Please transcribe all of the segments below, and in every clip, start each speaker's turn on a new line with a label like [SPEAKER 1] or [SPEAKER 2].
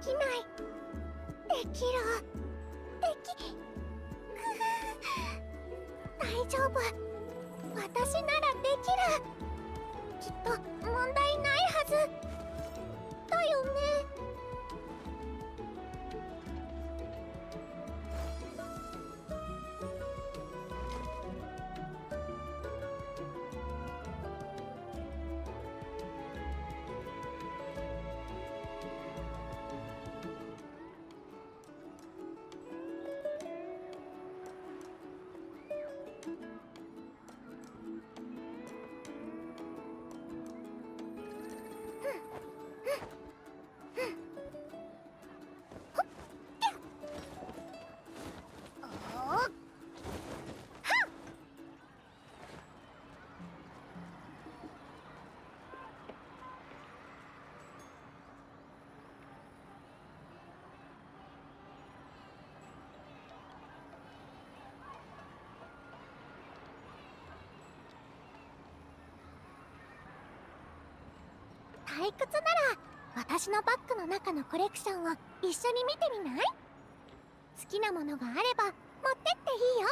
[SPEAKER 1] きない。できる。大丈夫。私ならできる。きっと問題ないはずだよね。退屈なら私のバッグの中のコレクションを一緒に見てみない？好きなものがあれば持ってっていいよ。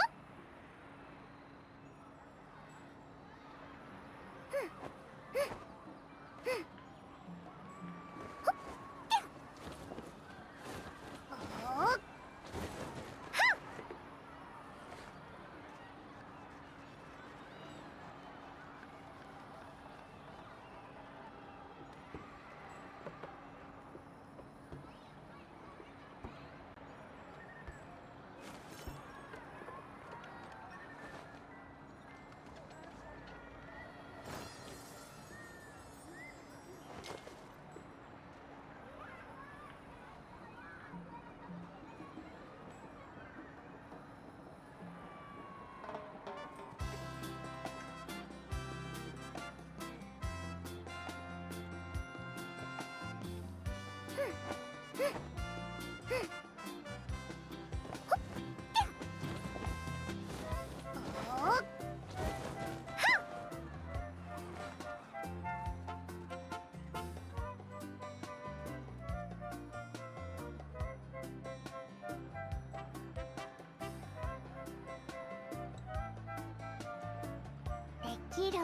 [SPEAKER 1] できる。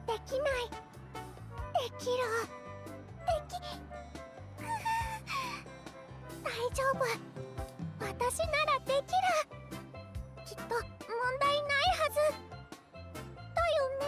[SPEAKER 1] できない。できる。大丈夫。私ならできる。きっと問題ないはずだよね。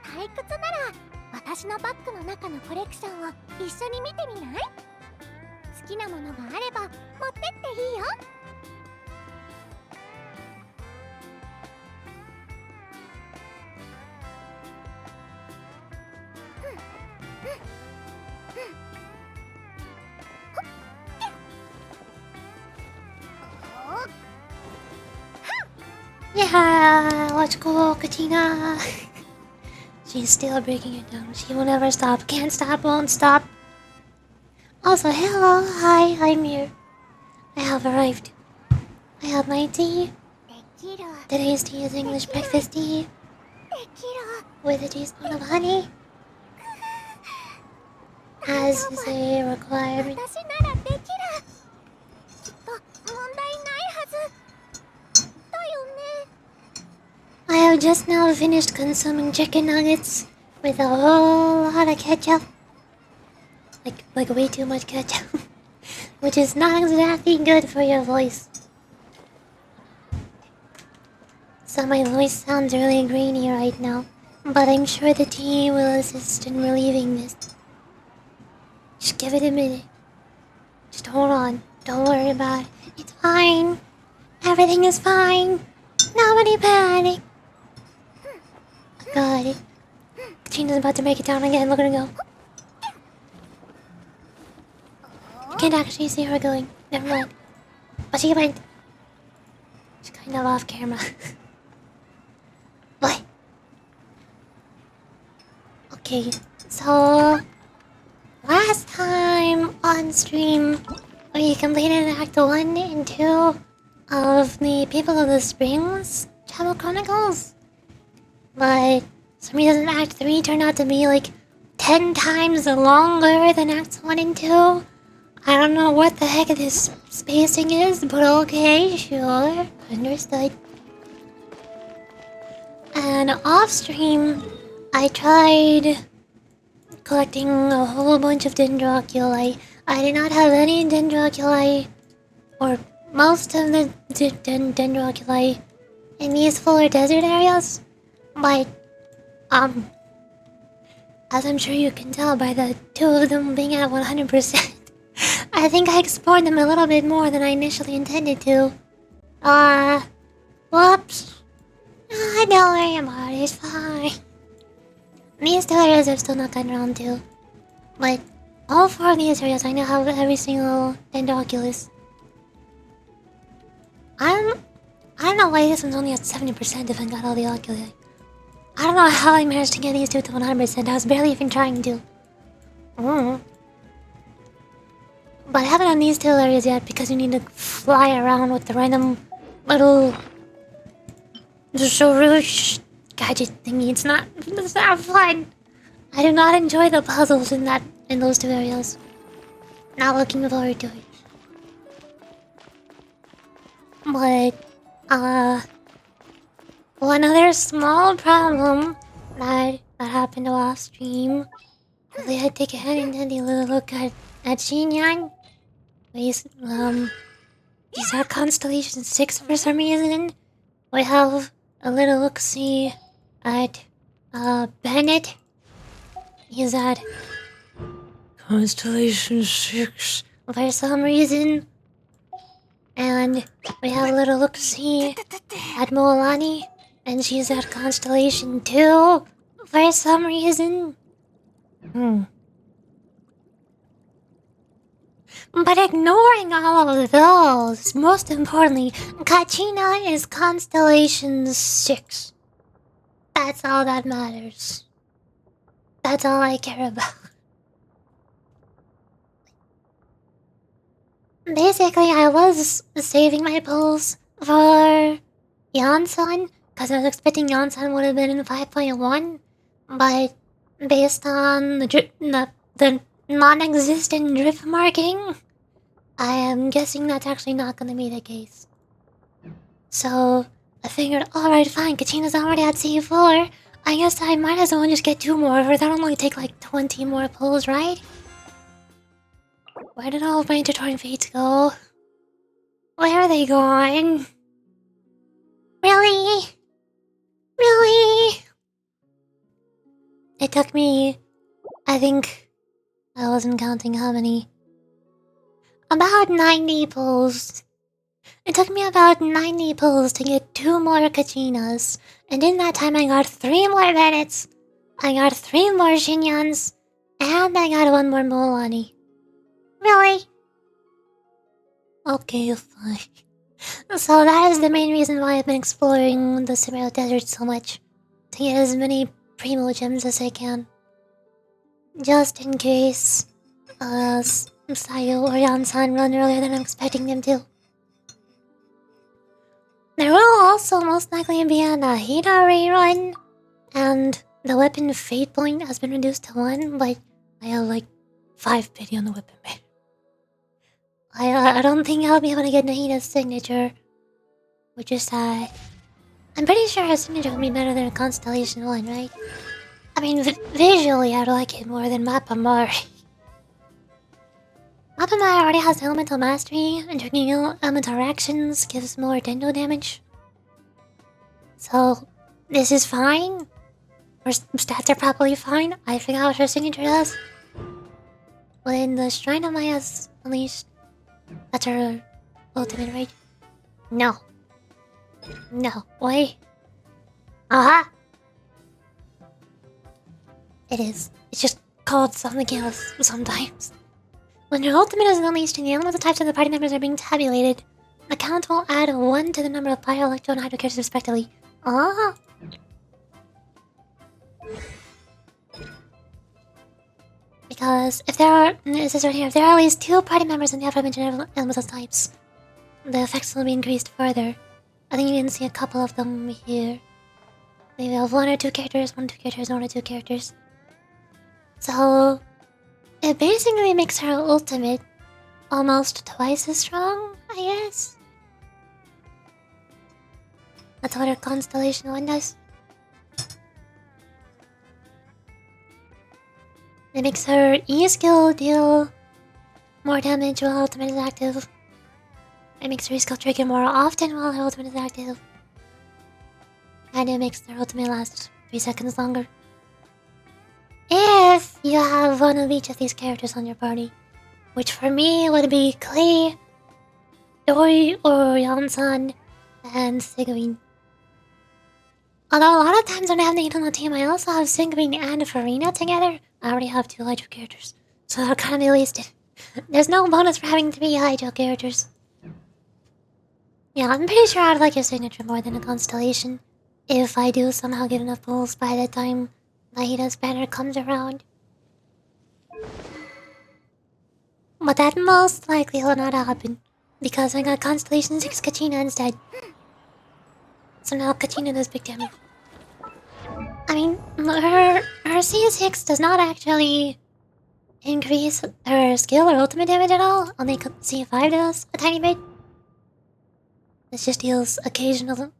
[SPEAKER 1] 退屈なら私のバッグの中のコレクションを一緒に見てみない？好きなものがあれば持ってっていいよ。
[SPEAKER 2] Yeah, let's go, KACHINA. She's still breaking it down. She will never stop. Can't stop, won't stop. Also, hello, hi, I'm here. I have arrived. I have my tea. Today's tea is English breakfast tea with a teaspoon of honey, as is a requirement. I have just now finished consuming chicken nuggets with a whole lot of ketchup. Like way too much ketchup. Which is not exactly good for your voice. So my voice sounds really grainy right now. But I'm sure the tea will assist in relieving this. Just give it a minute. Just hold on. Don't worry about it. It's fine. Everything is fine. Nobody panic. Got it. KACHINA's about to make it down again. Look at her go. I can't actually see her going. Never mind. But she went. She's kind of off camera. What? Okay, so last time on stream, we completed Act 1 and 2 of the People of the Springs Travel Chronicles. But for some reason Act 3 turned out to be like 10 times longer than Acts 1 and 2. I don't know what the heck this spacing is, but okay, sure, understood. And off stream, I tried collecting a whole bunch of Dendroculi. I did not have any Dendroculi, or most of the Dendroculi in these fuller desert areas. But, as I'm sure you can tell by the two of them being at 100%, I think I explored them a little bit more than I initially intended to. Whoops. Don't worry about it, it's fine. These two areas I've still not gotten around to. But all four of these areas I now have every single Dendoculus. I don't know why this one's only at 70% if I got all the oculi. I don't know how I managed to get these two to 100%. I was barely even trying to. But I haven't done these two areas yet because you need to fly around with the random little Zorush gadget thingy. It's not fun. I do not enjoy the puzzles in those two areas. Not looking forward to it. But one other small problem that happened off stream. We had to take a hand and take a little look at Xinyan. These are Constellation 6 for some reason. We have a little look-see at Bennett. He's at Constellation 6 for some reason. And we have a little look-see at Moalani, and she's at Constellation 2 for some reason. But ignoring all of those, most importantly, KACHINA is Constellation 6. That's all that matters. That's all I care about. Basically, I was saving my pulls for Yansan, because I was expecting Yansan would have been in 5.1, but based on the non-existent drift marking, I am guessing that's actually not going to be the case. So I figured, alright, fine, KACHINA's already at C4. I guess I might as well just get 2 more of her. That'll only take like 20 more pulls, right? Where did all of my intertwined fates go? Where are they gone? Really? Really? It took me, I think, I wasn't counting how many. About 90 pulls. It took me about 90 pulls to get 2 more KACHINAs. And in that time I got 3 more Bennetts. I got 3 more Xinyans. And I got 1 more Moalani. Really? Okay, fine. So that is the main reason why I've been exploring the Sumeru Desert so much. To get as many Primo Gems as I can. Just in case Sayo or Yansan run earlier than I'm expecting them to. There will also most likely be a Nahida rerun, and the weapon fate point has been reduced to 1, but I have like 5 pity on the weapon bit. I don't think I'll be able to get Nahida's signature, which is sad. I'm pretty sure her signature will be better than Constellation 1, right? I mean, visually I'd like it more than Mappamari. Mappamari already has Elemental Mastery, and taking elemental actions gives more Dendo damage. So, this is fine. Her stats are probably fine. I forgot what her signature does. But in the Shrine of Maya's, at least, that's her ultimate, right? No. No. Wait. Uh-huh. It is. It's just called something else sometimes. When your ultimate is unleashed and the elemental types of the party members are being tabulated, the count will add 1 to the number of Pyro, Electro, and Hydro characters respectively. Ah! Because if there are, this is right here, if there are at least 2 party members in the aforementioned elemental types, the effects will be increased further. I think you can see a couple of them here. Maybe have 1 or 2 characters, 1 or 2 characters, 1 or 2 characters. So, it basically makes her ultimate almost twice as strong, I guess. That's what her Constellation 1 does. It makes her E skill deal more damage while ultimate is active. It makes her E skill trigger more often while her ultimate is active. And it makes their ultimate last 3 seconds longer. If you have one of each of these characters on your party, which for me would be Clay, Dori, or Yansan, and Sigurine. Although a lot of times when I have Nate on the team, I also have Sigurine and Farina together. I already have 2 Hydro characters, so they're kind of wasted. There's no bonus for having 3 Hydro characters. Yeah, I'm pretty sure I'd like your signature more than a Constellation, if I do somehow get enough pulls by the time Naida's banner comes around. But that most likely will not happen, because I got Constellation 6 KACHINA instead. So now KACHINA does big damage. I mean, her C6 does not actually increase her skill or ultimate damage at all. Only C5 does a tiny bit. This just deals occasional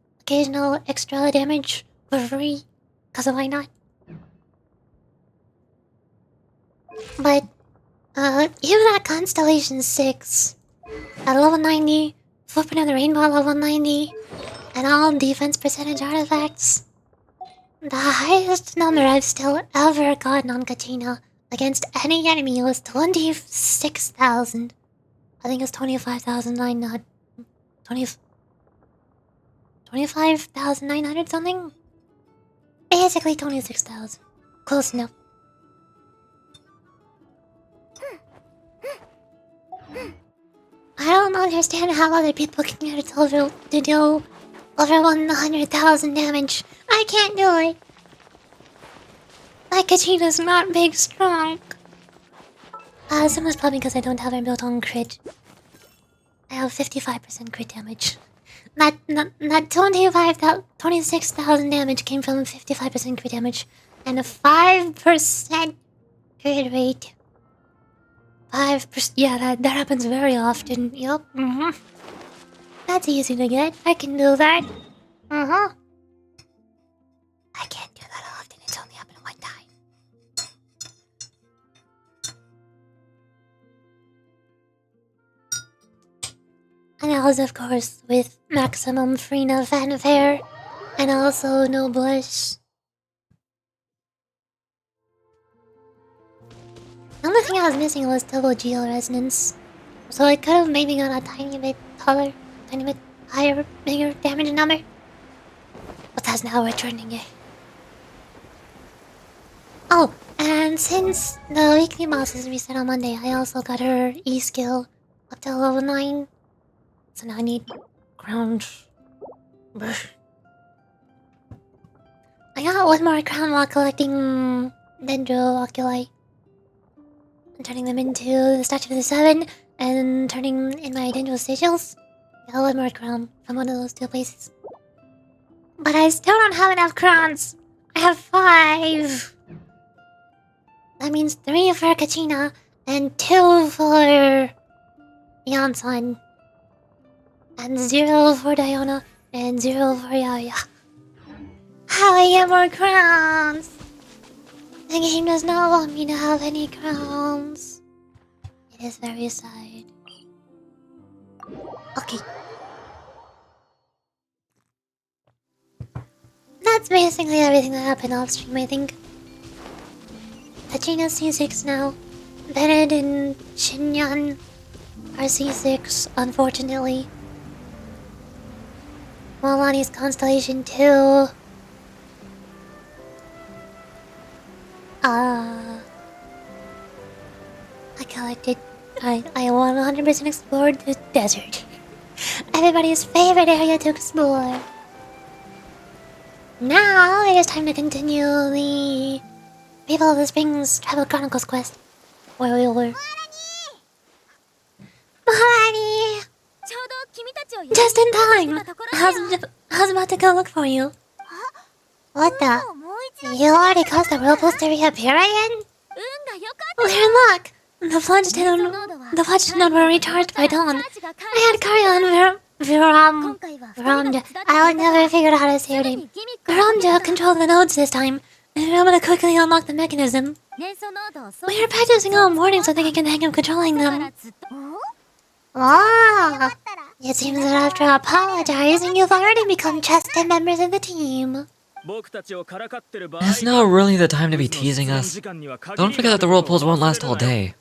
[SPEAKER 2] extra damage for free, cause of why not? But even at Constellation 6, at level 90, Footprint of the Rainbow at level 90, and all defense percentage artifacts, the highest number I've still ever gotten on KACHINA against any enemy was 26,000. I think it's 25,900. 25,900 something? Basically 26,000. Close enough. I don't understand how other people can get it over to do over 100,000 damage. I can't do it. My KACHINA's not big strong. Someone's probably because I don't have it built on crit. I have 55% crit damage. Not 26,000 damage came from 55% crit damage and a 5% crit rate. 5%, yeah, that happens very often. Yup, That's easy to get. I can do that. I can't do that often. It's only happened one time. And also, of course, with maximum Frina fanfare, and also no blush. The only thing I was missing was double GL resonance, so I could have maybe got a tiny bit taller, tiny bit higher, bigger damage number. But that's not how we're turning it. Oh, and since the weekly bosses reset on Monday, I also got her E skill up to level 9. So now I need ground. I got one more crown while collecting Dendro Oculi. And turning them into the Statue of the Seven, and turning in my Dendro sigils. I got one more crown from one of those 2 places. But I still don't have enough crowns. I have 5. That means 3 for KACHINA and 2 for Yansan. And 0 for Diana and 0 for Yaya. How I get more crowns? The game does not want me to have any crowns. It is very sad. Okay. That's basically everything that happened off stream, I think. KACHINA C6 now. Bennett and Shinyan are C6, unfortunately. Molani's Constellation 2. I collected I 100% explored the desert. Everybody's favorite area to explore. Now it is time to continue the People of the Springs Travel Chronicles quest. Where we were. Maharani! Just in time! I was about to go look for you. What the? You already crossed the whirlpool to reappear again? We're in luck! The floods were recharged by dawn. I had Karya and Viramja. I would never figured out how to say her name. Viramja controlled the nodes this time, and we were able to quickly unlock the mechanism. We were practicing all morning so they can hang up controlling them. Ah! It seems that after apologizing, you've already become trusted members of the team.
[SPEAKER 3] It's not really the time to be teasing us. Don't forget that the whirlpools won't last all day.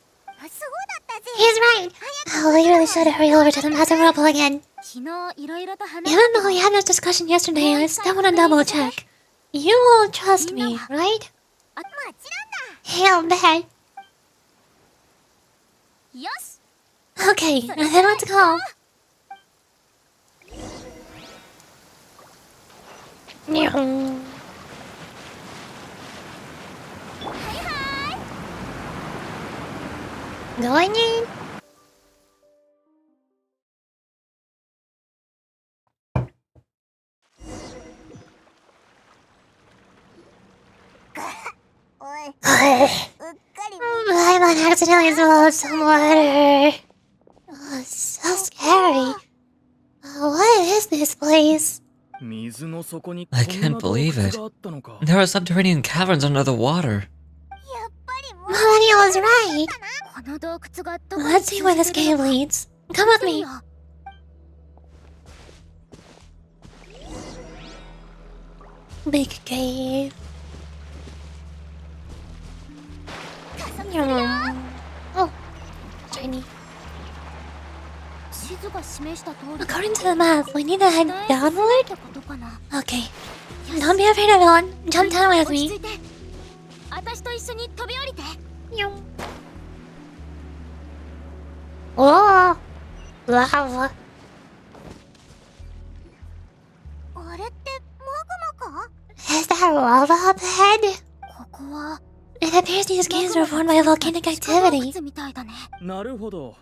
[SPEAKER 2] He's right. Oh, we really should hurry over to the massive whirlpool again. Even though we had this discussion yesterday, I still want to double check. You will trust me, right? Hell, bet. Okay, then let's go. Going in. I accidentally swallowed some water. Oh, it's so scary. What is this place?
[SPEAKER 3] I can't believe it. There are subterranean caverns under the water.
[SPEAKER 2] Melanie was right. Let's see where this cave leads. Come with me. Big cave. Oh, shiny. According to the map, we need to head downward? Okay. Don't be afraid, everyone. Jump down with me. Oh! Lava. Is that lava up ahead? It appears these caves were formed by volcanic activity.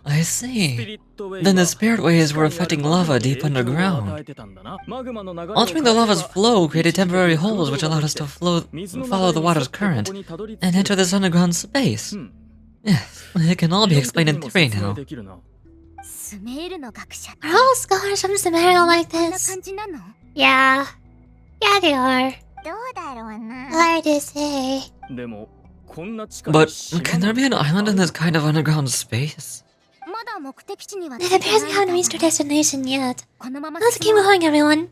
[SPEAKER 3] I see. Then the spirit waves were affecting lava deep underground. Altering the lava's flow created temporary holes which allowed us to follow the water's current and enter this underground space. Yes, it can all be explained in theory now.
[SPEAKER 2] Are all scholars from Sumeria like this? Yeah. Yeah, they are. Hard to say.
[SPEAKER 3] But can there be an island in this kind of underground space?
[SPEAKER 2] It appears we haven't reached our destination yet. Let's keep going, everyone.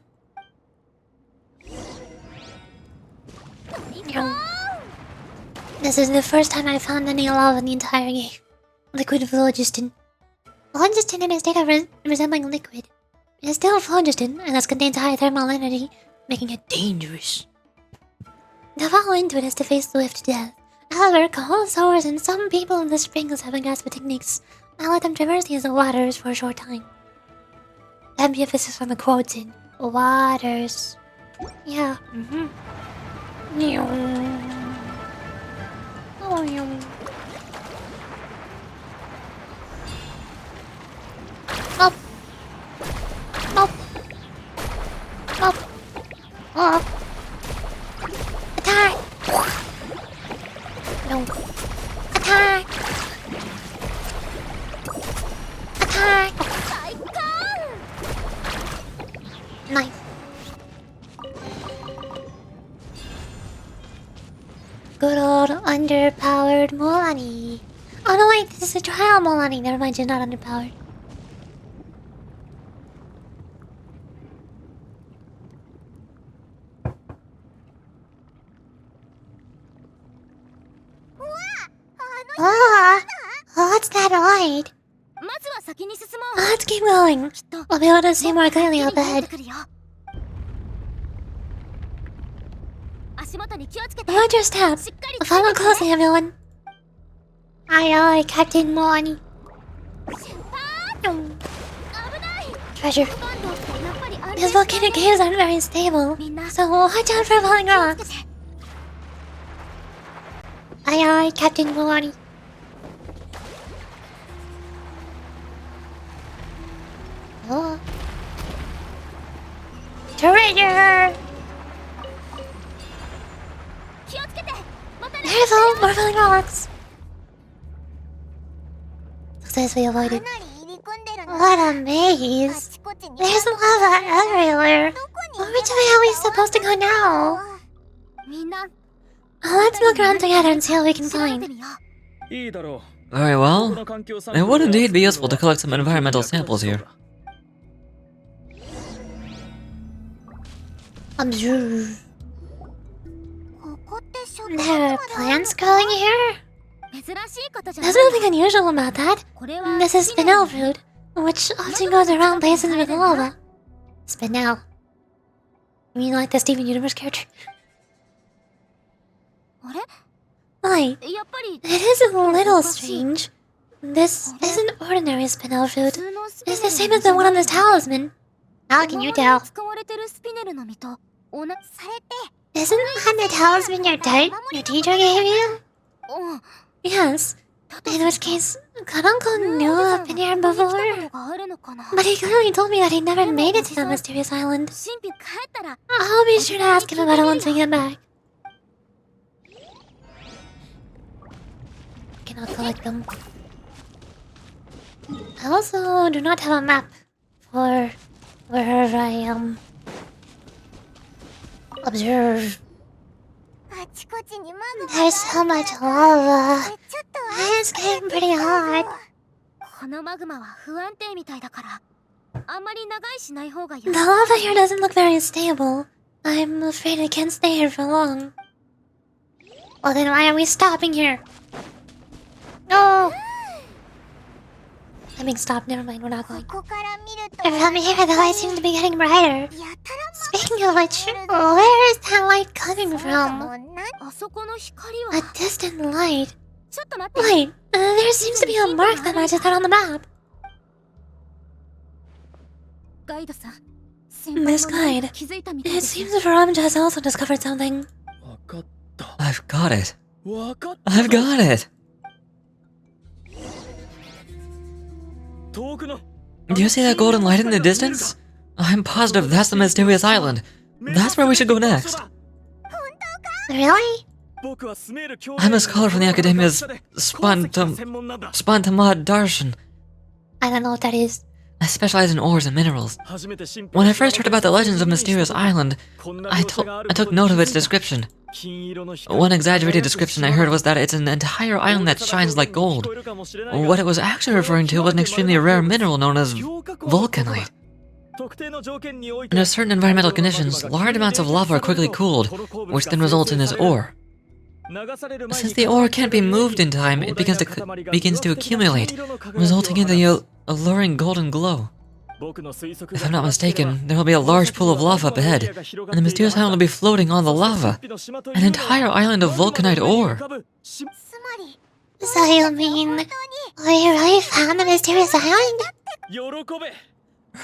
[SPEAKER 2] This is the first time I found any lava in the entire game. Liquid phlogiston. Phlogiston in a state of resembling liquid. It is still phlogiston, and thus contains high thermal energy, making it dangerous. To fall into it is to face swift death. However, cold sores and some people in the springs have been grasped with techniques that let them traverse these waters for a short time. Emphasis from the quotes in waters. Yeah. Up. Up. Up. Up. Attack! No. Attack! Attack! Nice. Good old underpowered Molani. Oh no wait, this is a trial Molani. Never mind, you're not underpowered. What's that light? Let's keep going. We'll be able to see more clearly up ahead. Watch your step. Follow closely, everyone. Aye, aye, Captain Molani. treasure. These volcanic caves aren't very stable, so watch out for falling rocks. Aye aye, Captain Milani. Oh. Treasure! Careful, more falling rocks. Successfully avoided. What a maze! There's lava everywhere. Which way are we supposed to go now? Let's look around together and see what we can find.
[SPEAKER 3] Very well. It would indeed be useful to collect some environmental samples here.
[SPEAKER 2] Observe. There are plants growing here? There's nothing unusual about that. This is spinel fruit, which often grows around places with lava. Spinel. You mean like the Steven Universe character? Wait, it is a little strange. This isn't ordinary spinel fruit. It's the same as the one on this talisman. How can you tell? Isn't that the talisman your teacher gave you? Yes. In which case, Karanko knew I've been here before. But he clearly told me that he never made it to the mysterious island. I'll be sure to ask him about it once we get back. Cannot collect them. I also do not have a map for wherever I am. Observe. There's so much lava. It's getting pretty hot. The lava here doesn't look very stable. I'm afraid I can't stay here for long. Well then why are we stopping here? No! I mean stop, never mind, we're not going. From here the light seems to be getting brighter. Speaking of which, where is that light coming from? A distant light? Wait, there seems to be a mark that matches that on the map. This guide. It seems Veramja has also discovered something.
[SPEAKER 3] I've got it. I've got it. Do you see that golden light in the distance? I'm positive that's the mysterious island. That's where we should go next.
[SPEAKER 2] Really?
[SPEAKER 3] I'm a scholar from the Academia's Spantamad Darshan.
[SPEAKER 2] I don't know what that is.
[SPEAKER 3] I specialize in ores and minerals. When I first heard about the legends of Mysterious Island, I took note of its description. One exaggerated description I heard was that it's an entire island that shines like gold. What it was actually referring to was an extremely rare mineral known as vulcanite. Under certain environmental conditions, large amounts of lava are quickly cooled, which then results in this ore. Since the ore can't be moved in time, it begins to accumulate, resulting in the alluring golden glow. If I'm not mistaken, there will be a large pool of lava up ahead, and the mysterious island will be floating on the lava. An entire island of vulcanite ore.
[SPEAKER 2] So you mean we really found the mysterious island?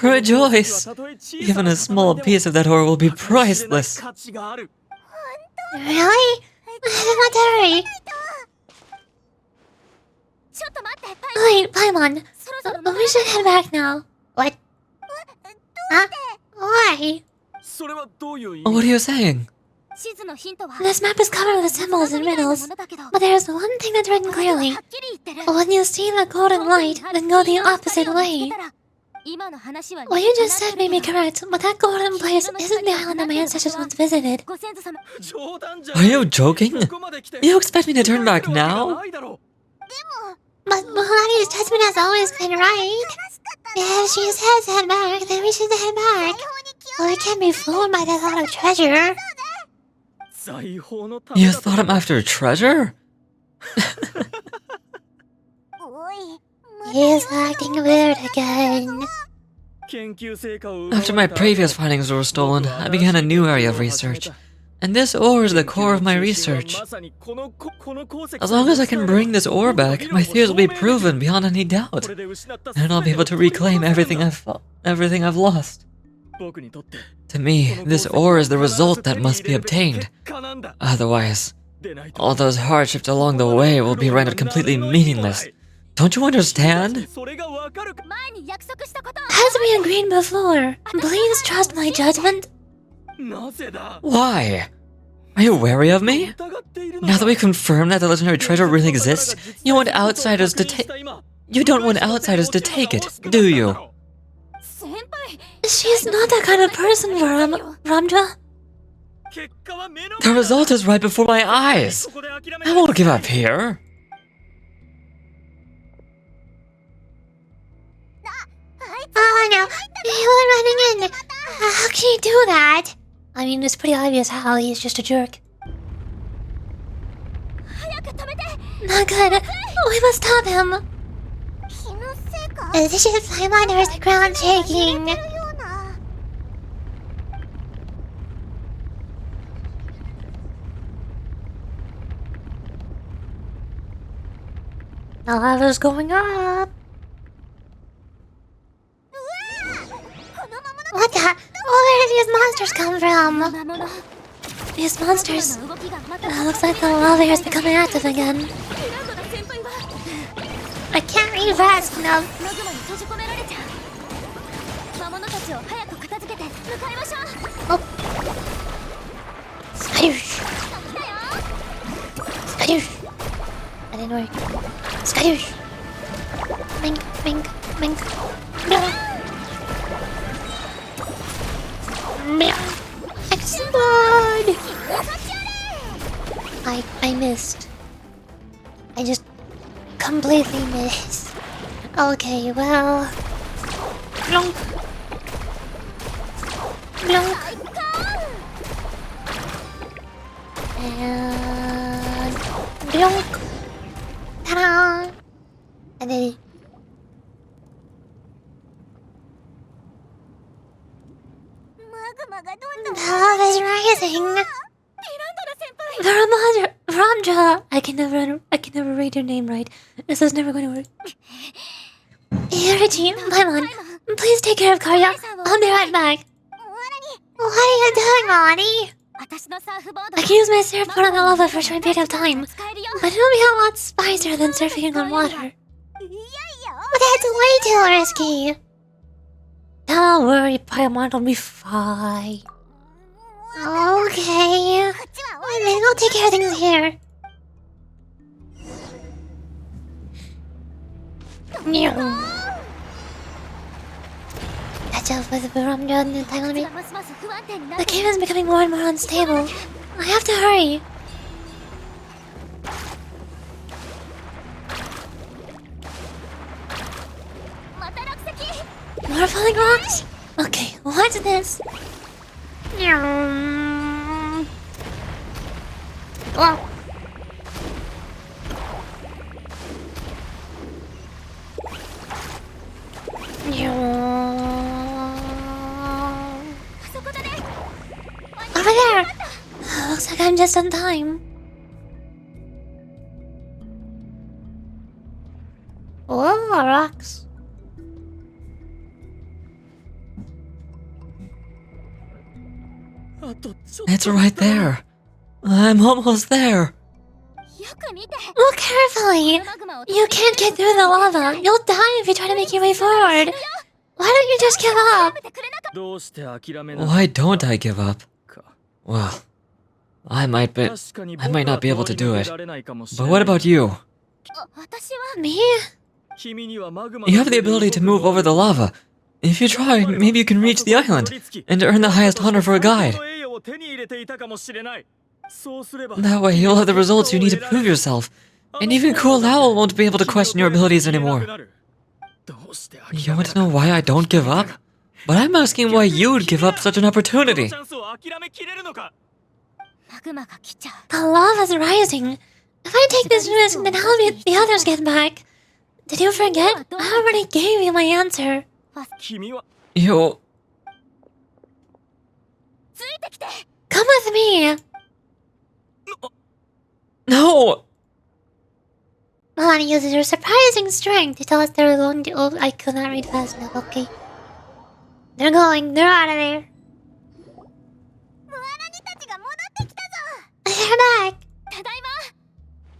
[SPEAKER 3] Rejoice! Even a small piece of that ore will be priceless.
[SPEAKER 2] Really? Not to hurry. Wait, Paimon. We should head back now. What? Huh? Why?
[SPEAKER 3] What are you saying?
[SPEAKER 2] This map is covered with symbols and riddles, but there's one thing that's written clearly. When you see the golden light, then go the opposite way. What you just said may be correct, but that golden place isn't the island that my ancestors once visited.
[SPEAKER 3] Are you joking? You expect me to turn back now?
[SPEAKER 2] But Mulani's judgment has always been right. If she says head back, then we should head back. We can't be fooled by the thought of treasure.
[SPEAKER 3] You thought I'm after treasure?
[SPEAKER 2] He's acting weird again.
[SPEAKER 3] After my previous findings were stolen, I began a new area of research. And this ore is the core of my research. As long as I can bring this ore back, my theories will be proven beyond any doubt. And I'll be able to reclaim everything I've lost. To me, this ore is the result that must be obtained. Otherwise, all those hardships along the way will be rendered completely meaningless. Don't you understand?
[SPEAKER 2] As we agreed before, please trust my judgment.
[SPEAKER 3] Why? Are you wary of me? Now that we confirmed that the legendary treasure really exists, you want outsiders to take... You don't want outsiders to take it, do you?
[SPEAKER 2] She's not that kind of person, Ramja.
[SPEAKER 3] The result is right before my eyes. I won't give up here.
[SPEAKER 2] Oh no, you're running in. How can you do that? I mean, it's pretty obvious how he's just a jerk. Not good. We must stop him. This is my mother's the ground shaking. The lava's going up. What the? Where did these monsters come from? These monsters... looks like the lava is becoming active again. I can't read fast enough. Oh. Skadoosh. Skadoosh. That didn't work. Skadoosh. Mink, mink, mink. Explode! I missed. I just completely missed. Okay, well... Blunk. Blunk. And... blunk. Ta-da! And then... the lava is rising. Ramja! I can never read your name right. This is never going to work. Yurichi, Paimon, please take care of Karya. I'll be right back. What are you doing, Lonnie? I can use my surfboard on the lava for a short period of time, but it'll be a lot spicier than surfing on water. But that's way too risky. Don't worry, Paimon, will be fine. Okay. Maybe we'll take care of things here. Catch up with Ramja and entanglement. The cave is becoming more and more unstable. I have to hurry. More falling rocks? Okay, what's this? Oh. Over there! Looks like I'm just on time. Oh, rocks.
[SPEAKER 3] It's right there. I'm almost there.
[SPEAKER 2] Look carefully. You can't get through the lava. You'll die if you try to make your way forward. Why don't you just give up?
[SPEAKER 3] Why don't I give up? Well, I might not be able to do it. But what about you?
[SPEAKER 2] Me?
[SPEAKER 3] You have the ability to move over the lava. If you try, maybe you can reach the island and earn the highest honor for a guide. That way, you'll have the results you need to prove yourself. And even Cool Owl won't be able to question your abilities anymore. You want to know why I don't give up? But I'm asking why you'd give up such an opportunity.
[SPEAKER 2] The lava's rising. If I take this risk, then how will the others get back? Did you forget? I already gave you my answer. Come with me!
[SPEAKER 3] No!
[SPEAKER 2] Melanie uses her surprising strength to tell us they're going to. Oh, I could not read fast enough. Okay. They're going. They're out of there. They're back!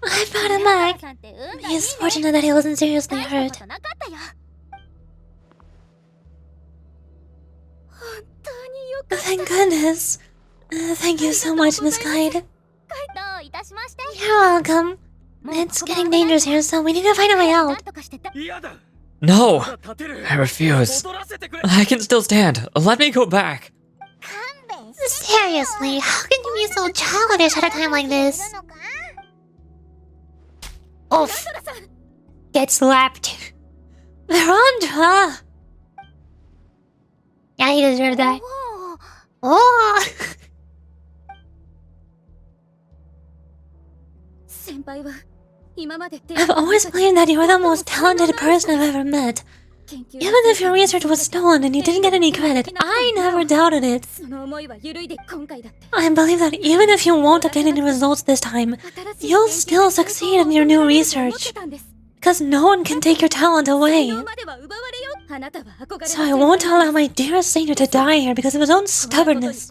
[SPEAKER 2] I brought him back. He's fortunate that he wasn't seriously hurt. Thank goodness. Thank you so much, Miss Guide. You're welcome. It's getting dangerous here, so we need to find a way out.
[SPEAKER 3] No! I refuse. I can still stand. Let me go back.
[SPEAKER 2] Seriously, how can you be so childish at a time like this? Oof. Get slapped. Verandra! Yeah, he deserved that. Oh! I've always believed that you were the most talented person I've ever met. Even if your research was stolen and you didn't get any credit, I never doubted it. I believe that even if you won't obtain any results this time, you'll still succeed in your new research. Because no one can take your talent away. So I won't allow my dearest senior to die here because of his own stubbornness.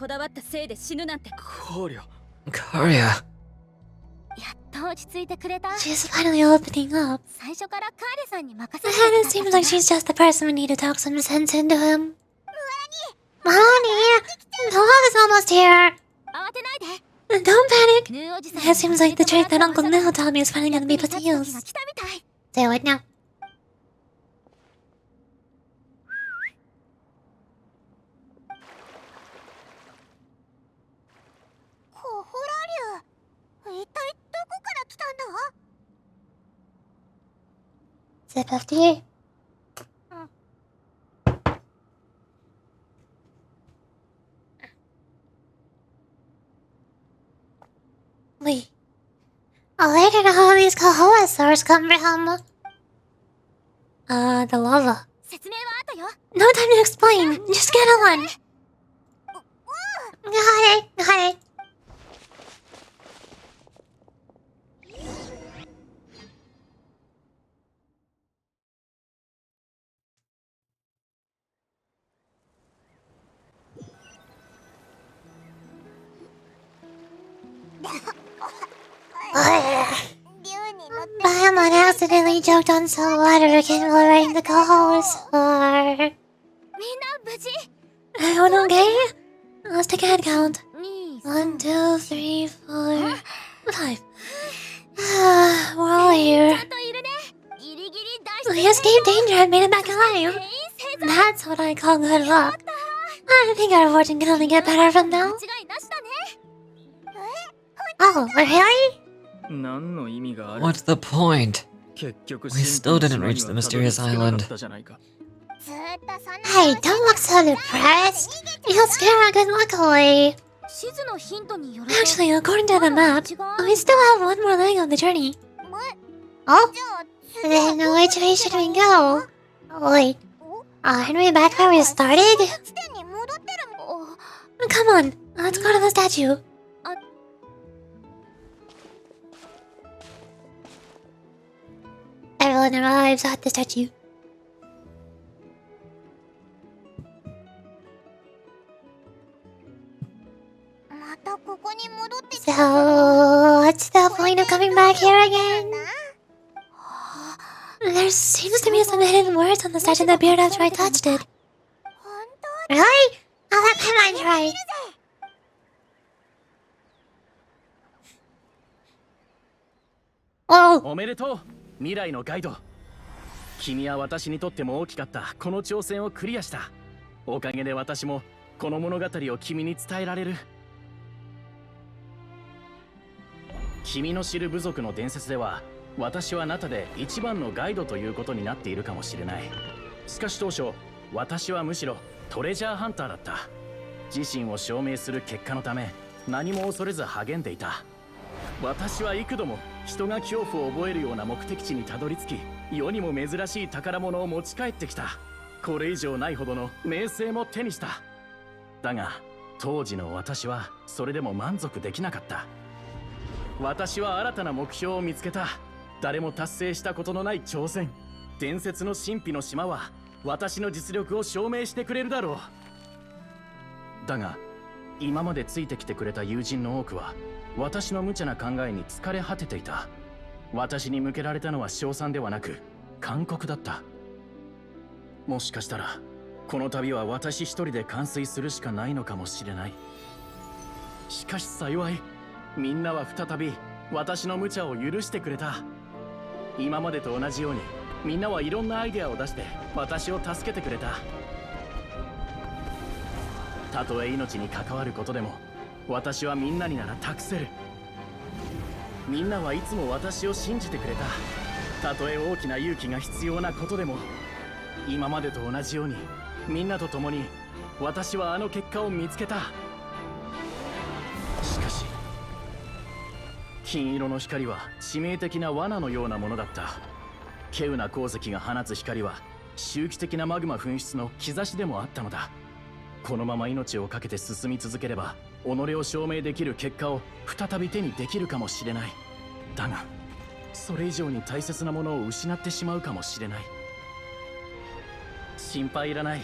[SPEAKER 3] Korea.
[SPEAKER 2] She's finally opening up. And it seems like she's just the person we need to talk some sense into him. Melanie! The love is almost here! Don't panic! It seems like the trick that Uncle Neil taught me is finally gonna be put to use. Say what now? Sip of tea. Wait. I'll later know how these Kahoa come from. The lava. No time to explain. Just get on. Got it. Paimon accidentally choked on salt water capable of writing the Kahoa. Everyone okay? Let's take a head count. 1, 2, 3, 4, 5. We're all here. We escaped danger and made it back alive. That's what I call good luck. I think our fortune can only get better from now. Oh, really?
[SPEAKER 3] What's the point? We still didn't reach the mysterious island.
[SPEAKER 2] Hey, don't look so depressed. You'll scare our good luck away. Actually, according to the map, we still have one more leg on the journey. Oh? Then which way should we go? Wait, aren't we back where we started? Come on, let's go to the statue. Everyone arrives at the statue. So, what's the point of coming back here again? There seems to be some hidden words on the statue that appeared after I touched it. Really? I'll let my mind try. Oh!
[SPEAKER 4] おめでとう未来のガイド君は私にとっても大きかったこの挑戦をクリアしたおかげで私もこの物語を君に伝えられる君の知る部族の伝説では私はナタで一番のガイドということになっているかもしれないしかし当初私はむしろトレジャーハンターだった自身を証明する結果のため何も恐れず励んでいた私は幾度も人が恐怖を覚えるような目的地にたどり着き世にも珍しい宝物を持ち帰ってきたこれ以上ないほどの名声も手にしただが当時の私はそれでも満足できなかった。私は新たな目標を見つけた。誰も達成したことのない挑戦。伝説の神秘の島は私の実力を証明してくれるだろう。だが今までついてきてくれた友人の多くは私の無茶な考えに疲れ果てていた。私に向けられたのは称賛ではなく勧告だった。もしかしたらこの旅は私一人で完遂するしかないのかもしれない。しかし幸い、みんなは再び私の無茶を許してくれた。今までと同じようにみんなはいろんなアイデアを出して私を助けてくれた。たとえ命に関わることでも私はみんなになら託せる。みんなはいつも私を信じてくれた。たとえ大きな勇気が必要なことでも今までと同じようにみんなと共に私はあの結果を見つけた。しかし金色の光は致命的な罠のようなものだった。稀有な鉱石が放つ光は周期的なマグマ噴出の兆しでもあったのだ。このまま命を懸けて進み続ければ己を証明できる結果を再び手にできるかもしれない。だがそれ以上に大切なものを失ってしまうかもしれない。心配いらない。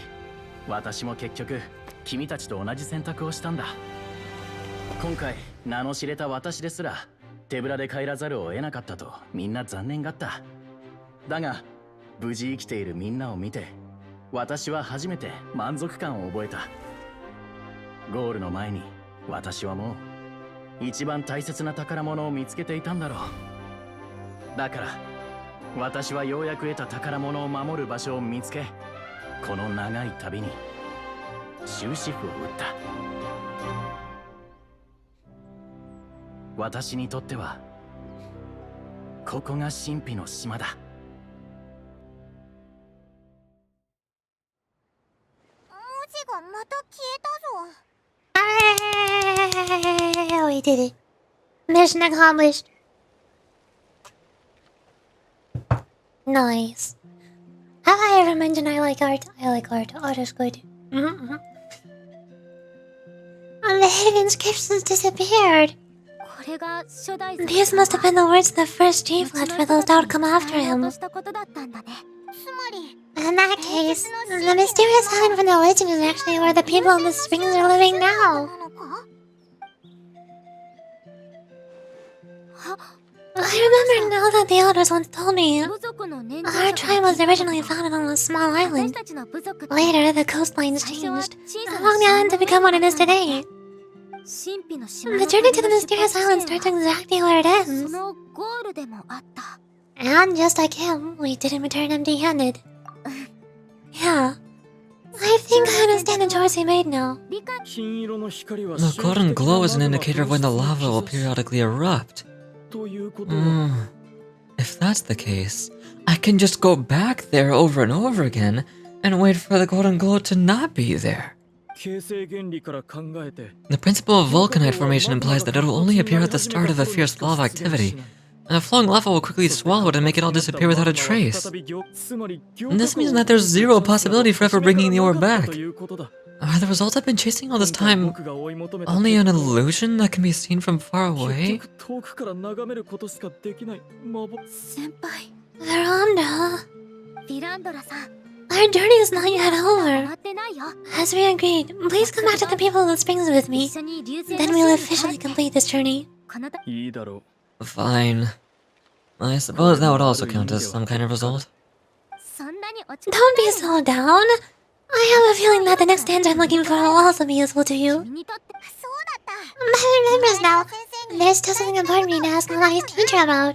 [SPEAKER 4] 私も結局君たちと同じ選択をしたんだ。今回名の知れた私ですら手ぶらで帰らざるを得なかったとみんな残念がった。だが無事生きているみんなを見て私は初めて満足感を覚えた。ゴールの前に私はもう一番大切な宝物を見つけていたんだろう。だから私はようやく得た宝物を守る場所を見つけ、この長い旅に終止符を打った。私にとってはここが神秘の島だ。
[SPEAKER 1] 文字がまた消えたぞ。
[SPEAKER 2] Oh, we did it. Mission accomplished. Nice. Have I ever mentioned I like art? I like art. Art is good. And the hidden inscriptions disappeared.
[SPEAKER 1] これが初代
[SPEAKER 2] These must have been the words of the first G flat for those that would come after him.
[SPEAKER 1] したことだったんだね。つまり
[SPEAKER 2] In that case, the mysterious island from the legend is actually where the people in the springs are living now.
[SPEAKER 1] なのか？
[SPEAKER 2] I remember now that the elders once told me
[SPEAKER 1] 部族の年
[SPEAKER 2] our tribe was originally founded on a small
[SPEAKER 1] 私
[SPEAKER 2] island.
[SPEAKER 1] たちの部族
[SPEAKER 2] Later, the coastlines
[SPEAKER 1] 最初は
[SPEAKER 2] changed,
[SPEAKER 1] 小さな
[SPEAKER 2] allowing the island to become what it is today.
[SPEAKER 1] 神秘の島の
[SPEAKER 2] The journey to the
[SPEAKER 1] 旅の
[SPEAKER 2] mysterious
[SPEAKER 1] 出
[SPEAKER 2] island
[SPEAKER 1] 発点
[SPEAKER 2] starts
[SPEAKER 1] は
[SPEAKER 2] exactly where it
[SPEAKER 1] そ
[SPEAKER 2] ends.
[SPEAKER 1] のゴールでもあった。
[SPEAKER 2] And just like him, we didn't return empty-handed. Yeah. I think I understand the choice he made now.
[SPEAKER 1] 理解
[SPEAKER 3] The golden glow is an indicator of when the lava will periodically erupt. If that's the case, I can just go back there over and over again and wait for the golden glow to not be there. The principle of vulcanite formation implies that it will only appear at the start of a fierce lava activity, and the flowing lava will quickly swallow it and make it all disappear without a trace. And this means that there's zero possibility for ever bringing the ore back. Are the results I've been chasing all this time only an illusion that can be seen from far away?
[SPEAKER 1] 先輩
[SPEAKER 2] Veranda,
[SPEAKER 1] ディランドラさん
[SPEAKER 2] our journey is not yet
[SPEAKER 1] 終
[SPEAKER 2] over.
[SPEAKER 1] わってないよ。
[SPEAKER 2] As we agreed, please come back to the people of the springs with
[SPEAKER 1] 一
[SPEAKER 2] me.
[SPEAKER 1] 緒に流星
[SPEAKER 2] Then
[SPEAKER 1] の
[SPEAKER 2] we'll
[SPEAKER 1] 島に
[SPEAKER 2] officially
[SPEAKER 1] 帰って
[SPEAKER 2] complete this journey.
[SPEAKER 1] この
[SPEAKER 3] Fine. I suppose that would also count as some kind of result.
[SPEAKER 1] そんなに落ち込
[SPEAKER 2] Don't be so down. I have a feeling that the next answer I'm looking for will also be useful to you.
[SPEAKER 1] 君にとってそうだった。
[SPEAKER 2] My remembers now. There's still something important for me to ask Loli's teacher about.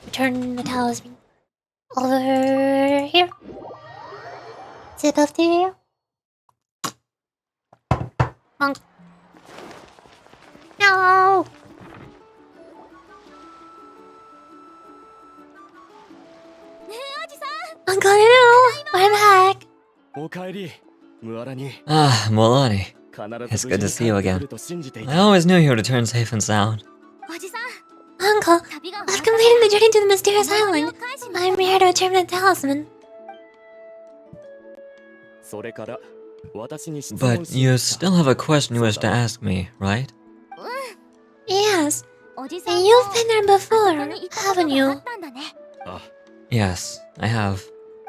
[SPEAKER 2] Return the talisman. Over here. Zip up there. Monk. No! Uncle Lulu, I'm back.
[SPEAKER 3] Ah, Molani. It's good to see you again. I always knew you would return safe and sound.
[SPEAKER 1] おじさん
[SPEAKER 2] Uncle,
[SPEAKER 1] 旅が
[SPEAKER 2] I've completed the journey to the mysterious island. I'm here to return the talisman.
[SPEAKER 3] But you still have a question you wish to ask me, right?
[SPEAKER 2] Yes. And you've been there before, haven't you?
[SPEAKER 3] Yes, I have.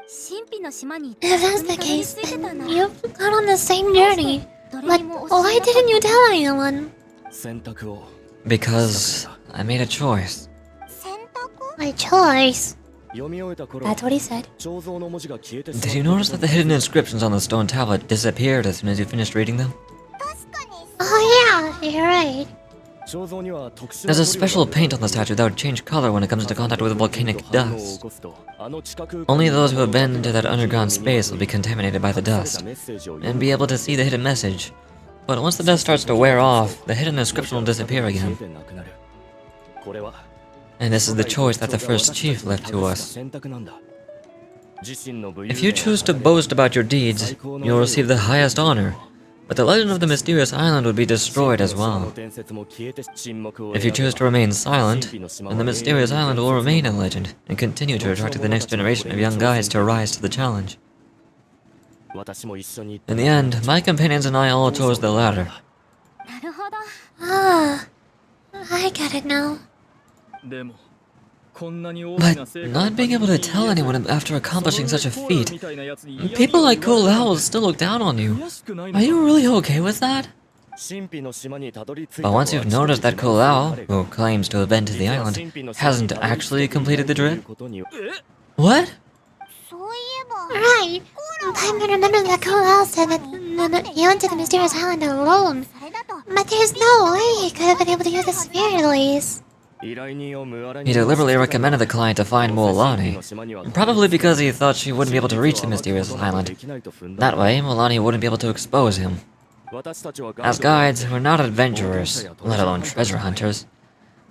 [SPEAKER 2] If that's the case, then you've gone on the same journey. But why didn't you tell anyone?
[SPEAKER 3] Because I made a choice.
[SPEAKER 2] My choice. That's what he said.
[SPEAKER 3] Did you notice that the hidden inscriptions on the stone tablet disappeared as soon as you finished reading them?
[SPEAKER 2] Oh yeah, you're right.
[SPEAKER 3] There's a special paint on the statue that would change color when it comes into contact with volcanic dust. Only those who have been into that underground space will be contaminated by the dust, and be able to see the hidden message. But once the dust starts to wear off, the hidden inscription will disappear again. And this is the choice that the first chief left to us. If you choose to boast about your deeds, you'll receive the highest honor, but the legend of the mysterious island would be destroyed as well. If you choose to remain silent, then the mysterious island will remain a legend and continue to attract the next generation of young guides to rise to the challenge. In the end, my companions and I all chose the latter.
[SPEAKER 2] Ah, I get it now.
[SPEAKER 3] But not being able to tell anyone after accomplishing such a feat, people like Cool Owl still look down on you. Are you really okay with that? But once you've noticed that Cool Owl, who claims to have been to the island, hasn't actually completed the trip? What?
[SPEAKER 2] Right. I remember that Cool Owl said that he went to the mysterious island alone. But there's no way he could have been able to use the spirit LOLIS.
[SPEAKER 3] He deliberately recommended the client to find Mulani, probably because he thought she wouldn't be able to reach the mysterious island. That way, Mulani wouldn't be able to expose him. As guides, we're not adventurers, let alone treasure hunters.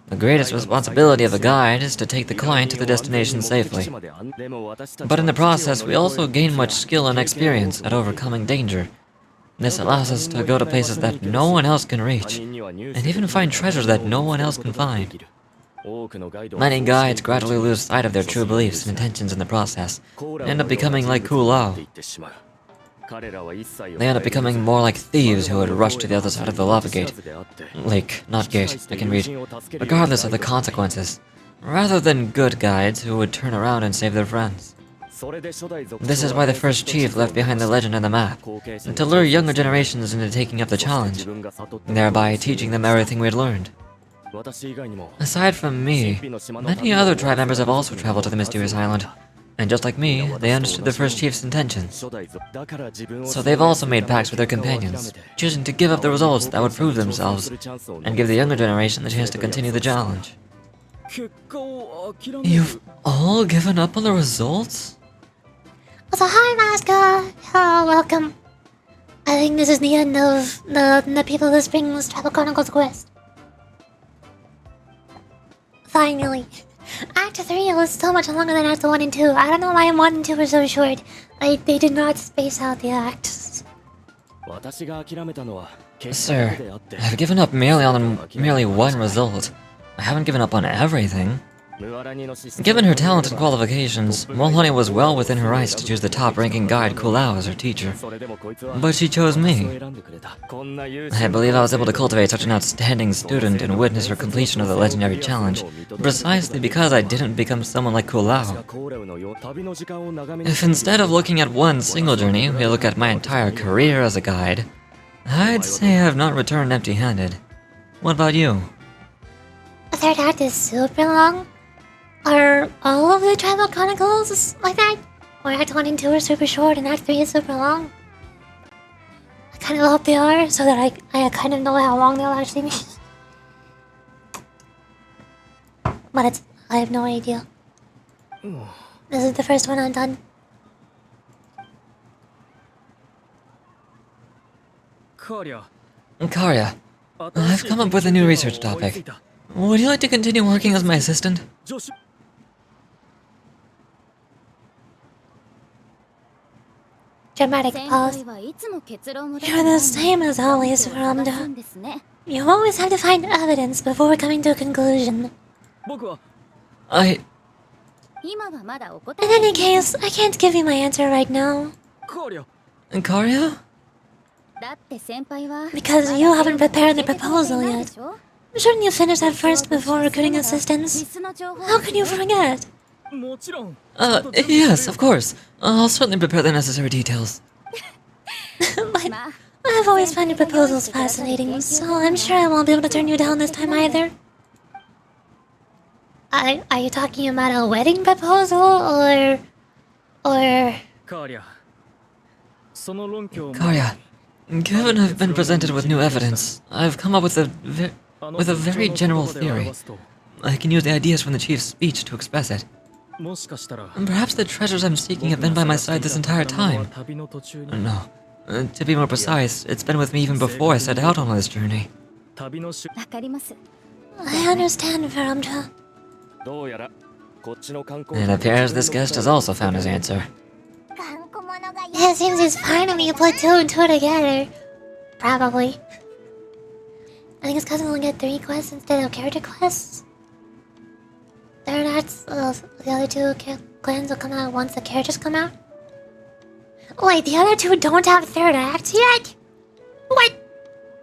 [SPEAKER 3] The greatest responsibility of a guide is to take the client to the destination safely. But in the process, we also gain much skill and experience at overcoming danger. This allows us to go to places that no one else can reach, and even find treasures that no one else can find. Many guides gradually lose sight of their true beliefs and intentions in the process, and end up becoming like Kulao. They end up becoming more like thieves who would rush to the other side of the lava gate. Lake, not gate, I can read, regardless of the consequences, rather than good guides who would turn around and save their friends. This is why the first chief left behind the legend and the map, to lure younger generations into taking up the challenge, thereby teaching them everything we had learned. Aside from me, many other tribe members have also traveled to the mysterious island, and just like me, they understood the first chief's intentions. So they've also made pacts with their companions, choosing to give up the results that would prove themselves, and give the younger generation the chance to continue the challenge. You've all given up on the results?
[SPEAKER 2] So hi, Maska. Hello, welcome. I think this is the end of the People of the Springs Tribal Chronicles quest. Finally. Act 3 was so much longer than Act 1 and 2. I don't know why 1 and 2 were so short. They did not space out the acts.
[SPEAKER 3] Sir, I've given up merely one result. I haven't given up on everything. Given her talent and qualifications, Mulani was well within her rights to choose the top-ranking guide Kulao as her teacher. But she chose me. I believe I was able to cultivate such an outstanding student and witness her completion of the legendary challenge, precisely because I didn't become someone like Kulao. If instead of looking at one single journey, we look at my entire career as a guide, I'd say I have not returned empty-handed. What about you?
[SPEAKER 2] The third act is super long? Are all of the Tribal Chronicles like that? Or Act 1 and 2 are super short and Act 3 is super long? I kind of hope they are, so that I kind of know how long they'll actually be. But I have no idea. This is the first one I've done.
[SPEAKER 3] Karya, I've come up with a new research topic. Would you like to continue working as my assistant?
[SPEAKER 2] Dramatic pause. You're the same as always, Ramda. You always have to find evidence before coming to a conclusion.
[SPEAKER 3] In
[SPEAKER 2] any case, I can't give you my answer right now.
[SPEAKER 3] And Karya?
[SPEAKER 2] Because you haven't prepared the proposal yet. Shouldn't you finish that first before recruiting assistants? How can you forget?
[SPEAKER 3] Yes, of course. I'll certainly prepare the necessary details.
[SPEAKER 2] But I've always found your proposals fascinating, so I'm sure I won't be able to turn you down this time either. Are you talking about a wedding proposal, or...
[SPEAKER 3] Karya, given I've been presented with new evidence, I've come up with a very general theory. I can use the ideas from the chief's speech to express it. And perhaps the treasures I'm seeking have been by my side this entire time. No. To be more precise, it's been with me even before I set out on this journey.
[SPEAKER 2] I understand, Varamdra.
[SPEAKER 3] It appears this guest has also found his answer.
[SPEAKER 2] It seems he's finally put two and two together. Probably. I think his cousin will get 3 quests instead of character quests. Third acts, the other 2 clans will come out once the characters come out. Wait, the other 2 don't have third acts yet? What?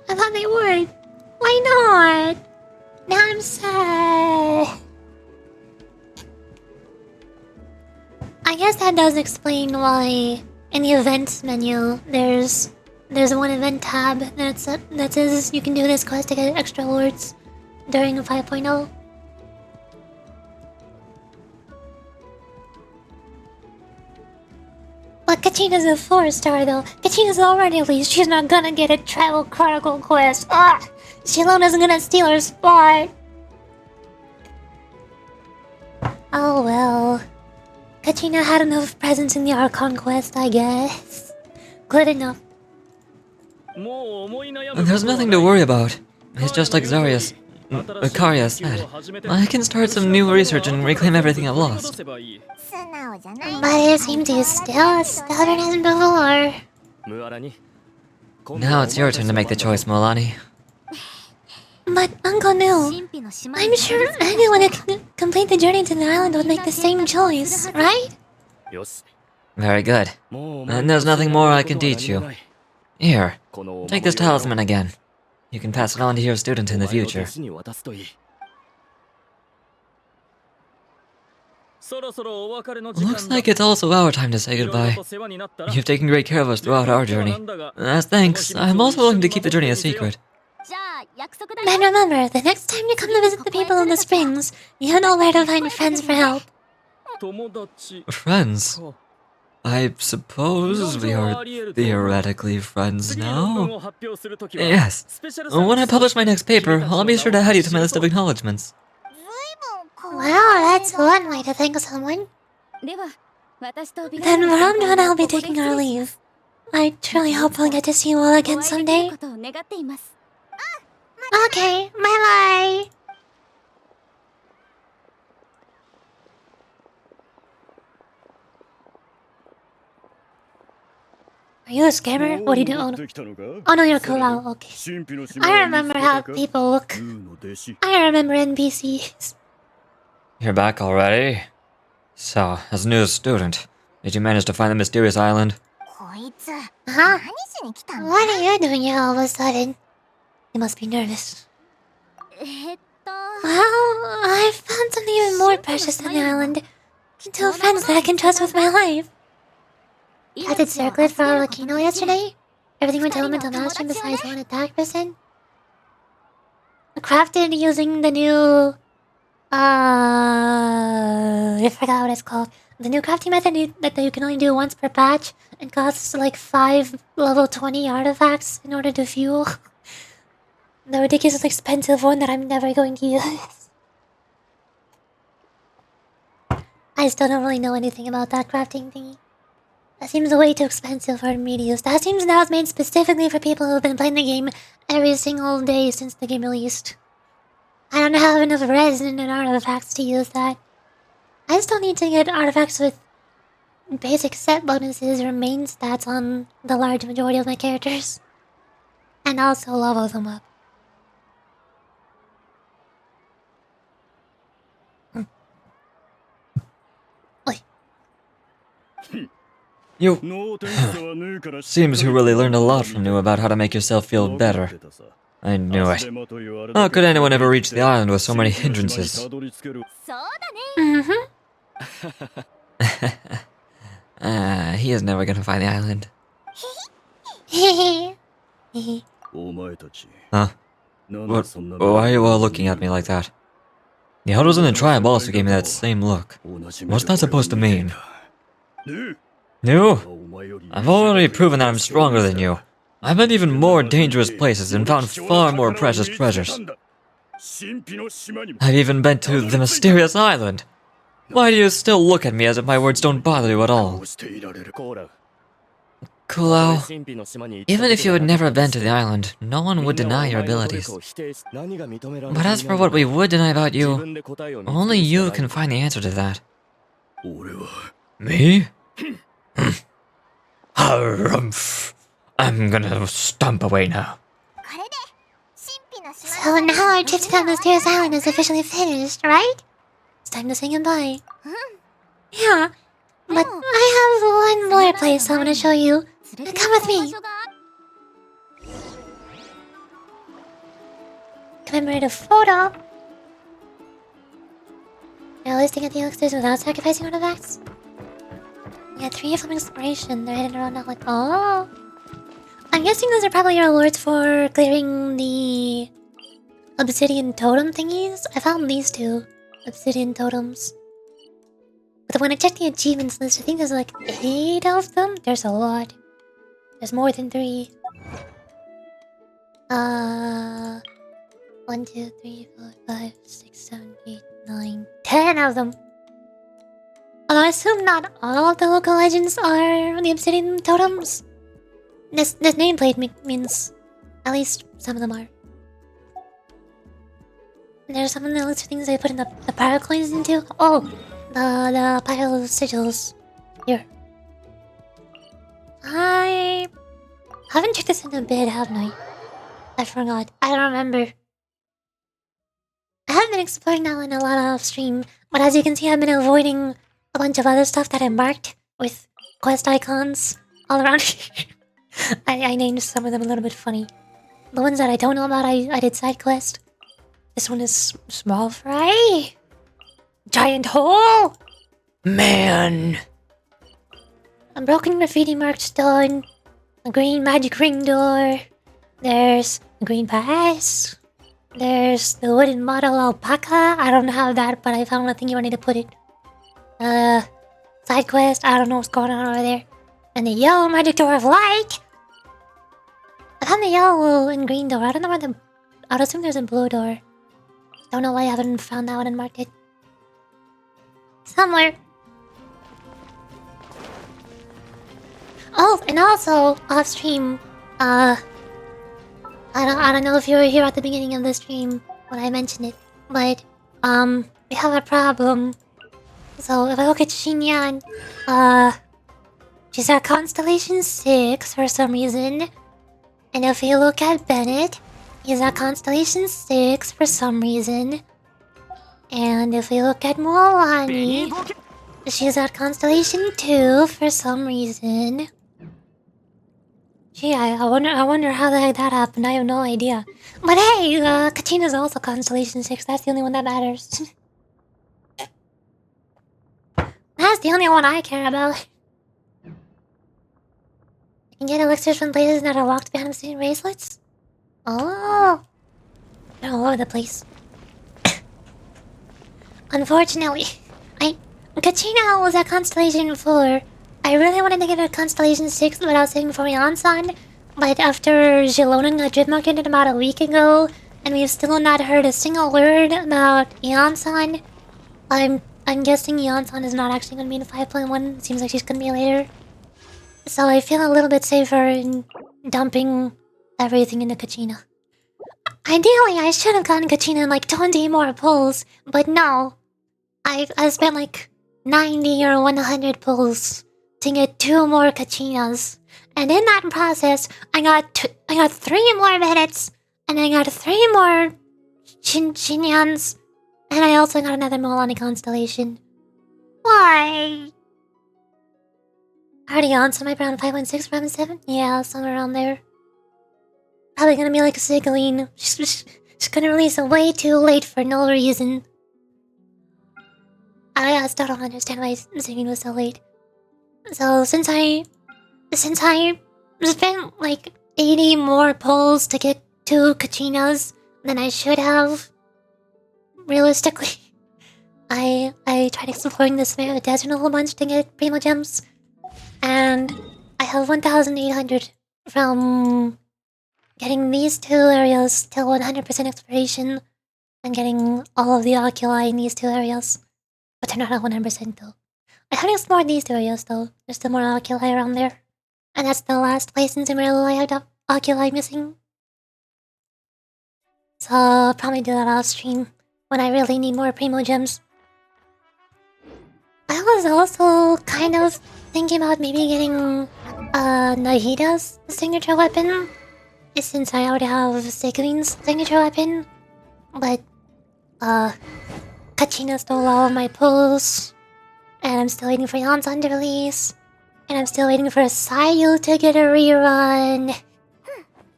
[SPEAKER 2] I thought they would. Why not? Now I'm sad. I guess that does explain why in the events menu there's one event tab that says you can do this quest to get extra awards during 5.0. But Kachina's a 4-star though. Kachina's already at least. She's not gonna get a travel chronicle quest. Ah! Shilon isn't gonna steal her spot. Oh well. Kachina had enough presence in the Archon quest, I guess. Good enough.
[SPEAKER 3] There's nothing to worry about. It's just like Karya said. I can start some new research and reclaim everything I've lost.
[SPEAKER 2] But it seems he's still as stubborn as before.
[SPEAKER 3] Now it's your turn to make the choice, Molani.
[SPEAKER 2] But Uncle Nu, I'm sure anyone who can complete the journey to the island would make the same choice, right?
[SPEAKER 3] Very good. And there's nothing more I can teach you. Here, take this talisman again. You can pass it on to your student in the future. Looks like it's also our time to say goodbye. You've taken great care of us throughout our journey. As thanks, I'm also willing to keep the journey a secret.
[SPEAKER 2] Then remember, the next time you come to visit the people in the springs, you know where to find friends for help.
[SPEAKER 3] Friends? I suppose we are theoretically friends now? Yes. When I publish my next paper, I'll be sure to add you to my list of acknowledgements.
[SPEAKER 2] Wow, that's one way to thank someone. Then Varamdra and I'll be taking our leave. I truly hope we'll get to see you all again someday. Okay, bye-bye. Are you a scammer? What are you doing? Oh no, you're cool. Oh, okay. I remember how people look. I remember NPCs.
[SPEAKER 3] You're back already? So, as a new student, did you manage to find the mysterious island?
[SPEAKER 2] Huh? What are you doing here all of a sudden? You must be nervous. Well, I found something even more precious than the island. 2 friends that I can trust with my life. I did circlet for our Aquino yesterday. Everything went elemental mastery besides 1 attack percent. Crafted using the new... I forgot what it's called. The new crafting method that you can only do once per patch and costs like 5 level 20 artifacts in order to fuel. The ridiculously expensive one that I'm never going to use. I still don't really know anything about that crafting thingy. That seems way too expensive for me to use. That seems that was made specifically for people who've been playing the game every single day since the game released. I don't have enough resin and artifacts to use that. I still need to get artifacts with basic set bonuses or main stats on the large majority of my characters. And also level them up. Oi.
[SPEAKER 3] You... Seems you really learned a lot from you about how to make yourself feel better. I knew it. How could anyone ever reach the island with so many hindrances? He is never gonna find the island. Huh? What? Why are you all looking at me like that? The others in the tribe also gave me that same look. What's that supposed to mean? You? I've already proven that I'm stronger than you. I've been to even more dangerous places and found far more precious treasures. I've even been to the mysterious island. Why do you still look at me as if my words don't bother you at all? Kulao, even if you had never been to the island, no one would deny your abilities. But as for what we would deny about you, only you can find the answer to that. Me? Harumph. I'm gonna stomp away now.
[SPEAKER 2] So now our trip to that mysterious island is officially finished, right? It's time to say goodbye. Yeah, but I have one more place I want to show you. Come with me. Commemorate a photo. Realistic at the elixirs without sacrificing artifacts. Yeah, 3 from exploration. They're hidden around that like oh. I'm guessing those are probably your rewards for clearing the obsidian totem thingies. I found these 2 obsidian totems. But when I checked the achievements list, I think there's like 8 of them. There's a lot. There's more than 3. 1, 2, 3, 4, 5, 6, 7, 8, 9, 10 of them. Although I assume not all of the local legends are the obsidian totems. This nameplate means at least some of them are. And there's some of the list of things I put in the pyro coins into. Oh, the pyro sigils. Here. I haven't checked this in a bit, haven't I? I forgot. I don't remember. I haven't been exploring that one a lot off stream, but as you can see, I've been avoiding a bunch of other stuff that I marked with quest icons all around here. I named some of them a little bit funny. The ones that I don't know about, I did side quest. This one is small fry. Giant hole. Man. A broken graffiti marked stone. A green magic ring door. There's a green pass. There's the wooden model alpaca. I don't have that, but I found a thing you wanted to put it. Side quest. I don't know what's going on over there. And the yellow magic door of light. I found the yellow and green door. I don't know where I'd assume there's a blue door. Don't know why I haven't found that one and marked it. Somewhere. Oh, and also off stream. I don't know if you were here at the beginning of the stream when I mentioned it, but we have a problem. So if I look at Xinyan, she's at Constellation 6 for some reason. And if you look at Bennett, he's at Constellation 6 for some reason. And if we look at Moalani, she's at Constellation 2 for some reason. Gee, I wonder how the heck that happened. I have no idea. But hey, Kachina's also Constellation 6. That's the only one that matters. That's the only one I care about. I can get elixirs from places that are locked behind obsidian bracelets? Oh. They're all over the place. Unfortunately, Kachina was at Constellation 4. I really wanted to get a Constellation 6 without saving for Yansan, but after Zilona got drip-marketed about a week ago, and we've still not heard a single word about Yansan, I'm guessing Yansan is not actually going to be in 5.1. It seems like she's going to be later. So I feel a little bit safer in dumping everything into Kachina. Ideally, I should have gotten Kachina in like 20 more pulls, but no. I spent like 90 or 100 pulls to get 2 more Kachinas. And in that process, I got 3 more minutes, and I got 3 more Shinyans, and I also got another Moalani constellation. Why? Already on, so might be around 5.6, 5.7? Yeah, somewhere around there. Probably gonna be like a Sigaline. She's gonna release it way too late for no reason. I still don't understand why Sigaline was so late. So since I spent like 80 more pulls to get 2 Kachinas than I should have, realistically, I tried exploring this desert a whole bunch to get Primo Gems, and I have 1,800 from getting these 2 areas till 100% exploration, and getting all of the oculi in these 2 areas. But they're not at 100% though. I haven't explored these 2 areas though. There's still more oculi around there. And that's the last place in Zimmerlo I have oculi missing. So I'll probably do that off stream when I really need more Primo Gems. I was also kind of thinking about maybe getting Nahida's signature weapon, since I already have Siglin's signature weapon. But Kachina stole all of my pulls, and I'm still waiting for Yansan to release, and I'm still waiting for Sayu to get a rerun.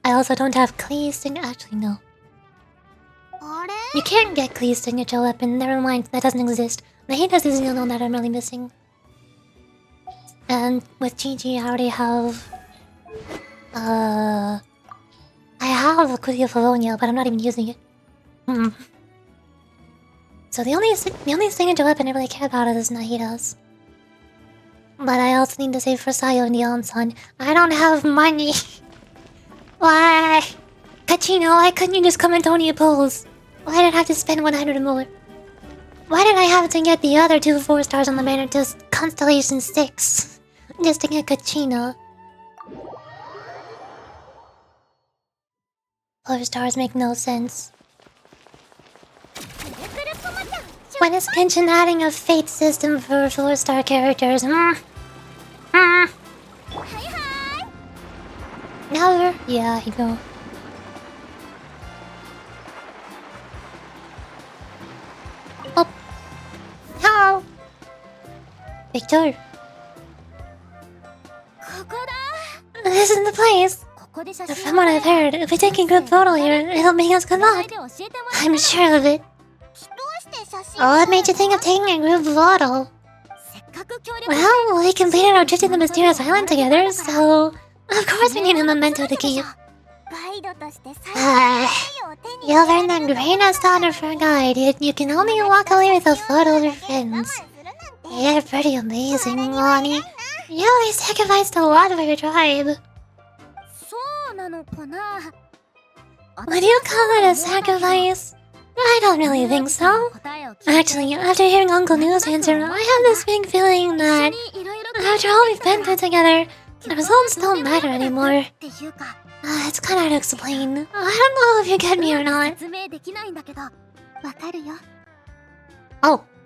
[SPEAKER 2] I also don't have Klee's signature. Actually, no. You can't get Klee's signature weapon. Never mind, that doesn't exist. Nahida's is the only one that I'm really missing. And with Gigi, I already have. I have a Kuya Favonia, but I'm not even using it. So the only signature weapon I really care about is Nahida's. But I also need to save for Sayo and Yansan. I don't have money. Why? Kachina, why couldn't you just come and Tony pulls? Why did I have to spend 100 more? Why did I have to get the other 2 4-stars on the banner to Constellation 6? Just to get Kachina. 4 stars make no sense. When is Genshin adding a fate system for 4-star characters? Never? Yeah, I know. Oh. Hello. Victor. This is the place. From what I've heard, if we take a group photo here, it'll bring us good luck. I'm sure of it. What made you think of taking a group photo? Well, we completed our trip to the mysterious island together, so of course we need a memento to keep. You'll earn the greatest honor for a guide, yet you can only walk away with a photo of your friends. You're pretty amazing, Lonnie. You always sacrificed a lot for your tribe. Would you call it a sacrifice? I don't really think so. Actually, after hearing Uncle New's answer, I have this big feeling that after all we've been through together, the results don't matter anymore. It's kinda hard to explain. I don't know if you get me or not.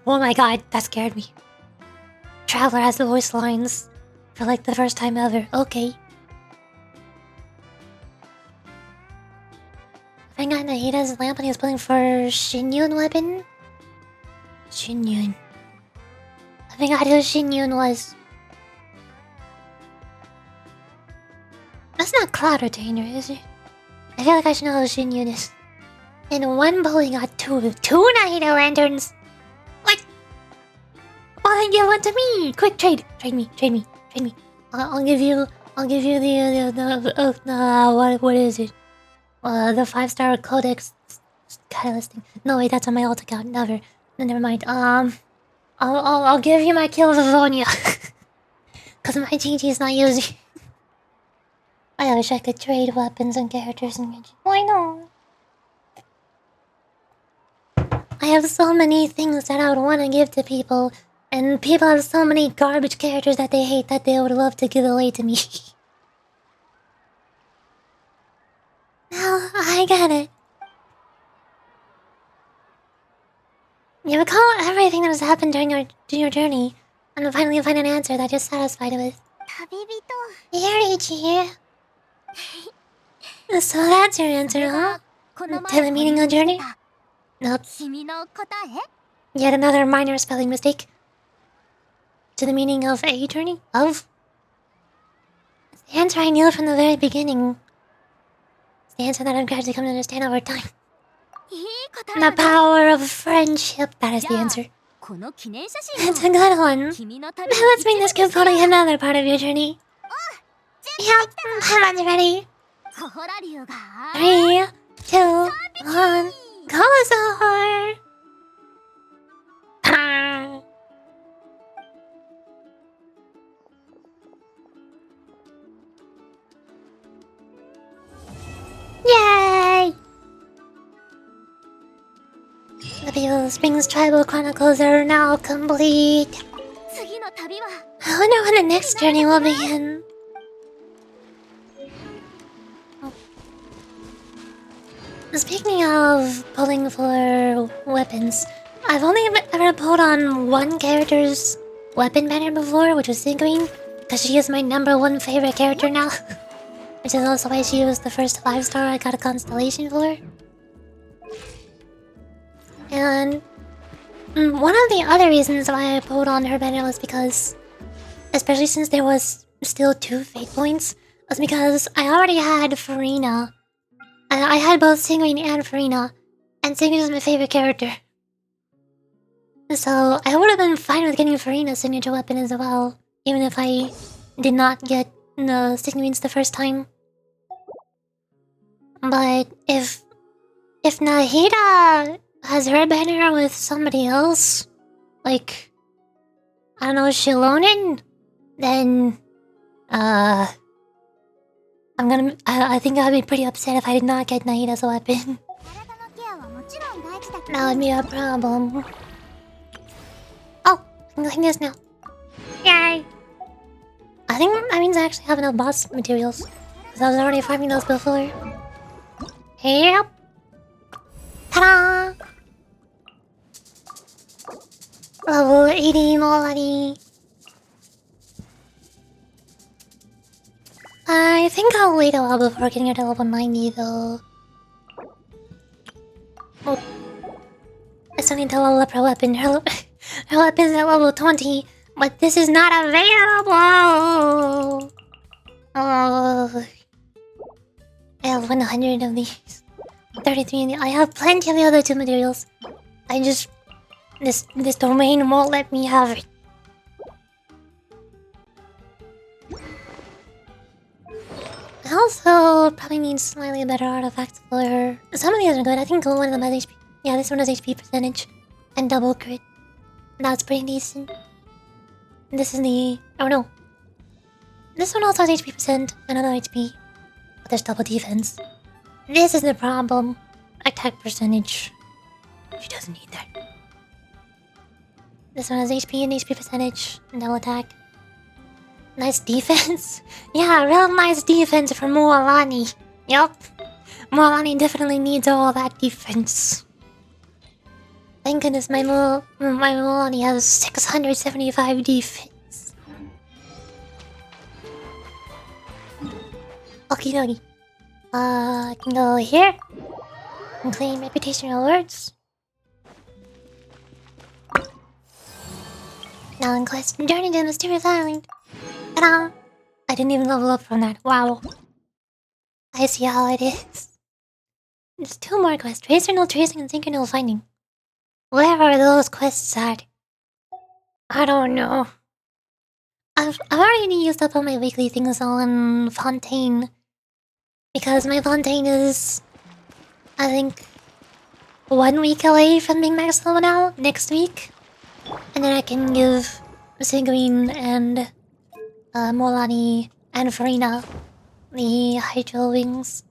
[SPEAKER 2] Oh my god, that scared me. Traveler has the voice lines for like the first time ever. Okay. I got Nahida's lamp and he was pulling for Shinyun weapon. Shinyun. I forgot who Shinyun was. That's not Cloud Retainer, is it? I feel like I should know who Shinyun is. In one bow, we got two Nahida lanterns. What? Well, then give one to me. Quick, trade me. I'll give you the what is it? The 5-star codex catalyst thing. No wait, that's on my alt account. Never mind. I'll give you my kill of Avonia. Cause my GG is not using. I wish I could trade weapons and characters in Genshin. Why not? I have so many things that I would want to give to people, and people have so many garbage characters that they hate that they would love to give away to me. Now, I get it. You recall everything that has happened during your journey, and finally find an answer that you're satisfied with. Here, Ichi. So that's your answer, huh? To the meaning of journey? Nope. Yet another minor spelling mistake. To the meaning of a journey? Of? The answer I knew from the very beginning. It's the answer that I've gradually come to understand over time. The power of friendship. That is the answer. It's a good one. Now let's make this group photo another part of your journey. Yep, I'm ready. 3, 2, 1, go, Zohar! Yay! The Beetle Springs Tribal Chronicles are now complete. I wonder when the next journey will begin. Speaking of pulling for weapons, I've only ever pulled on one character's weapon banner before, which was Sigurine, because she is my #1 favorite character now. Which is also why she was the first 5-star I got a constellation for. And one of the other reasons why I pulled on her banner was because, especially since there was still 2 fate points, was because I already had Farina. I had both Sigurine and Farina, and Sigurine is my favorite character. So I would have been fine with getting Farina's signature weapon as well, even if I did not get the Sigurine's the first time. But if Nahida has her banner with somebody else, like, I don't know, Shilonen, then I think I'd be pretty upset if I did not get Nahida's weapon. That would be a problem. Oh, I'm doing this now. Yay! I think that means I actually have enough boss materials, because I was already farming those before. Yep. Ta-da! Level 80 already. I think I'll wait a while before getting her to level 90 though. Oh. I still need to level up her weapon. Her weapon's at level 20, but this is not available! Oh. I have 100 of these. 33 of these. I have plenty of the other 2 materials. I just... This domain won't let me have it. I also probably need slightly better artifacts for her. Some of these are good. I think one of them has HP. Yeah, this one has HP percentage. And double crit. That's pretty decent. This is the... Oh no. This one also has HP percent and another HP. But there's double defense. This is the problem. Attack percentage. She doesn't need that. This one has HP and HP percentage and double attack. Nice defense. Yeah, real nice defense for Mualani. Yup. Mualani definitely needs all that defense. Thank goodness my Mualani has 675 defense. Okie dokie. I can go here and claim reputational words. Now in quest, journey to the mysterious island. Ta-da! I didn't even level up from that. Wow. I see how it is. There's 2 more quests. Tracer no tracing and synchronal finding. Where are those quests at? I don't know. I've already used up all my weekly things on Fontaine. Because my Fontaine is... I think... 1 week away from being max level now. Next week. And then I can give Sigurine and Molani and Farina the Hydro Wings.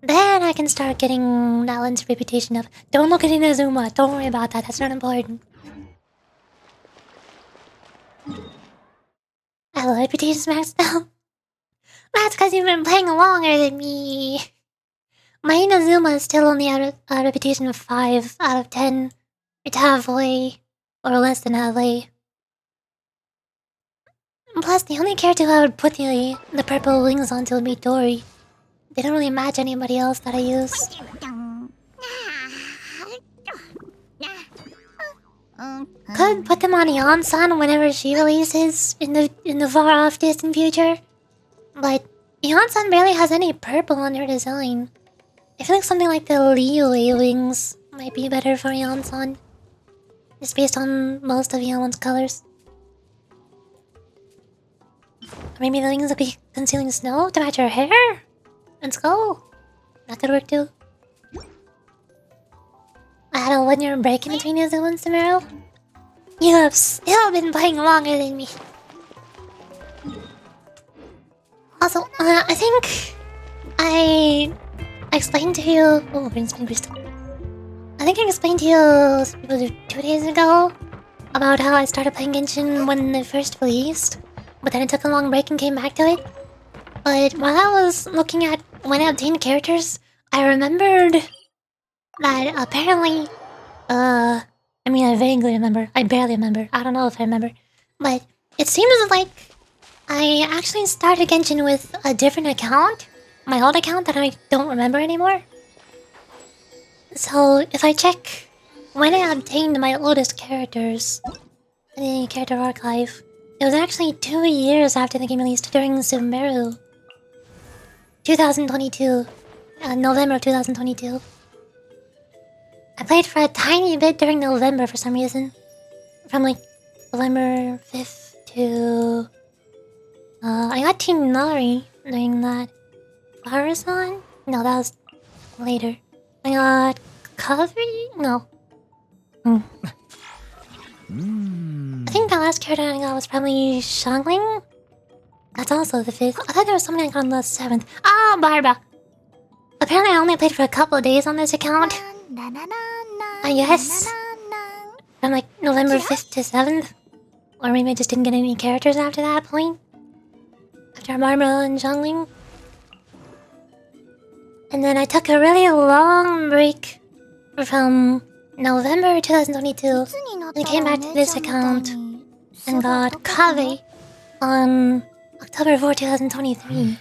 [SPEAKER 2] Then I can start getting NATLAN's reputation up. Don't look at Inazuma. Don't worry about that. That's not important. Hello, reputation's maxed out. That's because you've been playing longer than me. My Inazuma is still only at a reputation of 5 out of 10. It's halfway. Or less than halfway. Plus, the only character I would put the purple wings onto would be Dory. They don't really match anybody else that I use. Could put them on Yon-san whenever she releases in the far off distant future. But Beyonce barely has any purple on her design. I feel like something like the Liyue wings might be better for Yonson. It's based on most of Yamon's colors. Or maybe the wings will be concealing snow to match her hair? Let's go! That could work too. I had a 1-year break in between these ones tomorrow. You have still been playing longer than me. Also, I think I explained to you. Oh, green spin crystal. I think I explained to you, was it 2 days ago, about how I started playing Genshin when it first released, but then I took a long break and came back to it. But while I was looking at when I obtained characters, I remembered that apparently, I mean, I vaguely remember. I barely remember. I don't know if I remember. But it seems like I actually started Genshin with a different account. My old account that I don't remember anymore. So if I check when I obtained my oldest characters in the character archive, it was actually 2 years after the game released during Sumeru. 2022. November of 2022. I played for a tiny bit during November for some reason. From like November 5th to... I got Tinari during that. Farison? No, that was later. I got Covery? No. I think the last character I got was probably Shangling. That's also the 5th. I thought there was something I got on the 7th. Oh, Barbara! Apparently I only played for a couple of days on this account. I guess. From like November 5th to 7th. Or maybe I just didn't get any characters after that point. After Barbara and Shangling. And then I took a really long break from November 2022 and came back to this account and got Kave on October 4, 2023.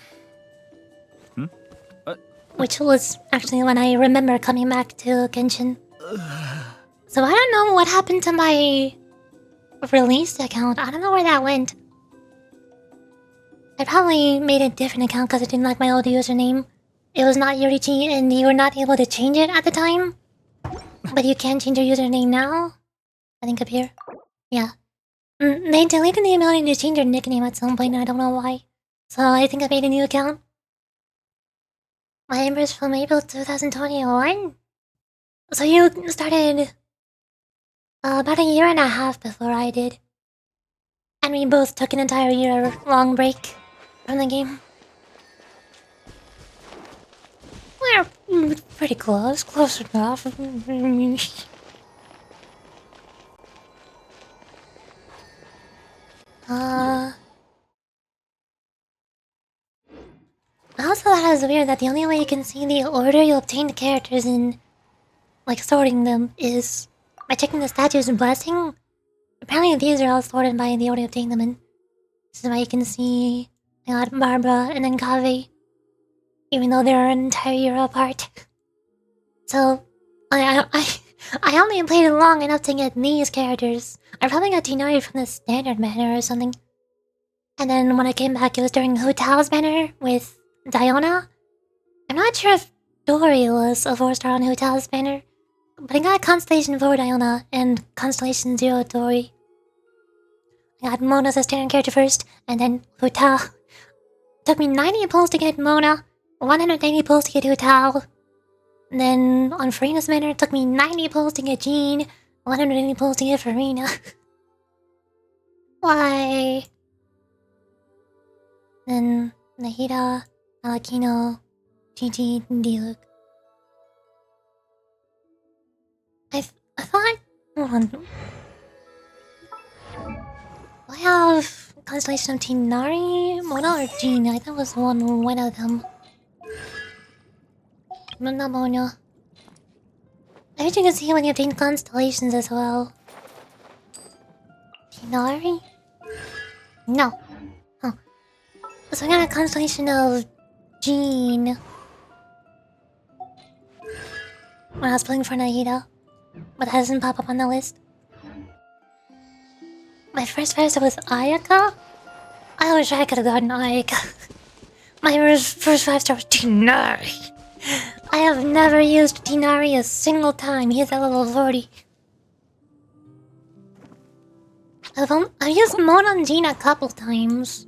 [SPEAKER 2] Which was actually when I remember coming back to Genshin. So I don't know what happened to my released account. I don't know where that went. I probably made a different account because I didn't like my old username. It was not Yurichi and you were not able to change it at the time. But you can change your username now. I think up here. Yeah. They deleted the ability to change your nickname at some point and I don't know why. So I think I made a new account. My number is from April 2021. So you started about a year and a half before I did. And we both took an entire year long break from the game. We're pretty close enough. I also thought it was weird that the only way you can see the order you obtained characters in, like sorting them, is by checking the statues and blessing. Apparently these are all sorted by the order you obtained them in. This is why you can see I got Barbara and then Kave, even though they're an entire year apart. So, I only played it long enough to get these characters. I probably got Tinari from the standard banner or something. And then when I came back, it was during Hu Tao's banner with Diona. I'm not sure if Dory was a 4-star on Hu Tao's banner, but I got Constellation 4 Diona and Constellation 0 Dory. I got Mona as a standard character first, and then Hu Tao. Took me 90 pulls to get Mona, 180 pulls to get Hu Tao. Then on Farina's banner, it took me 90 pulls to get Jean, 180 pulls to get Farina. Why? Then Nahida, Alakino, Gigi, and Diluc. I thought... Hold on. Do I have Constellation of Tinari, Mona, or Jean? I thought it was one of them. Not Mona. I wish you could see when you obtain constellations as well. Tinari? No. Oh. So I got a constellation of Jean when I was playing for Nahida, but that doesn't pop up on the list. My first was Ayaka. I wish I could have gotten Ayaka. My first 5-star was Tinari. I have never used Tinari a single time. He's at level 40. I've used Monon Jean a couple times.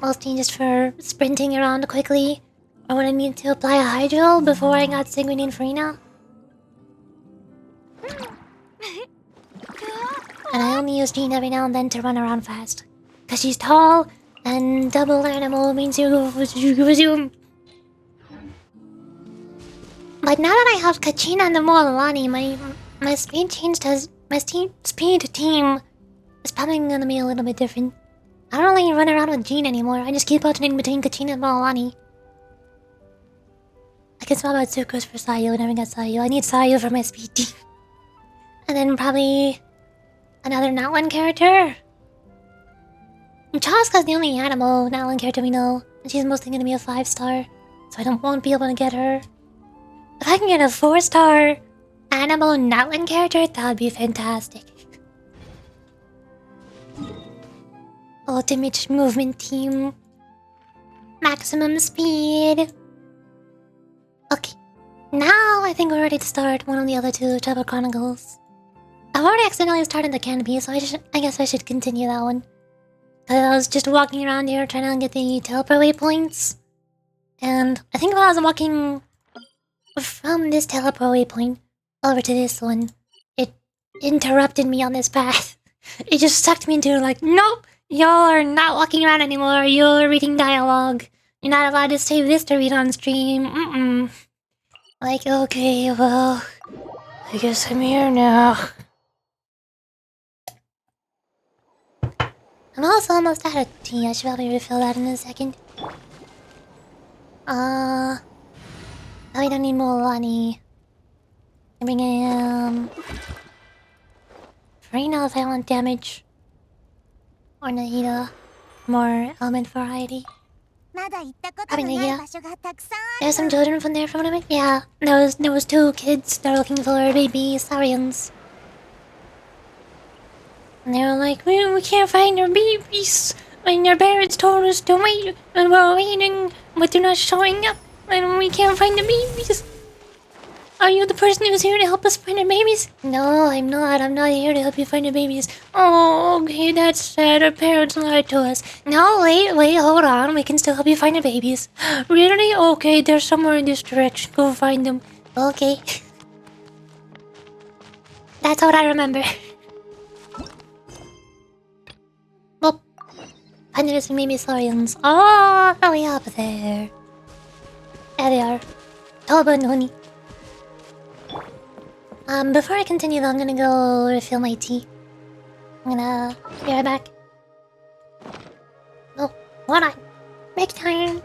[SPEAKER 2] Mostly just for sprinting around quickly. Or when I need to apply a hydro before I got Sigrid Farina. And I only use Jean every now and then to run around fast. Cause she's tall, and double animal means you zoom. But now that I have Kachina and the Moalani, my speed changed has my speed team is probably gonna be a little bit different. I don't really run around with Jean anymore. I just keep alternating between Kachina and Moalani. I can swap out Sucrose for Sayu and I get Sayu. I need Sayu for my speed team. And then probably another NATLAN character. Chaska's the only animal NATLAN character we know. And she's mostly gonna be a 5-star. So won't be able to get her. If I can get a 4-star animal NATLAN character, that would be fantastic. Ultimate movement team. Maximum speed. Okay. Now I think we're ready to start one of the other two Travel Chronicles. I've already accidentally started the canopy, so I guess I should continue that one. Cause I was just walking around here trying to get the teleport waypoints. And I think while I was walking from this teleport waypoint over to this one, it interrupted me on this path. It just sucked me into like, nope, y'all are not walking around anymore, you're reading dialogue. You're not allowed to save this to read on stream, Like, okay, well, I guess I'm here now. I'm also almost out of tea. I should probably refill that in a second. I don't need more Lani. I bring in Farina if I want damage. Or Nahida. More element variety. Probably Nahida. There's some children from there from what I meant? Yeah. There was 2 kids that were looking for baby saurians. And they were like, we can't find our babies. And their parents told us to wait. And we're waiting, but they're not showing up. And we can't find the babies. Are you the person who's here to help us find our babies? No, I'm not. I'm not here to help you find your babies. Oh, okay, that's sad. Our parents lied to us. No, wait, hold on. We can still help you find your babies. Really? Okay, they're somewhere in this direction. Go find them. Okay. That's what I remember. Well, find us some baby saurians. Oh, way up there. There they are. Toba and Honey. Before I continue though, I'm gonna go refill my tea. I'm gonna be right back. Oh, hold on. Break time.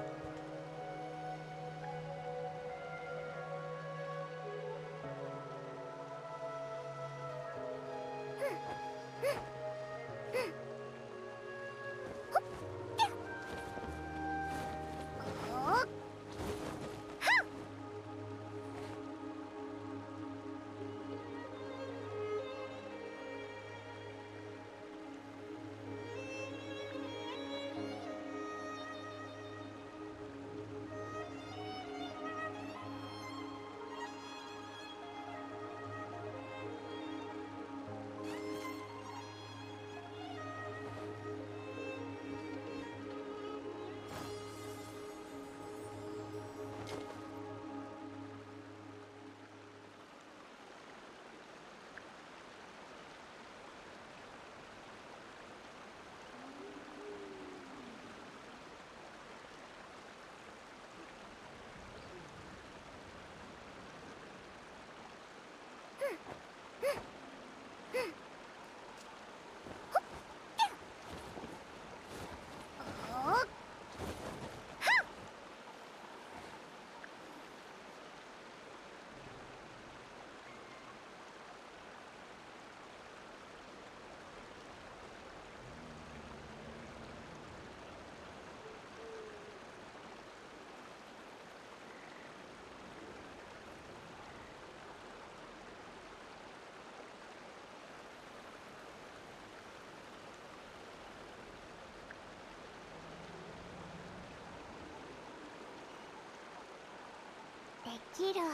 [SPEAKER 1] きる、できない、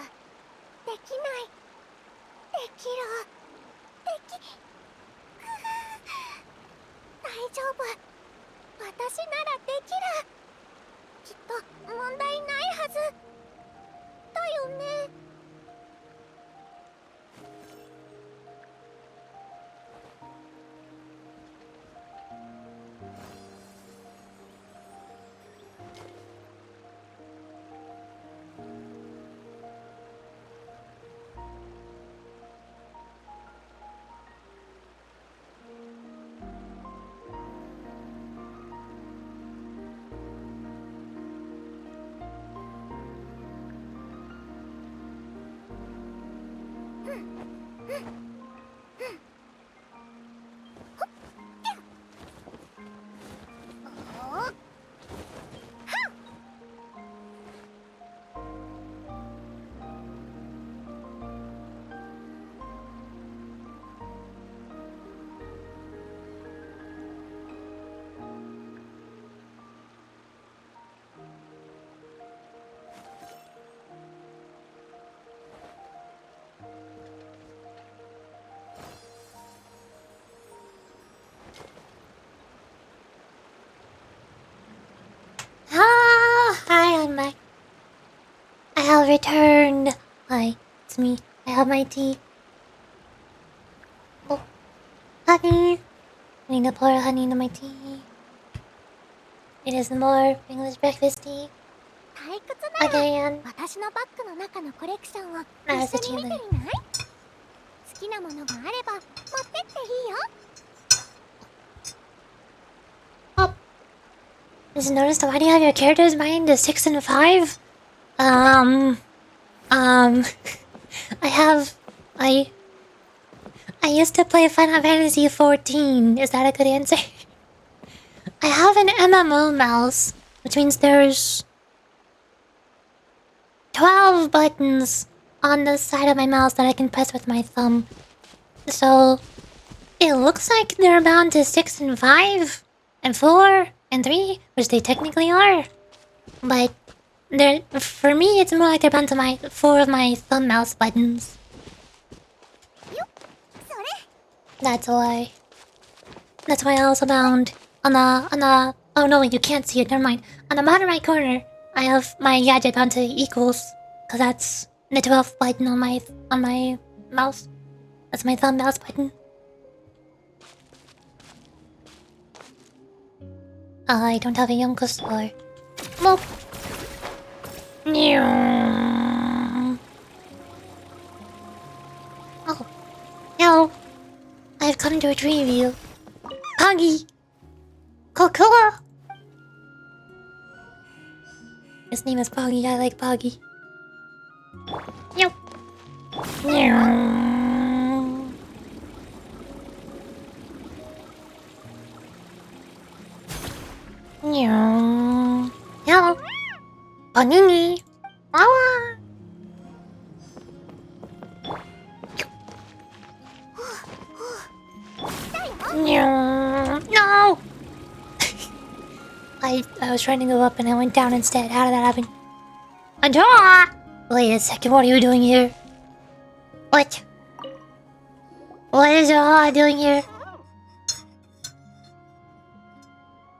[SPEAKER 1] できる、でき、大丈夫、私ならできる、きっと問題ないはずだよね。
[SPEAKER 2] Ah, hi, I'm back. I have returned. Hi, it's me. I have my tea. Oh, honey. I need to pour honey into my tea. It is more English breakfast tea.
[SPEAKER 1] 退屈なら
[SPEAKER 2] Again.
[SPEAKER 1] 私のバッグの中のコレクションを
[SPEAKER 2] あ
[SPEAKER 1] 一緒に見てみない？好きなものがあれば持ってっていいよ。
[SPEAKER 2] Oh. Just noticed why do you have your characters mind to 6 and 5? I used to play Final Fantasy 14. Is that a good answer? I have an MMO mouse, which means there's 12 buttons on the side of my mouse that I can press with my thumb. So it looks like they're bound to 6 and 5 and 4 and 3, which they technically are. But they're, for me, it's more like they're bound to my 4 of my thumb mouse buttons. That's why. That's why I also bound on the. Oh no, you can't see it. Never mind. On the bottom right corner, I have my gadget bound to equals, cause that's the 12th button on my mouse. That's my thumb mouse button. I don't have a Yonko score. Well. Oh. Hello. I've come to retrieve you. Poggy! Cocoa! His name is Poggy, I like Poggy. Yep. Hello. Panini. Wawa. No! I was trying to go up and I went down instead. How did that happen? Adora! Wait a second, what are you doing here? What? What is Adora doing here?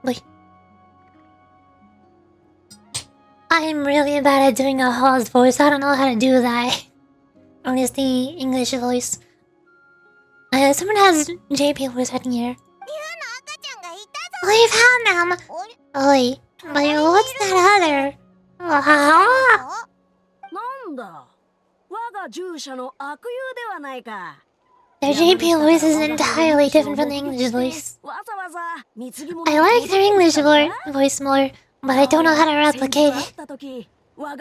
[SPEAKER 2] Wait. I'm really bad at doing a Haw's voice. I don't know how to do that. Only it's the English voice. Someone has JP voice right here. We've had them! Oi, but what's that other? Their JP voice is entirely different from the English voice. I like their English voice more, but I don't know how to replicate it. Well,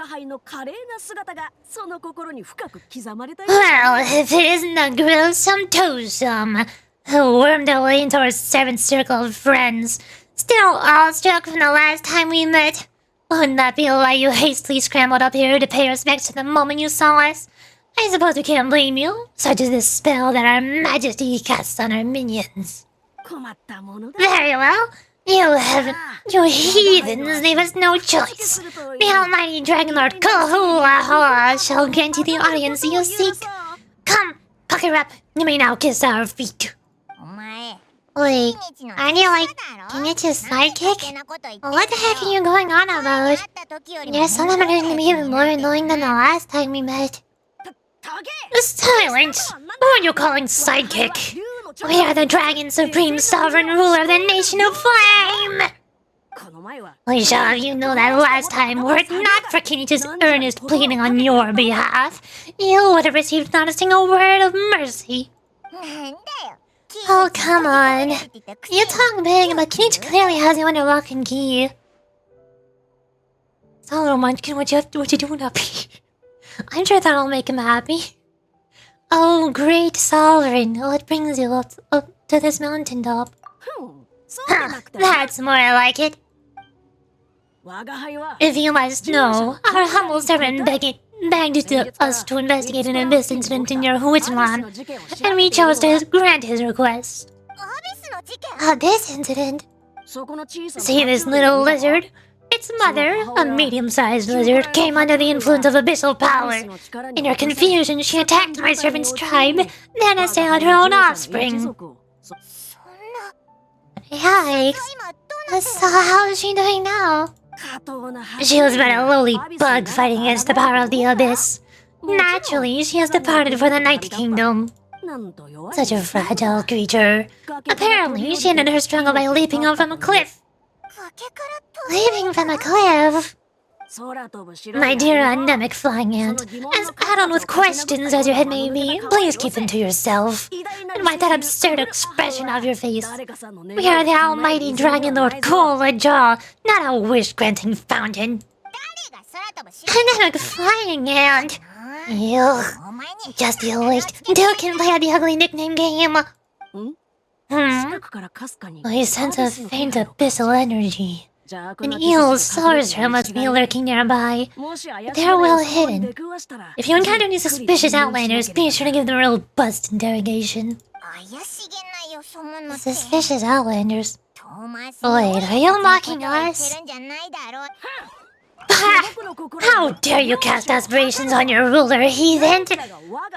[SPEAKER 2] if it isn't a gruesome twosome who wormed their way into our 7th circle of friends, still awestruck from the last time we met, wouldn't that be why you hastily scrambled up here to pay respects to the moment you saw us? I suppose we can't blame you, such as this spell that our majesty casts on our minions. Very well. You heathens leave us no choice. The almighty Dragon Lord Kahua shall grant you the audience you seek. Come, pucker up. You may now kiss our feet. Wait, aren't you like Kenichi's sidekick? What the heck are you going on about? You're summoning to be even more annoying than the last time we met. Silence! Who are you calling sidekick? We are the Dragon Supreme Sovereign Ruler of the Nation of Flame! We shall have you know that last time, were it not for Kenichi's earnest pleading on your behalf, you would have received not a single word of mercy. Oh, come on. You talk big, but Kenichi clearly has you under lock and key. So, Munchkin, what you doing up here? I'm sure that'll make him happy. Oh, great sovereign, what brings you up to this mountaintop? That's more like it. If you must know, our humble servant begged us to investigate an abyss incident in your Huitlan, and we chose to grant his request. Abyss incident? See this little lizard? Its mother, a medium-sized lizard, came under the influence of abyssal power. In her confusion, she attacked my servant's tribe, then assailed her own offspring. Yikes. So how is she doing now? She was but a lowly bug fighting against the power of the abyss. Naturally, she has departed for the Night Kingdom. Such a fragile creature. Apparently, she ended her struggle by leaping off from a cliff. Leaping from a cliff? My dear anemic flying ant, as add-on with questions as your head may be, please keep them to yourself. And by that absurd expression of your face, we are the almighty Dragon Lord Cola Jaw, not a wish-granting fountain. Anemic flying ant? Ew. Just you wait until you can play the ugly nickname game. I sense a faint abyssal energy. An eel sorcerer must be lurking nearby. They're well hidden. If you encounter any suspicious outlanders, be sure to give them a real bust interrogation. Suspicious outlanders? Wait, are you mocking us? How dare you cast aspirations on your ruler, heathen!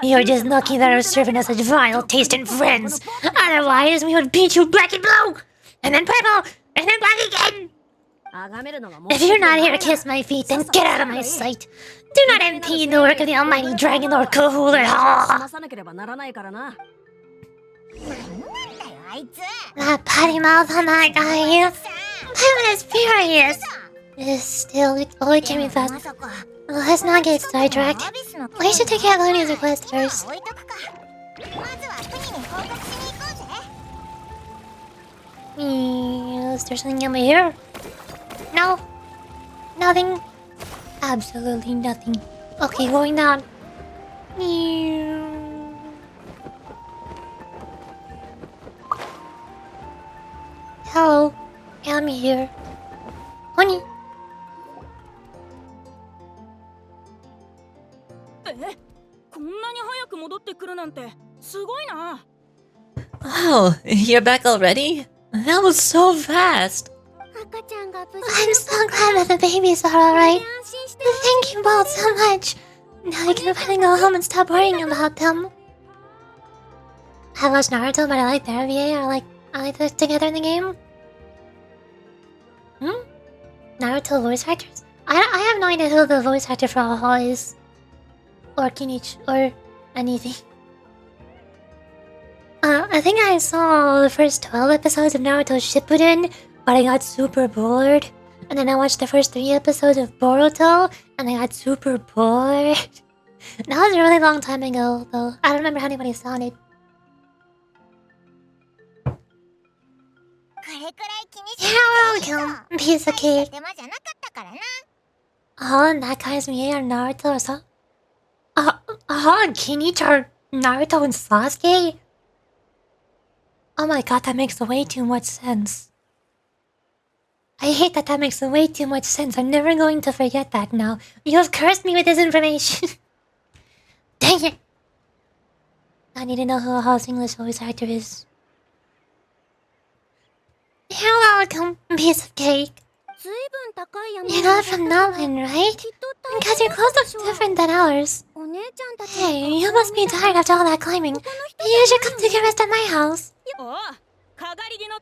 [SPEAKER 2] You're just lucky that our servant has such vile taste in friends. Otherwise, we would beat you black and blue! And then purple! And then black again! If you're not here to kiss my feet, then get out of my sight! Do not impede the work of the almighty Dragon Lord Kahula! That potty mouth on that guy! That is furious! Is still can be fast. Let's not get sidetracked. We should take care of Loni's request first. Is there something over here? No. Nothing. Absolutely nothing. Okay, going down. Hello. I'm here. Honey.
[SPEAKER 3] Wow, you're back already? That was so fast!
[SPEAKER 2] I'm so glad that the babies are alright. Thank you both so much. Now I can finally go home and stop worrying about them. I watched Naruto, but I like their VA. I like this together in the game. Naruto voice actors? I have no idea who the voice actor for Aha is. Or Kinich, or anything. I think I saw the first 12 episodes of Naruto Shippuden, but I got super bored. And then I watched the first 3 episodes of Boruto, and I got super bored. That was a really long time ago, though. I don't remember how anybody sounded. You're welcome, piece of cake. Oh, that guy's me or Naruto or something. Kenichi or Naruto and Sasuke? Oh my god, that makes way too much sense. I hate that makes way too much sense. I'm never going to forget that now. You have cursed me with this information. Dang it. I need to know who Aha's English voice actor is. welcome, piece of cake. You're not from NATLAN, right? Because your clothes look different than ours. Hey, you must be tired after all that climbing. You should come take a rest at my house.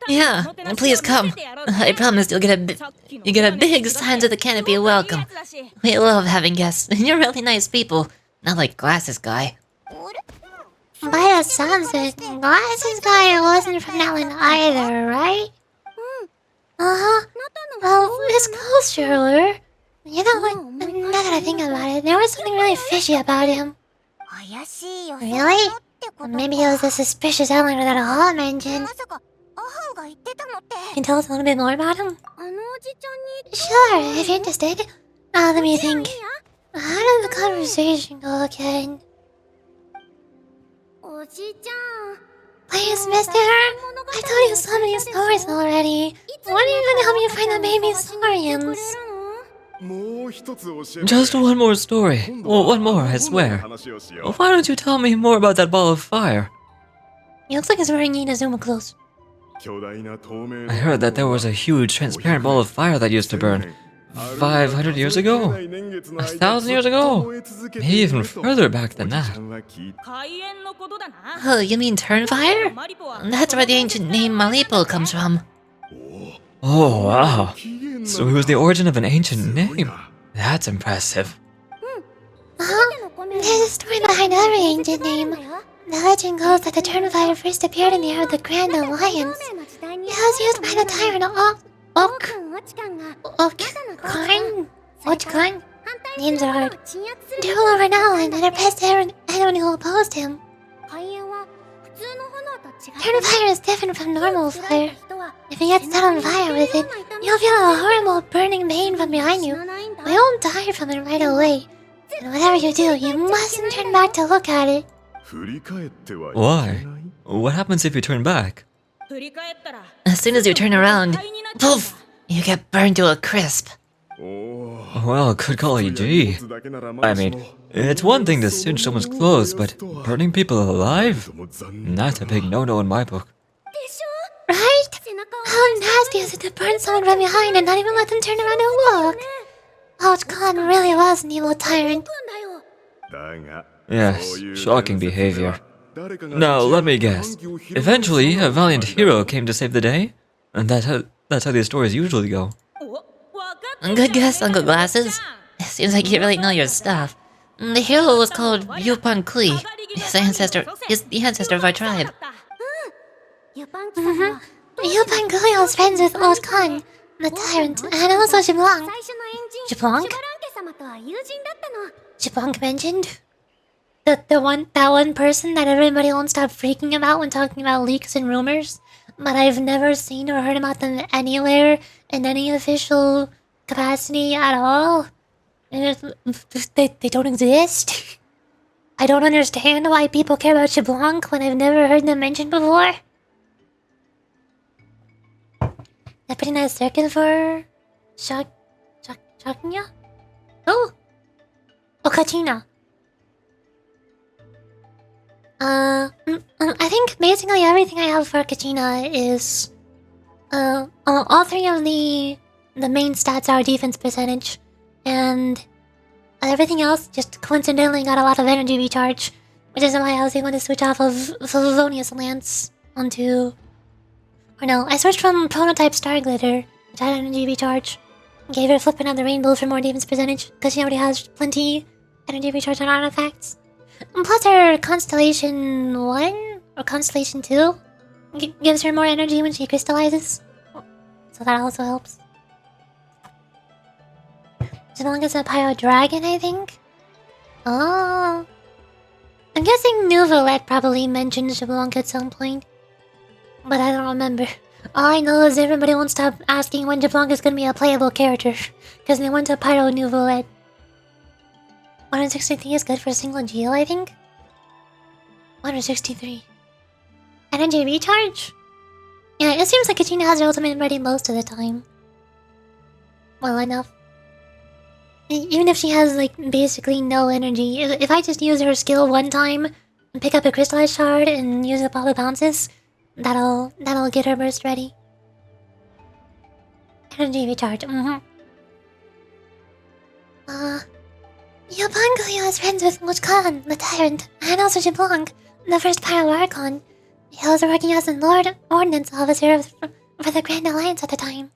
[SPEAKER 3] Yeah, please come. I promise you get a big signs of the canopy welcome. We love having guests. You're really nice people. Not like Glasses Guy.
[SPEAKER 2] By the sounds of it, Glasses Guy wasn't from NATLAN either, right? Uh-huh. Well, his clothes sure were. You know what? Now that I think about it, there was something really fishy about him. Really? Or maybe it was the suspicious eyeliner that Aha mentioned. Can you tell us a little bit more about him? Sure, if you're interested. Let me think. How did the conversation go again? Please, mister, I told you so many stories already. When are you gonna help me find the baby saurians?
[SPEAKER 3] Just one more story. Well, one more, I swear. Why don't you tell me more about that ball of fire?
[SPEAKER 2] He looks like he's wearing Inazuma clothes.
[SPEAKER 3] I heard that there was a huge transparent ball of fire that used to burn. 500 years ago? 1,000 years ago? Maybe even further back than that.
[SPEAKER 2] Oh, you mean turn fire? That's where the ancient name Malipo comes from.
[SPEAKER 3] Oh, wow. So it was the origin of an ancient name. That's impressive.
[SPEAKER 2] There's a story behind every ancient name. The legend goes that the turn fire first appeared in the era of the Grand Alliance. It was used by the tyrant Ochkarn? Names are hard. To rule over NATLAN and oppress anyone who opposed him. Turn fire is different from normal fire. If you get set on fire with it, you'll feel a horrible burning pain from behind you. But you won't die from it right away. And whatever you do, you mustn't turn back to look at it.
[SPEAKER 3] Why? What happens if you turn back?
[SPEAKER 2] As soon as you turn around, poof! You get burned to a crisp.
[SPEAKER 3] Well, good golly gee. I mean, it's one thing to singe someone's clothes, but burning people alive? That's a big no-no in my book.
[SPEAKER 2] Right? How nasty is it to burn someone from behind and not even let them turn around and look? Ochkarn really was an evil tyrant.
[SPEAKER 3] Yes, shocking behavior. Now, let me guess. Eventually, a valiant hero came to save the day? And that's how these stories usually go.
[SPEAKER 2] Good guess, Uncle Glasses. Seems like you really know your stuff. The hero was called Yupan Klee. He's the ancestor of our tribe. Yupan Klee was friends with Ochkarn, the tyrant, and also Xiblanc. Xiblanc mentioned? That one person that everybody won't stop freaking about when talking about leaks and rumors? But I've never seen or heard about them anywhere in any official capacity at all. They don't exist. I don't understand why people care about Xiblanc when I've never heard them mentioned before. A pretty nice circle for KACHINA? Oh, KACHINA. I think basically everything I have for KACHINA is all three of the main stats are defense percentage, and everything else just coincidentally got a lot of energy recharge, which is why I was able to switch off of Favonius Lance onto... Or no, I switched from Prototype Star Glitter, which had energy recharge, gave her Flippin' of the Rainbow for more defense percentage, because she already has plenty energy recharge on artifacts. And plus her Constellation 1 or Constellation 2 gives her more energy when she crystallizes, so that also helps. As long as a Pyro Dragon, I think. Oh, I'm guessing Nouvelette probably mentioned Xiblanc at some point, but I don't remember. All I know is everybody won't stop asking when Xiblanc is gonna be a playable character, because they went to Pyro Nouvelette. 163 is good for a single Geo, I think. 163. Energy recharge? Yeah, it seems like KACHINA has her ultimate ready most of the time. Well enough. Even if she has, like, basically no energy. If I just use her skill one time, and pick up a crystallized shard and use up all the bounces, that'll get her burst ready. Energy recharge. Yabanguyo is friends with Muchkan, the tyrant, and also Jablong, the first pirate of Archon. He was working as a Lord Ordnance Officer for the Grand Alliance at the time.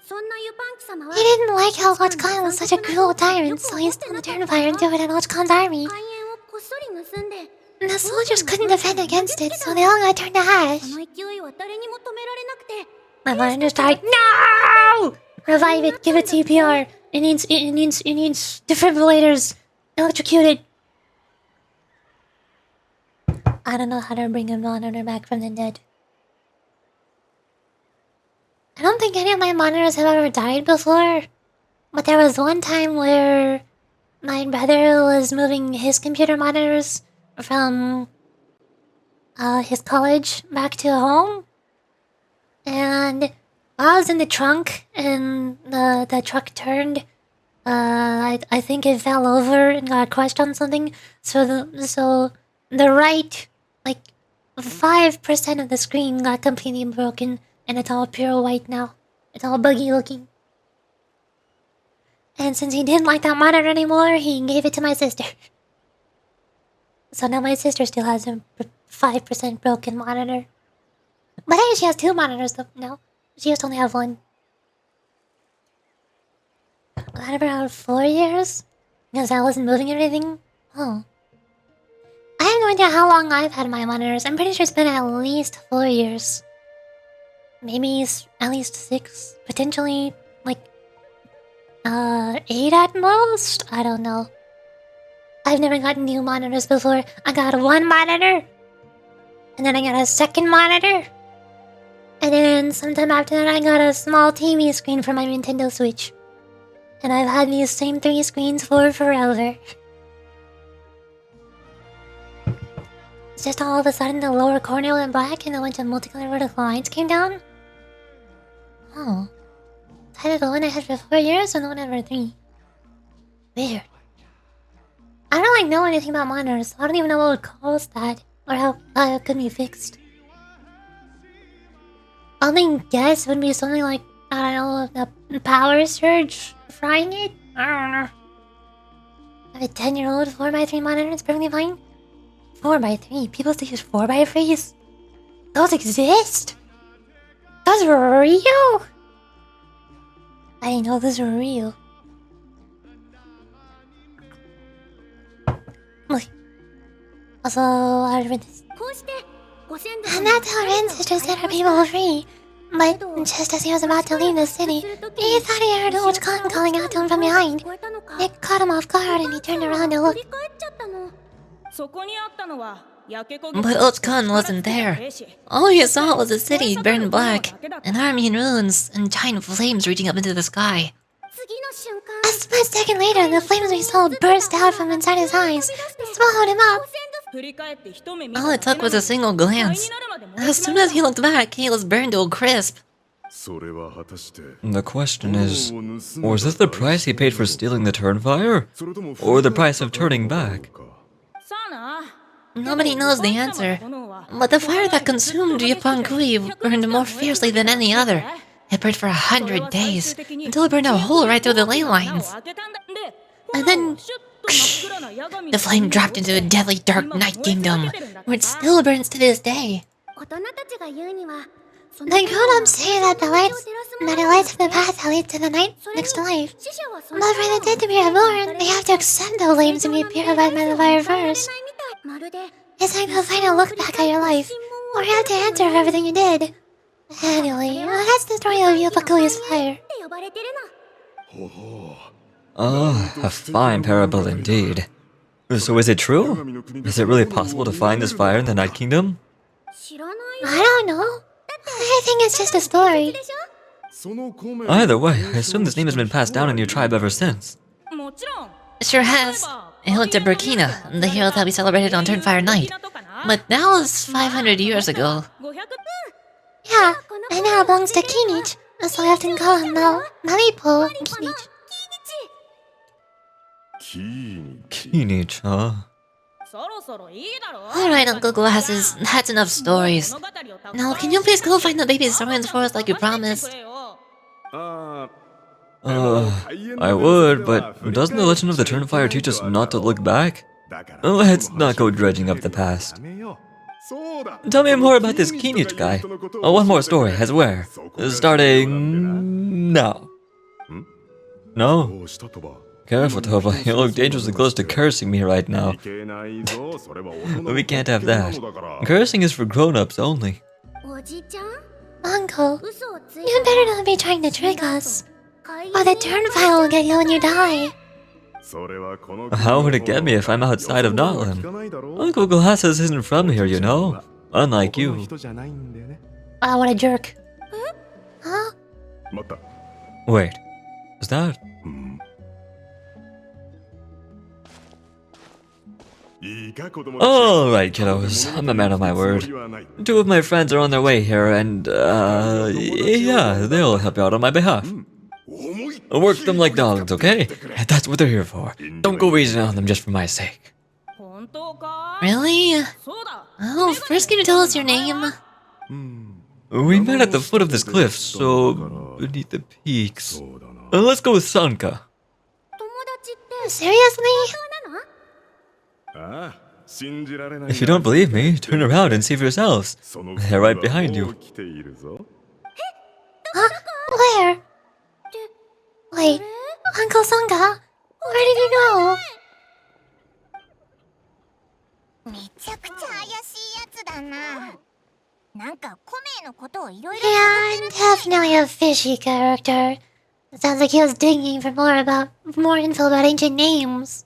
[SPEAKER 2] He didn't like how Muchkan was such a cruel tyrant, so he stole the Turnfire and threw it at Muchkan's army. The soldiers couldn't defend against it, so they all got turned to ash. My mind just died. No! Revive it, give it CPR. It needs defibrillators. Electrocute it. I don't know how to bring a monitor back from the dead. I don't think any of my monitors have ever died before. But there was one time where my brother was moving his computer monitors from his college back to home. And while I was in the trunk and the truck turned, I think it fell over and got crushed on something. So the right, like 5% of the screen got completely broken, and it's all pure white now. It's all buggy looking. And since he didn't like that monitor anymore, he gave it to my sister. So now my sister still has a 5% broken monitor. But I think she has 2 monitors though now. She used to only have 1. I had around 4 years? Because I wasn't moving anything? Oh. I have no idea how long I've had my monitors. I'm pretty sure it's been at least 4 years. Maybe at least 6. Potentially, like, 8 at most? I don't know. I've never gotten new monitors before. I got 1 monitor. And then I got a second monitor. And then sometime after that I got a small TV screen for my Nintendo Switch. And I've had these same 3 screens for forever. It's just all of a sudden the lower corner went black and a bunch of multicolored vertical lines came down. Oh. I had the one I had for 4 years and the one I had for 3. Weird. I don't really know anything about monitors. I don't even know what would cause that. Or how it could be fixed. I only guess would be something like, I don't know, the power surge frying it? I don't know. I have a 10-year-old 4x3 monitor, it's perfectly fine. 4x3? People still use 4x3s? Those exist? Those are real? I didn't know those were real. Look. Also, I read this. And that's how our ancestors set our people free. But just as he was about to leave the city, he thought he heard old Cotton calling out to him from behind. It caught him off guard and he turned around to look.
[SPEAKER 3] But Old Khan wasn't there. All he saw was a city burned black, an army in ruins, and giant flames reaching up into the sky.
[SPEAKER 2] A split second later, the flames we saw burst out from inside his eyes, swallowed him up.
[SPEAKER 3] All it took was a single glance. As soon as he looked back, he was burned to a crisp. The question is, was this the price he paid for stealing the Turnfire? Or the price of turning back? Nobody knows the answer. But the fire that consumed Yapangui burned more fiercely than any other. It burned for 100 days, until it burned a hole right through the ley lines. And then, the flame dropped into a deadly dark night kingdom, where it still burns to this day.
[SPEAKER 2] The grown-ups say that it lights up the path that leads to the night next to life. But for the dead to be reborn, they have to accept the flames and be purified by the fire first. It's like a final look back at your life, or you have to answer for everything you did. Anyway, that's the story of Yopakuya's fire.
[SPEAKER 3] Ah, a fine parable indeed. So is it true? Is it really possible to find this fire in the Night Kingdom?
[SPEAKER 2] I don't know. I think it's just a story.
[SPEAKER 3] Either way, I assume this name has been passed down in your tribe ever since. Sure has. It went to Burkina, the hero that we celebrated on Turnfire Night. But that was 500 years ago.
[SPEAKER 2] Yeah, and now it belongs to Kinich, so I often call him Malipo Kinich.
[SPEAKER 3] Kinich, huh?
[SPEAKER 2] Alright, Uncle Glasses, that's enough stories. Now, can you please go find the baby's ruins for us like you promised?
[SPEAKER 3] I would, but doesn't the Legend of the Turnfire teach us not to look back? Let's not go dredging up the past. Tell me more about this Kinich guy. Oh, one more story, I swear. Starting now. No? Careful, Toba. You look dangerously close to cursing me right now. We can't have that. Cursing is for grown-ups only.
[SPEAKER 2] Uncle, you better not be trying to trick us. Or the turnfile will get you when you die.
[SPEAKER 3] How would it get me if I'm outside of NATLAN? Uncle Glasses isn't from here, you know. Unlike you.
[SPEAKER 2] Oh, what a jerk. Huh?
[SPEAKER 3] Wait, is that? Alright, kiddos, I'm a man of my word. 2 of my friends are on their way here, and, yeah, they'll help you out on my behalf. Work them like dogs, okay? That's what they're here for. Don't go easy on them just for my sake.
[SPEAKER 2] Really? Oh, first can you tell us your name?
[SPEAKER 3] We met at the foot of this cliff, so beneath the peaks. Let's go with Sanka.
[SPEAKER 2] Seriously?
[SPEAKER 3] If you don't believe me, turn around and see for yourselves. They're right behind you.
[SPEAKER 2] Huh? Where? Wait, Uncle Sanka? Where did you go?
[SPEAKER 1] めちゃくちゃ怪しいやつだな。なんかコメのことをいろいろ
[SPEAKER 2] Yeah, definitely a fishy character. It sounds like he was digging for more info about ancient names.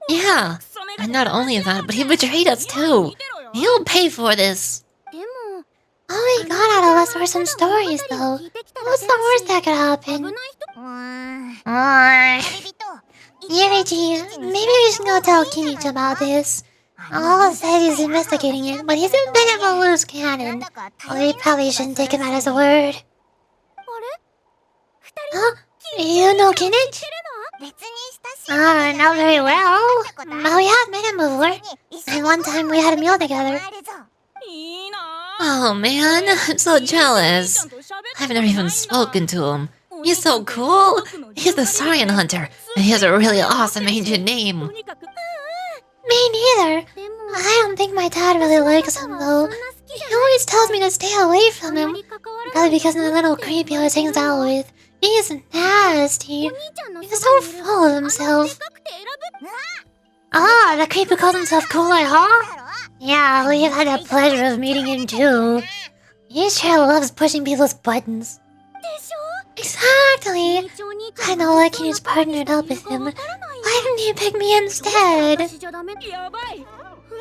[SPEAKER 2] Yeah, and not only that, but he betrayed us too. He'll pay for this.
[SPEAKER 1] でも
[SPEAKER 2] All we got out of us were some stories, though. What's the worst that could happen? Yurichi, maybe we should go tell Kinich about this. All said he's investigating it, but he's a bit of a loose cannon. We probably shouldn't take him at his word. Huh? You know Kinich?
[SPEAKER 1] 別に親しい
[SPEAKER 2] Not very well. But we have met him before. And one time we had a meal together. Oh man, I'm so jealous. I've never even spoken to him. He's so cool. He's the Saurian hunter, and he has a really awesome ancient name. Me neither. I don't think my dad really likes him though. He always tells me to stay away from him. Probably because of the little creep he always hangs out with. He's nasty. He's so full of himself. Ah, the creep who calls himself cooler, huh? Yeah, we've had the pleasure of meeting him too. He sure loves pushing people's buttons. Exactly. I know Lucky's partnered up with him. Why didn't he pick me instead?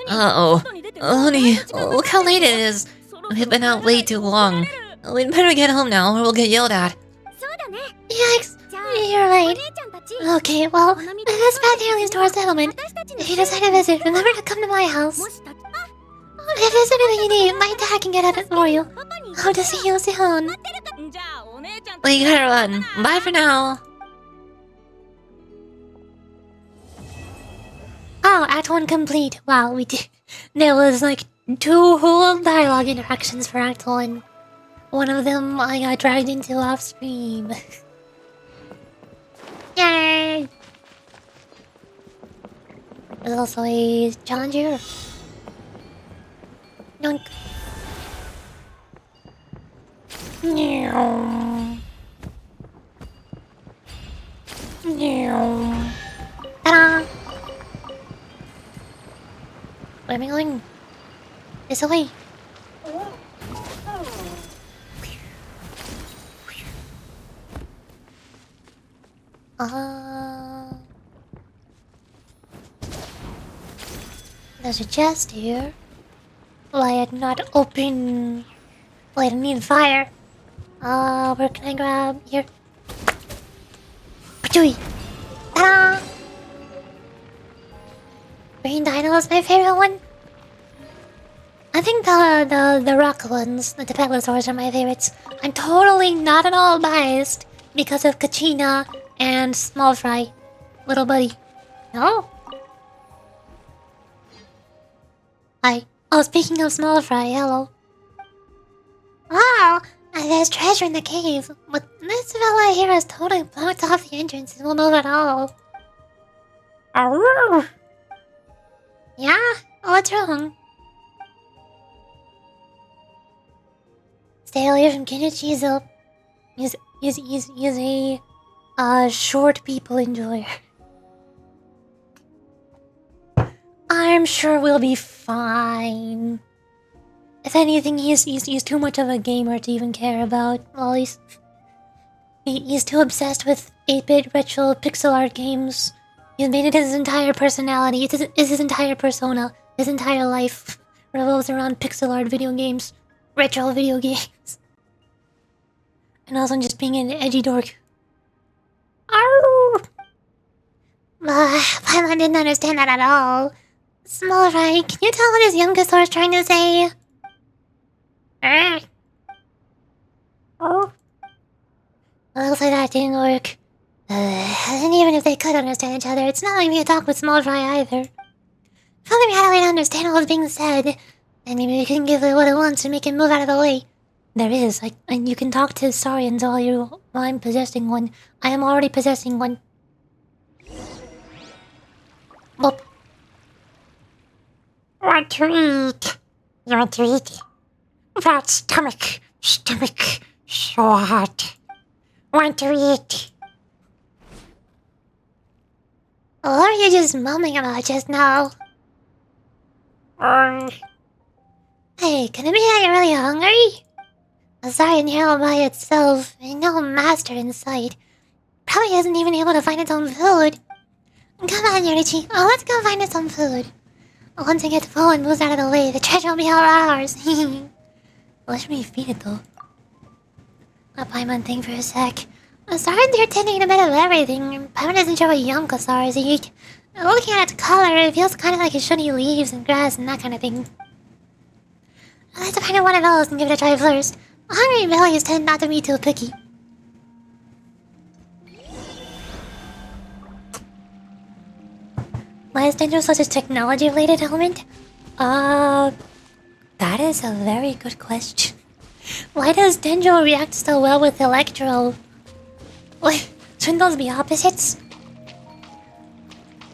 [SPEAKER 2] Uh-oh. Honey, look how late it is. We've been out way too long. We'd better get home now or we'll get yelled at. Yikes. You're right. Okay, well, this path here leads to our settlement. If you decide to visit, remember to come to my house. If there's anything you need, my dad can get at it for you. Hope to see you soon. We gotta run. Bye for now. Oh, Act 1 complete. Wow, we did. There was like 2 whole dialogue interactions for Act 1. One of them I got dragged into off stream. Yay! There's also a challenge here. Yoink. Ta-da! Where am I going? This way. There's a chest here. Why had not open? Wait, I need fire. Where can I grab? Here. Pachui! Ta-da! Green Dino is my favorite one. I think the rock ones, the Tepetlosaurs, are my favorites. I'm totally not at all biased because of Kachina and Small Fry, little buddy. No. Hi. Oh, speaking of Small Fry, hello. Oh, There's treasure in the cave, but this fella here has totally blocked off the entrance and won't move at all. Arrgh. Yeah? What's wrong? Stay away from Kenichi's. He's a short people enjoyer. I'm sure we'll be fine. If anything, he's too much of a gamer to even care about LOLIS. He's too obsessed with 8-bit retro pixel art games. He's made it his entire personality. It's his entire persona. His entire life revolves around pixel art video games. Retro video games. And also just being an edgy dork. Arrgh! Paimon didn't understand that at all. Small Fry, can you tell what his youngest is trying to say? Oh. Looks like that didn't work. And even if they could understand each other, it's not like we could talk with Small Fry either. If only we had a way to understand what was being said, and maybe we can give it what it wants and make it move out of the way. There is, and you can talk to Saurians while I'm possessing one. I am already possessing one. Well, want to eat? You want to eat? That stomach, so hot. Want to eat? Or are you just mumbling about just now? Hey, can it be that you're really hungry? A Saurian here all by itself, and no master in sight. Probably isn't even able to find its own food. Come on, Yorichi. Oh, let's go find us some food. Once it gets full and moves out of the way, the treasure will be all ours. What should we feed it, though? I'll Paimon think for a sec. Saurians here tend to eat a bit of everything. Paimon isn't sure what young Saurs eat. Looking at its color, it feels kind of like it should eat leaves and grass and that kind of thing. I'd like to find out one of those and give it a try first. Hungry bellies tend not to be too picky. Why is Dendro such a technology-related element? That is a very good question. Why does Dendro react so well with Electro? Wait, shouldn't those be opposites?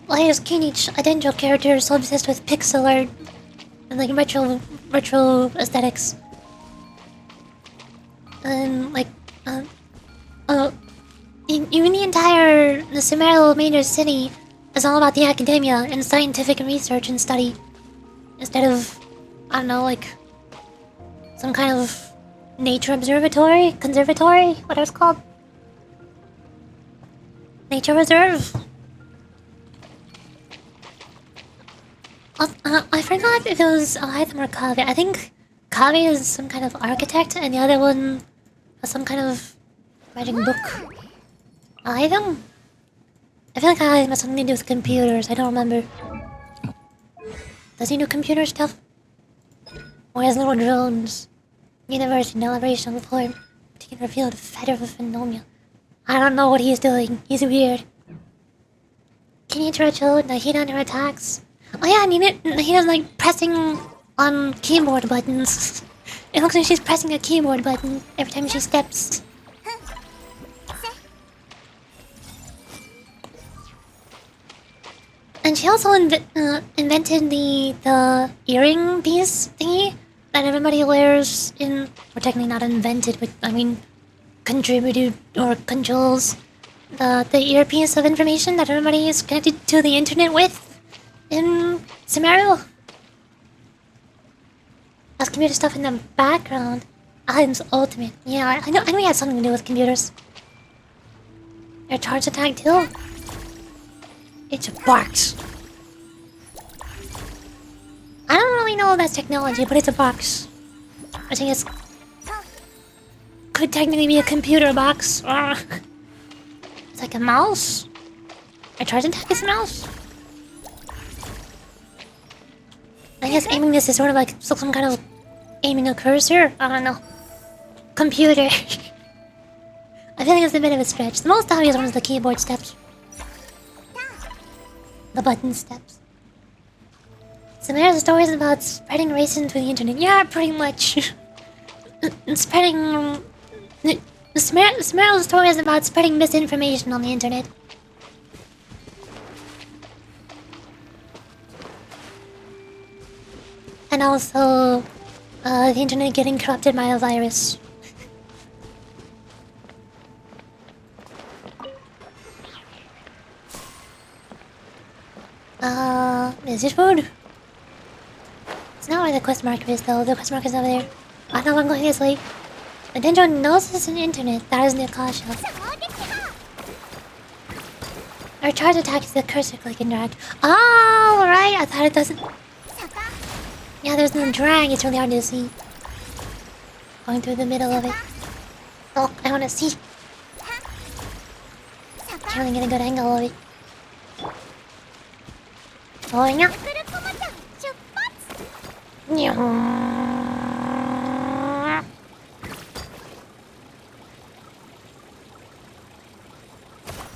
[SPEAKER 2] Why is Kinich, a Dendro character, so obsessed with pixel art and like retro aesthetics? And even the Sumeru major city is all about the academia and scientific research and study. Instead of, I don't know, like some kind of nature conservatory, whatever it's called. Nature reserve. I forgot if it was Hytham or Kave. I think Kave is some kind of architect and the other one has some kind of magic book. Hytham? I feel like Hytham has something to do with computers. I don't remember. Does he do computer stuff? Or has little drones? Universe in elevation form. Particular field of federal phenomena. I don't know what he's doing. He's weird. Can you retro Nahida under attacks? Oh yeah, I mean it. Nahida's like pressing on keyboard buttons. It looks like she's pressing a keyboard button every time she steps. And she also invented the earring piece thingy that everybody wears in... Or technically not invented, but I mean contributed or controls the earpiece of information that everybody is connected to the internet with in Sumeru. That's computer stuff in the background. Items ultimate. Yeah, I know it has something to do with computers. Their charge attack too. It's a box. I don't really know if that's technology, but it's a box. I think it's... Could technically be a computer box. It's like a mouse. A charge attack is a mouse. I guess aiming this is sort of like some kind of aiming a cursor. I don't know. Computer. I feel like it's a bit of a stretch. The most obvious one is the keyboard steps. The button steps. Sumeru's stories about spreading racism through the internet. Yeah, pretty much. Spreading The moral story is about spreading misinformation on the internet. And also, the internet getting corrupted by a virus. Is it food? It's not where the quest marker is though. The quest marker is over there. I know I'm going this way. The Dendro knows this is an internet. That is the Akasha. Our charge attack is the cursor click and drag. Oh, right. I thought it doesn't. Yeah, there's no drag. It's really hard to see. Going through the middle of it. Oh, I want to see. Can't really get a good angle of it. Oh, yeah.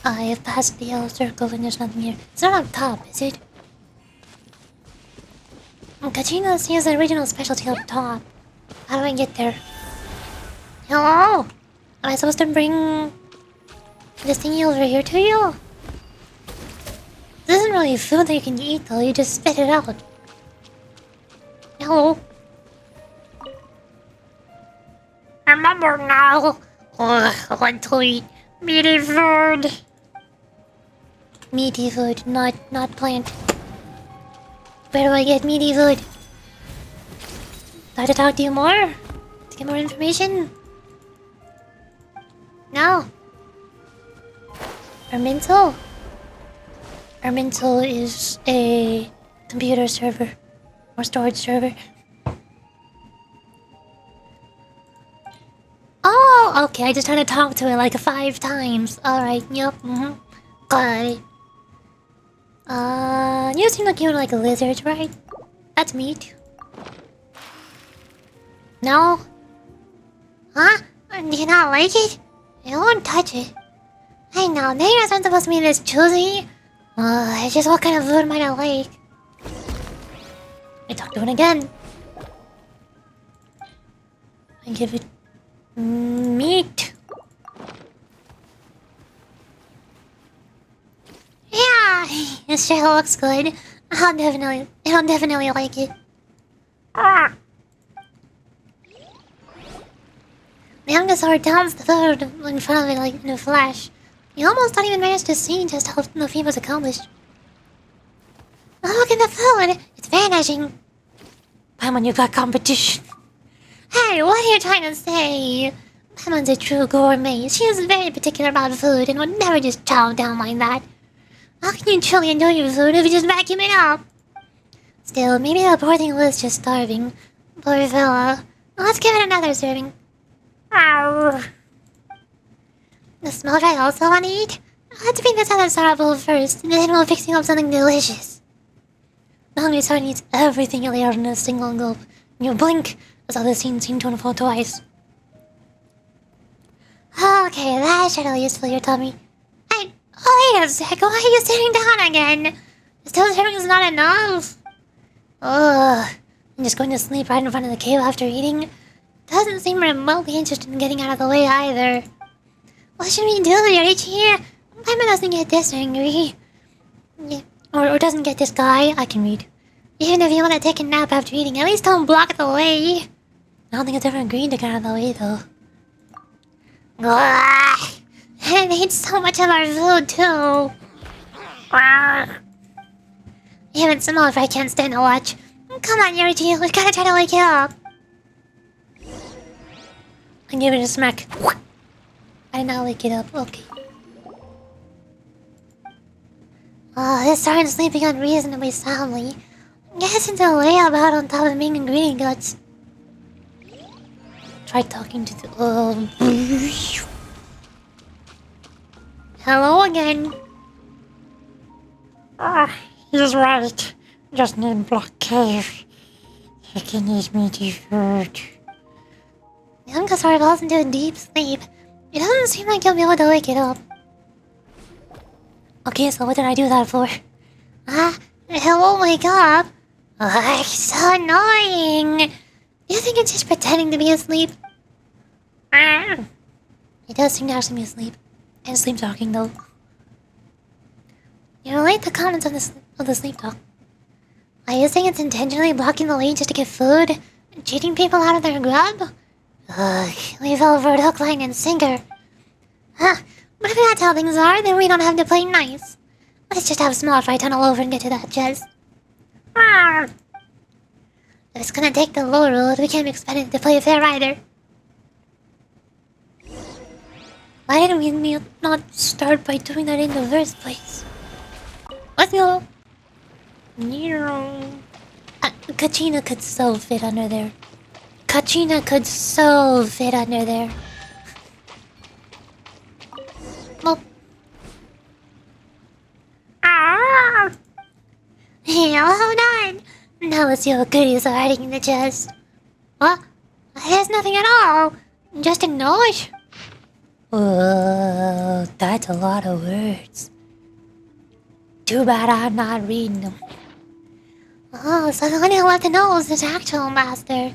[SPEAKER 2] I have passed the yellow circle and there's nothing here. It's not on top, is it? Kachina sees the original specialty up top. How do I get there? Hello? Am I supposed to bring this thingy over here to you? This isn't really food that you can eat though, you just spit it out. Hello? Remember now. I want to eat meaty food. Meaty food, not plant. Where do I get meaty food? Do I have to talk to you more? To get more information? No. Erminto? Erminto is a computer server. Or storage server. Oh, okay, I just had to talk to it like 5 times. Alright, yep, got it. You seem like you're like a lizard, right? That's meat. No? Huh? Do you not like it? I won't touch it. I know, neighbors aren't supposed to be this choosy. It's just what kind of food might I like? I talk to it again. I give it meat. Yeah, it sure looks good. I'll definitely like it. The Angasaur downs the food in front of it like in a flash. You almost don't even manage to see just how the feat was accomplished. Oh, look at the food! It's vanishing! Paimon, you got competition. Hey, what are you trying to say? Paimon's a true gourmet. She is very particular about food and would never just chow down like that. How can you truly enjoy your food if you just vacuum it up? Still, maybe the poor thing was just starving. Poor fella. Let's give it another serving. Ow. The smell I also want to eat? Let's bring this other sour bowl first, and then we'll fix up something delicious. The hungry sour eats everything you lay out in a single gulp. And you blink as all the scenes seem to unfold twice. Okay, that should at least fill your tummy. Wait a sec, why are you sitting down again? Still serving is not enough. Ugh, I'm just going to sleep right in front of the cave after eating. Doesn't seem remotely interested in getting out of the way either. What should we do? You're each here. Paimon doesn't get this angry. Yeah. Or doesn't get this guy. I can read. Even if you want to take a nap after eating, at least don't block the way. I don't think it's ever agreed to get out of the way though. Ugh. And it ate so much of our food too. Even small if I can't stand to watch. Come on, Yurichi, we gotta try to wake it up. I give it a smack. I now wake it up, okay. This started sleeping unreasonably soundly. Guess it's a layabout on top of being ingredient guts. Try talking to the hello again.
[SPEAKER 5] He's right. Just need block cave. He can eat meaty food.
[SPEAKER 2] Youngazar falls into a deep sleep. It doesn't seem like you'll be able to wake it up. Okay, so what did I do that for? It won't wake up. It's so annoying. Do you think it's just pretending to be asleep? He does seem to actually be asleep. And sleep talking though. You relate the comments of the sleep talk. Are you saying it's intentionally blocking the lane just to get food? And cheating people out of their grub? Ugh, we fell for it hook, line, and sinker. Huh, but if that's how things are, then we don't have to play nice. Let's just have a small fry tunnel over and get to that chest. If it's gonna take the low road, we can't expect it to play fair either. Why didn't we not start by doing that in the first place? Let's go! Kachina could so fit under there. Kachina could so fit under there. Well. Yeah, hold on. Now let's see what goodies are hiding in the chest. What? There's nothing at all. Just a note. Oh, that's a lot of words. Too bad I'm not reading them. Oh, so the one who left the note was its actual master.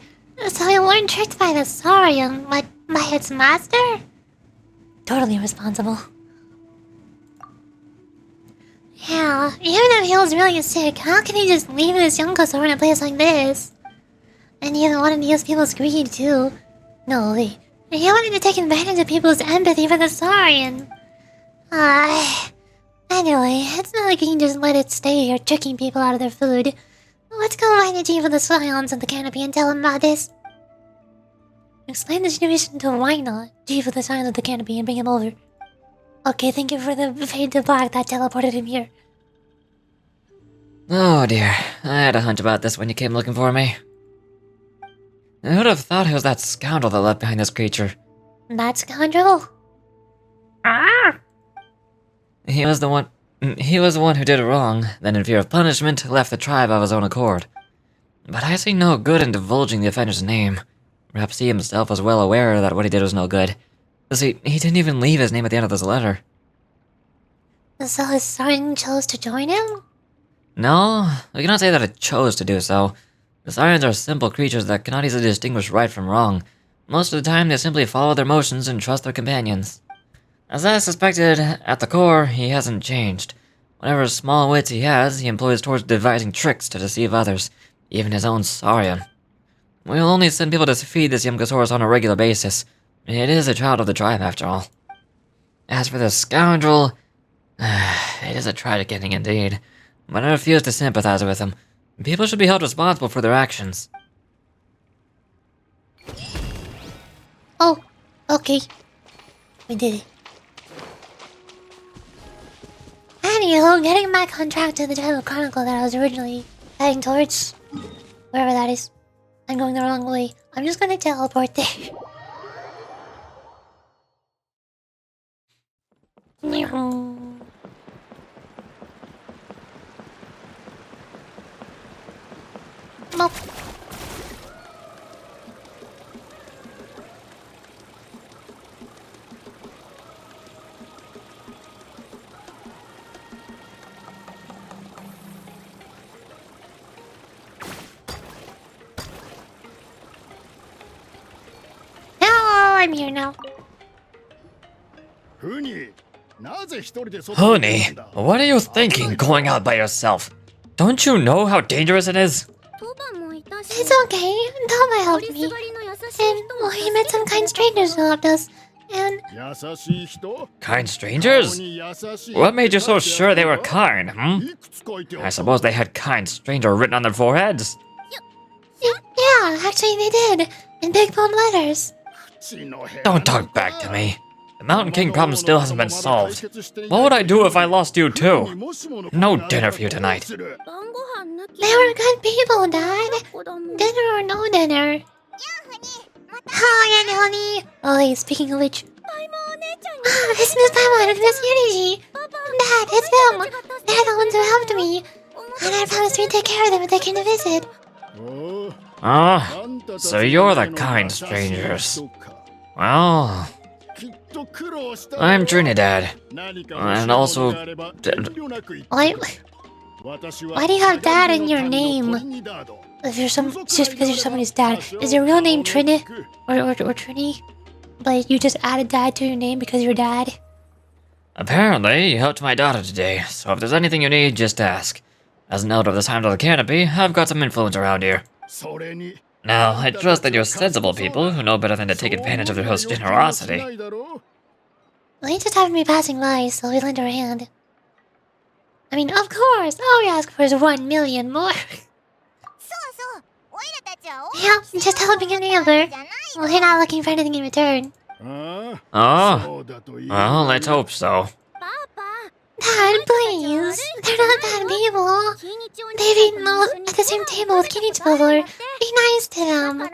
[SPEAKER 2] So we weren't tricked by the Saurian, but by its master? Totally irresponsible. Yeah, even if he was really sick, how can he just leave his young Kasor in a place like this? And he even wanted to use people's greed too. No, wait. He wanted to take advantage of people's empathy for the Saurian. Anyway, it's not like he can just let it stay here tricking people out of their food. Let's go find the chief of the Scions on the canopy and tell him about this. Explain the situation to Wina, chief of the Scions of the canopy, and bring him over. Okay, thank you for the fade to black that teleported him here.
[SPEAKER 3] Oh dear, I had a hunch about this when you came looking for me. I would have thought it was that scoundrel that left behind this creature.
[SPEAKER 2] That scoundrel?
[SPEAKER 3] He was the one who did it wrong, then in fear of punishment, left the tribe of his own accord. But I see no good in divulging the offender's name. Perhaps he himself was well aware that what he did was no good. See, he didn't even leave his name at the end of this letter.
[SPEAKER 2] So his son chose to join him?
[SPEAKER 3] No, we cannot say that it chose to do so. The Saurians are simple creatures that cannot easily distinguish right from wrong. Most of the time, they simply follow their motions and trust their companions. As I suspected, at the core, he hasn't changed. Whatever small wits he has, he employs towards devising tricks to deceive others, even his own Saurian. We'll only send people to feed this Yamkasaurus on a regular basis. It is a child of the tribe, after all. As for the scoundrel, it is a tragic ending indeed, but I refuse to sympathize with him. People should be held responsible for their actions.
[SPEAKER 2] Oh, okay. We did it. Anywho, getting back on track to the Tribal Chronicle that I was originally heading towards. Wherever that is. I'm going the wrong way. I'm just gonna teleport there. Nope. I'm here now.
[SPEAKER 3] Honey, what are you thinking going out by yourself? Don't you know how dangerous it is?
[SPEAKER 2] It's okay. Toma helped me. And well, he met some kind strangers who helped us. And
[SPEAKER 3] Kind strangers? What made you so sure they were kind, I suppose they had kind stranger written on their foreheads.
[SPEAKER 2] yeah, actually they did. In big bold letters.
[SPEAKER 3] Don't talk back to me. The Mountain King problem still hasn't been solved. What would I do if I lost you too? No dinner for you tonight.
[SPEAKER 2] They were good people, Dad. Dinner or no dinner. Hi, honey. Oh, hey, speaking of which. It's Miss Paimon and Miss Unity. Dad, it's them. They're the ones who helped me. And I promised we'd take care of them if they came to visit.
[SPEAKER 3] Ah, so you're the kind strangers. Well, I'm Trinidad. And also...
[SPEAKER 2] Why do you have Dad in your name? If you're just because you're somebody's dad. Is your real name Trini? Or Trini? but you just added dad to your name because you're dad?
[SPEAKER 3] Apparently, you helped my daughter today, so if there's anything you need, just ask. As an elder of the Sign of the Canopy, I've got some influence around here. Now, I trust that you're sensible people who know better than to take advantage of their host's generosity.
[SPEAKER 2] Well, he just happened to be passing by, so we lent her a hand. I mean, of course, all we ask for is 1 million more. Yeah, just helping a neighbor. Well, you're not looking for anything in return.
[SPEAKER 3] Oh, well, let's hope so.
[SPEAKER 2] Dad, please. They're not bad people. They've eaten at the same table with Kinich before. Be nice to them.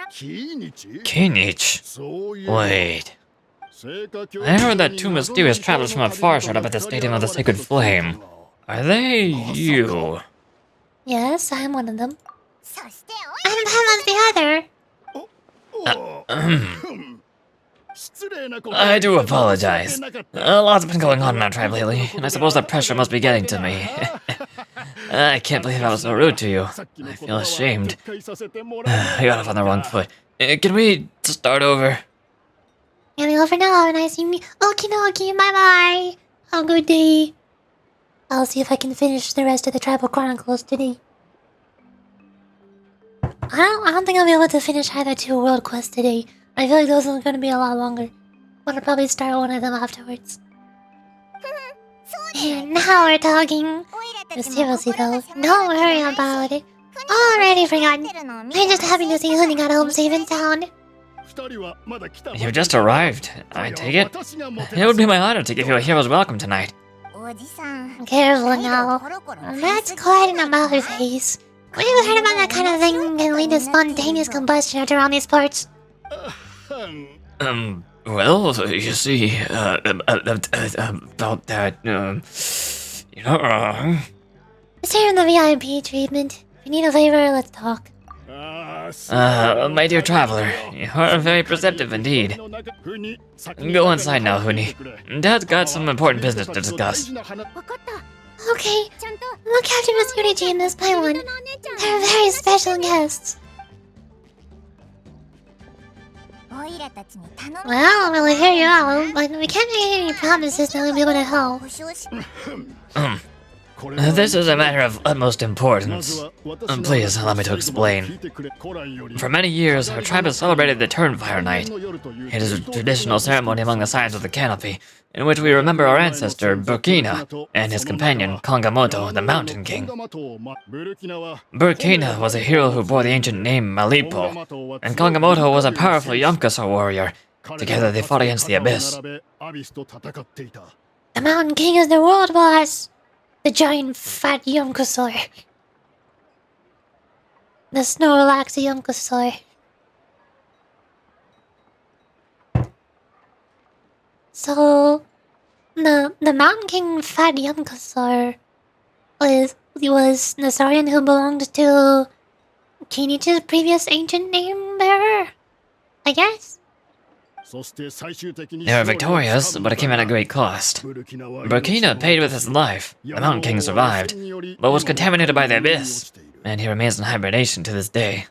[SPEAKER 3] Kinich? Wait. I heard that two mysterious travelers from afar showed up at the Stadium of the Sacred Flame. Are they you?
[SPEAKER 2] Yes, I'm one of them. And that was the other.
[SPEAKER 3] I do apologize. A lot's been going on in our tribe lately, and I suppose that pressure must be getting to me. I can't believe I was so rude to you. I feel ashamed. I got off on the wrong foot. Can we start over?
[SPEAKER 2] Can we go for now? Have a nice evening. Okie dokie, bye-bye. Have a good day. I'll see if I can finish the rest of the Tribal Chronicles today. I don't think I'll be able to finish either 2 world quests today. I feel like those are going to be a lot longer. I'll probably start one of them afterwards. And now we're talking. Seriously though, don't worry about it. Already forgotten. I'm just happy to see Honey got home safe and sound.
[SPEAKER 3] You've just arrived, I take it? It would be my honor to give you a hero's welcome tonight.
[SPEAKER 2] Careful now. That's quite an about face. We've heard about that kind of thing can lead to spontaneous combustion out around these parts.
[SPEAKER 3] Well, you see, about that, you're not wrong.
[SPEAKER 2] Let's hear the VIP treatment. If you need a favor, let's talk.
[SPEAKER 3] My dear traveler, you are very perceptive indeed. Go inside now, Huni. Dad's got some important business to discuss.
[SPEAKER 2] Okay, look after Miss Unity and Miss Paimon. They're very special guests. Well, I'm really hear you out, but we can't make any promises that we'll be able to help.
[SPEAKER 3] This is a matter of utmost importance. Please, allow me to explain. For many years, our tribe has celebrated the Turnfire Night. It is a traditional ceremony among the Signs of the Canopy, in which we remember our ancestor, Burkina, and his companion, Kongamoto, the Mountain King. Burkina was a hero who bore the ancient name Malipo, and Kongamoto was a powerful Yomkaso warrior. Together they fought against the Abyss.
[SPEAKER 2] The Mountain King is the world boss! The giant fat Yomkasaur. The Snorlax Yomkasaur. So, the Mountain King Fat Yomkasaur was Nasarian who belonged to Kinich's previous ancient name bearer, I guess?
[SPEAKER 3] They were victorious, but it came at a great cost. Burkina paid with his life. The Mountain King survived, but was contaminated by the Abyss, and he remains in hibernation to this day.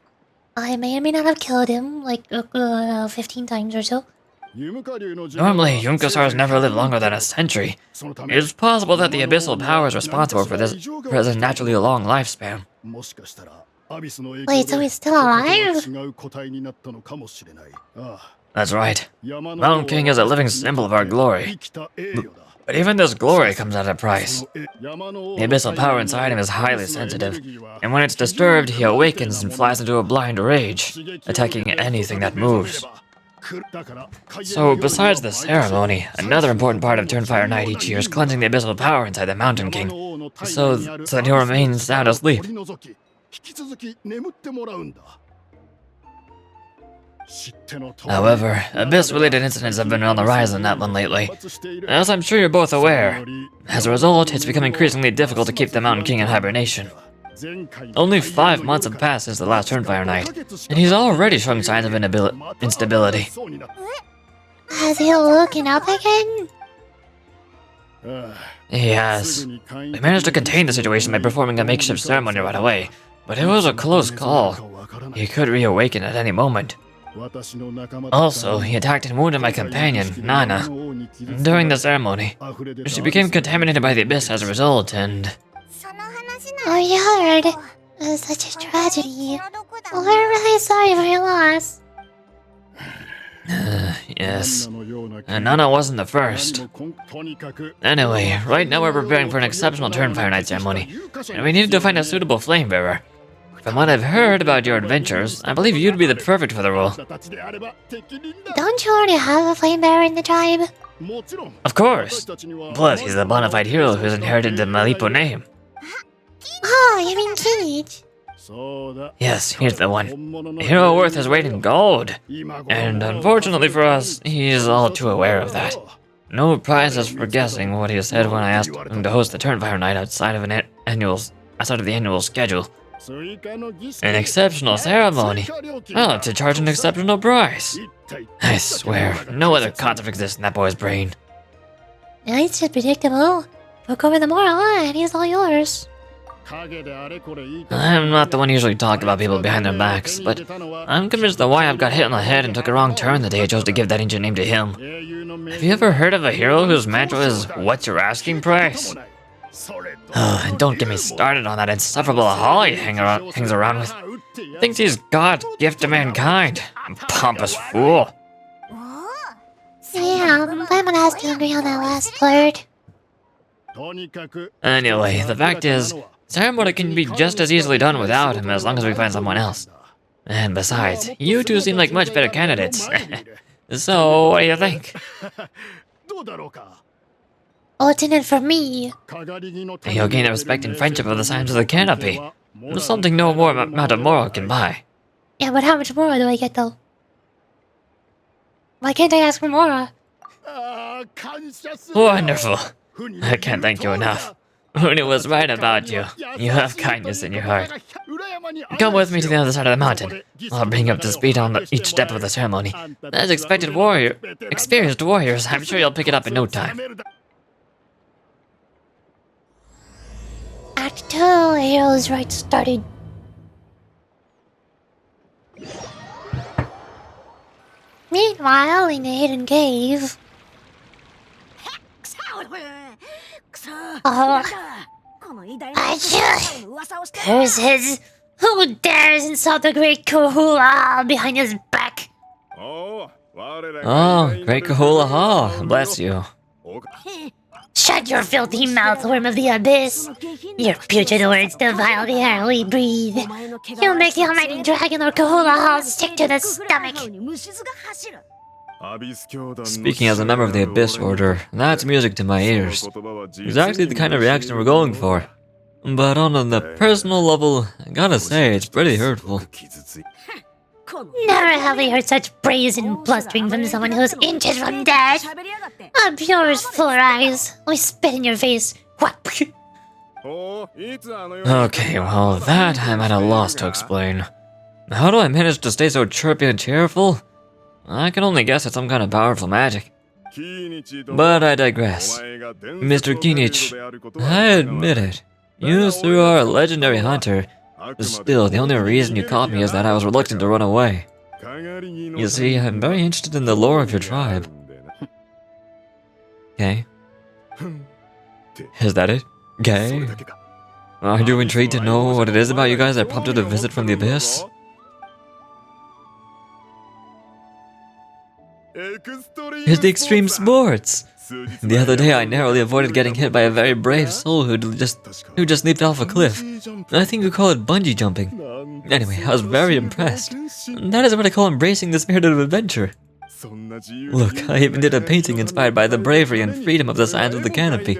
[SPEAKER 2] I may or may not have killed him, like, 15 times or so.
[SPEAKER 3] Normally, Yunkasaurs never live longer than a century. It is possible that the abyssal power is responsible for this present naturally long lifespan.
[SPEAKER 2] Wait, so he's still alive?
[SPEAKER 3] That's right. Mountain King is a living symbol of our glory. But even this glory comes at a price. The abyssal power inside him is highly sensitive, and when it's disturbed, he awakens and flies into a blind rage, attacking anything that moves. So, besides the ceremony, another important part of Turnfire Night each year is cleansing the abyssal power inside the Mountain King, so that he'll remain sound asleep. However, Abyss-related incidents have been on the rise in NATLAN lately, as I'm sure you're both aware. As a result, it's become increasingly difficult to keep the Mountain King in hibernation. Only 5 months have passed since the last Turnfire Night, and he's already showing signs of instability.
[SPEAKER 2] Has he woken up again?
[SPEAKER 3] He has. We managed to contain the situation by performing a makeshift ceremony right away, but it was a close call. He could reawaken at any moment. Also, he attacked and wounded my companion, Nana, during the ceremony. She became contaminated by the abyss as a result, and...
[SPEAKER 2] Oh, you heard. It was such a tragedy. We're really sorry for your loss.
[SPEAKER 3] Yes. And Nana wasn't the first. Anyway, right now we're preparing for an exceptional Turnfire Night ceremony, and we needed to find a suitable flame bearer. From what I've heard about your adventures, I believe you'd be the perfect for the role.
[SPEAKER 2] Don't you already have a flame bearer in the tribe?
[SPEAKER 3] Of course. Plus, he's the bona fide hero who's inherited the Malipo name.
[SPEAKER 2] Oh, you mean Keach?
[SPEAKER 3] Yes, he's the one. A hero worth his weight in gold. And unfortunately for us, he's all too aware of that. No prizes for guessing what he said when I asked him to host the Turnfire Night outside of the annual schedule. An exceptional ceremony. I'll have to charge an exceptional price. I swear, no other concept exists in that boy's brain.
[SPEAKER 2] It's just predictable. Look over the moral and he's all yours.
[SPEAKER 3] I'm not the one usually talking about people behind their backs, but I'm convinced that I've got hit on the head and took a wrong turn the day I chose to give that ancient name to him. Have you ever heard of a hero whose mantra is, "What's your asking price?" And don't get me started on that insufferable Holly hangs around with. Thinks he's God's gift to mankind. Pompous fool.
[SPEAKER 2] Yeah, I'm gonna have to agree on that last part.
[SPEAKER 3] Anyway, the fact is, ceremony can be just as easily done without him as long as we find someone else. And besides, you two seem like much better candidates. So, what do you think?
[SPEAKER 2] What's in it for me?
[SPEAKER 3] You'll gain the respect and friendship of the Signs of the Canopy. Something no more amount of moral can buy.
[SPEAKER 2] Yeah, but how much more do I get though? Why can't I ask for more?
[SPEAKER 3] Wonderful. I can't thank you enough. Uni was right about you. You have kindness in your heart. Come with me to the other side of the mountain. I'll bring you up to speed on each step of the ceremony. As experienced warriors, I'm sure you'll pick it up in no time.
[SPEAKER 2] Act 2, a hero's right started. Meanwhile, in the hidden cave... Oh, curses! Who dares insult the great Kahula behind his back?
[SPEAKER 3] Oh, great Kahula Hall, bless you.
[SPEAKER 2] Shut your filthy mouth, worm of the abyss! Your putrid words defile the air we breathe. You'll make the almighty dragon or Kahula Hall sick to the stomach.
[SPEAKER 3] Speaking as a member of the Abyss Order, that's music to my ears. Exactly the kind of reaction we're going for. But on the personal level, I gotta say, it's pretty hurtful.
[SPEAKER 2] Never have I heard such brazen blustering from someone who's inches from death. A pure as 4 eyes. We spit in your face. Whap.
[SPEAKER 3] Okay, well, that I'm at a loss to explain. How do I manage to stay so chirpy and cheerful? I can only guess at some kind of powerful magic. But I digress. Mr. Kinich, I admit it. You two are a legendary hunter. Still, the only reason you caught me is that I was reluctant to run away. You see, I'm very interested in the lore of your tribe. Okay. Is that it? Okay. Are you intrigued to know what it is about you guys that prompted a visit from the Abyss? It's the extreme sports! The other day I narrowly avoided getting hit by a very brave soul who just leaped off a cliff. I think you call it bungee jumping. Anyway, I was very impressed. That is what I call embracing the spirit of adventure. Look, I even did a painting inspired by the bravery and freedom of the Signs of the Canopy.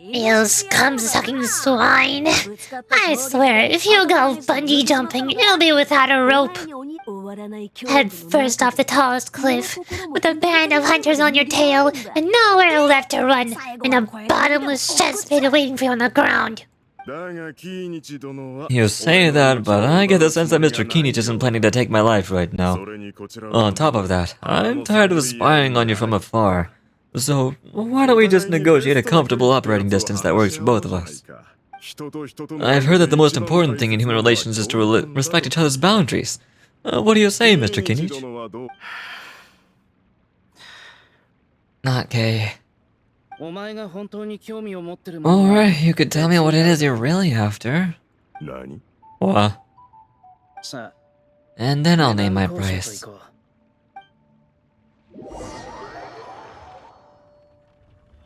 [SPEAKER 2] You scum-sucking swine! I swear, if you go bungee jumping, it'll be without a rope. Head first off the tallest cliff, with a band of hunters on your tail, and nowhere left to run, and a bottomless chestplate waiting for you on the ground.
[SPEAKER 3] You say that, but I get the sense that Mr. Kinich isn't planning to take my life right now. On top of that, I'm tired of spying on you from afar. So, why don't we just negotiate a comfortable operating distance that works for both of us? I've heard that the most important thing in human relations is to respect each other's boundaries. What do you say, Mr. Kinich? Not gay. Or you could tell me what it is you're really after. What? And then I'll name my price.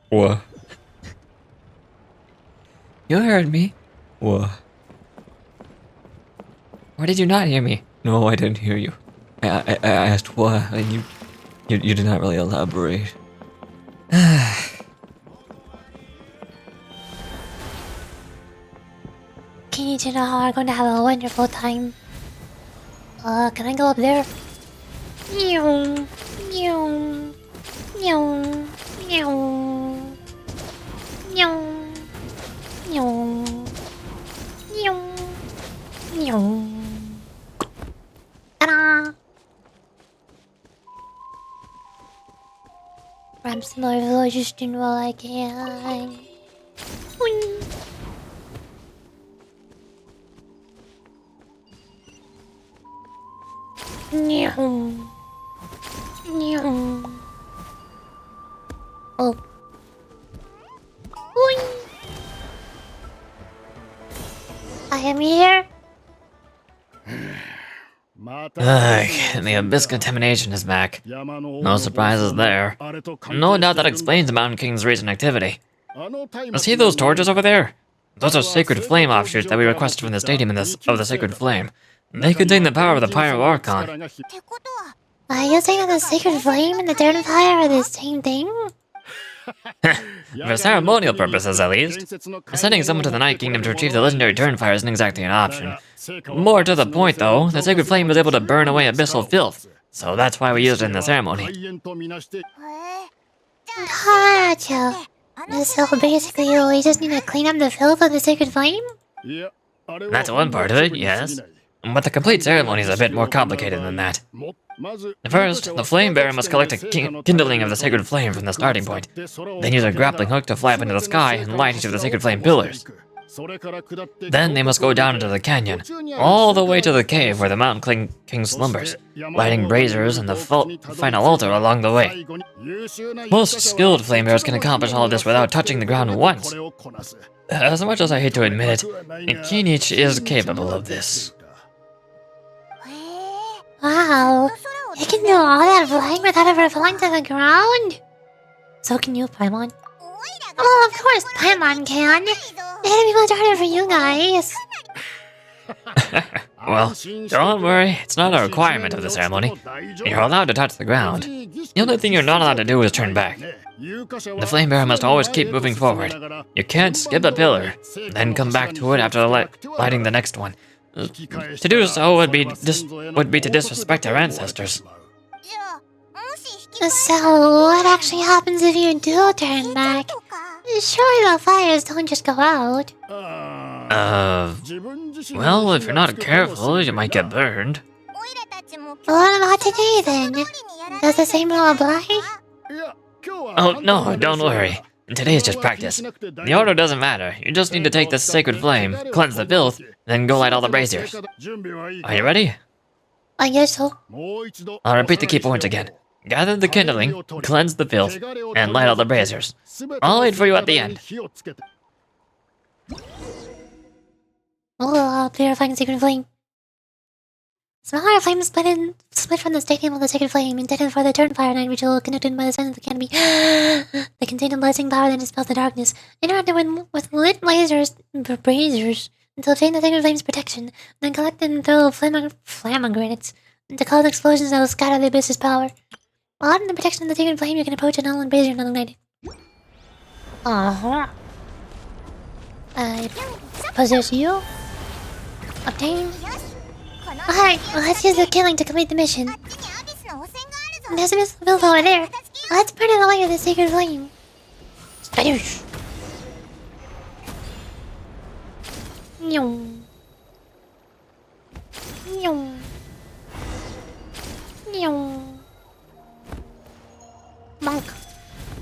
[SPEAKER 3] What? You heard me. What? Or did you not hear me? No, I didn't hear you. I asked what, and you did not really elaborate.
[SPEAKER 2] Kinich and Aha are going to have a wonderful time. Can I go up there? Meow, meow, meow, meow, meow, meow, meow, meow. Ta-da! Ramps my villagers doing while I can. Whee! Meow. Meow. Oh. Whee! I am here.
[SPEAKER 3] The abyss contamination is back. No surprises there. No doubt that explains the Mountain King's recent activity. See those torches over there? Those are sacred flame offshoots that we requested from the stadium of the sacred flame. They contain the power of the Pyro Archon.
[SPEAKER 2] Are you saying that the sacred flame and the Darren fire are the same thing?
[SPEAKER 3] For ceremonial purposes, at least. Sending someone to the Night Kingdom to retrieve the legendary Turnfire isn't exactly an option. More to the point, though, the sacred flame was able to burn away abyssal filth, so that's why we used it in the ceremony.
[SPEAKER 2] Gotcha. So basically, we just need to clean up the filth of the sacred flame?
[SPEAKER 3] That's one part of it, yes. But the complete ceremony is a bit more complicated than that. First, the flame bearer must collect a kindling of the sacred flame from the starting point, then use a grappling hook to fly up into the sky and light each of the sacred flame pillars. Then they must go down into the canyon, all the way to the cave where the Mountain King slumbers, lighting braziers and the final altar along the way. Most skilled flame bearers can accomplish all of this without touching the ground once. As much as I hate to admit it, Kinich is capable of this.
[SPEAKER 2] Wow, you can do all that flying without ever falling to the ground? So can you, Paimon? Oh, of course Paimon can! It'd be much harder for you guys.
[SPEAKER 3] Well, don't worry, it's not a requirement of the ceremony. You're allowed to touch the ground. The only thing you're not allowed to do is turn back. The flame bearer must always keep moving forward. You can't skip a pillar, then come back to it after lighting the next one. To do so would be to disrespect our ancestors.
[SPEAKER 2] So, what actually happens if you do turn back? Surely the fires don't just go out.
[SPEAKER 3] Well, if you're not careful, you might get burned.
[SPEAKER 2] What about today then? Does the same rule apply?
[SPEAKER 3] Oh, no, don't worry. Today is just practice. The order doesn't matter. You just need to take this sacred flame, cleanse the filth, then go light all the braziers. Are you ready?
[SPEAKER 2] I guess so.
[SPEAKER 3] I'll repeat the key points again. Gather the kindling, cleanse the filth, and light all the braziers. I'll wait for you at the end.
[SPEAKER 2] Oh, purifying sacred flame. Smaller flames split from the stadium of the sacred flame, intended for the Turnfire night ritual, connected by the signs of the canopy. They contain a blessing power that dispels the darkness. Interacted with lit braziers to obtain the sacred flame's protection, then collect and throw flammagranates to cause explosions that will scatter the abyss's power. While under the protection of the sacred flame, you can approach an island brazier not ignited. I possess you. Obtain. Alright, well, let's use the killing to complete the mission. There's a missile built over there. Let's burn it away with the sacred flame. Spiders. Meow. Meow. Meow. Monk.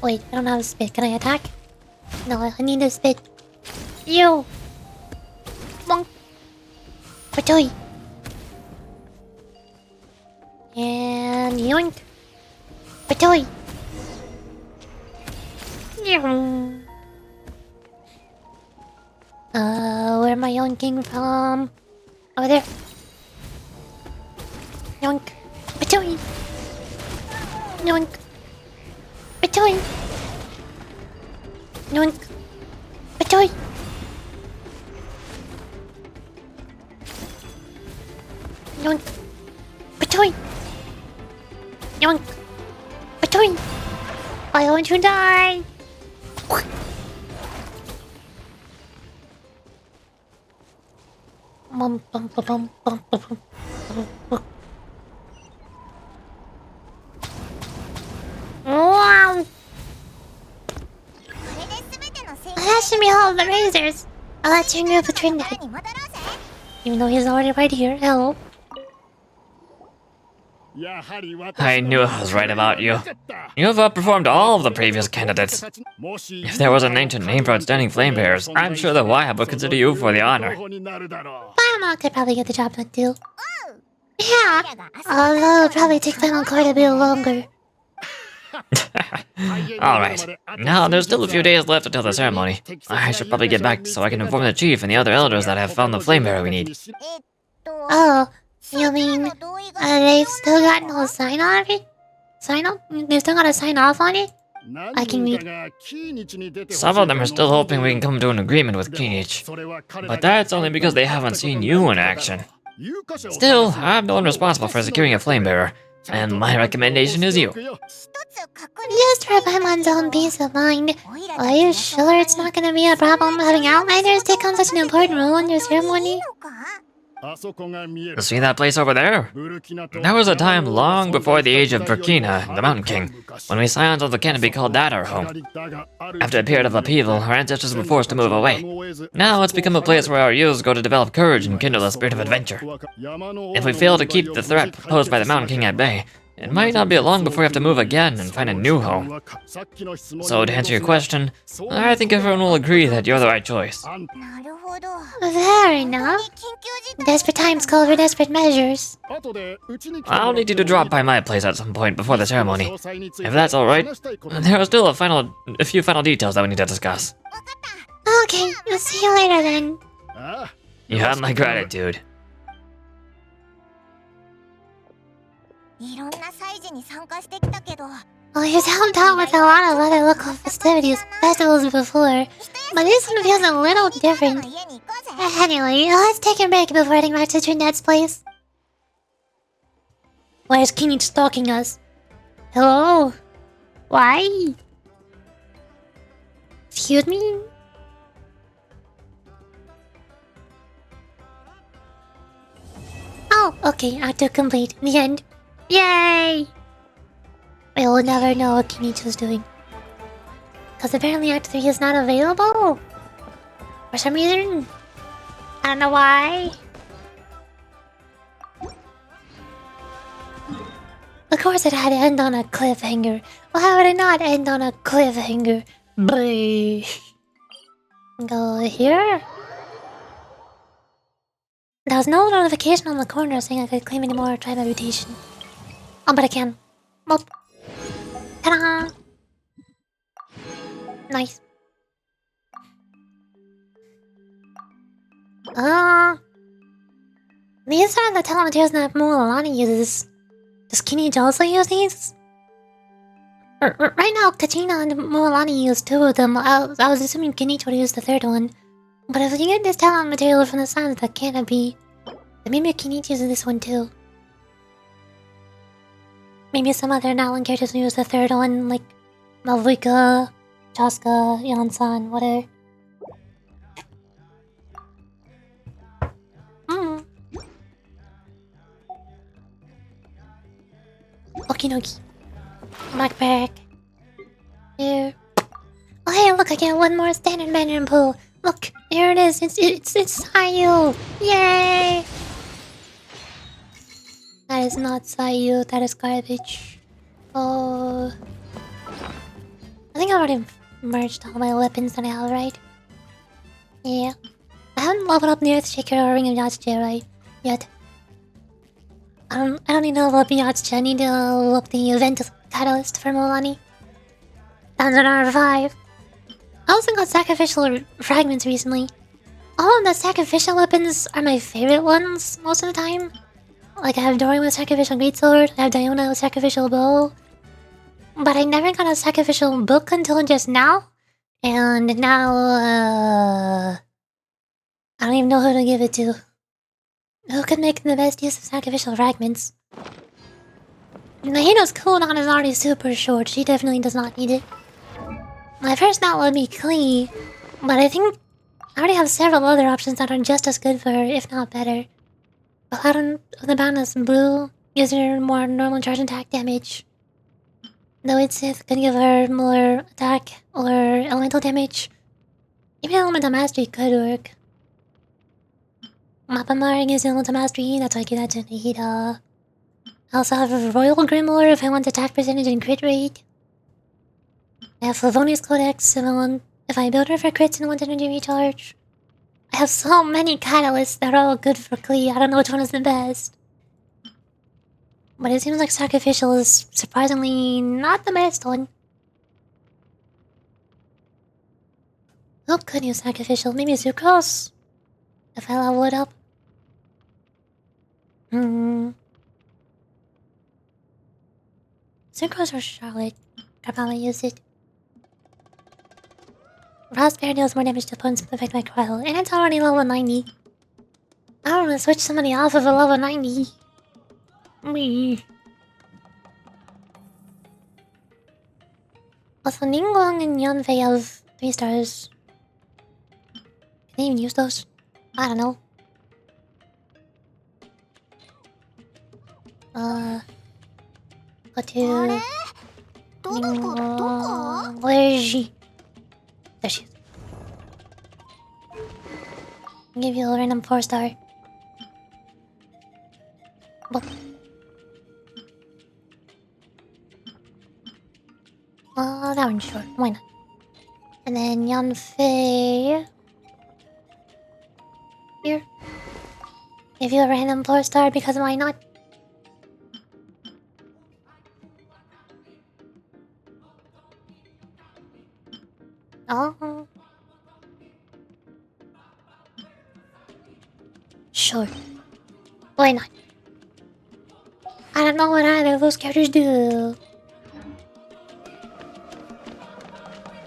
[SPEAKER 2] Wait, I don't have a spit. Can I attack? No, I need a spit. You. Monk. Patoi. And yoink. Batoy. Where am I yoinking from? Over there. Yoink. Batoy. Yoink. Batoy. Yoink. Batoy. Yoink. Batoy. Yoink. Batoy. I want to die. Bum, bum, bum, bum, bum, bum, bum. Wow. That should be all of the razors. I'll let you move between that. Even though he's already right here. Hello.
[SPEAKER 3] I knew I was right about you. You have outperformed all of the previous candidates. If there was an ancient name for outstanding flame bearers, I'm sure the Wahab would consider you for the honor.
[SPEAKER 2] Paimon could probably get the job done too. Yeah, although it'll probably take Paimon quite a bit longer.
[SPEAKER 3] Alright, now there's still a few days left until the ceremony. I should probably get back so I can inform the chief and the other elders that I have found the flame bearer we need.
[SPEAKER 2] Oh, you mean they've still got no sign on it? Sign up? They've still got to sign off on it? I can read.
[SPEAKER 3] Some of them are still hoping we can come to an agreement with Kinich, but that's only because they haven't seen you in action. Still, I'm the one responsible for securing a flame bearer, and my recommendation is you.
[SPEAKER 2] Just for Paimon's own peace of mind, are you sure it's not gonna be a problem having outlanders take on such an important role in your ceremony?
[SPEAKER 3] See that place over there? There was a time long before the age of Burkina, the Mountain King, when we scions of the canopy called that our home. After a period of upheaval, our ancestors were forced to move away. Now it's become a place where our youths go to develop courage and kindle a spirit of adventure. If we fail to keep the threat posed by the Mountain King at bay, it might not be long before we have to move again and find a new home. So to answer your question, I think everyone will agree that you're the right choice.
[SPEAKER 2] Fair enough. Desperate times call for desperate measures.
[SPEAKER 3] I'll need you to drop by my place at some point before the ceremony. If that's alright, there are still a few final details that we need to discuss.
[SPEAKER 2] Okay, I'll see you later then.
[SPEAKER 3] You have my gratitude.
[SPEAKER 2] Well, he's helped out with a lot of other local festivals before, but this one feels a little different. Anyway, let's take a break before heading back to Trinidad's place. Why is Kinich stalking us? Hello? Why? Excuse me? Oh, okay, Act 2 complete. The end. Yay! We will never know what Kinich was doing. Because apparently Act 3 is not available. For some reason. I don't know why. Of course it had to end on a cliffhanger. Why would it not end on a cliffhanger? Bleh. Go here. There was no notification on the corner saying I could claim any more tribe reputation. Oh, but I can. Well, ta-da! Nice. These are the telemeters that Mualani uses. Does Kinich also use these? Right now, KACHINA and Mualani use two of them. I was assuming Kinich would use the third one. But if you get this talent material from the signs of the canopy, then maybe Kinich uses this one too. Maybe some other NATLAN characters will use the third one, like Malvika, Chaska, Yansan, whatever. Okie dokie. Backpack. Here. Oh hey, look, I get one more standard banner pool. Look, here it is. It's Sayu. Yay! That is not Sayu. That is garbage. Oh, I think I already merged all my weapons that I have, right? Yeah. I haven't leveled up the Earthshaker or Ring of Yatsuje, right? Yet. I don't need to look up Yatsuchi. I need to look the event catalyst for Molani. Down to number 5. I also got sacrificial fragments recently. All of the sacrificial weapons are my favorite ones most of the time. Like, I have Dorian with sacrificial greatsword, I have Diona with sacrificial bow. But I never got a sacrificial book until just now. And now, I don't even know who to give it to. Who could make the best use of sacrificial fragments? Nahido's cooldown is already super short. She definitely does not need it. My first thought would be Klee, but I think I already have several other options that are just as good for her, if not better. Paladin of the Boundless Blue gives her more normal charge and attack damage. The Wit Sith could give her more attack or elemental damage. Even elemental mastery could work. Mappa Mari gives elemental mastery, that's why I give that to Nahida. I also have a Royal Grimoire if I want attack percentage and crit rate. I have Flavonius Codex if I build her for crits and want energy recharge. I have so many catalysts that are all good for Klee. I don't know which one is the best. But it seems like sacrificial is surprisingly not the best one. Who could use sacrificial? Maybe Sucrose? If I level it up. Sucrose or Charlotte? Could probably use it. Raspberry deals more damage to opponents with effect like Coil, and it's already level 90. I don't want to switch somebody off of a level 90. Me. Also, Ningguang and Yanfei have 3 stars. Can they even use those? I don't know. Go to... Ningguang... Where is she? There she is. I'll give you a random 4-star. Boop. That one's short. Why not? And then Yanfei... Here. Give you a random 4-star because why not? Oh. Sure. Why not? I don't know what either of those characters do.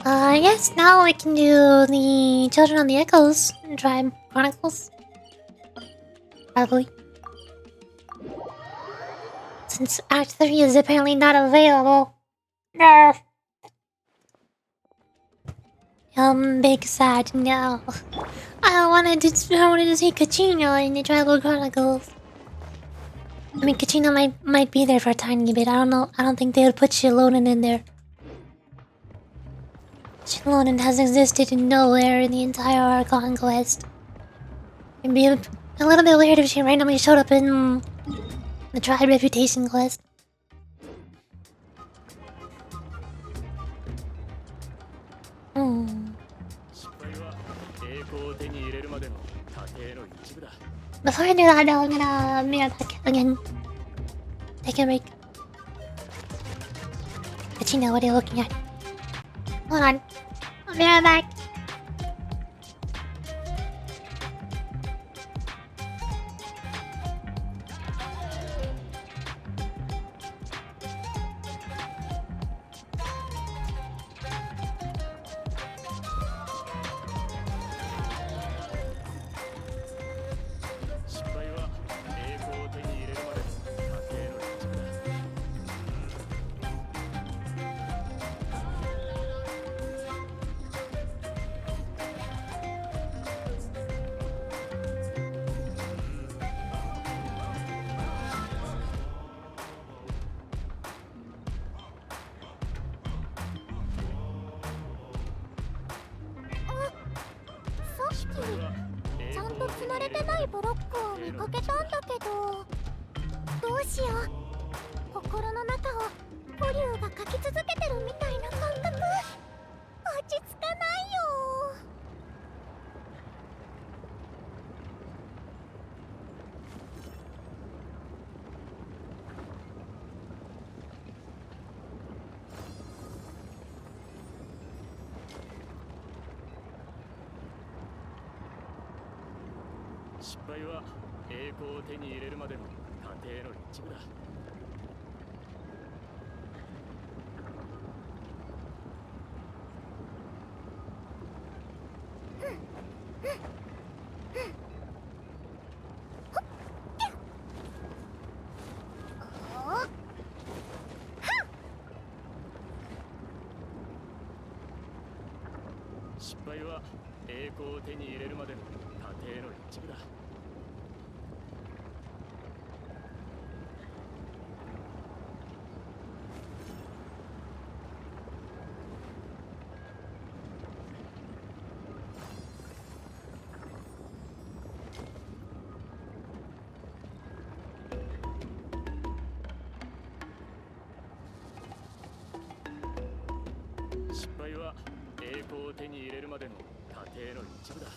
[SPEAKER 2] I guess now I can do the Children of the Echoes and Tribe Chronicles. Probably. Since Act 3 is apparently not available. No. Big sad no. I wanted to see KACHINA in the Tribal Chronicles. I mean, KACHINA might be there for a tiny bit. I don't know. I don't think they would put Shilonen in there. Shilonen has existed in nowhere in the entire Archon quest. It'd be a little bit weird if she randomly showed up in the Tribe Reputation quest. Before I do that, though, I'm gonna be back again. Take a break. KACHINA, what are you looking at? Hold on. I'll be right back.
[SPEAKER 4] 失敗は栄光を手に入れるまでの過程の一部だ。失敗は栄光を手に入れるまでの過程の一部だ。失敗は栄光を手に入れるまでの過程の一部だ。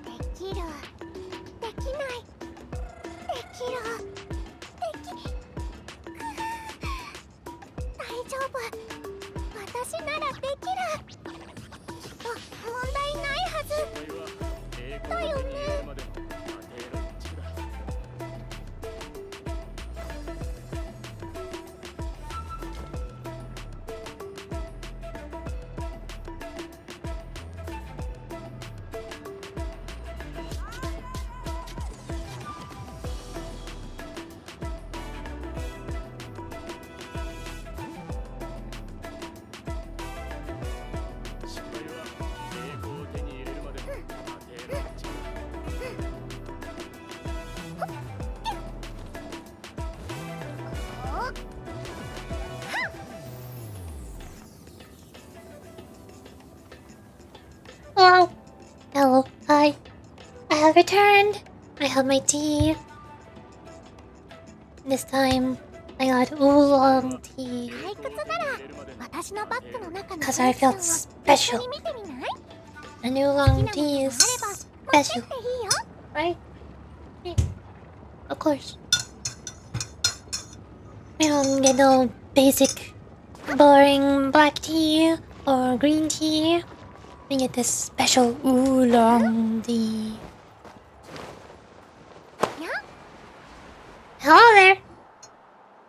[SPEAKER 1] できる、できない、できる、大丈夫、私ならできる。問題ないはず。
[SPEAKER 4] 失敗は栄光を手に入れるまでの過程の一部だ。失敗は栄光を手に入れるまでの過程の一部だ。
[SPEAKER 2] Oh, hello, hi. I have returned. I have my tea. This time, I got oolong tea
[SPEAKER 1] 退屈なら私のバッグの中のコレク
[SPEAKER 2] because
[SPEAKER 1] シ
[SPEAKER 2] I
[SPEAKER 1] ョンを
[SPEAKER 2] felt
[SPEAKER 1] 一緒
[SPEAKER 2] special.
[SPEAKER 1] に見てみない？
[SPEAKER 2] And
[SPEAKER 1] 好
[SPEAKER 2] oolong
[SPEAKER 1] きなも
[SPEAKER 2] tea
[SPEAKER 1] の
[SPEAKER 2] is
[SPEAKER 1] があれば持って
[SPEAKER 2] special,
[SPEAKER 1] っていいよ。
[SPEAKER 2] right? Yeah, of course. I don't get no basic, boring black tea or green tea. I get this special oolong tea.
[SPEAKER 1] にゃ？
[SPEAKER 2] Hello there.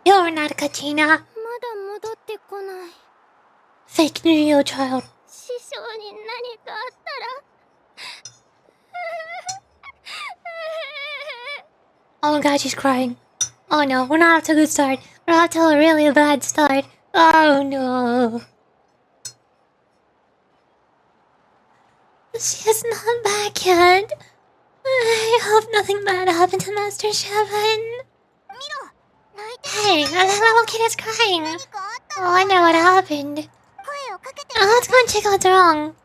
[SPEAKER 2] You're not KACHINA.
[SPEAKER 1] まだ戻ってこない。
[SPEAKER 2] Fake Neo child.
[SPEAKER 1] 師匠に何かあったら
[SPEAKER 2] Oh god, she's crying. Oh no, we're not off to a good start. We're off to a really bad start. Oh no. She is not back yet. I hope nothing bad happened to Master Seven.
[SPEAKER 1] 見ろ、泣いて
[SPEAKER 2] Hey, that little kid is crying.
[SPEAKER 1] 何かあった
[SPEAKER 2] Oh, I know what happened.
[SPEAKER 1] 声をかけて
[SPEAKER 2] Oh, let's go and check out what's wrong.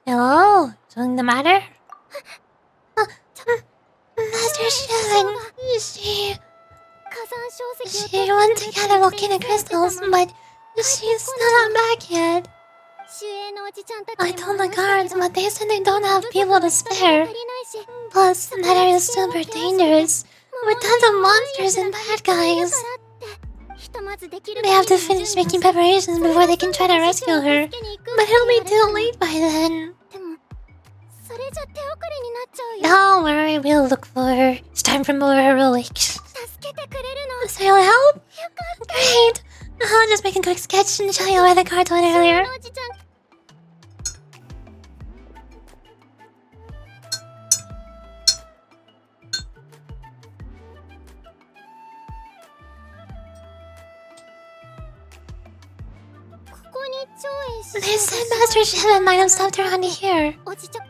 [SPEAKER 2] Hello? Something the matter? Master Seven,
[SPEAKER 1] 火山小石を
[SPEAKER 2] she went to gather volcanic crystals, but she's still not back yet.
[SPEAKER 1] 守衛のおじちゃんたち
[SPEAKER 2] I
[SPEAKER 1] にも
[SPEAKER 2] told the
[SPEAKER 1] 話した
[SPEAKER 2] guards,
[SPEAKER 1] けど
[SPEAKER 2] but they said they don't have people to
[SPEAKER 1] 人
[SPEAKER 2] spare.
[SPEAKER 1] 足りないし
[SPEAKER 2] Plus, that area is super dangerous, with tons of monsters and bad guys.
[SPEAKER 1] ひとまずできる
[SPEAKER 2] They have to finish making preparations before they can try to rescue her. But it'll be too late by then.
[SPEAKER 1] でもそれじゃ手遅れになっちゃうよ
[SPEAKER 2] Don't worry, we'll look for her. It's time for more heroics.
[SPEAKER 1] 助けてくれるの
[SPEAKER 2] So you'll help? Great! I'll just make a quick sketch and show you where the cards went
[SPEAKER 1] 守衛
[SPEAKER 2] earlier.
[SPEAKER 1] のおじちゃん ここに超演師
[SPEAKER 2] They said Master Seven might have stopped around here.
[SPEAKER 1] おじちゃん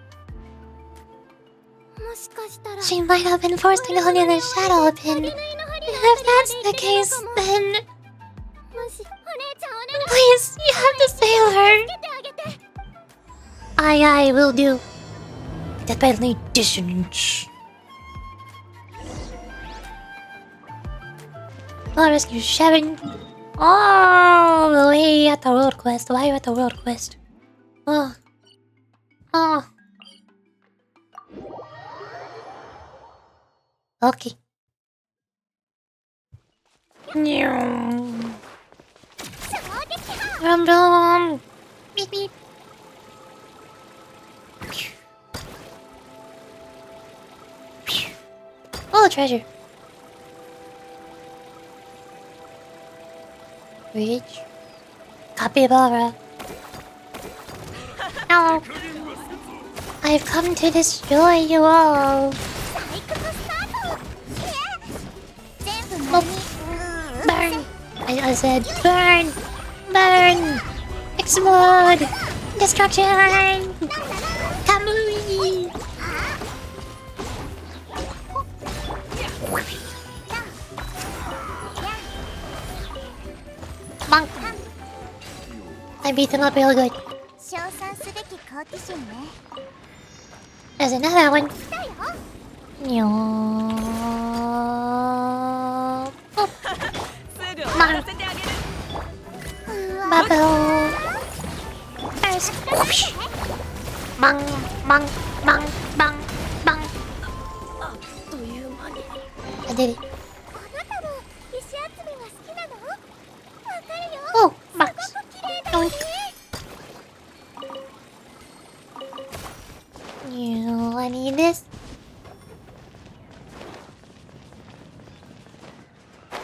[SPEAKER 1] もしかしたら
[SPEAKER 2] She might have been forced to go near the shadow pin.
[SPEAKER 1] 針縫いの針
[SPEAKER 2] If that's the case, then
[SPEAKER 1] もしお姉ちゃんお願い
[SPEAKER 2] please, you have to save her.
[SPEAKER 1] 助けてあげて
[SPEAKER 2] Aye, aye, will do. Death by Late Distance. I'll rescue Seven. Oh, way at the world quest. Why are you at the world quest? Oh. Oh. Okay. Rum rum. Beep beep. Oh, treasure. Reach. Capybara. Ow. I've come to destroy you all. Burn. I said burn. Burn. Explode. Destruction. Kamui. Monk. I beat him up real good. There's another one. Yo. Oh. Monk. Bubble. First. Whoosh. Bang, bang, bang, bang, bang. I did it. Oh, box. Oink. I need this.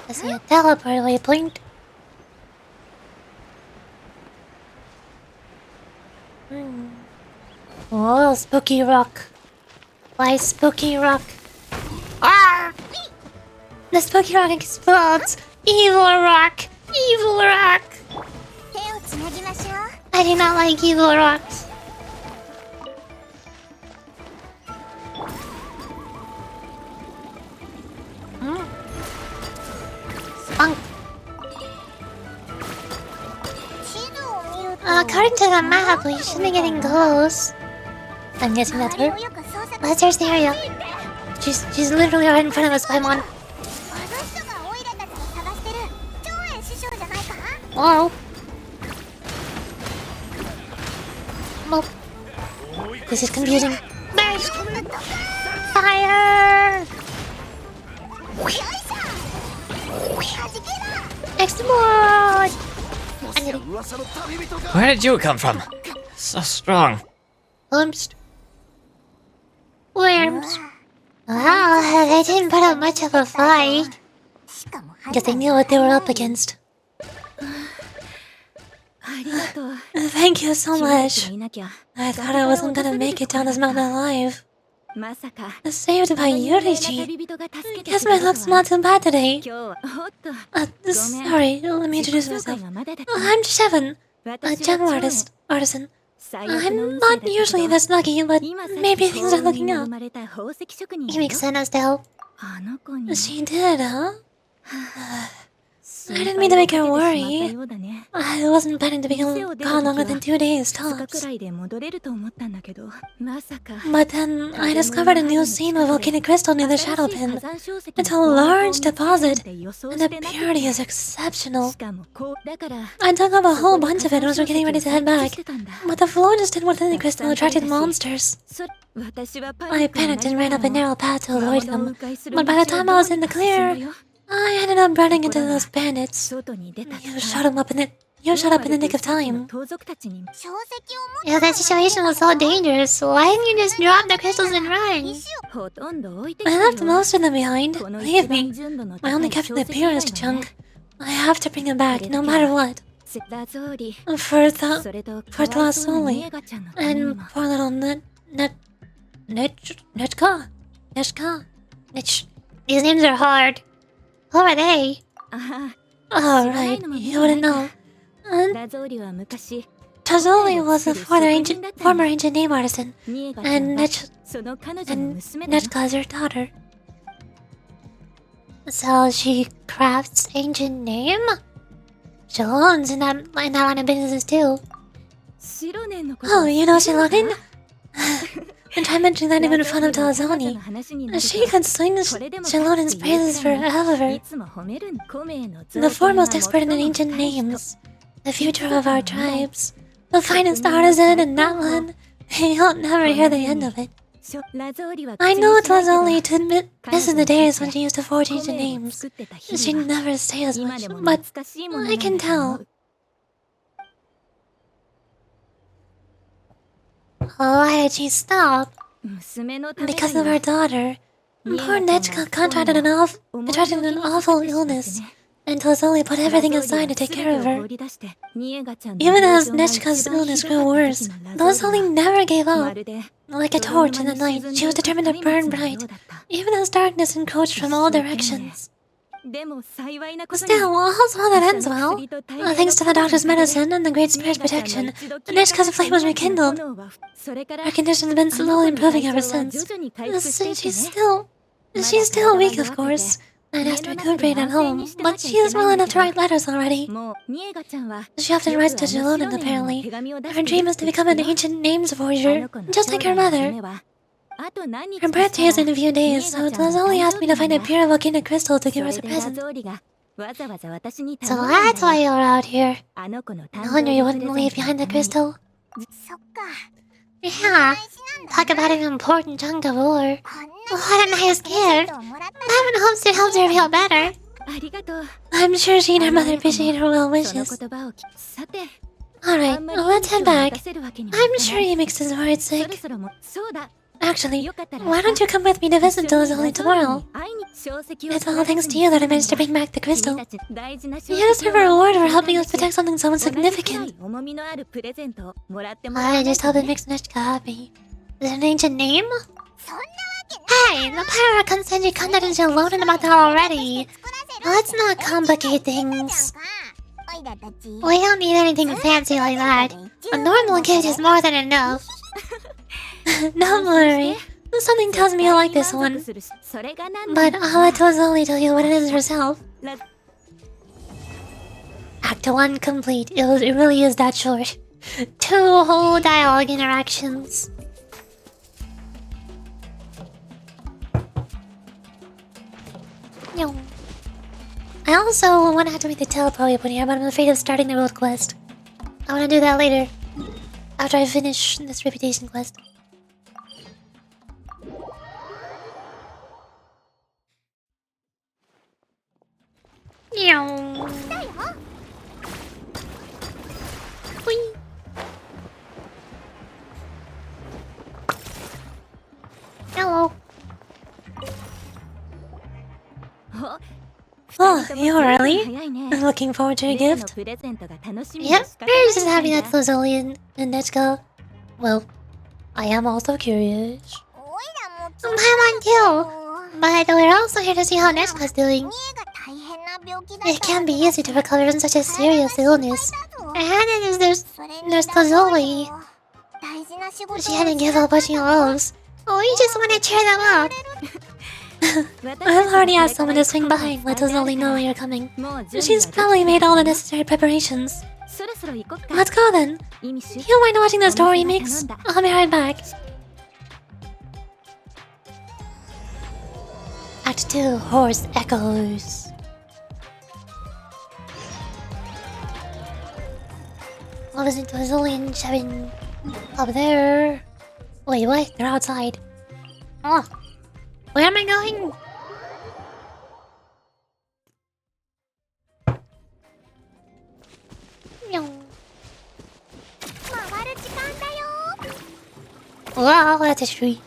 [SPEAKER 2] I see a teleport waypoint. Oh, spooky rock. Why spooky rock? Ah! The spooky rock explodes. Evil rock. Evil rock. I do not like evil rocks. Spunk. According to the map, we should be getting close. I'm guessing that's her. That's her stereo. She's literally right in front of us, Paimon. Oh. Nope. This is confusing. Burst! Fire! Explode!
[SPEAKER 3] Where did you come from? So strong.
[SPEAKER 2] Worms. Worms. Wow, they didn't put up much of a fight. Guess they knew what they were up against. Thank you so much. I thought I wasn't gonna make it down this mountain alive. Saved by Yurichi. Guess my luck's not too bad today. Sorry, let me introduce myself. I'm Shevin, a gem artisan. I'm not usually this lucky, but maybe things are looking up. He makes sense to help. She did, huh? I didn't mean to make her worry. I wasn't planning to be gone longer than 2 days, tops. But then, I discovered a new seam of volcanic crystal near the Shadow Pin. It's a large deposit, and the purity is exceptional. I dug up a whole bunch of it as we're getting ready to head back, but the flow just didn't want any crystal attracted monsters. I panicked and ran up a narrow path to avoid them, but by the time I was in the clear, I ended up running into those bandits. You shot up in the nick of time. Yeah, that situation was so dangerous. Why didn't you just drop the crystals and run? I left most of them behind. Believe me, I only kept the purest chunk. I have to bring it back, no matter what. For the last only. And poor little Nechka. These names are hard. Who are they? Oh, right. You wouldn't know. Tazoli was a former ancient name artisan, and Nechka is her daughter. So she crafts ancient name? She owns in that line of businesses too. Oh, you know Shilonin? And try mentioning that name in front of Talazoni. She could sing Shilonin's praises forever. The foremost expert in ancient names. The future of our tribes. The finest artisan in NATLAN. You'll never hear the end of it. I know it was only to admit this is the days when she used to forge ancient names. She'd never say as much, but I can tell. Why did she stop? Because of her daughter. Poor Nechka contracted an awful illness, and Tozoli put everything aside to take care of her. Even as Nechka's illness grew worse, Tozoli never gave up. Like a torch in the night, she was determined to burn bright, even as darkness encroached from all directions. Still, all's well that ends well. Thanks to the doctor's medicine and the Great Spirit's protection, Nechka's flame was rekindled. Her condition has been slowly improving ever since. She's still weak, of course, and has to recuperate at home, but she is well enough to write letters already. She often writes to Jilonin, apparently. Her dream is to become an ancient names forger, just like her mother. Her birthday is in a few days, so Tozoli asked me to find a pure volcanic crystal to give her as a present. So that's why you're out here. No wonder you wouldn't leave behind the crystal. Yeah, talk about an important chunk of ore. What a nice gift. Heaven hopes it helps her feel better. I'm sure she and her mother appreciate her well wishes. Alright, let's head back. I'm sure he makes his words sick. Actually, why don't you come with me to visit Tozoli tomorrow? It's all thanks to you that I managed to bring back the crystal. You deserve a reward for helping us protect something so significant. I just hope it makes Nechka happy. Is it an ancient name? Hey, the pirate Kansenji Kanda and Jilonin about that already. Let's not complicate things. We don't need anything fancy like that. A normal gift is more than enough. Don't worry. Something tells me you like this one. But I'll let Tozoli tell you what it is herself. Act 1 complete. It really is that short. 2 whole dialogue interactions. I also want to have to make the teleport weapon here, but I'm afraid of starting the road quest. I want to do that later. After I finish this reputation quest. Hello. Oh, you're early? I'm looking forward to your gift. Yep, very just happy that Tozoli and Nechka. Well, I am also curious. I want too. But we're also here to see how Nechka's doing. It can be easy to recover from such a serious illness. And there's Tozoli. She hadn't given up what she loves. We just want to cheer them up. I've already asked someone to swing by, let Tozoli know you're coming. She's probably made all the necessary preparations. Let's go then. You mind watching the story mix? I'll be right back. Act 2, Horse Echoes. What was it? Tozoli and Shevin up there. Wait, what? They're outside. Oh. Where am I going? Wow, that's a tree.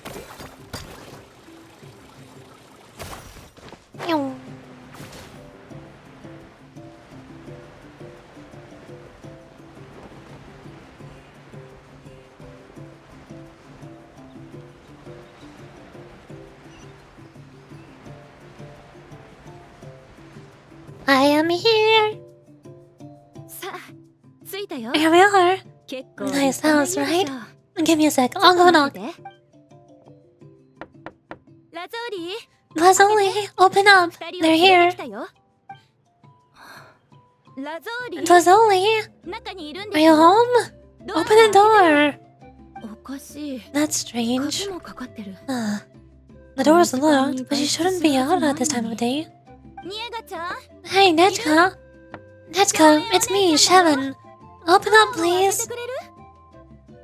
[SPEAKER 2] I am here. Here we are. Nice house, right? Give me a sec. I'll go knock. Tozoli, open up. They're here. Tozoli, are you home? Open the door. That's strange. The door's locked, but she shouldn't be out at this time of day. Hey, Nechka! Nechka, it's me, Shevin. Open up, please.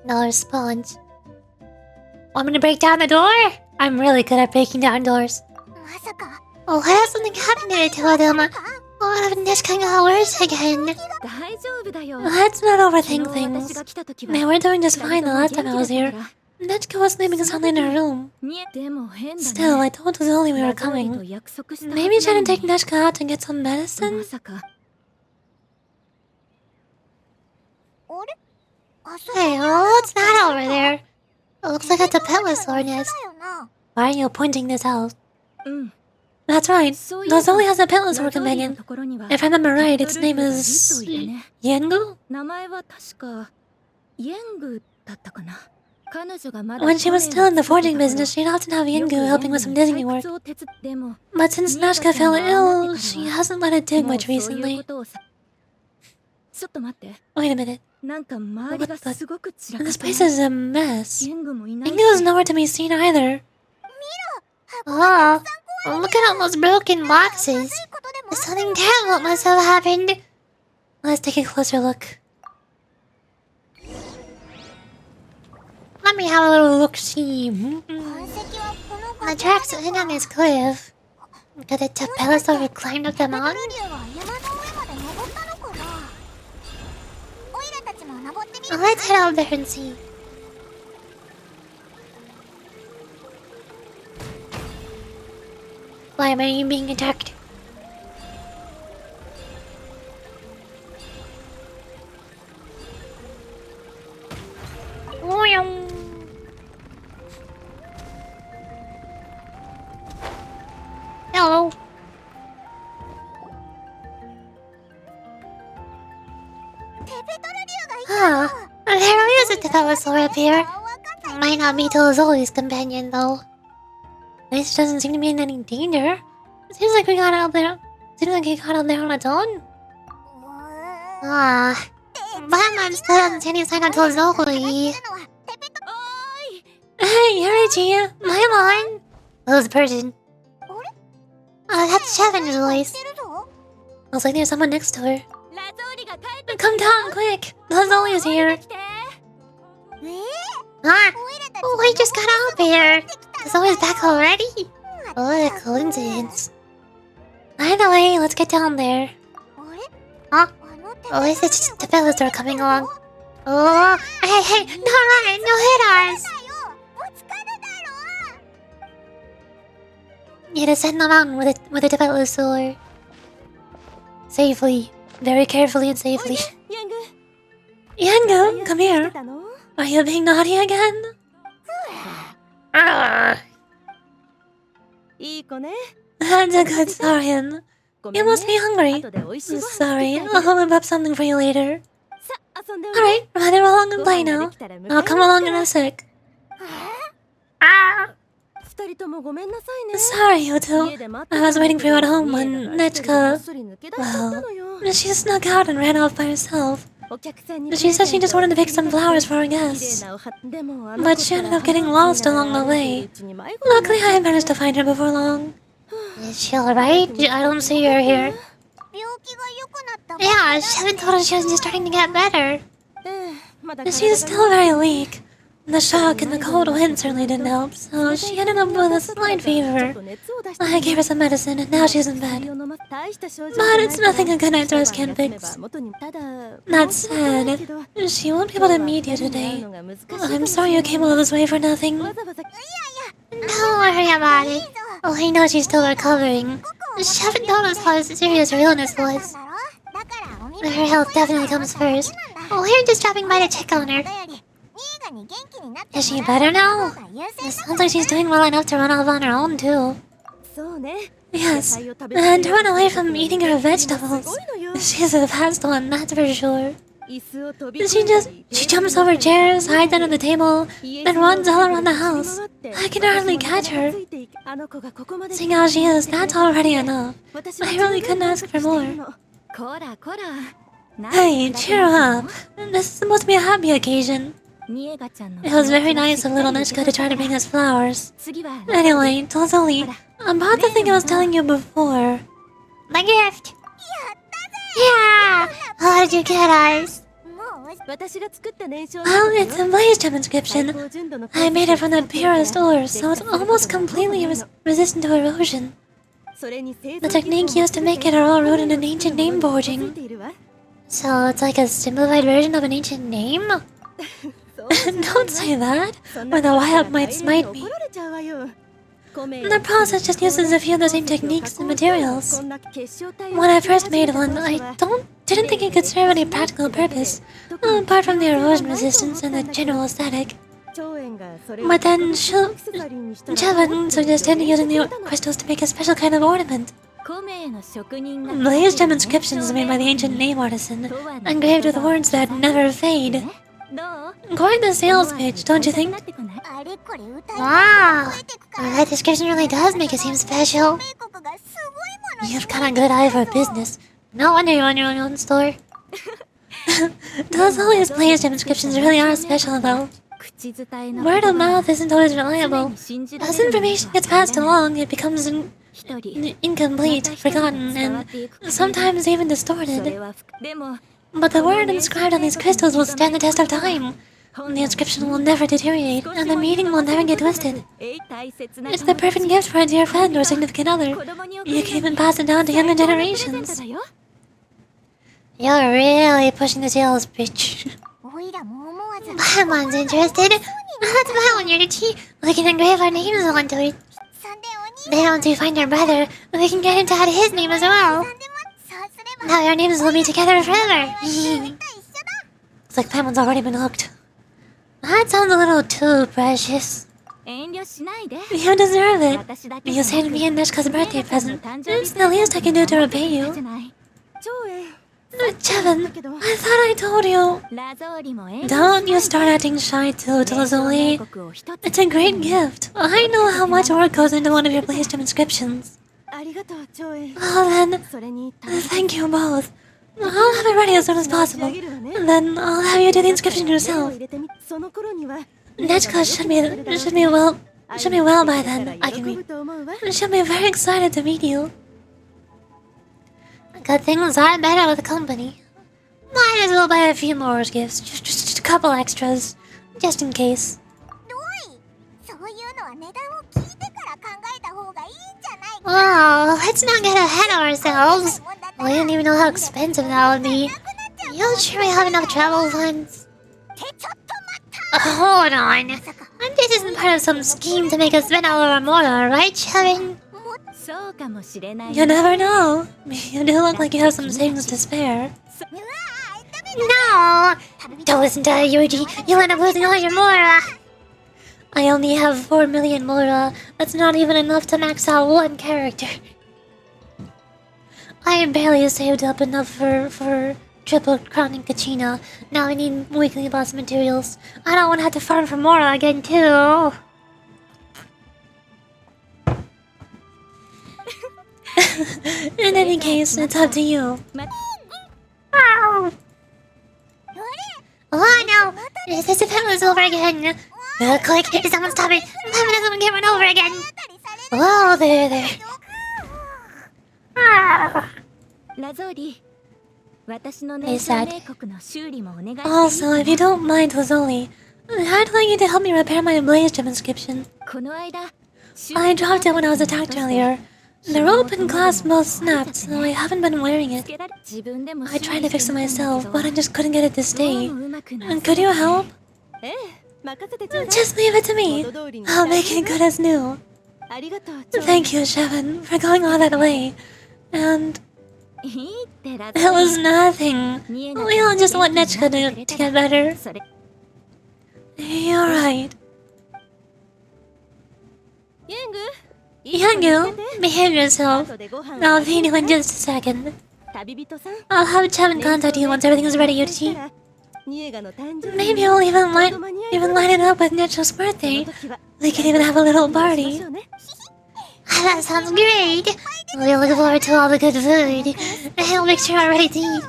[SPEAKER 2] No response. Want me to break down the door? I'm really good at breaking down doors.
[SPEAKER 1] まさか
[SPEAKER 2] Oh, what has something happened to them? Oh, Nishka got worse again.
[SPEAKER 6] 大丈夫だよ。
[SPEAKER 2] Let's not
[SPEAKER 6] 昨
[SPEAKER 2] overthink
[SPEAKER 6] 日私
[SPEAKER 2] things.
[SPEAKER 6] が来た時は
[SPEAKER 2] They were doing just
[SPEAKER 6] 二
[SPEAKER 2] fine
[SPEAKER 6] 人
[SPEAKER 2] the
[SPEAKER 6] とも
[SPEAKER 2] last
[SPEAKER 6] 元
[SPEAKER 2] time
[SPEAKER 6] 気
[SPEAKER 2] I
[SPEAKER 6] だ
[SPEAKER 2] was
[SPEAKER 6] った
[SPEAKER 2] here.
[SPEAKER 6] から
[SPEAKER 2] Nishka was sleeping soundly in her room.
[SPEAKER 6] でも変だね。
[SPEAKER 2] Still, I told Zoli we were
[SPEAKER 6] ラゾーリと
[SPEAKER 2] coming.
[SPEAKER 6] 約束したはず
[SPEAKER 2] Maybe try
[SPEAKER 6] な
[SPEAKER 2] to
[SPEAKER 6] の
[SPEAKER 2] take
[SPEAKER 6] に
[SPEAKER 2] Nishka out to get some medicine?
[SPEAKER 6] まさか
[SPEAKER 1] あれあそこ
[SPEAKER 2] Hey, what's that over there? It looks like it's a pet with
[SPEAKER 1] だ
[SPEAKER 2] soreness.
[SPEAKER 1] よな
[SPEAKER 2] Why are you pointing this out?
[SPEAKER 6] うん。
[SPEAKER 2] That's right.
[SPEAKER 6] そういえば
[SPEAKER 2] Zoli has a petless
[SPEAKER 6] ラゾ
[SPEAKER 2] war
[SPEAKER 6] ーリの
[SPEAKER 2] companion.
[SPEAKER 6] ところには
[SPEAKER 2] If I remember right,
[SPEAKER 6] ペッ
[SPEAKER 2] its
[SPEAKER 6] トルー
[SPEAKER 2] name
[SPEAKER 6] ルが
[SPEAKER 2] is
[SPEAKER 6] ずっといたね。
[SPEAKER 2] Yengu?
[SPEAKER 6] 名前は確かイエングだったかな。彼女がまだ
[SPEAKER 2] When she was still in the
[SPEAKER 6] 去年
[SPEAKER 2] forging
[SPEAKER 6] を作ってた
[SPEAKER 2] business, she'd often have
[SPEAKER 6] 頃よ
[SPEAKER 2] Yengu
[SPEAKER 6] く
[SPEAKER 2] helping with some
[SPEAKER 6] ヤング
[SPEAKER 2] digging
[SPEAKER 6] に
[SPEAKER 2] work.
[SPEAKER 6] 採掘を手伝っても
[SPEAKER 2] But since
[SPEAKER 6] ニー
[SPEAKER 2] Nashka
[SPEAKER 6] タちゃん
[SPEAKER 2] fell
[SPEAKER 6] がああなっ
[SPEAKER 2] ill,
[SPEAKER 6] て
[SPEAKER 2] she
[SPEAKER 6] からは
[SPEAKER 2] hasn't let it dig
[SPEAKER 6] もう
[SPEAKER 2] much
[SPEAKER 6] そういう
[SPEAKER 2] recently.
[SPEAKER 6] ことをさちょっと待って
[SPEAKER 2] Wait a minute.
[SPEAKER 6] なんか周りがすごく散らかっ
[SPEAKER 2] This
[SPEAKER 6] てない
[SPEAKER 2] place is a mess.
[SPEAKER 6] イエングもいない
[SPEAKER 2] Yengu
[SPEAKER 6] し
[SPEAKER 2] is nowhere to be seen either. Oh, look at all those broken boxes.
[SPEAKER 1] ことでも
[SPEAKER 2] Something terrible must have happened. Let's take a closer look. Let me have a little look-see.
[SPEAKER 1] 痕跡はこの
[SPEAKER 2] The tracks end on this cliff. Could the Tapellosaur climb up the
[SPEAKER 1] ペトル
[SPEAKER 2] mountain?
[SPEAKER 1] リュウは山の上まで登ったのかなオイラたちも登ってみる
[SPEAKER 2] Let's head out there and see. Why am I being attacked? Hello. Huh. There is a Tapellosaur up here. Might not be Zoli's companion though. At least it doesn't seem to be in any danger. It seems like we got out there. Seems like he got out there on its own. Ah. Batman still hasn't seen any sign of Zoli. Hey, you're Gia. My line. Who's the person? That's Chevin's voice.
[SPEAKER 1] てるぞ
[SPEAKER 2] Looks like there's someone next to her.
[SPEAKER 6] ラゾーリが帰って
[SPEAKER 2] Come down, quick! Zoli is here.
[SPEAKER 6] きて
[SPEAKER 2] Ah! Oh, we just got out here. Zoli's back already. What a coincidence. Either way, let's get down there.
[SPEAKER 1] あれ
[SPEAKER 2] Huh?
[SPEAKER 1] あのテ
[SPEAKER 2] Oh, is it just the Bellator coming along? Oh, hey, no run, no hit us!
[SPEAKER 1] だよぶつかるだろ
[SPEAKER 2] You descend the mountain with a Bellator. Safely. Very carefully and safely.
[SPEAKER 6] ヤング
[SPEAKER 2] Yango, come
[SPEAKER 6] 来
[SPEAKER 2] here.
[SPEAKER 6] てたの
[SPEAKER 2] Are you being naughty again? Ah,
[SPEAKER 6] いい子ね
[SPEAKER 2] that's a good sign.
[SPEAKER 6] ごめ
[SPEAKER 2] You
[SPEAKER 6] んね
[SPEAKER 2] must be hungry.
[SPEAKER 6] 後で美味しいご飯
[SPEAKER 2] Sorry,
[SPEAKER 6] 作ってあげ
[SPEAKER 2] I'll
[SPEAKER 6] る
[SPEAKER 2] whip up something for you later.
[SPEAKER 6] さ遊んでおいで
[SPEAKER 2] Alright, run it along and
[SPEAKER 6] ご
[SPEAKER 2] play
[SPEAKER 6] 飯が
[SPEAKER 2] now.
[SPEAKER 6] できたら迎えに
[SPEAKER 2] I'll
[SPEAKER 6] 行
[SPEAKER 2] come
[SPEAKER 6] く
[SPEAKER 2] along
[SPEAKER 6] か
[SPEAKER 2] in
[SPEAKER 6] ら
[SPEAKER 2] a sec. Ah,
[SPEAKER 6] 二人ともごめんなさいね
[SPEAKER 2] sorry, you
[SPEAKER 6] 家
[SPEAKER 2] two.
[SPEAKER 6] で待って
[SPEAKER 2] I
[SPEAKER 6] た
[SPEAKER 2] was
[SPEAKER 6] んだ
[SPEAKER 2] waiting
[SPEAKER 6] け
[SPEAKER 2] for you
[SPEAKER 6] ど
[SPEAKER 2] at home
[SPEAKER 6] 家
[SPEAKER 2] when
[SPEAKER 6] だから一人でこっ
[SPEAKER 2] Netchka...
[SPEAKER 6] そり抜け出しちゃったのよ
[SPEAKER 2] She snuck out and ran off by herself.
[SPEAKER 6] お客さんに
[SPEAKER 2] She said she just wanted to pick some flowers for our
[SPEAKER 6] 綺麗
[SPEAKER 2] guests.
[SPEAKER 6] なお花でもあの
[SPEAKER 2] But
[SPEAKER 6] 子
[SPEAKER 2] she
[SPEAKER 6] った
[SPEAKER 2] ended
[SPEAKER 6] ら
[SPEAKER 2] up getting
[SPEAKER 6] 花を
[SPEAKER 2] lost
[SPEAKER 6] 見なが
[SPEAKER 2] along
[SPEAKER 6] ら
[SPEAKER 2] the
[SPEAKER 6] 歩いて
[SPEAKER 2] way.
[SPEAKER 6] るうちに迷子に
[SPEAKER 2] Luckily,
[SPEAKER 6] なっ
[SPEAKER 2] I
[SPEAKER 6] ちゃっ
[SPEAKER 2] managed to find her before long. Is she alright? I don't see her here.
[SPEAKER 1] 病気が良くなったば
[SPEAKER 2] Yeah, Shevin told us she was just starting to get better.
[SPEAKER 6] たまだ
[SPEAKER 2] But she's still very weak. The shock and the cold wind certainly didn't help, so she ended up with a slight fever. I gave her some medicine and now she's in bed. But it's nothing a good night rest can't fix. That said, she won't be able to meet you today. I'm sorry you came all this way for nothing. Don't worry about it. Oh, I know she's still recovering. Shevin told us how serious her illness was.
[SPEAKER 1] だからお見舞い
[SPEAKER 2] Her health definitely comes first. Oh, we're just dropping by to check on her.
[SPEAKER 1] ことよりニーガに元気になって
[SPEAKER 2] Is she
[SPEAKER 1] もら
[SPEAKER 2] better
[SPEAKER 1] う
[SPEAKER 2] now?
[SPEAKER 1] 方が優
[SPEAKER 2] It
[SPEAKER 1] 先
[SPEAKER 2] sounds like she's doing well enough to run off on her own, too.
[SPEAKER 6] そうね
[SPEAKER 2] Yes, and to run away from eating her vegetables. She's a fast one, that's for sure.
[SPEAKER 6] 椅子を飛び
[SPEAKER 2] She jumps over chairs, hides under the table, then runs all around the house. I can hardly catch her.
[SPEAKER 6] あの子がここまで
[SPEAKER 2] Seeing how she is, that's already enough. I really couldn't ask for more.
[SPEAKER 6] こらこら
[SPEAKER 2] Hey, cheer up. This is supposed to be a happy occasion.
[SPEAKER 6] ニエガちゃんの
[SPEAKER 2] It was very nice of little Nishka to try to bring us flowers.
[SPEAKER 6] 次は
[SPEAKER 2] Anyway, Tozoli, about the thing I was telling you before. The gift! Yeah! What did you get us?
[SPEAKER 1] もう
[SPEAKER 2] Well, it's a blaze gem inscription. I made it from the purest ore, so it's almost completely resistant to erosion. The technique used to make it are all rooted in ancient name forging. So it's like a simplified version of an ancient name? Don't say that, or the wild might smite me. The process just uses a few of the same techniques and materials. When I first made one, I didn't think it could serve any practical purpose, apart from the erosion resistance and the general aesthetic. But then Chevan suggested using the crystals to make a special kind of ornament. Blaze gem inscriptions made by the ancient name artisan, engraved with words that never fade. Quite the sales pitch, don't you think?
[SPEAKER 1] Wow!
[SPEAKER 2] That description really does make it seem special. You've got a good eye for business. No wonder you own your own store. Those LOLIS blaze gem inscriptions really are special, though. Word of mouth isn't always reliable. As information gets passed along, it becomes incomplete, forgotten, and sometimes even distorted. But the word inscribed on these crystals will stand the test of time. The inscription will never deteriorate, and the meaning will never get twisted. It's the perfect gift for a dear friend or significant other. You can even pass it down to younger generations. You're really pushing the sales pitch. Paimon's interested. That's my one, Yurichi. We can engrave our names onto it. Then once we find our brother, we can get him to add his name as well. Now our names will be together forever. Looks like Paimon's already been hooked. That sounds a little too precious. You deserve it. You saved me and Neshka's birthday present. It's the least I can do to repay you. Chevan, I thought I told you. Don't you start acting shy too, Tozoli. It's a great gift. I know how much work goes into one of your blaze gem inscriptions. Well then, thank you both. I'll have it ready as soon as possible. Then I'll have you do the inscription yourself. Nechka should be well by then. I can read. She'll be very excited to meet you. Good things are better with company. Might as well buy a few more gifts, just a couple extras, just in case. Oh, let's not get ahead of ourselves. We didn't even know how expensive that would be. You sure we have enough travel funds? Hold on. This isn't part of some scheme to make us spend all of our Mora, right, Chevin? You never know. You do look like you have some savings to spare. No! Don't listen to her, Yuji. You'll end up losing all your Mora. I only have 4 million Mora. That's not even enough to max out one character. I barely saved up enough for triple crowning Kachina. Now I need weekly boss materials. I don't want to have to farm for Mora again, too. In any case, it's up to you. Ow! Oh no! This event was over again. Quick, someone stop it! Why does someone get run over again? Oh, there. He said. Also, if you don't mind, Tozoli, I'd like you to help me repair my blaze gem inscription. I dropped it when I was attacked earlier. The rope and clasp both snapped, so I haven't been wearing it. I tried to fix it myself, but I just couldn't get it to stay. And could you help? Just leave it to me. I'll make it good as new. Thank you, Chevan, for going all that way. And it was nothing. We all just want Nechka to get better. You're right. Yangu, behave yourself. I'll feed you in just a second. I'll have Chevan contact you once everything is ready, Yuji. Maybe we'll even line it up with Necho's birthday. We can even have a little party. That sounds great. We look forward to all the good food. I'll make sure I'm ready to eat.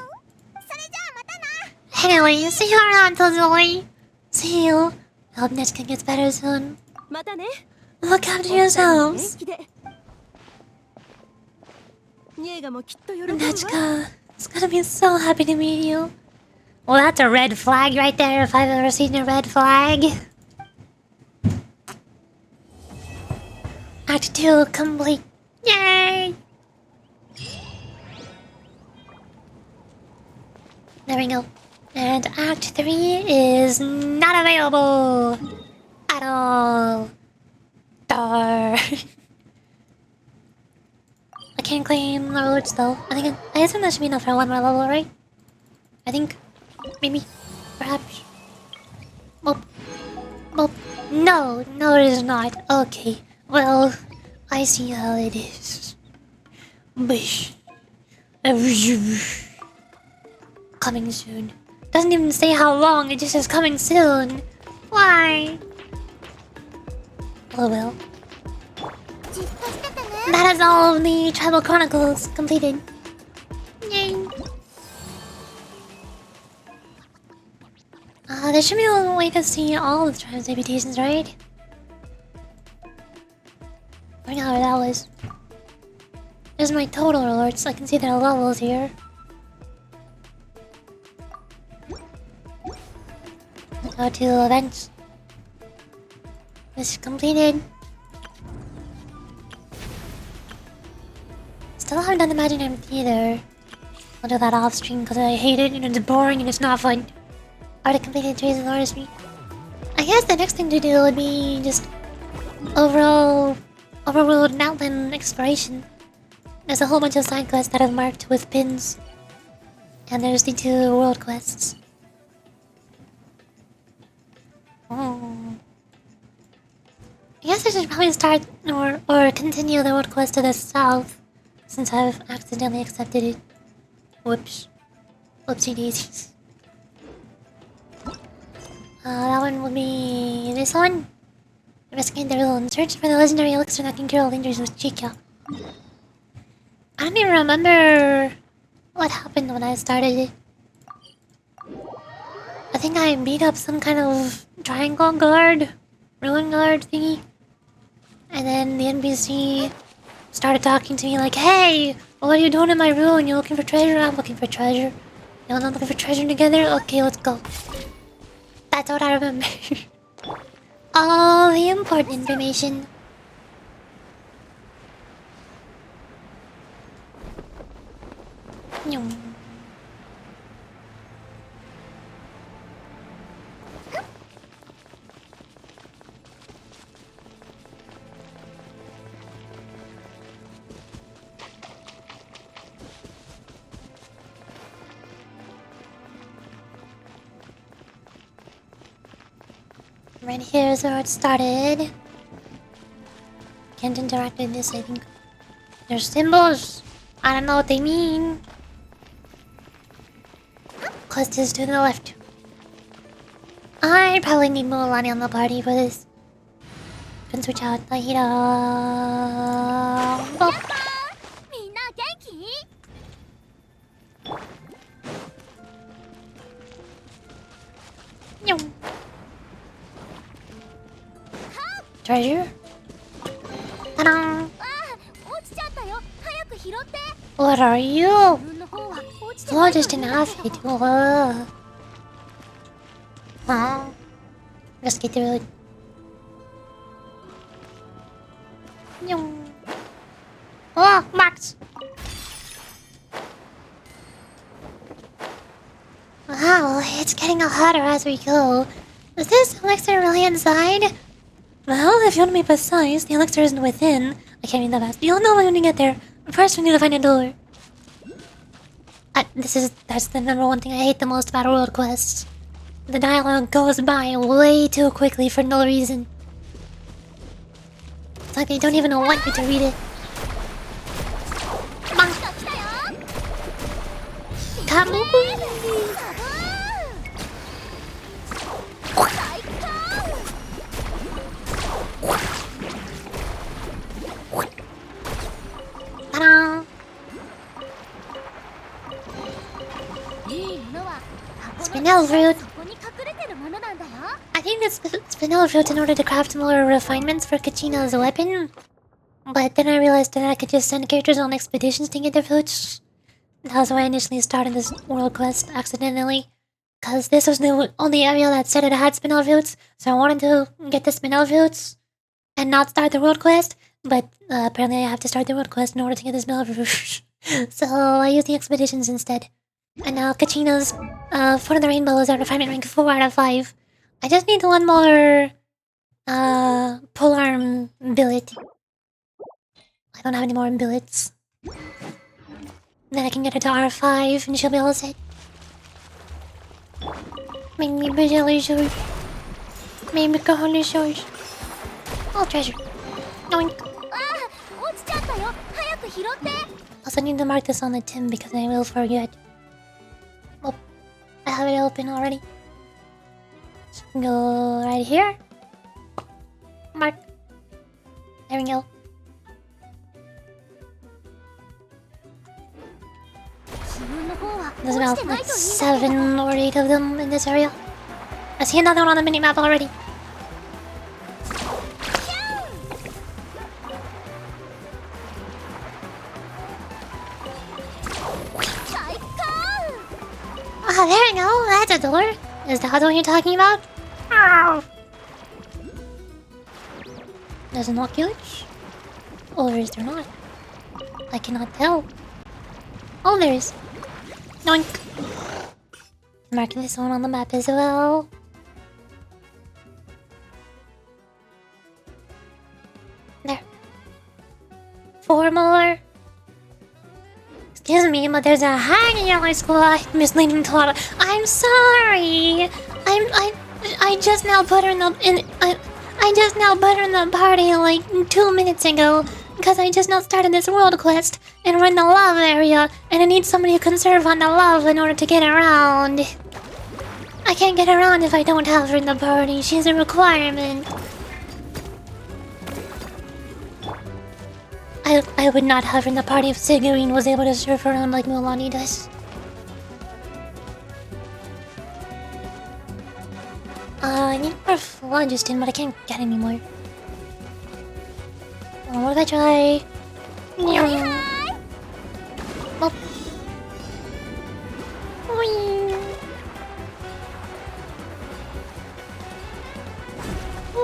[SPEAKER 2] Anyway, see you around, Tozoi. See you. Hope Nechka gets better soon. Look after yourselves. Nechka is gonna be so happy to meet you. Well, that's a red flag right there if I've ever seen a red flag. Act 2 complete. Yay! There we go. And Act 3 is not available at all. Dar. I can't claim the rewards though. I assume that should be enough for one more level, right? I think. Maybe. Perhaps. Oh. Oh. No, no it is not. Okay. Well, I see how it is. Bish. Coming soon. Doesn't even say how long, it just says coming soon. Why? Oh well. That is all of the Tribal Chronicles completed. Yay! There should be a way to see all of the tribes' reputations, right? I forgot where that was. There's my total rewards, I can see their levels here. Go to events. This is completed. Still haven't done the Magic Arm either. I'll do that off stream because I hate it and it's boring and it's not fun. Already completed trees and artistry. I guess the next thing to do would be just overworld NATLAN exploration. There's a whole bunch of side quests that I've marked with pins. And there's the 2 world quests. Oh. I guess I should probably start or continue the world quest to the south. Since I've accidentally accepted it. Whoops. Whoopsie daisies. That one would be this one. Investigate the riddle and search for the legendary elixir that can cure all injuries with Chica. I don't even remember what happened when I started it. I think I beat up some kind of triangle guard, ruin guard thingy. And then the NPC started talking to me like, hey, what are you doing in my ruin? You looking for treasure? I'm looking for treasure. You not looking for treasure together? Okay, let's go. That's what I remember. All the important information. Nyum. Right here is where it started. Can't interact with this, I think. There's symbols. I don't know what they mean. Quest is to the left. I probably need Mulan on the party for this. Can switch out the heater. Oh. Nyum. Treasure? Ta-da! What are you? Oh, just an outfit. Whoa. Oh. Let's get through it. Oh, Max! Wow, it's getting hotter as we go. Is this elixir really inside? Well, if you want to be precise, the elixir isn't within. I can't read that fast. You'll know when we get there. First, we need to find a door. That's the number one thing I hate the most about world quests. The dialogue goes by way too quickly for no reason. It's like they don't even want you to read it. Come on. Come on. Ta-da! Spinel fruit. I think it's spinel fruit in order to craft more refinements for Kachina as a weapon. But then I realized that I could just send characters on expeditions to get the fruits. That was why I initially started this world quest accidentally. Because this was the only area that said it had spin-off routes, so I wanted to get the spin-off routes and not start the world quest, but apparently I have to start the world quest in order to get the spin-off route. So I used the expeditions instead. And now Kachina's Foot of the Rainbow is at refinement rank 4 out of 5. I just need one more polearm billet. I don't have any more billets. Then I can get her to R5 and she'll be all set. Maybe Brazilian shores. Maybe Kahuna shores. All treasure. Noink. Also need to mark this on the Tim because I will forget. Oh, I have it open already. So go right here. Mark. There we go. There's about like 7 or 8 of them in this area. I see another one on the minimap already. Ah, there we go. That's a door. Is that what you're talking about? Ow. There's an glitch? Or is there not? I cannot tell. Oh, there is. Noink. Marking this one on the map as well. There. 4 more. Excuse me, but there's a hanging yellow school misleading to lot. I'm sorry. I just now put her in the I just now put her in the party like 2 minutes ago because I just now started this world quest and we're in the lava area and I need somebody who can serve on the lava in order to get around. I can't get around if I don't have her in the party. She's a requirement. I would not have her in the party if Sigurine was able to serve around like Mulani does. I need more phlogiston, but I can't get any more. What if I try? Oh. Whee.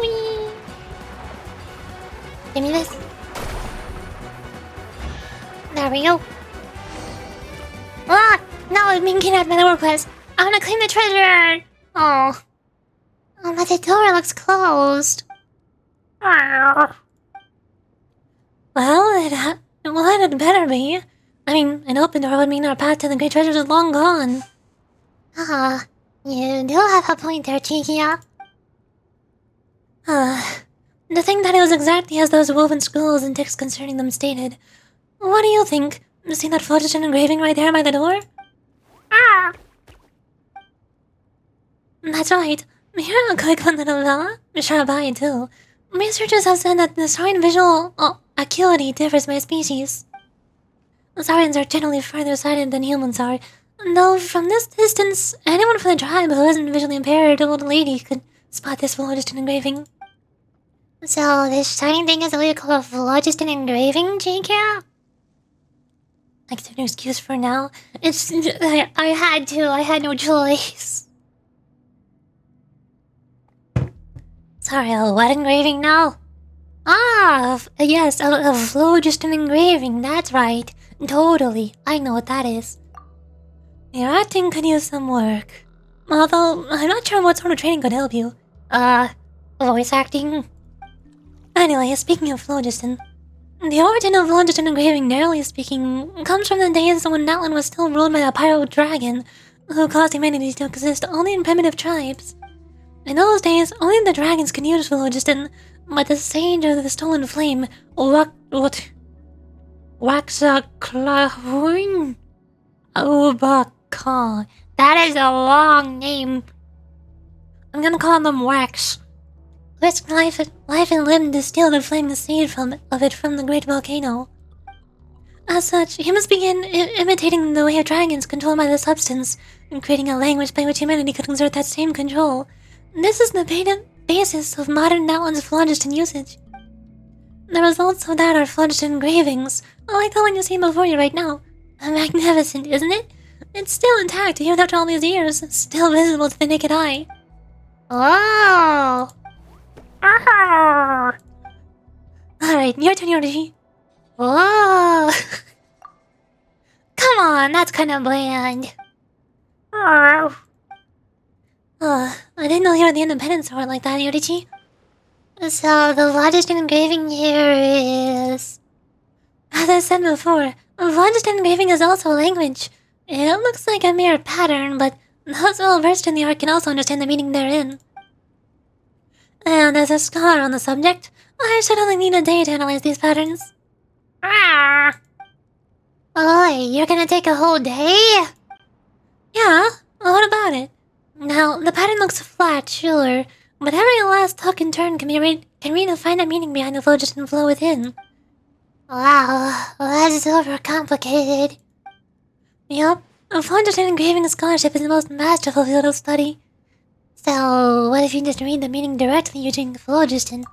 [SPEAKER 2] Whee. Give me this. There we go. Ah! Now I'm being kidnapped by the world quest. I wanna claim the treasure! Oh. Oh, but the door looks closed. Well, it had better be. I mean, an open door would mean our path to the great treasures is long gone. Ah, you do have a point there, Chikia. The thing that it was exactly as those woven scrolls and texts concerning them stated. What do you think? See that phlogiston engraving right there by the door? Ah! That's right. You're a quick one, little fella. Sharabai, too. Researchers have said that the Saurian visual acuity differs by species. Saurians are generally farther sighted than humans are, though from this distance, anyone from the tribe who isn't visually impaired, old lady, could spot this phlogiston engraving. So, this shiny thing is what you call a phlogiston engraving, Chikia? Like, there's no excuse for now. It's... I had no choice. Sorry, what engraving now? Ah, yes, a phlogiston engraving, that's right. Totally, I know what that is. Your acting could use some work. Although, I'm not sure what sort of training could help you. Voice acting? Anyway, speaking of phlogiston, the origin of phlogiston engraving, narrowly speaking, comes from the days when NATLAN was still ruled by a pyro dragon, who caused humanity to exist only in primitive tribes. In those days, only the dragons could use phlogiston, but the Sage of the Stolen Flame, Waxaclahun Ubaka. That is a long name. I'm gonna call them Wax. Risked life and limb to steal the flame seed of it from the great volcano. As such, humans began imitating the way of dragons controlled by the substance, and creating a language by which humanity could exert that same control. This is the basis of modern NATLAN's phlogiston usage. The results of that are phlogiston engravings, like the one you see before you right now. Magnificent, isn't it? It's still intact even after all these years. It's still visible to the naked eye. Oh! Alright, your turn, Yoshi. Whoa! Come on, that's kind of bland. I didn't know you were the Independence Sword like that, Yorichi. So, the largest engraving here is... As I said before, largest engraving is also a language. It looks like a mere pattern, but those well versed in the art can also understand the meaning therein. And as a scholar on the subject, I should only need a day to analyze these patterns. Oh, you're gonna take a whole day? Yeah, what about it? Now, the pattern looks flat, sure, but every last tuck and turn can read and find a meaning behind the phlogiston flow within. Wow, that's overcomplicated. Yup, phlogiston engraving scholarship is the most masterful field of study. So, what if you just read the meaning directly using phlogiston?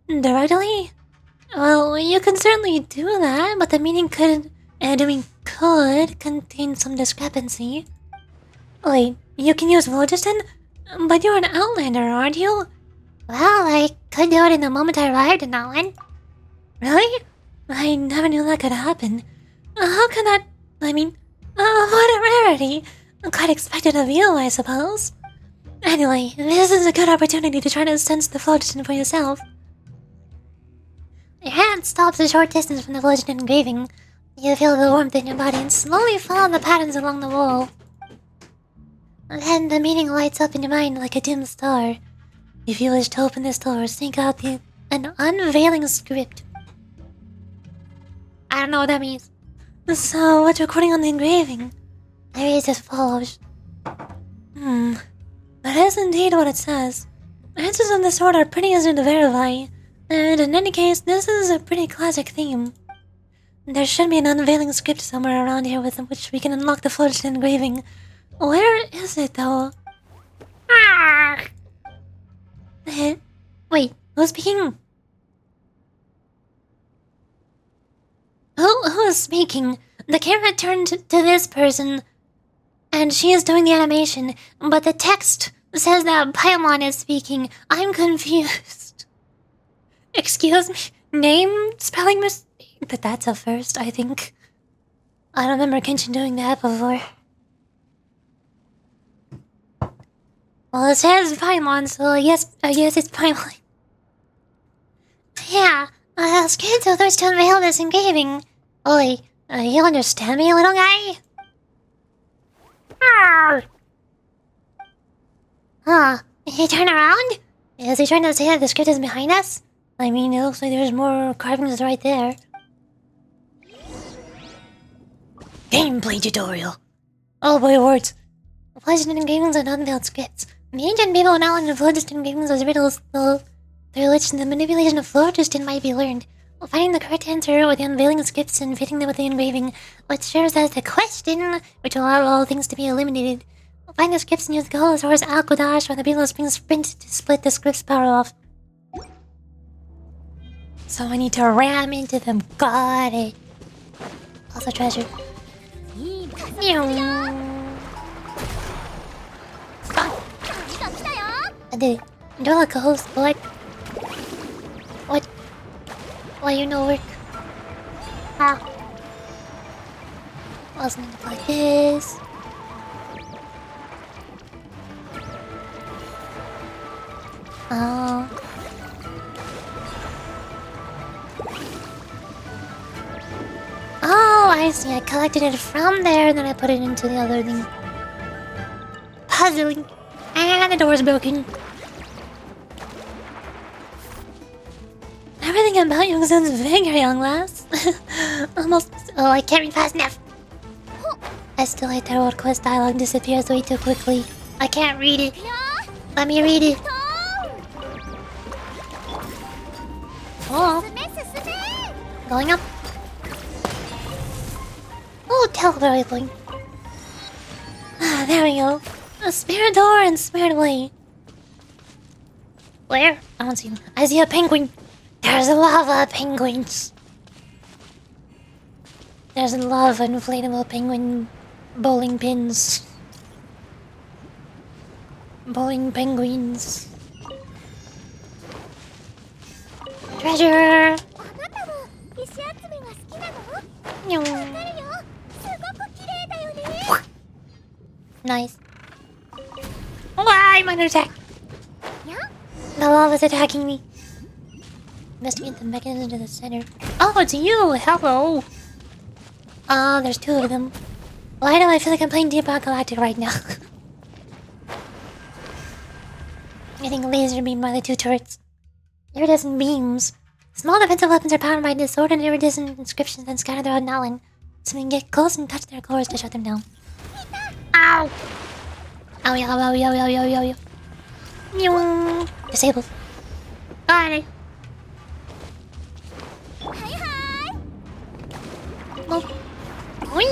[SPEAKER 2] Directly? Well, you can certainly do that, but the meaning could contain some discrepancy. Wait, you can use phlogiston? But you're an outlander, aren't you? Well, I could do it in the moment I arrived in NATLAN. Really? I never knew that could happen. How can that... what a rarity. Quite expected of you, I suppose. Anyway, this is a good opportunity to try to sense the phlogiston for yourself. Your hand stops a short distance from the phlogiston engraving. You feel the warmth in your body and slowly follow the patterns along the wall. Then the meaning lights up in your mind like a dim star. If you wish to open this door, seek out an unveiling script. I don't know what that means. So, what's recording on the engraving? It reads as follows. That is indeed what it says. Answers of this sort are pretty easy to verify, and in any case, this is a pretty classic theme. There should be an unveiling script somewhere around here with which we can unlock the phlogiston engraving. Where is it, though? Wait, who's speaking? Who is speaking? The camera turned to this person, and she is doing the animation, but the text says that Paimon is speaking. I'm confused. Excuse me? Name spelling mistake? But that's a first, I think. I don't remember Kenshin doing that before. Well, it says Paimon, so I guess it's Paimon. Yeah, scared so thirst to unveil this engraving. Oi, you understand me, little guy? Huh, he turned around? Is he trying to say that the script is behind us? I mean, it looks like there's more carvings right there. Gameplay tutorial. Oh boy, words. Phlogiston engravings are unveiled scripts. The ancient people now in the phlogiston engravings as riddles, through which the manipulation of phlogiston might be learned. Finding the correct answer with the unveiling of scripts and fitting them with the engraving, which serves as the question, which will allow all things to be eliminated. Find the scripts and use the Holosaurus Alkodash or the Beetle Spring Sprint to split the script's power off. So I need to ram into them. Got it. Also treasure. I did it. You're like a host, what? What? Why you no work? Wasn't meant to like this. Oh. Oh, I see. I collected it from there, and then I put it into the other thing. Puzzling. And the door's broken. Everything about you sounds vague, young lass. Almost. Oh, I can't read fast enough. I still hate that old quest dialogue disappears way too quickly. I can't read it. Let me read it. Oh. Going up. Oh, teleporting. Ah, there we go. A spare door and spared way. Where? I don't see him. I see a penguin. There's a lava penguins. There's a lava inflatable penguin Bowling pins. Bowling penguins. Treasure!
[SPEAKER 1] あなたも石集めが好きなの？
[SPEAKER 2] Nyong.
[SPEAKER 1] わかるよ。すごく綺麗だよね。
[SPEAKER 2] Nice. Why am I under attack? The lava's attacking me. Investigate the mechanism to the center. Oh, it's you! Hello! Oh, there's two of them. Why do I feel like I'm playing Deep Galactic right now? Getting laser beamed by the two turrets. Iridescent beams. Small defensive weapons are powered by disordered iridescent inscriptions and scattered throughout NATLAN. So we can get close and touch their cores to shut them down. Ow! Ow, ow, ow, ow, ow, ow, ow, ow. Nyong. Disabled. Bye.
[SPEAKER 1] Hi.
[SPEAKER 2] Oh. Whee.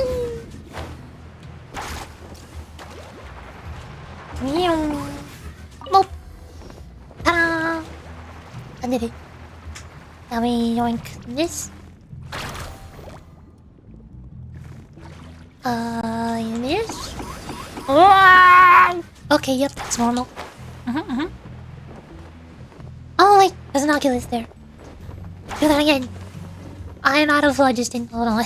[SPEAKER 2] Nyong. Oh. Ta-da! I did it. Now we yoink this. This. Wow! Okay, yep, that's normal. Oh wait, there's an Oculus there. Do that again. I'm out of phlogiston. Hold on.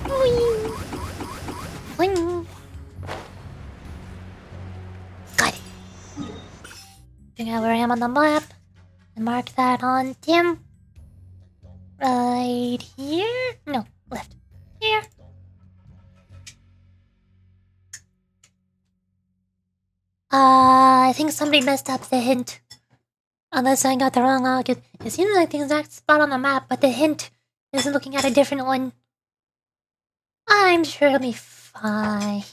[SPEAKER 2] Whee. Wing. Got it. Figure out where I am on the map. And mark that on Tim. Right here? No, left. Here. I think somebody messed up the hint. Unless I got the wrong Oculus. It seems like the exact spot on the map, but the hint is looking at a different one. I'm sure it'll be fine.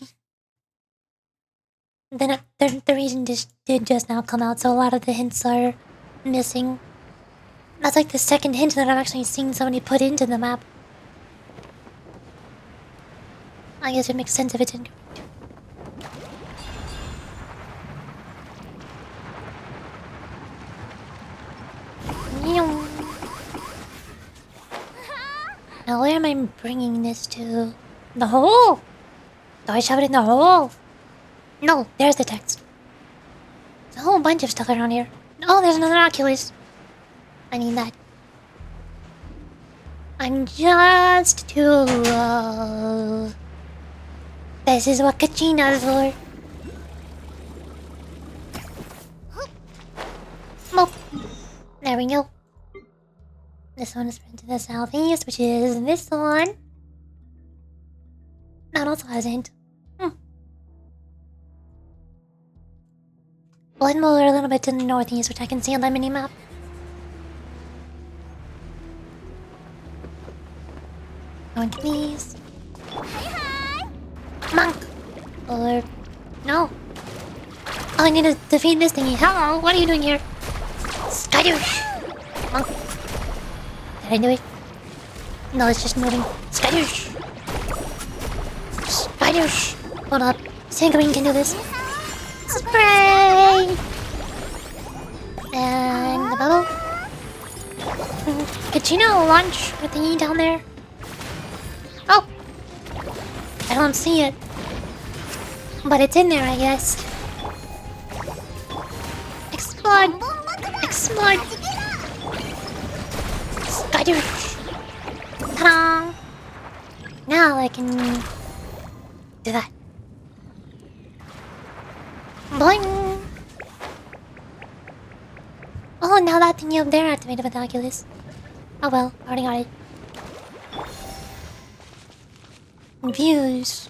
[SPEAKER 2] Then the reason did just now come out, so a lot of the hints are missing. That's like the second hint that I've actually seen somebody put into the map. I guess it makes sense if it's incorrect. Now where am I bringing this to? The hole? Do I shove it in the hole? No, there's the text. There's a whole bunch of stuff around here. Oh, there's another Oculus. I need that. I'm just too low. This is what KACHINA's for. Oh, there we go. This one is to the southeast, which is this one. That also has a hint. One more a little bit to the northeast, which I can see on the mini-map. Monk, please. Monk! Or... no. Oh, I need to defeat this thingy. Hello, what are you doing here? Skydoosh! Monk. Did I do it? No, it's just moving. Skydoosh! Skydoosh! Hold up. Sangarine can do this. Spray! And the bubble. KACHINA will launch the thingy down there. Oh! I don't see it. But it's in there, I guess. Explode! Explode! Skydoosh! Ta-da! Now I can do that. Boing! Oh, now that thingy up there activated with the Oculus. Oh well, already got it. Views.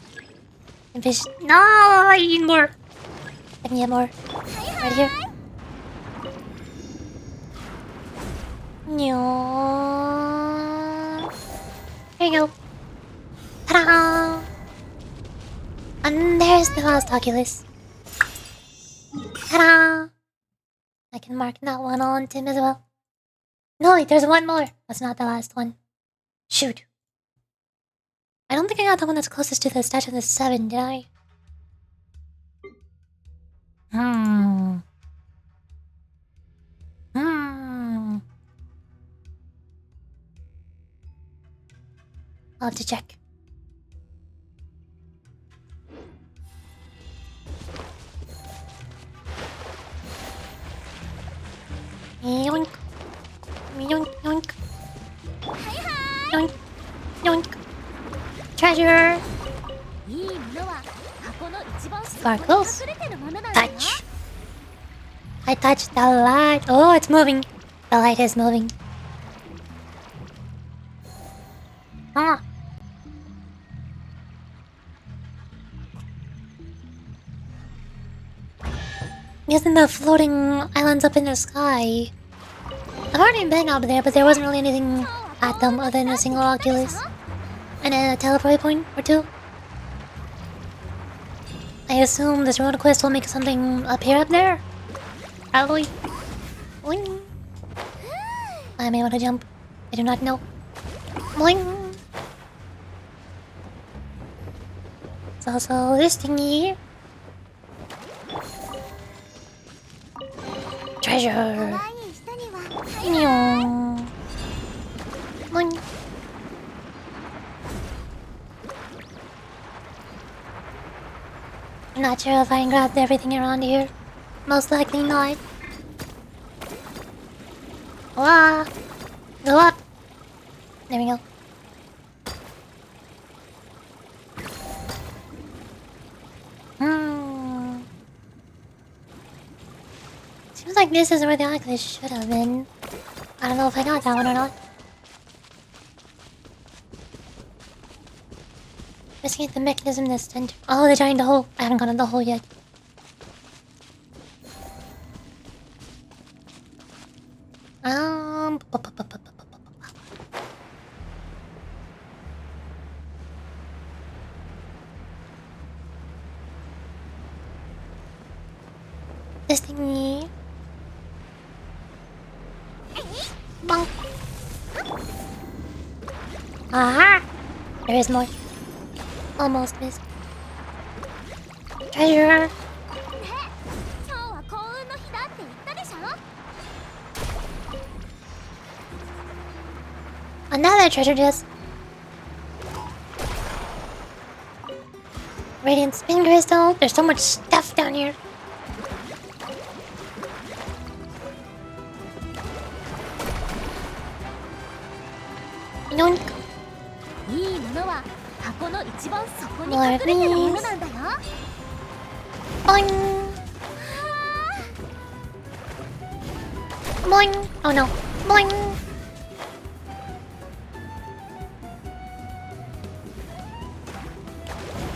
[SPEAKER 2] Fish. No, I need more. I can get more. Right here. No. Here you go. Ta-da! And there's the last Oculus. Ta-da! I can mark that one on Tim as well. No, wait, there's one more. That's not the last one. Shoot. I don't think I got the one that's closest to the statue of the 7, did I? I'll have to check. Yoink. Yoink, yoink. Yoink, yoink. Treasure.
[SPEAKER 1] いいものは箱の一番底
[SPEAKER 2] Sparkles.
[SPEAKER 1] に隠れてるものなんだよ。
[SPEAKER 2] Touch. I touched the light. Oh, it's moving. The light is moving. Ah. Isn't the floating islands up in the sky? I've already been up there, but there wasn't really anything at them other than a single Oculus and a teleport point or two. I assume this road quest will make something appear up there. Probably. Boing. I'm able to jump. I do not know. Boing. There's also this thingy. Treasure.
[SPEAKER 1] 可愛い人には
[SPEAKER 2] Boing. I'm not sure if I grabbed everything around here. Most likely not. Ah, go up. There we go. Seems like this is where the Oculus should have been. I don't know if I got that one or not. Missing the mechanism that's center. Oh, they're trying the hole. I haven't gotten the hole yet. Um. This thingy. Bonk. Aha! There is more. Almost missed. Treasure.
[SPEAKER 1] 今日は幸運の日だって言ったでしょ。
[SPEAKER 2] Another treasure chest. Radiant spin crystal. There's so much stuff down here. Yoink.
[SPEAKER 1] いいものは箱の一番底に隠れてるものなんだよ。
[SPEAKER 2] Boing. Boing. Oh no. Boing.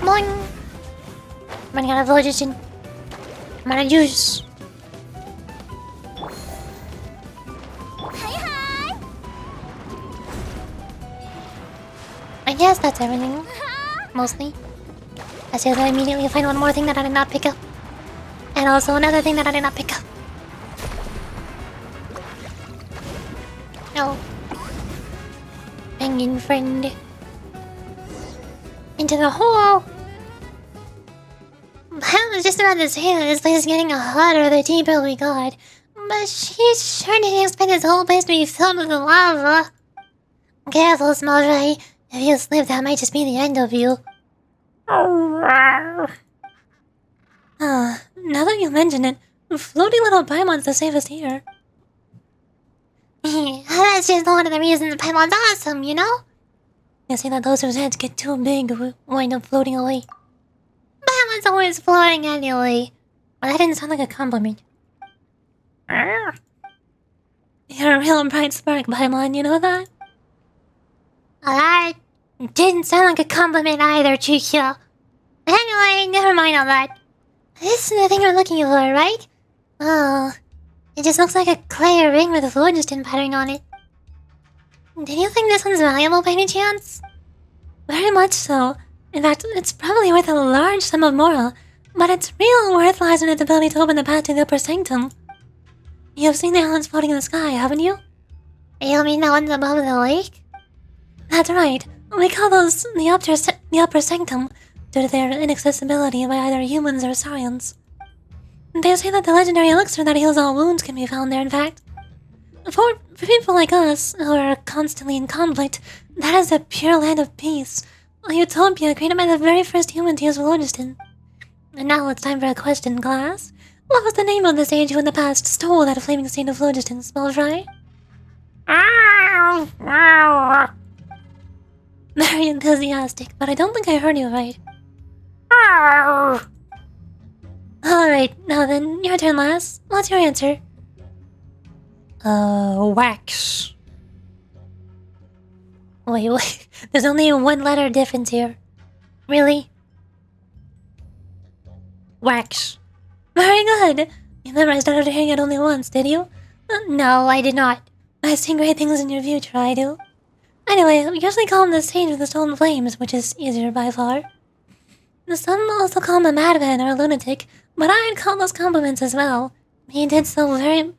[SPEAKER 2] Boing. I'm running out of oxygen. I'm out of juice.
[SPEAKER 1] はいはい。
[SPEAKER 2] I guess that's everything. Mostly. As soon as I immediately find one more thing that I did not pick up. And also another thing that I did not pick up. No. Penguin friend. Into the hole! I was just about to say that this place is getting hotter the deeper we got. But she sure didn't expect this whole place to be filled with lava. Careful, small fry. If you slip, that might just be the end of you. Now that you mention it, floating little Paimon's the safest here. That's just one of the reasons Paimon's awesome, you know? You see that those whose heads get too big wind up floating away. Paimon's always floating anyway. Well, that didn't sound like a compliment. You're a real bright spark, Paimon, you know that? That didn't sound like a compliment either, Chikyo. Anyway, never mind all that. This is the thing we're looking for, right? Oh, it just looks like a clay ring with a phlogiston pattern on it. Did you think this one's valuable by any chance? Very much so. In fact, it's probably worth a large sum of moral, but its real worth lies in its ability to open the path to the upper sanctum. You've seen the islands floating in the sky, haven't you? You mean the ones above the lake? That's right. We call those the upper sanctum due to their inaccessibility by either humans or Saurians. They say that the legendary elixir that heals all wounds can be found there, in fact. For people like us, who are constantly in conflict, that is a pure land of peace. A utopia created by the very first human to use phlogiston. And now it's time for a question, class. What was the name of the sage who in the past stole that flaming stain of phlogiston, small fry? Very enthusiastic, but I don't think I heard you right. Alright, now then, your turn, lass. What's your answer?
[SPEAKER 5] Wax.
[SPEAKER 2] Wait. There's only one letter difference here. Really?
[SPEAKER 5] Wax.
[SPEAKER 2] Very good. You memorized after hearing it only once, did you? No, I did not. I've seen great things in your future, I do. Anyway, we usually call him the sage with the stolen flames, which is easier by far. Some also call him a madman or a lunatic, but I'd call those compliments as well. He did some very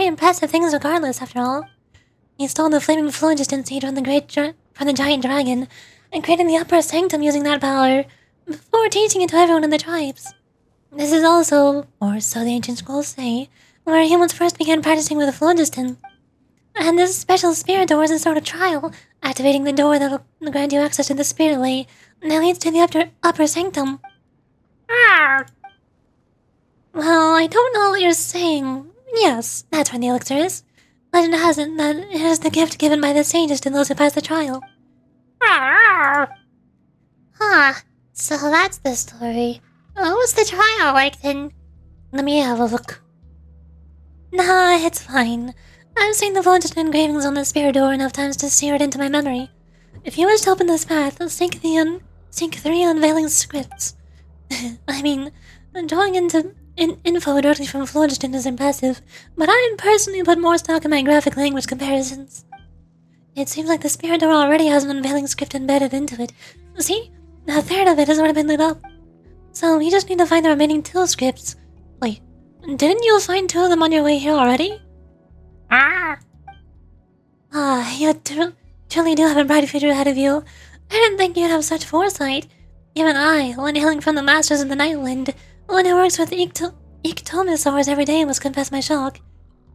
[SPEAKER 2] impressive things regardless, after all. He stole the flaming phlogiston seed from the giant dragon, and created the upper sanctum using that power, before teaching it to everyone in the tribes. This is also, or so the ancient scrolls say, where humans first began practicing with the phlogiston. And this special spirit door is a sort of trial, activating the door that will grant you access to the spirit way that leads to the upper sanctum. Well, I don't know what you're saying. Yes, that's where the elixir is. Legend has it that it is the gift given by the sages to those who pass the trial. So that's the story. What's the trial like then? Let me have a look. Nah, it's fine. I've seen the phlogiston engravings on the spirit door enough times to sear it into my memory. If you wish to open this path, sync 3 unveiling scripts. I mean, drawing info directly from phlogiston is impressive, but I'd personally put more stock in my graphic language comparisons. It seems like the spirit door already has an unveiling script embedded into it. See? A third of it has already been lit up. So we just need to find the remaining 2 scripts. Wait, didn't you find 2 of them on your way here already? You truly do have a bright future ahead of you. I didn't think you'd have such foresight. Even I, one hailing from the Masters of the Nightwind, one who works with Ectomosaurs every day, must confess my shock.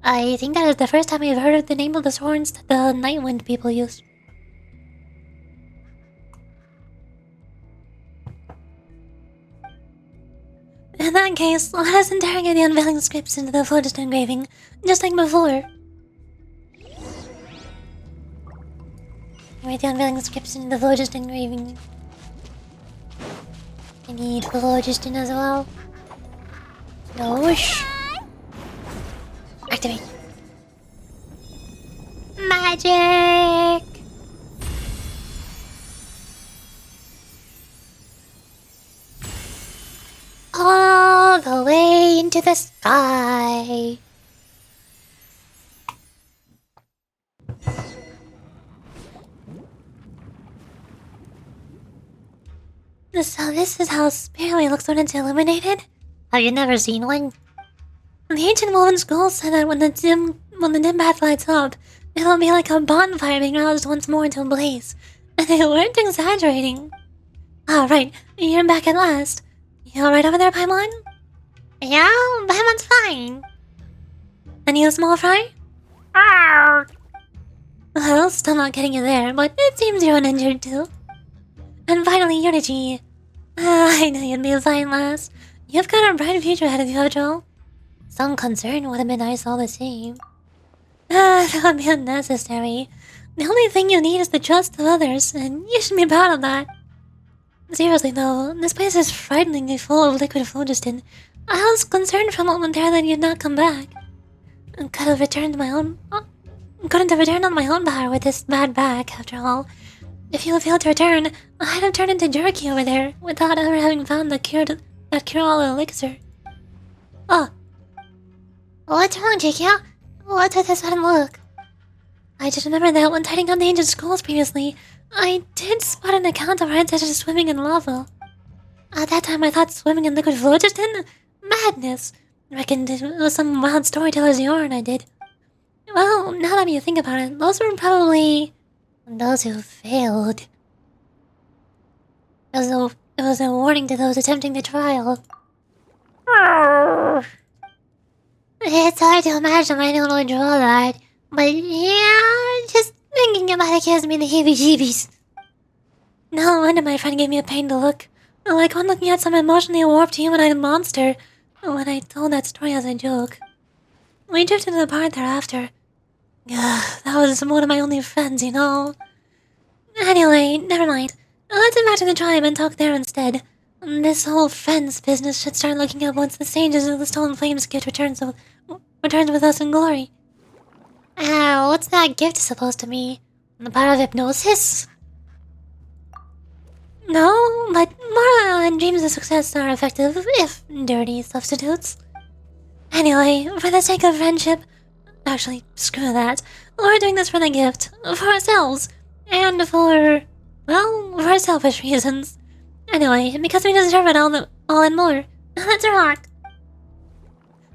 [SPEAKER 2] I think that is the first time I've heard of the name of the swords that the Nightwind people use. In that case, let us interrogate the unveiling scripts into the phlogiston engraving, just like before. Write the unveiling scripts into the phlogiston engraving. I need phlogiston as well. Whoosh. Activate. Magic! All the way into the sky. So this is how Spiritway looks when it's illuminated? Have you never seen one? The ancient woven scrolls said that when the dim path lights up, it'll be like a bonfire being roused once more into a blaze. And they weren't exaggerating. Right, you're back at last. You alright over there, Paimon? Yeah, Paimon's fine. And you, small fry? Well, still not getting you there, but it seems you're uninjured too. And finally, Unity. I knew you'd be fine, lass. You've got a bright future ahead of you, after all. Some concern would have been nice all the same. That would be unnecessary. The only thing you need is the trust of others, and you should be proud of that. Seriously though, this place is frighteningly full of liquid phlogiston. I was concerned for a moment there that you'd not come back. Couldn't have returned on my own power with this bad back, after all. If you failed to return, I'd have turned into jerky over there, without ever having found that cure-all elixir. What's wrong, Jikia? What's with this sudden look? I just remembered that when tidying up the ancient scrolls previously, I did spot an account of our ancestors swimming in lava. At that time, I thought swimming in liquid phlogiston? Madness! Reckoned it was some wild storyteller's yarn, I did. Well, now that you think about it, those were probably those who failed. It was a warning to those attempting the trial. It's our try to imagine I don't really draw that. But yeah, just thinking about it gives me the heebie-jeebies. No wonder my friend gave me a pain to look. Like when looking at some emotionally warped humanoid monster. When I told that story as a joke. We drifted apart thereafter. That was one of my only friends, you know. Anyway, never mind. Let's get back to the tribe and talk there instead. This whole friends business should start looking at once the stages of the Stolen Flames gift returns with us in glory. What's that gift supposed to be? The power of hypnosis? No, but moral and dreams of success are effective, if dirty substitutes. Anyway, for the sake of friendship... Actually, screw that. We're doing this for the gift. For ourselves. And for... well, for selfish reasons. Anyway, because we deserve it all and more. That's a rock.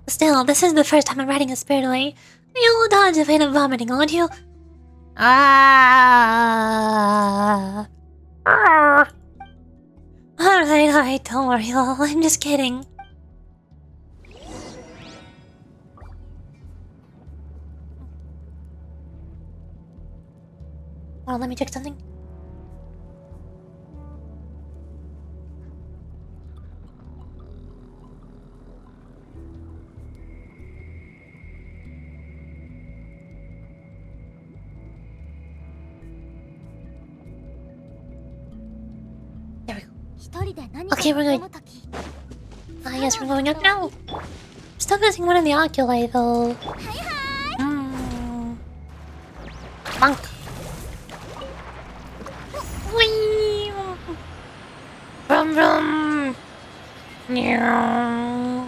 [SPEAKER 2] Still, this is the first time I'm riding a spirit away. You'll dodge the pain of vomiting, won't you? Alright, don't worry, lol. I'm just kidding. Oh, let me check something. There we go. Okay, we're good. I guess we're going up now. Still missing one of the oculi, though. Bonk. Whee! Vroom vroom! Meow.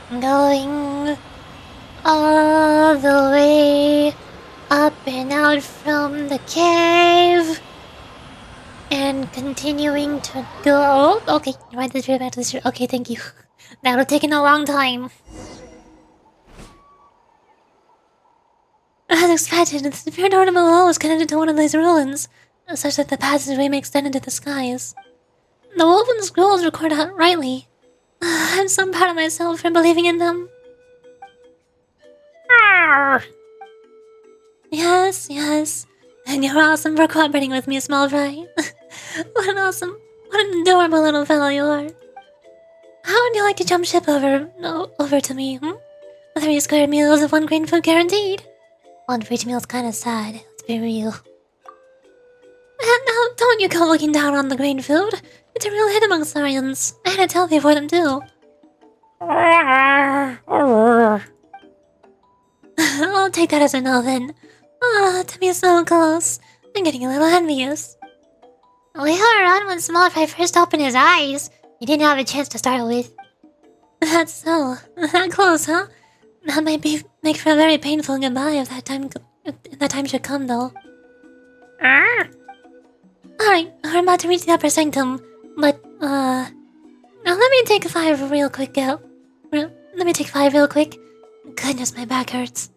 [SPEAKER 2] Going all the way up and out from the cave. And continuing to go... Oh, okay, ride this way back to the street. Okay, thank you. That'll take a long time. As expected, the spirit door below is connected to one of these ruins, such that the passageway may extend into the skies. The woven scrolls record out rightly. I'm so proud of myself for believing in them. Yes, yes. And you're awesome for cooperating with me, small fry. What an adorable little fellow you are. How would you like to jump ship over to me, 3 square meals of 1 grain food guaranteed. 1 for each meal's kinda sad, let's be real. Now, don't you go looking down on the grain food. It's a real hit among Saurians. I had a healthy for them too. I'll take that as a no then. To be so close. I'm getting a little envious. We were around when Small Fry first opened his eyes. He didn't have a chance to start with. That's so. That close, huh? That might make for a very painful goodbye if that time should come, though. Alright, we're about to reach the upper sanctum, but, now let me take 5 real quick, let me take 5 real quick. Goodness, my back hurts.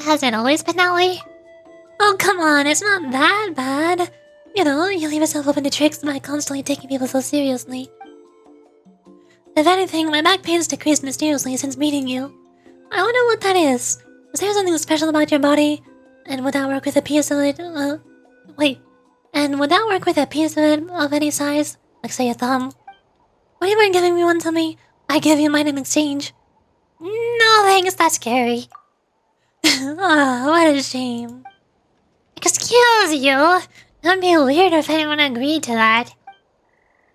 [SPEAKER 2] Has it always been that way? Oh, come on, it's not that bad. You know, you leave yourself open to tricks by constantly taking people so seriously. If anything, my back pain's decreased mysteriously since meeting you. I wonder what that is. Is there something special about your body? And would that work with a piece of it, And would that work with a piece of it of any size? Like, say, a thumb? Would you mind giving me one to me? I give you mine in exchange. No thanks, that's scary. What a shame. Excuse you. It'd be weird if anyone agreed to that.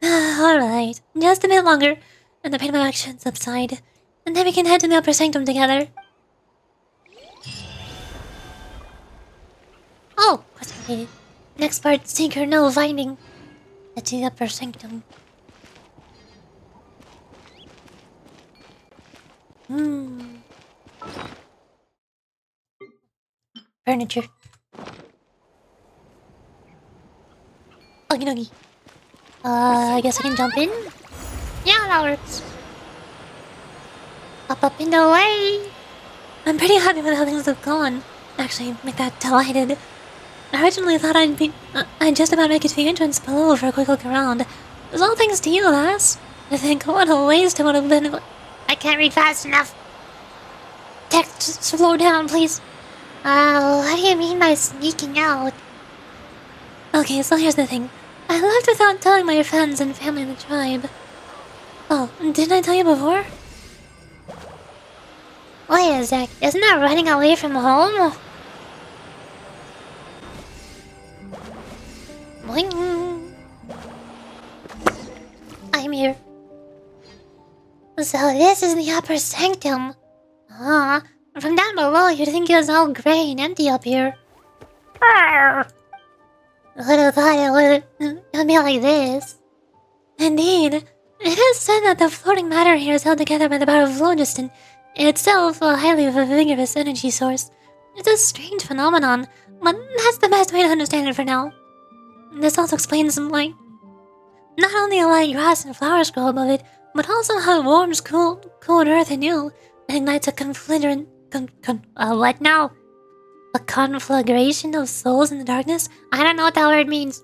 [SPEAKER 2] Alright, just a bit longer, and the pain of my back should subside. And then we can head to the upper sanctum together. Oh, what's needed? Next part, seeker no finding. At the upper sanctum. Furniture. Okie dokie. I guess I can jump in? Yeah, that works. Up in the way. I'm pretty happy with how things have gone. Actually, make that delighted. I originally thought I'd just about make it to the entrance below for a quick look around. It was all thanks to you, lass. I think what a waste it would have been if I can't read fast enough. Text, slow down, please. What do you mean by sneaking out? Okay, so here's the thing. I left without telling my friends and family in the tribe. Oh, didn't I tell you before? Wait a sec, isn't that running away from home? Boing. I'm here. So this is the upper sanctum. From down below you'd think it was all grey and empty up here. Would have thought it would be like this. Indeed. It is said that the floating matter here is held together by the power of phlogiston, itself a highly vigorous energy source. It's a strange phenomenon, but that's the best way to understand it for now. This also explains why not only why grass and flowers grow above it, but also how it warms cold earth anew and ignites a what now? A conflagration of souls in the darkness? I don't know what that word means.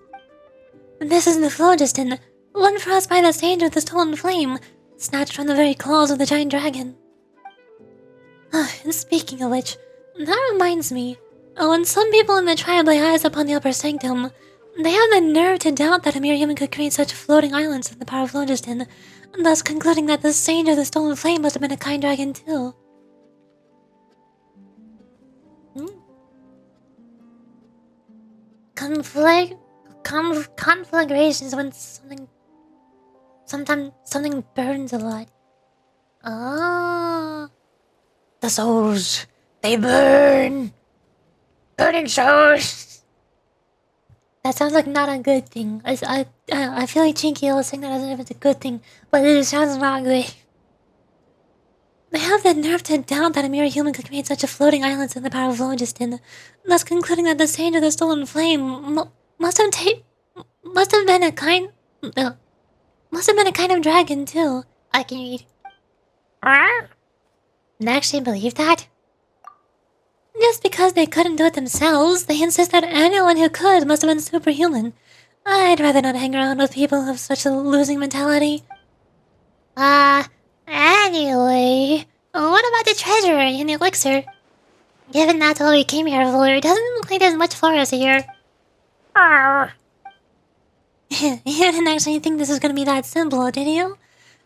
[SPEAKER 2] This is the phlogiston, won for us by the sage of the stolen flame, snatched from the very claws of the giant dragon. And speaking of which, that reminds me, when some people in the tribe lay eyes upon the upper sanctum, they have the nerve to doubt that a mere human could create such floating islands with the power of phlogiston, thus concluding that the sage of the stolen flame must have been a kind dragon too. Conflagrations when something burns a lot. The souls, they burn! Burning souls! That sounds like not a good thing. I feel like Chinky was saying that as if it's a good thing, but it sounds not good. They have the nerve to doubt that a mere human could create such a floating island in the power of phlogiston, thus concluding that the sage of the stolen flame must have been a kind of dragon too. I can read. And actually believe that? Just because they couldn't do it themselves, they insist that anyone who could must have been superhuman. I'd rather not hang around with people who have such a losing mentality. Anyway, what about the treasure and the elixir? Given that's all we came here for, it doesn't look like there's much for us here. You didn't actually think this was gonna be that simple, did you?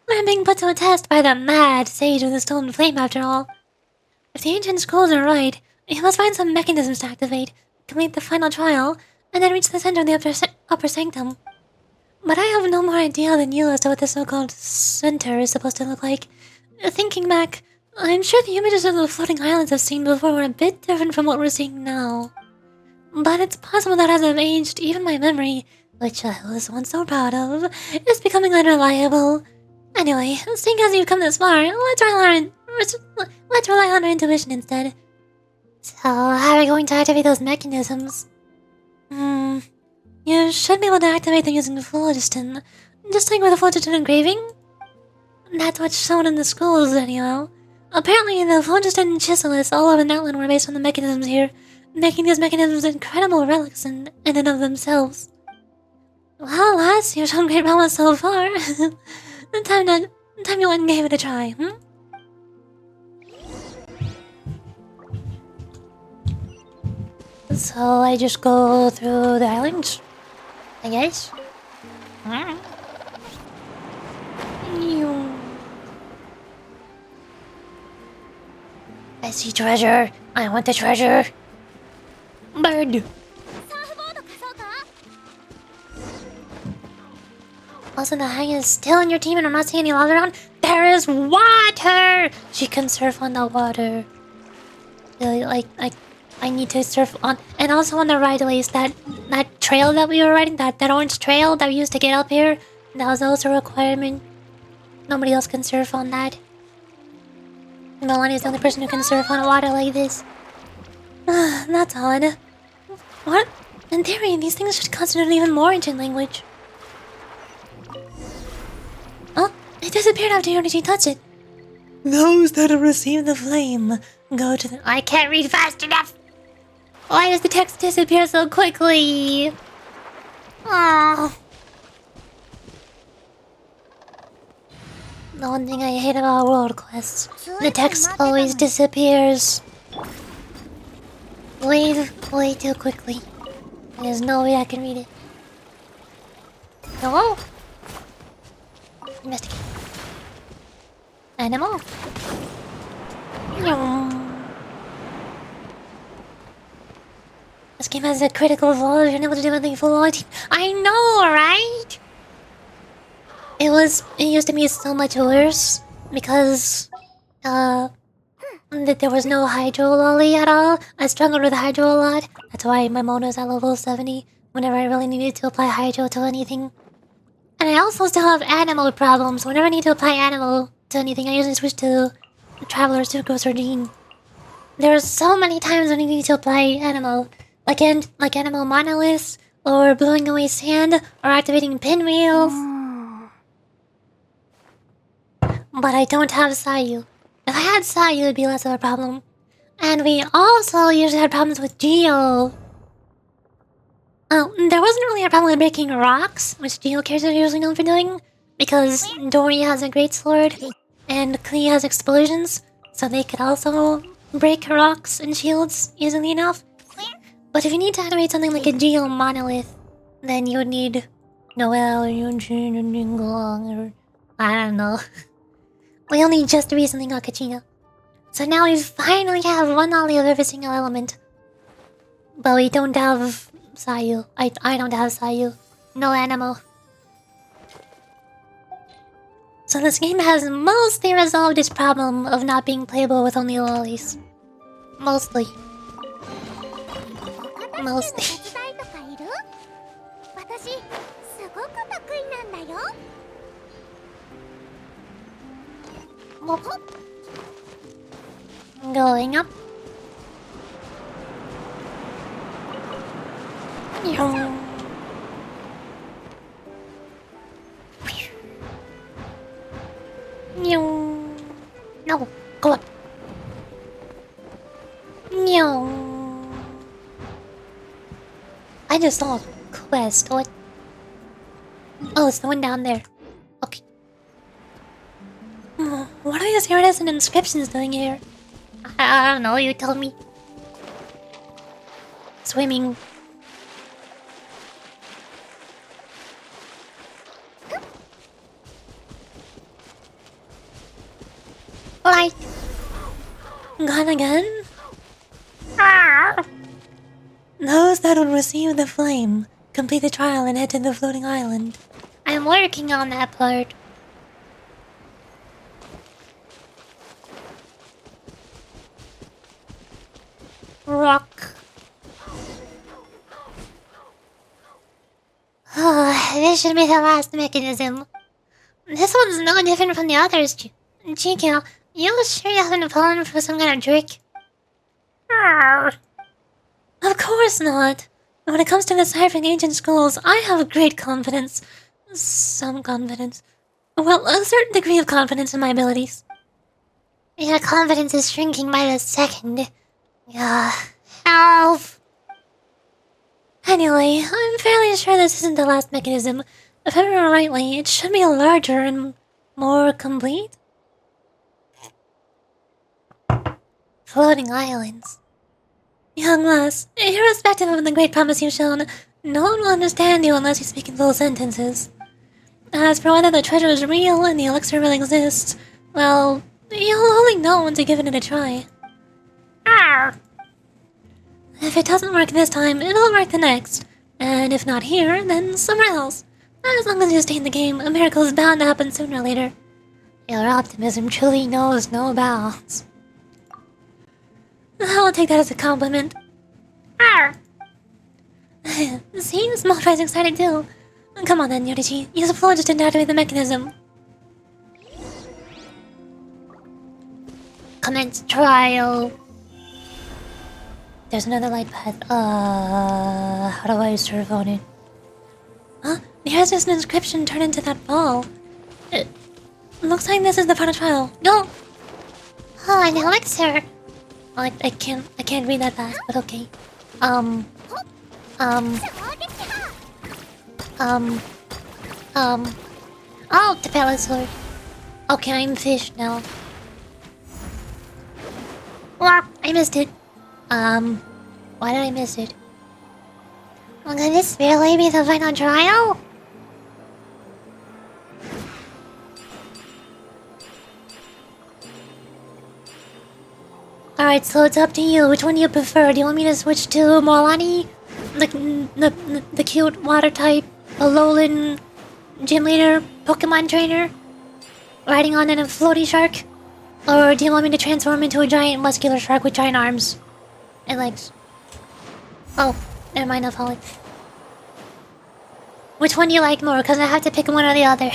[SPEAKER 2] We're being put to a test by the mad sage of the stolen flame after all. If the ancient scrolls are right, we must find some mechanisms to activate, complete the final trial, and then reach the center of the upper sanctum. But I have no more idea than you as to what the so-called center is supposed to look like. Thinking back, I'm sure the images of the floating islands I've seen before were a bit different from what we're seeing now. But it's possible that as I've aged, even my memory, which I was once so proud of, is becoming unreliable. Anyway, seeing as you've come this far, let's rely on our intuition instead. So, how are we going to activate those mechanisms? You should be able to activate them using the phlogiston, just like with the phlogiston engraving. That's what's shown in the schools, anyhow. Apparently, the phlogiston chiselists all over NATLAN were based on the mechanisms here, making these mechanisms incredible relics in and of themselves. Well, lass, you've shown great promise so far. Time you went and gave it a try, So I just go through the islands, I guess. I see treasure. I want the treasure. Bird. Also, the hang is still in your team and I'm not seeing any lava around. There is water! She can surf on the water. Really, I need to surf on... And also on the right of ways, that trail that we were riding, that orange trail that we used to get up here, that was also a requirement. Nobody else can surf on that. Melanie is the only person who can surf on water like this. That's odd. What? In theory, these things should constitute even more ancient language. Oh, it disappeared after you touched it. Those that have received the flame go to the. I can't read fast enough! Why does the text disappear so quickly? Oh. The one thing I hate about World Quest. The text always disappears. Way too quickly. There's no way I can read it. Hello? Investigate. Animal. This game has a critical flaw if you're unable to do anything full on. I know, right? It used to be so much worse because that there was no Hydro Lolly at all. I struggled with Hydro a lot. That's why my Mono is at level 70 whenever I really needed to apply Hydro to anything. And I also still have animal problems. Whenever I need to apply animal to anything, I usually switch to Traveler Sucrose or Jean. There are so many times when I need to apply animal. Like animal monoliths, or blowing away sand, or activating pinwheels. But I don't have Sayu. If I had Sayu, it'd be less of a problem. And we also usually had problems with Geo. Oh, there wasn't really a problem with breaking rocks, which Geo characters are usually known for doing, because Dory has a great sword, and Klee has explosions, so they could also break rocks and shields easily enough. But if you need to activate something like a Geo monolith, then you would need Noel or Yunjin or Ningguang or I don't know. We only just recently got KACHINA. So now we finally have one ollie of every single element. But we don't have Sayu. I don't have Sayu. No animal. So this game has mostly resolved its problem of not being playable with only lollies. Mostly.
[SPEAKER 1] 手伝いとかいる？私すごく得意なんだよ。
[SPEAKER 2] Going up. No, go up. I just saw a quest. What? Oh, it's the one down there. Okay. What are these iridescent inscriptions doing here? I don't know, you tell me. Swimming. Right. Gone again? Those that will receive the flame complete the trial and head to the floating island. I'm working on that part. Rock. This should be the last mechanism. This one's no different from the others, Chikyo. You sure you haven't fallen for some kind of trick? Of course not. When it comes to deciphering ancient scrolls, I have great confidence. Some confidence. Well, a certain degree of confidence in my abilities. Your confidence is shrinking by the second. Help! Anyway, I'm fairly sure this isn't the last mechanism. If I remember rightly, it should be larger and more complete. Floating islands. Young lass, irrespective of the great promise you've shown, no one will understand you unless you speak in full sentences. As for whether the treasure is real and the elixir really exists, well, you'll only know once you've given it a try. If it doesn't work this time, it'll work the next. And if not here, then somewhere else. As long as you stay in the game, a miracle is bound to happen sooner or later. Your optimism truly knows no bounds. I'll take that as a compliment. See, Small Fry's excited too. Come on then, Yorichi. Use the floor just to activate the mechanism. Commence trial. There's another light path. How do I surf on it? Huh? Here's this inscription turned into that ball. It looks like this is the final trial. No! Oh, an elixir. I can't read that fast, but okay. Um. Oh, the pallet sword. Okay, I'm fish now. Wah, I missed it. Why did I miss it? Oh, can this really be the final trial? Alright, so it's up to you. Which one do you prefer? Do you want me to switch to Morlani? The cute water type, Alolan gym leader, Pokemon trainer? Riding on a floaty shark? Or do you want me to transform into a giant muscular shark with giant arms and legs? Oh, never mind, I'll follow. Which one do you like more? Because I have to pick one or the other.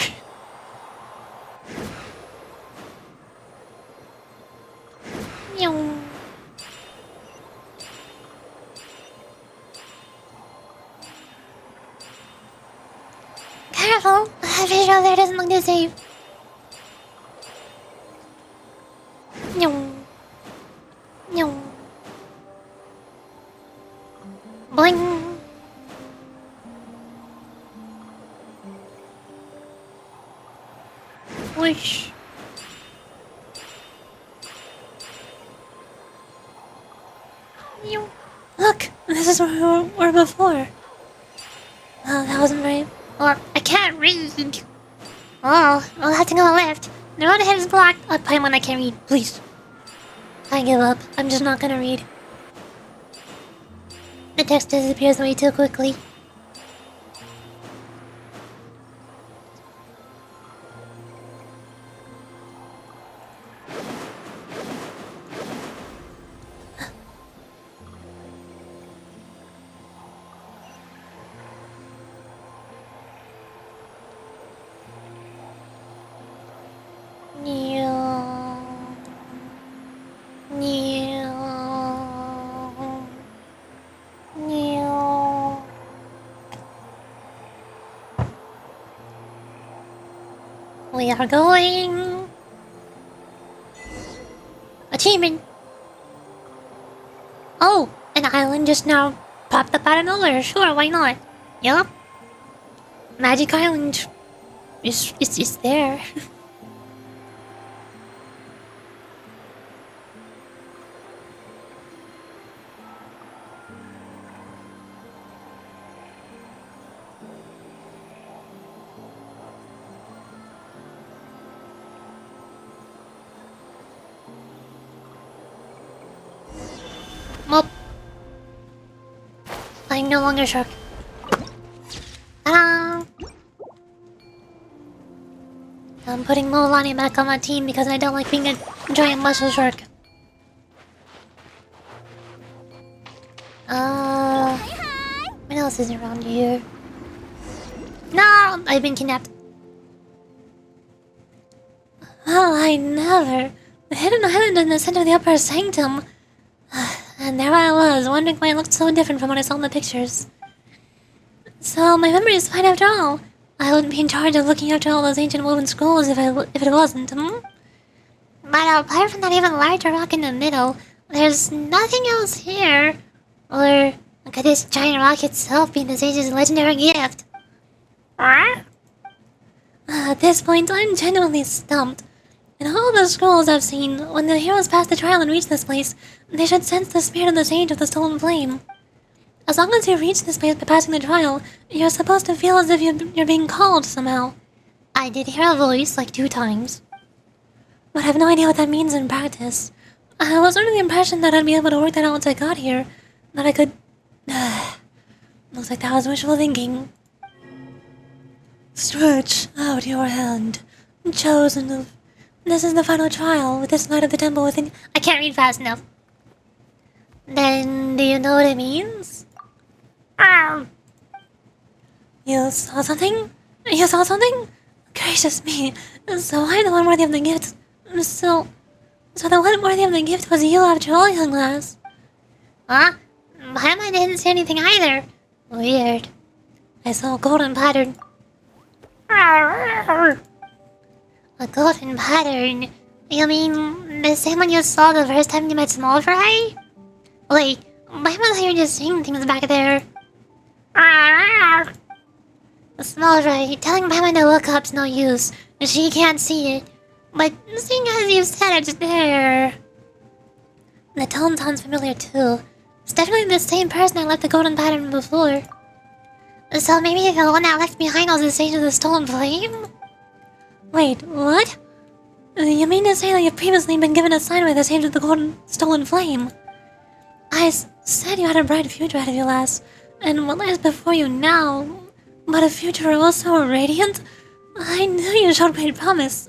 [SPEAKER 2] Careful! The fish out there doesn't look too safe. Boing! Whoosh! Look! This is where we were before. Oh, that wasn't right. Or I can't read. Oh, I'll have to go left. The road ahead is blocked. I'll find one I can't read, please. I give up. I'm just not gonna read. The text disappears way too quickly. We are going. Achievement. Oh, an island just now popped up out of nowhere. Sure, why not? Yup. Magic Island. It's there. Well, I'm no longer shark. Ta-da! I'm putting Molani back on my team because I don't like being a giant muscle shark. What else is around here? No! I've been kidnapped. Oh, I never. The hidden island in the center of the upper sanctum. And there I was, wondering why it looked so different from what I saw in the pictures. So, my memory is fine after all. I wouldn't be in charge of looking after all those ancient woven scrolls if it wasn't, But apart from that even larger rock in the middle, there's nothing else here. Or could this giant rock itself be the sage's legendary gift? At this point, I'm genuinely stumped. In all the scrolls I've seen, when the heroes pass the trial and reach this place, they should sense the spirit of the sage of the stolen flame. As long as you reach this place by passing the trial, you're supposed to feel as if you're being called somehow. I did hear a voice like 2 times, but I have no idea what that means in practice. I was under the impression that I'd be able to work that out once I got here, that I could... Looks like that was wishful thinking. Stretch out your hand, chosen of... This is the final trial, with this light of the temple within... I can't read fast enough. Then, do you know what it means? You saw something? You saw something? Gracious me. So I'm the one worthy of the gift. So the one worthy of the gift was you after all, young lass. Huh? I didn't see anything either. Weird. I saw a golden pattern. A golden pattern. You mean the same one you saw the first time you met Small Fry? Wait, why was I just saying things back there? Small Fry, telling Paimon to look up's no use. She can't see it. But seeing as you said it's there. The tone sounds familiar too. It's definitely the same person I left the golden pattern before. So maybe the one that left behind was the Sage of the Stolen Flame? Wait, what? You mean to say that you've previously been given a sign by the Sage of the Golden Stolen Flame? I said you had a bright future ahead of you, lass, and what lies before you now, but a future also radiant? I knew you showed great promise.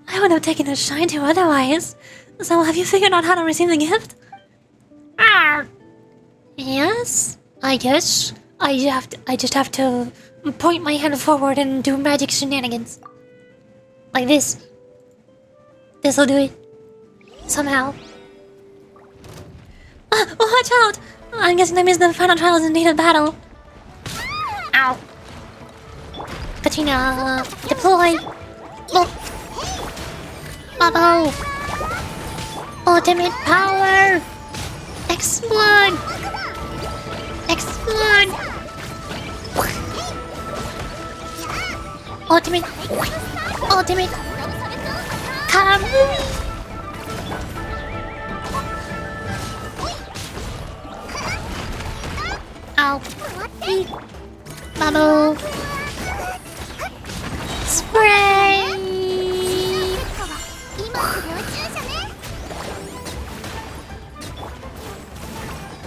[SPEAKER 2] I would have taken a shine to you otherwise. So have you figured out how to receive the gift? Yes, I guess. I just have to point my hand forward and do magic shenanigans. Like this. This'll do it. Somehow. Watch out! I'm guessing that means the final trial is indeed a battle. Ow. KACHINA, deploy. Oh. Bubble. Ultimate power. Explode. Explode. Ultimate. Ultimate. Kaboom. Ow. Bubble. Spray.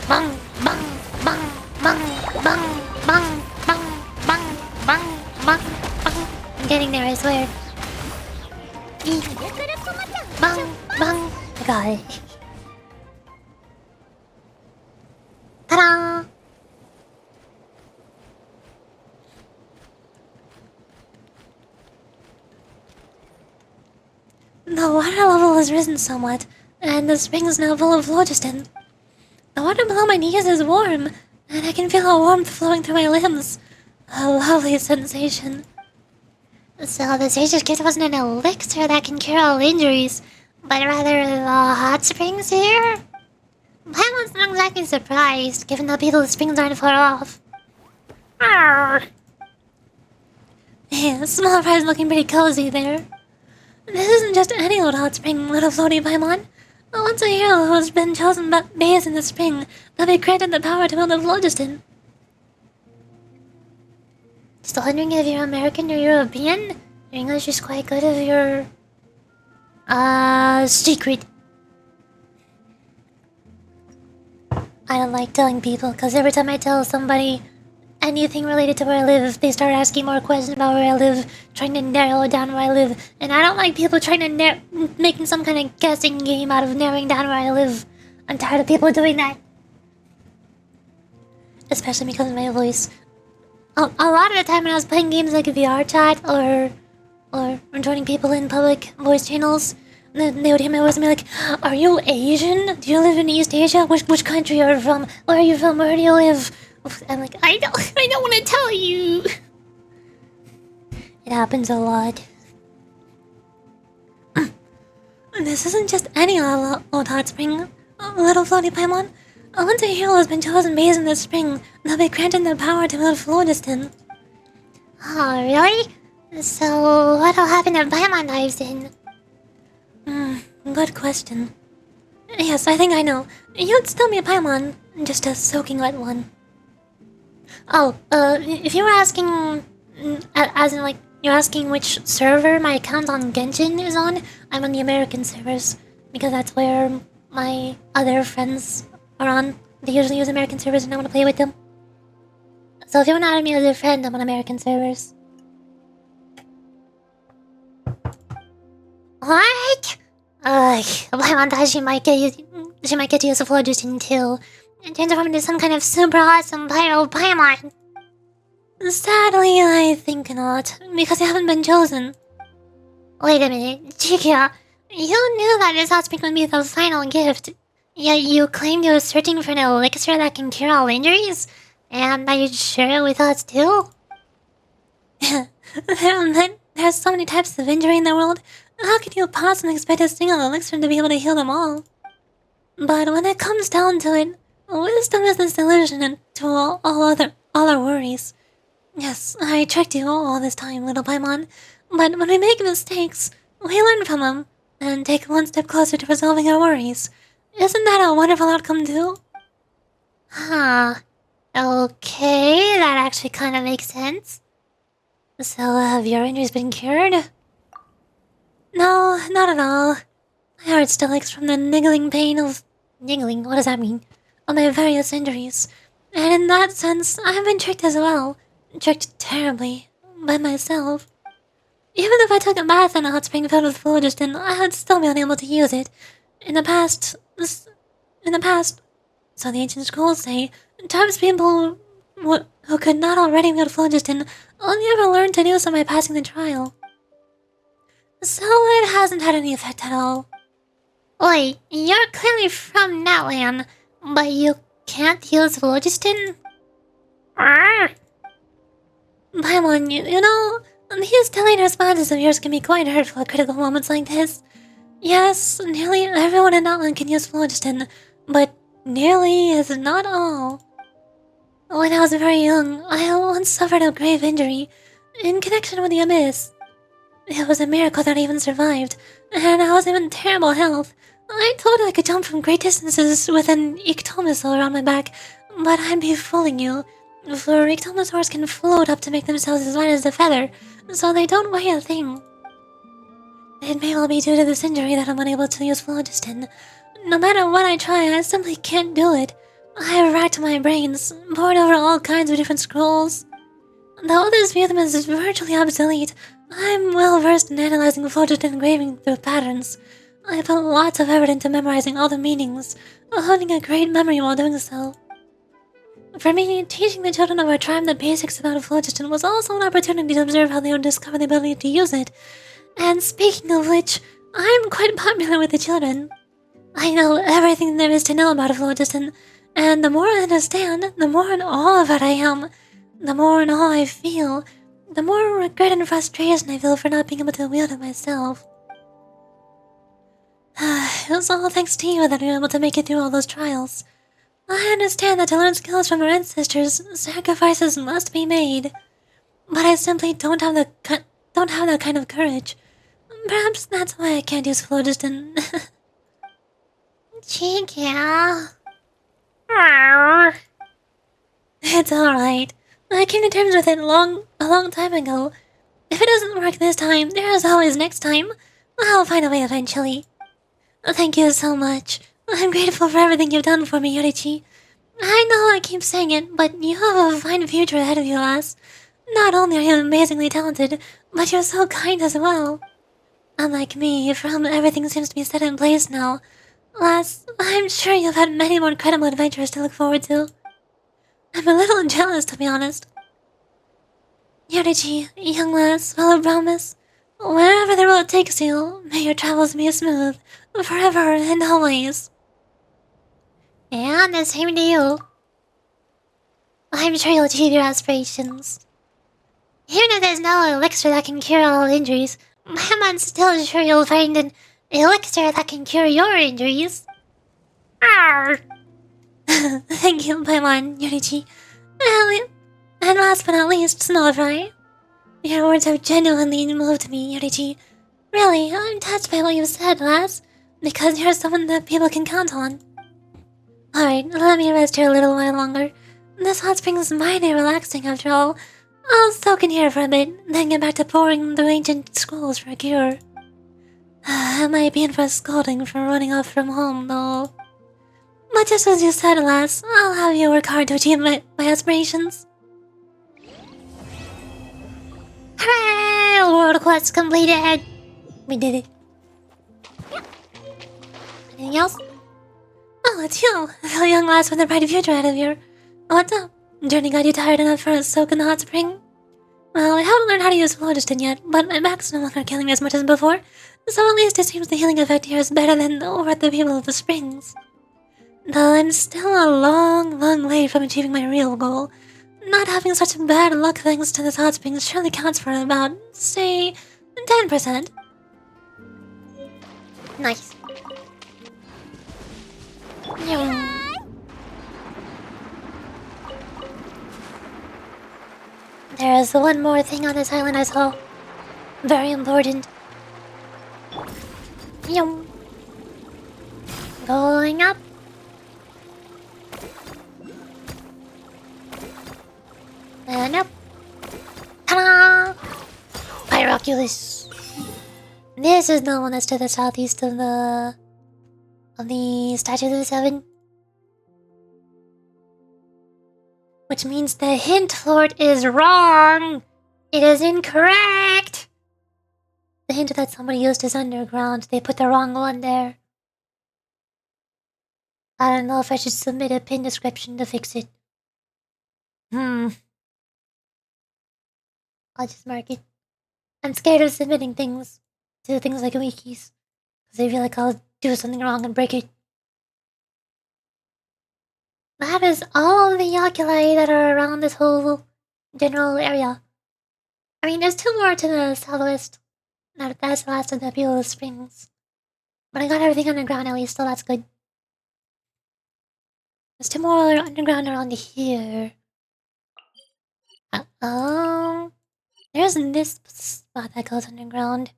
[SPEAKER 2] Bang, bang, bang, bang, bang, bang, bang, bang, bang, bang, bang. I'm getting there, I swear. Bang, bang. Got it. Ta-da! The water level has risen somewhat, and the spring is now full of phlogiston. The water below my knees is warm, and I can feel a warmth flowing through my limbs. A lovely sensation. So the sage's gift wasn't an elixir that can cure all injuries, but rather the hot springs here? Paimon's not exactly surprised, given that people's springs aren't far off. Arrgh. Yeah, Small Fry's looking pretty cozy there. This isn't just any old hot spring, little floaty Paimon. Once a hero who has been chosen but days in the spring, they'll be granted the power to build a phlogiston. Just wondering if you're American or European? Your English is quite good if you're... secret. I don't like telling people, because every time I tell somebody anything related to where I live, they start asking more questions about where I live, trying to narrow down where I live, and I don't like people trying to making some kind of guessing game out of narrowing down where I live. I'm tired of people doing that. Especially because of my voice. A lot of the time when I was playing games like VR chat or joining people in public voice channels, they would hear my voice and be like, "Are you Asian? Do you live in East Asia? Which country are you from? Where are you from? Where do you live?" I'm like, I don't want to tell you. It happens a lot. This isn't just any old hot spring, little floaty Paimon. Once a hero has been chosen based in the spring, they'll be granted the power to build phlogiston. Oh, really? So, what'll happen if Paimon dives in? Good question. Yes, I think I know. You'd still be a Paimon, just a soaking wet one. Oh, if you were asking, as in like, you're asking which server my account on Genshin is on, I'm on the American servers, because that's where my other friends are on. They usually use American servers and I want to play with them. So if you want to add me as a friend, I'm on American servers. What? Paimon, she might get to use a phlogiston too. And transform into some kind of super awesome pyro Paimon. Sadly, I think not, because you haven't been chosen. Wait a minute, Chikia, you knew that this hot spring would be the final gift, yet you claimed you were searching for an elixir that can cure all injuries? And are you share it with us too? There's so many types of injury in the world, How can you possibly expect a single elixir to be able to heal them all? But when it comes down to it, wisdom is the solution to all our worries. Yes, I tricked you all this time, little Paimon. But when we make mistakes, we learn from them and take one step closer to resolving our worries. Isn't that a wonderful outcome too? Huh. Okay, that actually kind of makes sense. So, have your injuries been cured? No, not at all. My heart still aches from the niggling pain of... Niggling? What does that mean? Of my various injuries. And in that sense, I've been tricked as well. Tricked terribly. By myself. Even if I took a bath in a hot spring filled with phlogiston, I would still be unable to use it. In the past, so the ancient scrolls say, times people who could not already wield phlogiston only ever learned to do so by passing the trial. So it hasn't had any effect at all. Wait, you're clearly from NATLAN, but you can't use phlogiston? Paimon, you know, these delayed responses of yours can be quite hurtful at critical moments like this. Yes, nearly everyone in NATLAN can use phlogiston, but nearly is not all. When I was very young, I once suffered a grave injury in connection with the abyss. It was a miracle that I even survived, and I was in terrible health. I thought I could jump from great distances with an ectomissile around my back, but I'd be fooling you, for ectomisaurs can float up to make themselves as light as a feather, so they don't weigh a thing. It may well be due to this injury that I'm unable to use phlogiston. No matter what I try, I simply can't do it. I've racked my brains, pored over all kinds of different scrolls. Though others view them as virtually obsolete, I'm well versed in analyzing phlogiston engraving through patterns. I put lots of effort into memorizing all the meanings, honing a great memory while doing so. For me, teaching the children of our tribe the basics about phlogiston was also an opportunity to observe how they would discover the ability to use it. And speaking of which, I'm quite popular with the children. I know everything there is to know about phlogiston, and the more I understand, the more in awe of it I am. The more in awe I feel, the more regret and frustration I feel for not being able to wield it myself. It was all thanks to you that we were able to make it through all those trials. I understand that to learn skills from our ancestors, sacrifices must be made. But I simply don't have that kind of courage. Perhaps that's why I can't use phlogiston. Chica. It's alright. I came to terms with it a long time ago. If it doesn't work this time, there's always next time. I'll find a way eventually. Thank you so much. I'm grateful for everything you've done for me, Yorichi. I know I keep saying it, but you have a fine future ahead of you, lass. Not only are you amazingly talented, but you're so kind as well. Unlike me, for whom everything seems to be set in place now, lass, I'm sure you've had many more incredible adventures to look forward to. I'm a little jealous, to be honest. Yorichi, young lass, full of promise. Wherever the road takes you, may your travels be smooth, forever and always. And the same to you. I'm sure you'll achieve your aspirations. Even if there's no elixir that can cure all injuries, I'm still sure you'll find an elixir that can cure your injuries. Arr! Thank you, Paimon, Yorichi. And last but not least, Snowfry. Your words have genuinely moved me, Yorichi. Really, I'm touched by what you said, lass, because you're someone that people can count on. Alright, let me rest here a little while longer. This hot spring's mighty relaxing after all. I'll soak in here for a bit, then get back to pouring the ancient scrolls for a cure. I might be in for a scolding for running off from home, though. But just as you said, lass, I'll have you work hard to achieve my aspirations. Hooray! World quest completed! We did it. Anything else? Oh, it's you, the young lass with the bright future ahead of you. What's up? Journey got you tired enough for a soak in the hot spring? Well, I haven't learned how to use phlogiston yet, but my back's no longer killing me as much as before, so at least it seems the healing effect here is better than over at the people of the springs. Though I'm still a long way from achieving my real goal. Not having such bad luck thanks to this hot spring surely counts for about, say, 10%. Nice. Yum. There is one more thing on this island I saw. Very important. Yum. Going up. And up. Ta-da! Pyroculus. This is the one that's to the southeast of the Statue of the Seven. Which means the hint Lord is wrong! It is incorrect! The hint that somebody used is underground. They put the wrong one there. I don't know if I should submit a pin description to fix it. I'll just mark it. I'm scared of submitting things to things like wikis. Because I feel like I'll do something wrong and break it. That is all of the oculi that are around this whole general area. I mean, there's 2 more to the southwest. That's the last of the Beulah Springs. But I got everything underground at least, so that's good. There's 2 more underground around here. There's this spot that goes underground.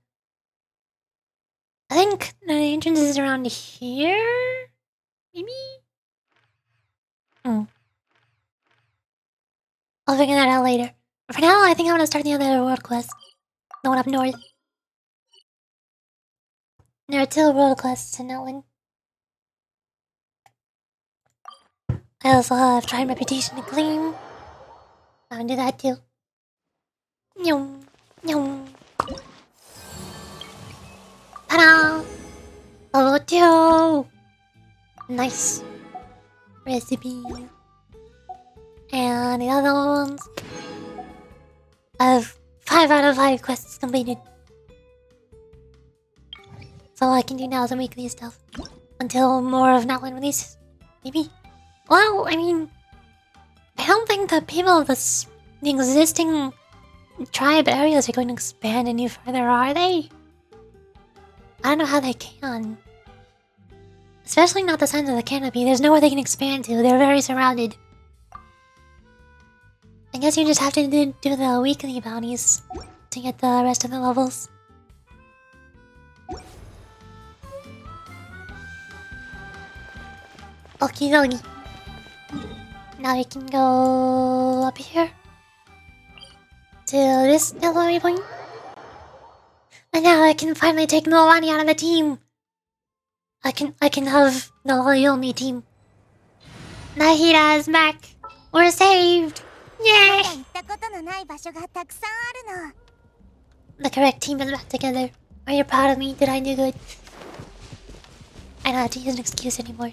[SPEAKER 2] I think the entrance is around here? Maybe? I'll figure that out later. For now, I think I want to start the other world quest. The one up north. There are 2 world quests in that one. I also have Tried Reputation to claim. I'm gonna do that too. Nyum, nyum. Ta-da! Level 2! Nice. Recipe. And the other ones. I have 5 out of 5 quests completed. So all I can do now is the weekly stuff. Until more of NATLAN releases. Maybe. Well, I mean, I don't think the people of the existing tribe areas are going to expand any further, are they? I don't know how they can. Especially not the signs of the canopy. There's nowhere they can expand to. They're very surrounded. I guess you just have to do the weekly bounties to get the rest of the levels. Okie dokie. Now we can go up here to this delivery point. And now I can finally take Nolani out of the team. I can have the Loyomi team. Nahira is back. We're saved. Yay! The correct team is back together. Are you proud of me? Did I do good? I don't have to use an excuse anymore.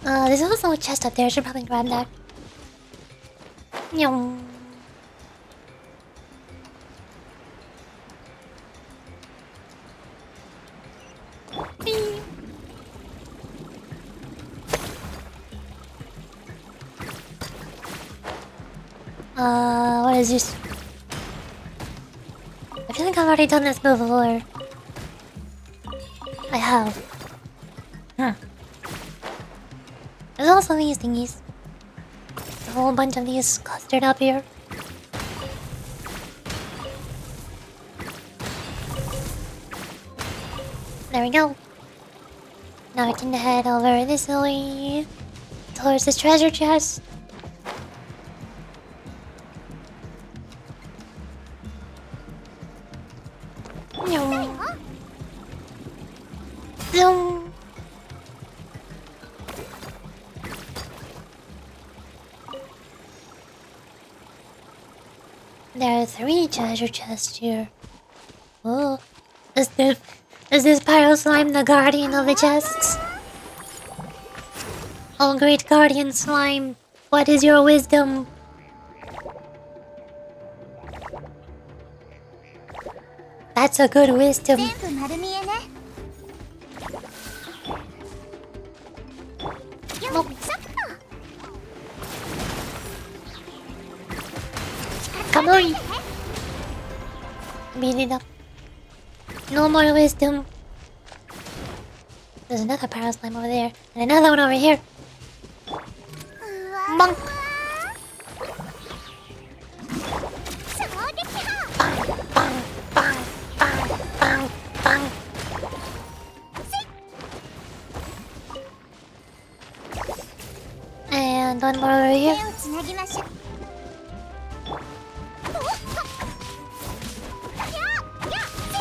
[SPEAKER 2] There's also a chest up there. I should probably grab that. Yum. What is this? I feel like I've already done this before. I have. There's also these thingies. A whole bunch of these clustered up here. There we go. Now we can head over this way towards this treasure chest. Zoom. There are 3 treasure chests here. Oh, is this pyro slime the guardian of the chests? Oh, great guardian slime, what is your wisdom? That's a good wisdom. Oh. Come on! Beat it up. No more wisdom. There's another power slime over there. And another one over here. Bonk. Bang, bang, bang, bang, bang, bang. And one more over here.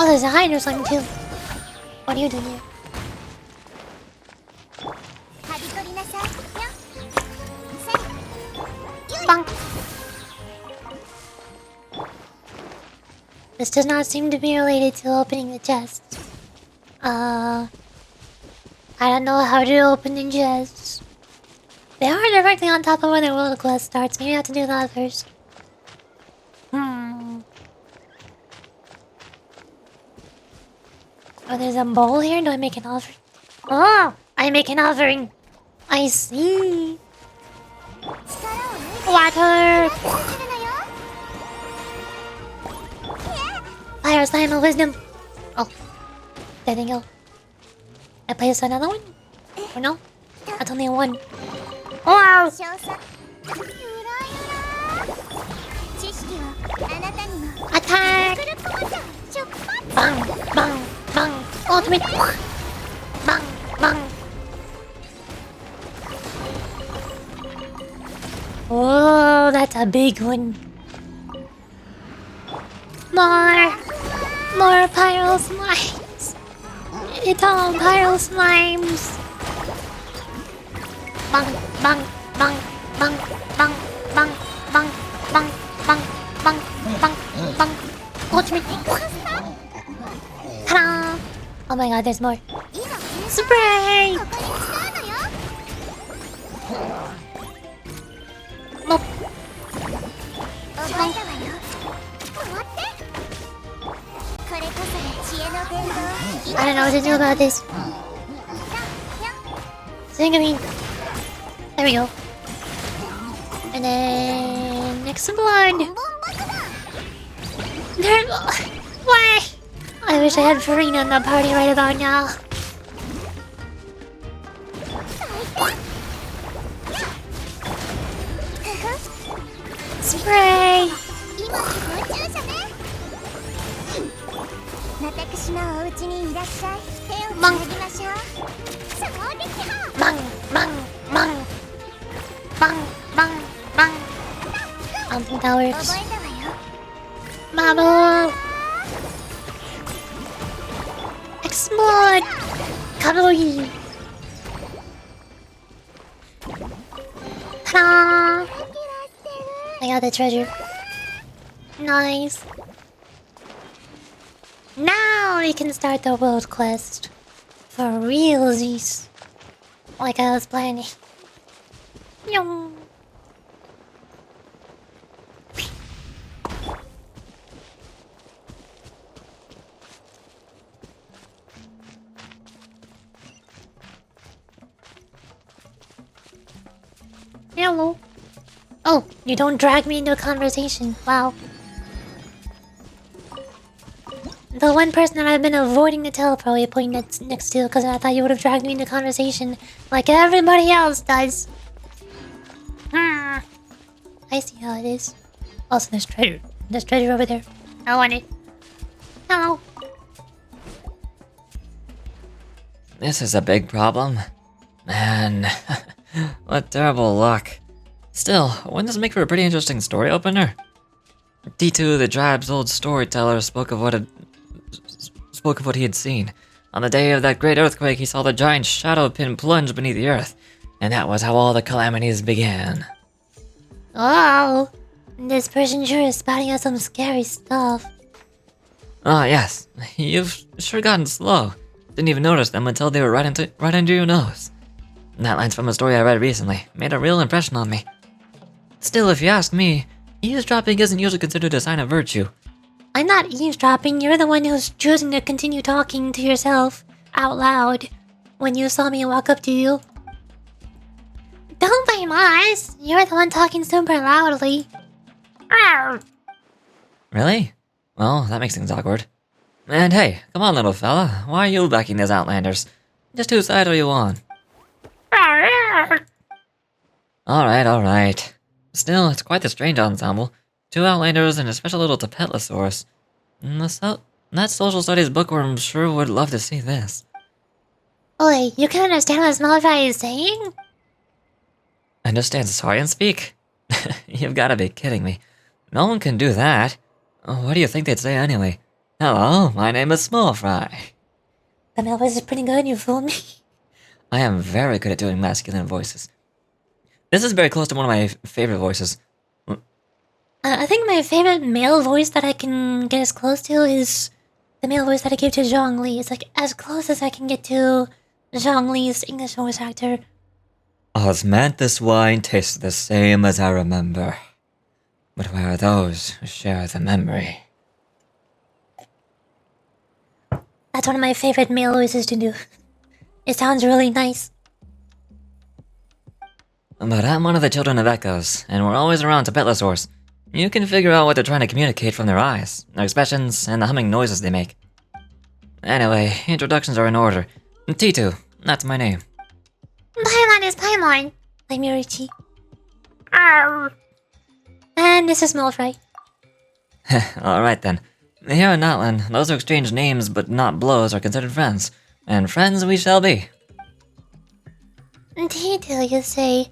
[SPEAKER 2] Oh, there's a hider slime too. What are you doing here? Bonk. This does not seem to be related to opening the chest. I don't know how to open the chests. They are directly on top of where the world quest starts. Maybe I have to do that first. Oh, there's a bowl here? Do I make an offering? Oh! I make an offering! I see! Water! Fire slime of wisdom! Oh. There they go. I place another one? Or no? That's only one. Wow! Attack! Bang! Bang! Bang! Ultimate! Bang! Bang! Oh, that's a big one. More pyro slimes. It's all pyro slimes. Bang! Bang! Bang! Bang! Bang! Bang! Bang! Bang! Bang! Bang! Bang! Bang! Ultimate! Ta-da! Oh my god, there's more. Spray! Nope. I don't know what to do about this. Singing. There we go. And then explode. There. Why? I wish I had Farina in the party right about now. Spray. Bang. Bang, bang, bang. Bang, bang, bang. I don't think that works. Bubble. Explode. Kaboom. Ta-da. I got the treasure. Nice. Now we can start the world quest. For realsies. Like I was planning. Yum. Hello. Oh, you don't drag me into a conversation. Wow. The one person that I've been avoiding to teleport you point next to because I thought you would have dragged me into conversation like everybody else does. I see how it is. Also, there's treasure. There's treasure over there. I want it. Hello.
[SPEAKER 3] This is a big problem. Man, what terrible luck. Still, wouldn't this make for a pretty interesting story opener? D2, the tribe's old storyteller, spoke of what he had seen. On the day of that great earthquake, he saw the giant shadow pin plunge beneath the earth, and that was how all the calamities began.
[SPEAKER 2] Oh, this person sure is spouting out some scary stuff.
[SPEAKER 3] Ah, yes. You've sure gotten slow. Didn't even notice them until they were right under your nose. That line's from a story I read recently. Made a real impression on me. Still, if you ask me, eavesdropping isn't usually considered a sign of virtue.
[SPEAKER 2] I'm not eavesdropping. You're the one who's choosing to continue talking to yourself out loud when you saw me walk up to you. Don't blame us. You're the one talking super loudly. Arr.
[SPEAKER 3] Really? Well, that makes things awkward. And hey, come on, little fella. Why are you backing these Outlanders? Just whose side are you on? Alright. Still, it's quite the strange ensemble. 2 Outlanders and a special little Tapetlosaurus. That social studies bookworm sure would love to see this.
[SPEAKER 2] Oi, you can understand what Smallfry is saying?
[SPEAKER 3] Understand sorry and speak? You've gotta be kidding me. No one can do that. What do you think they'd say anyway? Hello, my name is Smallfry.
[SPEAKER 2] The male voice is pretty good, you fooled me.
[SPEAKER 3] I am very good at doing masculine voices. This is very close to one of my favorite voices.
[SPEAKER 2] I think my favorite male voice that I can get as close to is the male voice that I gave to Zhongli. It's like as close as I can get to Zhongli's English voice actor.
[SPEAKER 3] Osmanthus wine tastes the same as I remember. But where are those who share the memory?
[SPEAKER 2] That's one of my favorite male voices to do. It sounds really nice.
[SPEAKER 3] But I'm one of the children of echoes, and we're always around Tapetlosaurs. You can figure out what they're trying to communicate from their eyes, their expressions, and the humming noises they make. Anyway, introductions are in order. T2, that's my name.
[SPEAKER 2] Paimon is Paimon. I'm Yurichi. And this is Smallfry.
[SPEAKER 3] Alright then. Here in NATLAN, those who exchange names but not blows are considered friends. And friends we shall be.
[SPEAKER 2] T2, you say?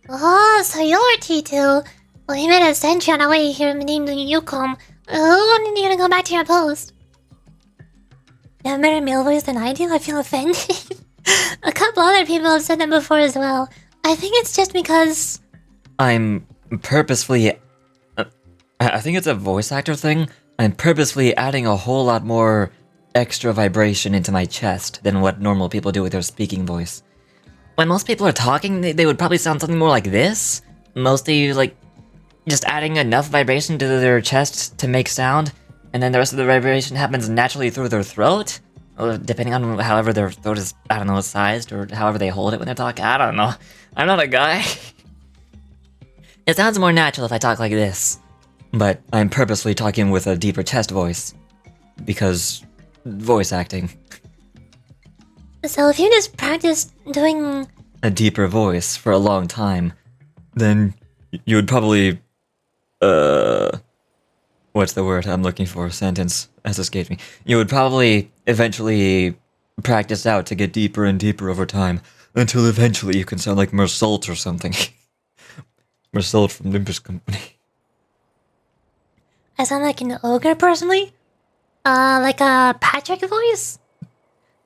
[SPEAKER 2] Oh, so you're T2. Well, you made a sentry on our way here named Yukon. Who wanted you to go back to your post? You have a better male voice than I do? I feel offended. A couple other people have said that before as well. I think it's just because...
[SPEAKER 3] I'm purposefully... I think it's a voice actor thing. I'm purposefully adding a whole lot more extra vibration into my chest than what normal people do with their speaking voice. When most people are talking, they would probably sound something more like this. Mostly, like, just adding enough vibration to their chest to make sound, and then the rest of the vibration happens naturally through their throat. Or depending on however their throat is, I don't know, sized, or however they hold it when they're talking. I don't know. I'm not a guy. It sounds more natural if I talk like this. But I'm purposely talking with a deeper chest voice. Because... voice acting.
[SPEAKER 2] So if you just practice doing...
[SPEAKER 3] a deeper voice for a long time, then you would probably... what's the word I'm looking for? Sentence has escaped me. You would probably eventually practice out to get deeper and deeper over time, until eventually you can sound like Mersault or something. Mersault from Nimbus Company.
[SPEAKER 2] I sound like an ogre, personally. Like a Patrick voice.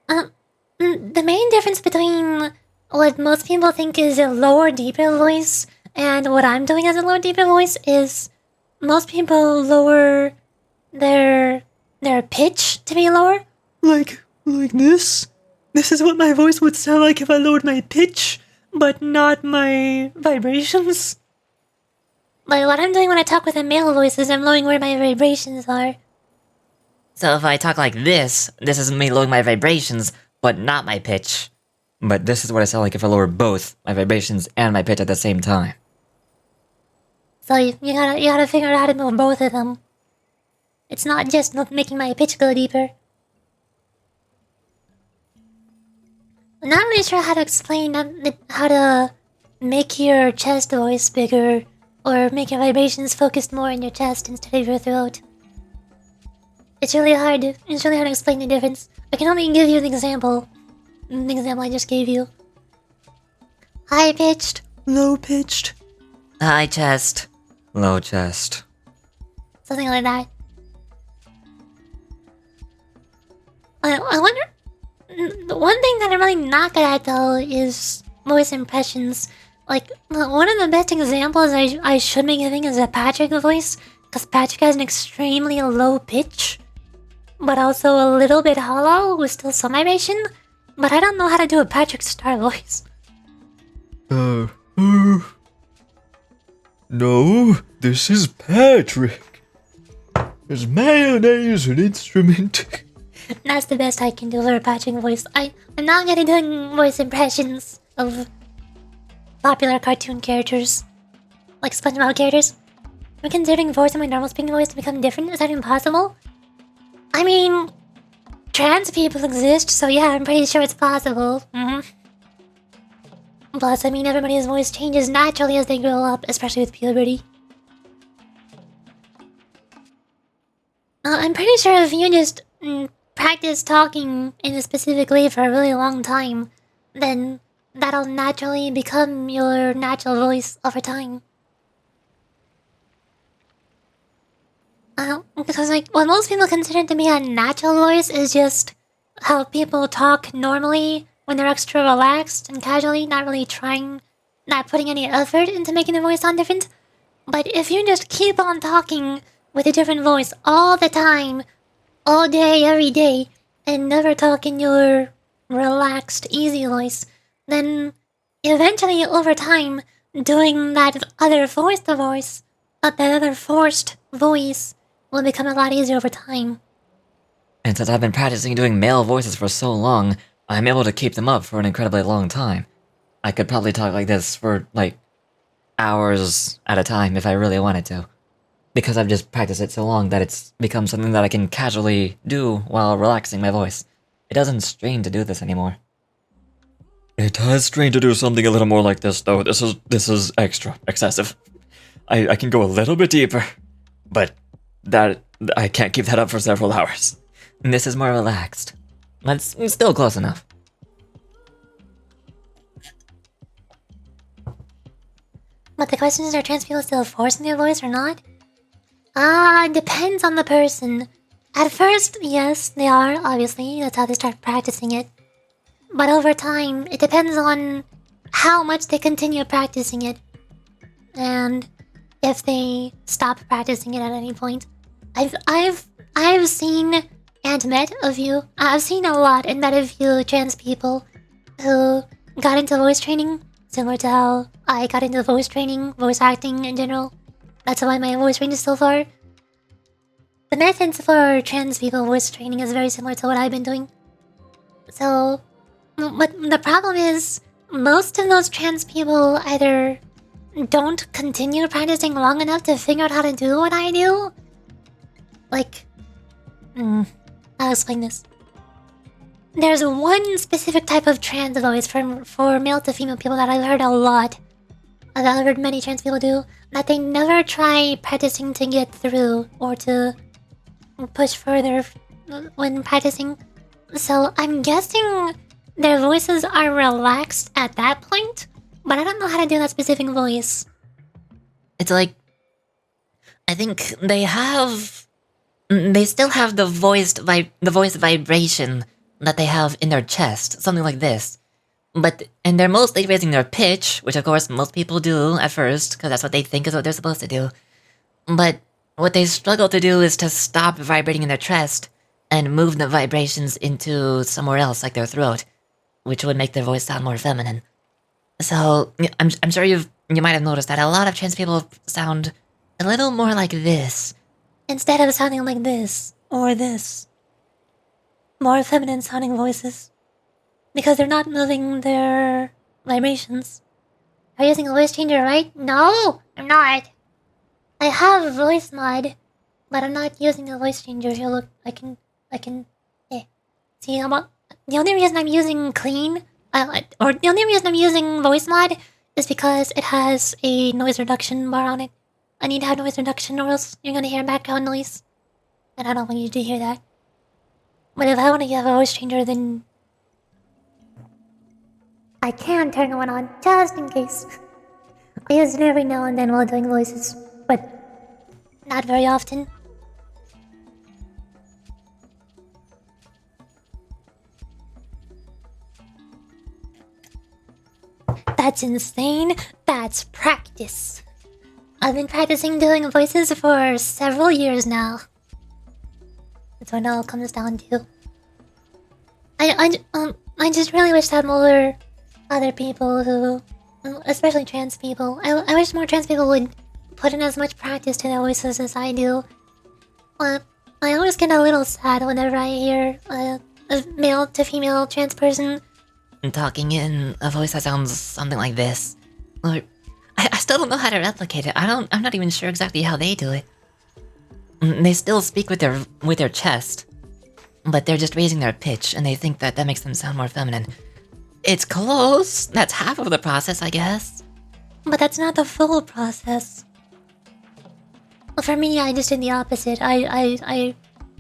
[SPEAKER 2] The main difference between what most people think is a lower, deeper voice and what I'm doing as a lower, deeper voice is most people lower their pitch to be lower.
[SPEAKER 3] Like this? This is what my voice would sound like if I lowered my pitch, but not my vibrations?
[SPEAKER 2] Like what I'm doing when I talk with a male voice is I'm lowering where my vibrations are.
[SPEAKER 3] So if I talk like this is me lowering my vibrations, but not my pitch. But this is what I sound like if I lower both my vibrations and my pitch at the same time.
[SPEAKER 2] So you gotta figure out how to move both of them. It's not just making my pitch go deeper. I'm not really sure how to explain how to make your chest voice bigger or make your vibrations focused more in your chest instead of your throat. It's really hard to explain the difference. I can only give you an example. The example I just gave you. High pitched,
[SPEAKER 3] Low pitched. High chest. Low chest.
[SPEAKER 2] something like that. I wonder. The one thing that I'm really not good at though is voice impressions. Like one of the best examples I should be giving is a Patrick voice, because Patrick has an extremely low pitch, but also a little bit hollow with still some vibration. But I don't know how to do a Patrick Star voice.
[SPEAKER 7] No, this is Patrick. Is mayonnaise an instrument?
[SPEAKER 2] That's the best I can do for a Patrick voice. I'm not good at doing voice impressions of popular cartoon characters, like SpongeBob characters. We're considering forcing my normal speaking voice to become different? Is that even possible? I mean, trans people exist, so yeah, I'm pretty sure it's possible. Plus, I mean, everybody's voice changes naturally as they grow up, especially with puberty. I'm pretty sure if you just practice talking in a specific way for a really long time, then that'll naturally become your natural voice over time. Because like, what most people consider to be a natural voice is just how people talk normally when they're extra relaxed and casually, not really trying, not putting any effort into making their voice sound different. But if you just keep on talking with a different voice all the time, all day, every day, and never talk in your relaxed, easy voice, then eventually, over time, doing that other forced voice will become a lot easier over time.
[SPEAKER 3] And since I've been practicing doing male voices for so long, I'm able to keep them up for an incredibly long time. I could probably talk like this for, like, hours at a time if I really wanted to. Because I've just practiced it so long that it's become something that I can casually do while relaxing my voice. It doesn't strain to do this anymore.
[SPEAKER 7] It does strain to do something a little more like this, though. This is excessive. I can go a little bit deeper, but that I can't keep that up for several hours.
[SPEAKER 3] This is more relaxed. That's still close enough.
[SPEAKER 2] But the question is, are trans people still forcing their voice or not? It depends on the person. At first, yes, they are, obviously. That's how they start practicing it. But over time, it depends on how much they continue practicing it. And if they stop practicing it at any point. I've seen and met a few. I've seen a lot and met a few trans people who got into voice training, similar to how I got into voice training, voice acting in general. That's why my voice range is so far. The methods for trans people voice training is very similar to what I've been doing. So, but the problem is, most of those trans people either don't continue practicing long enough to figure out how to do what I do. Like, I'll explain this. There's one specific type of trans voice for male to female people that I've heard a lot. That I've heard many trans people do, that they never try practicing to get through or to push further when practicing. So I'm guessing their voices are relaxed at that point, but I don't know how to do that specific voice.
[SPEAKER 3] It's like, I think they still have the voice vibration that they have in their chest, something like this. And they're mostly raising their pitch, which of course most people do at first, because that's what they think is what they're supposed to do. But what they struggle to do is to stop vibrating in their chest and move the vibrations into somewhere else, like their throat, which would make their voice sound more feminine. So, I'm sure you might have noticed that a lot of trans people sound a little more like this,
[SPEAKER 2] instead of sounding like this, or this. More feminine sounding voices. Because they're not moving their vibrations. Are you using a voice changer, right? No, I'm not. I have a voice mod, but I'm not using a voice changer. Here, look, I can, See, the only reason I'm using the only reason I'm using voice mod is because it has a noise reduction bar on it. I need to have noise reduction or else you're gonna hear background noise. And I don't want you to hear that. But if I want to have a voice changer, then I can turn one on, just in case. I use it every now and then while doing voices, but not very often. That's insane. That's practice. I've been practicing doing voices for several years now. That's what it all comes down to. I just really wish that more other people who, especially trans people, I wish more trans people would put in as much practice to their voices as I do. I always get a little sad whenever I hear a male to female trans person
[SPEAKER 3] talking in a voice that sounds something like this. Or
[SPEAKER 2] I still don't know how to replicate it. I'm not even sure exactly how they do it. They still speak with their chest, but they're just raising their pitch, and they think that makes them sound more feminine. It's close. That's half of the process, I guess. But that's not the full process. For me, I just did the opposite. I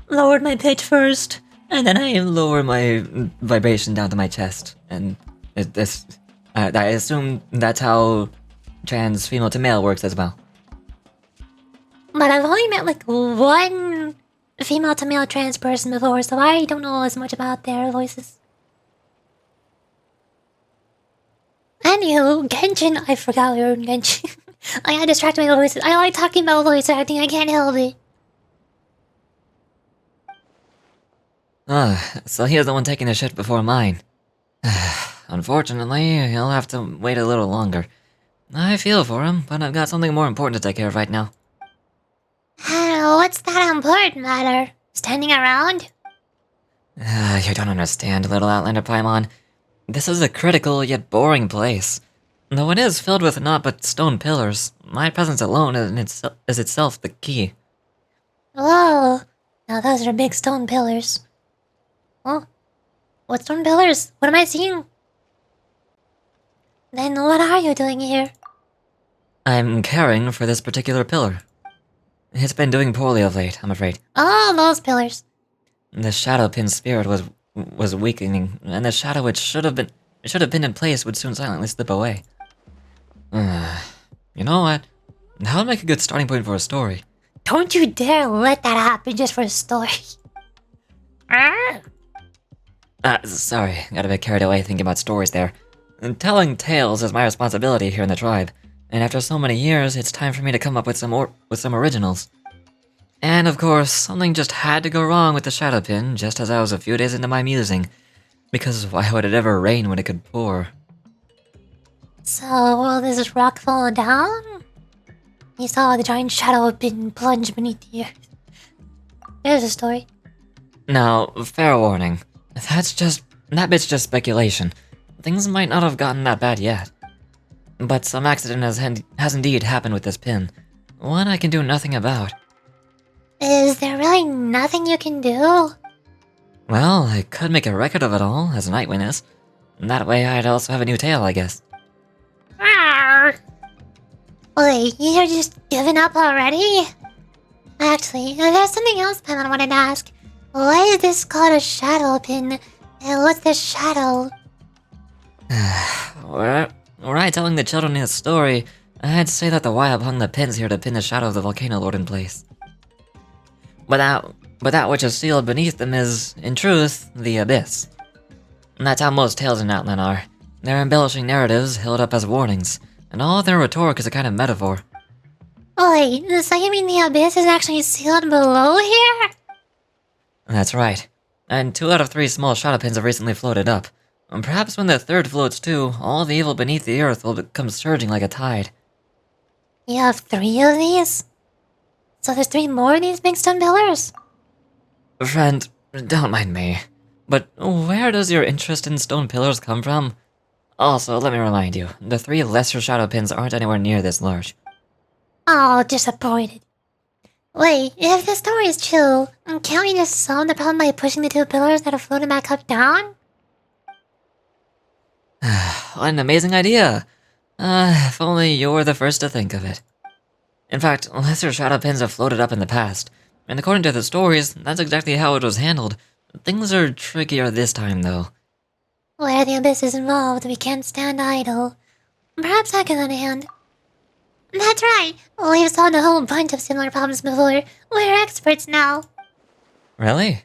[SPEAKER 2] lowered my pitch first, and then I lower my vibration down to my chest, and I assume that's how trans female to male works as well. But I've only met like one female to male trans person before, so I don't know as much about their voices. Anywho, Genshin, I forgot we were in Genshin. I got distracted by voices. I like talking about voice acting, I can't help it. So he is the one taking the shit before mine. Unfortunately, he'll have to wait a little longer. I feel for him, but I've got something more important to take care of right now. What's that important matter? Standing around? You don't understand, little Outlander Paimon. This is a critical yet boring place. Though it is filled with naught but stone pillars, my presence alone is itself the key. Whoa! Now those are big stone pillars. Oh? What stone pillars? What am I seeing? Then what are you doing here? I'm caring for this particular pillar. It's been doing poorly of late, I'm afraid. Oh, those pillars. The shadow pin spirit was weakening, and the shadow which should have been in place would soon silently slip away. You know what? That would make a good starting point for a story. Don't you dare let that happen just for a story. Sorry, got a bit carried away thinking about stories there. Telling tales is my responsibility here in the tribe, and after so many years, it's time for me to come up with some originals. And of course, something just had to go wrong with the shadow pin just as I was a few days into my musing, because why would it ever rain when it could pour? So, will this rock fall down? You saw the giant shadow pin plunge beneath the earth. There's a story. Now, fair warning. That bit's just speculation. Things might not have gotten that bad yet. But some accident has indeed happened with this pin. One I can do nothing about. Is there really nothing you can do? Well, I could make a record of it all as an eyewitness. That way I'd also have a new tale, I guess. Wait, you're just giving up already? Actually, there's something else Paimon wanted to ask. Why is this called a shadow pin? And what's the shadow? Were I telling the children this story, I'd say that the Waiab hung the pins here to pin the shadow of the Volcano Lord in place. But that which is sealed beneath them is, in truth, the Abyss. And that's how most tales in Outland are. They're embellishing narratives held up as warnings, and all their rhetoric is a kind of metaphor. Wait, so you mean the Abyss is actually sealed below here? That's right. And 2 out of 3 small shadow pins have recently floated up. And perhaps when the 3rd floats too, all the evil beneath the earth will come surging like a tide. You have 3 of these? So there's 3 more of these big stone pillars? Friend, don't mind me. But where does your interest in stone pillars come from? Also, let me remind you, the 3 lesser shadow pins aren't anywhere near this large. Oh, disappointed. Wait, if the story is true, can't we just solve the problem by pushing the 2 pillars that are floating back up down? What an amazing idea! If only you were the first to think of it. In fact, lesser shadow pins have floated up in the past, and according to the stories, that's exactly how it was handled. Things are trickier this time, though. Where the Abyss is involved, we can't stand idle. Perhaps I can lend a hand. That's right! We've solved a whole bunch of similar problems before. We're experts now. Really?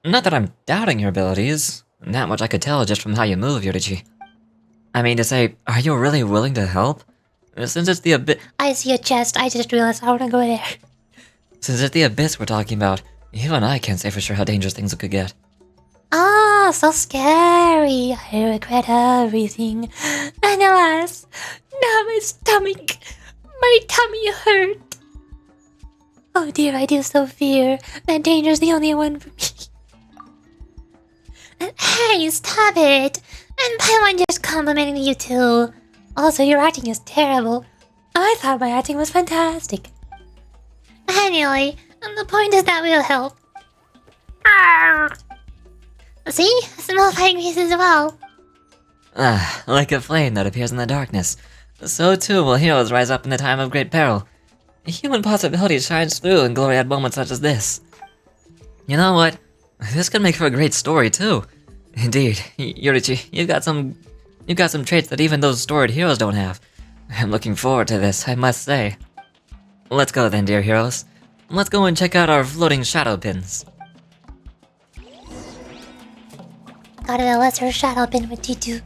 [SPEAKER 2] Not that I'm doubting your abilities. That much I could tell just from how you move, Yurichi. I mean to say, are you really willing to help? Since it's the Abyss— I see a chest, I just realized I wanna go there. Since it's the Abyss we're talking about, even I can't say for sure how dangerous things could get. Ah, so scary. I regret everything. And alas, now my stomach, my tummy hurt. Oh dear, I do so fear that danger's the only one for me. Hey, stop it! And Paimon just complimenting you too. Also, your acting is terrible. I thought my acting was fantastic. Anyway, the point is that we'll help. Arrgh. See? Small fighting grease as well.
[SPEAKER 3] Like a flame that appears in the darkness, so too will heroes rise up in the time of great peril. Human possibility shines through in glory at moments such as this. You know what? This could make for a great story too. Indeed, Yurichi, you've got some traits that even those storied heroes don't have. I'm looking forward to this, I must say. Let's go then, dear heroes. Let's go and check out our floating shadow pins.
[SPEAKER 2] Got a lesser shadow pin with T2.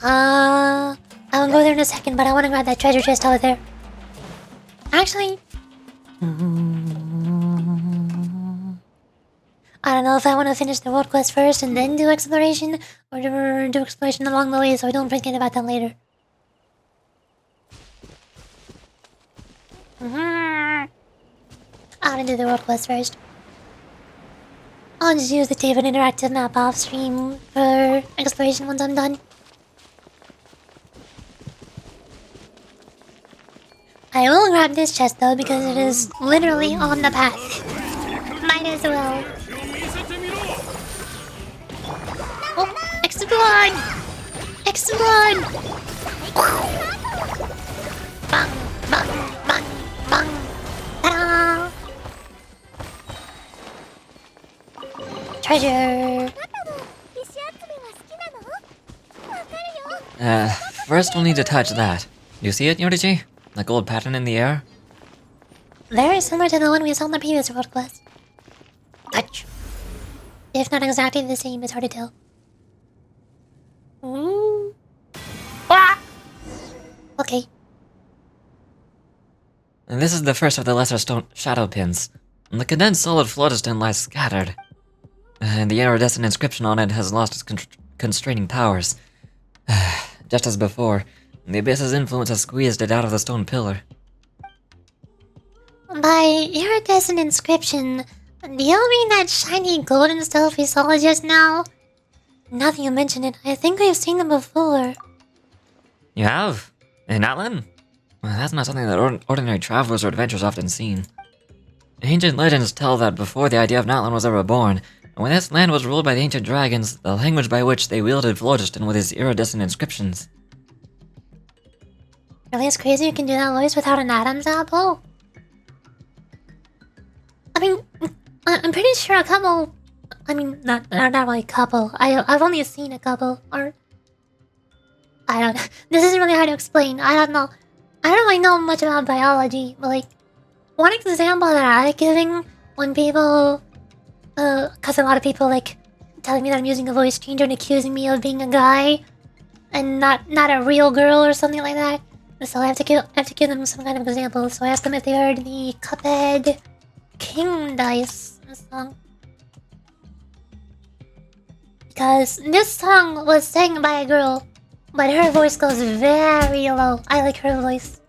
[SPEAKER 2] I will go there in a second, but I want to grab that treasure chest over there. Actually, I don't know if I want to finish the world quest first and then do exploration, or do exploration along the way so I don't forget about that later. I want to do the world quest first. I'll just use the Taven interactive map off stream for exploration once I'm done. I will grab this chest though because it is literally on the path. Might as well. Oh, explode! Explode! Bang, bang, bang, bang. Ta-da! Treasure!
[SPEAKER 3] First we'll need to touch that. You see it, Yorichi? The gold pattern in the air?
[SPEAKER 2] Very similar to the one we saw in the previous world quest. Touch. If not exactly the same, it's hard to tell. Ooh. Ah! Okay.
[SPEAKER 3] And this is the first of the lesser stone shadow pins. The condensed solid phlogiston lies scattered. And the iridescent inscription on it has lost its constraining powers. Just as before, the abyss's influence has squeezed it out of the stone pillar.
[SPEAKER 2] By iridescent inscription, do you mean that shiny golden stuff we saw just now? Now that you mention it, I think we've seen them before.
[SPEAKER 3] You have? In NATLAN? Well, that's not something that ordinary travelers or adventurers often seen. Ancient legends tell that before the idea of NATLAN was ever born, when this land was ruled by the ancient dragons, the language by which they wielded phlogiston was its iridescent inscriptions.
[SPEAKER 2] Really, it's crazy you can do that voice without an Adam's apple? I mean, I'm pretty sure a couple... I mean, not really a couple. I've only seen a couple, or... I don't... This is really hard to explain. I don't know. I don't really know much about biology, but like... One example that I like giving when people... Cause a lot of people like telling me that I'm using a voice changer and accusing me of being a guy and not a real girl or something like that. So I have to give them some kind of example. So I asked them if they heard the Cuphead King Dice song. Because this song was sang by a girl, but her voice goes very low. I like her voice.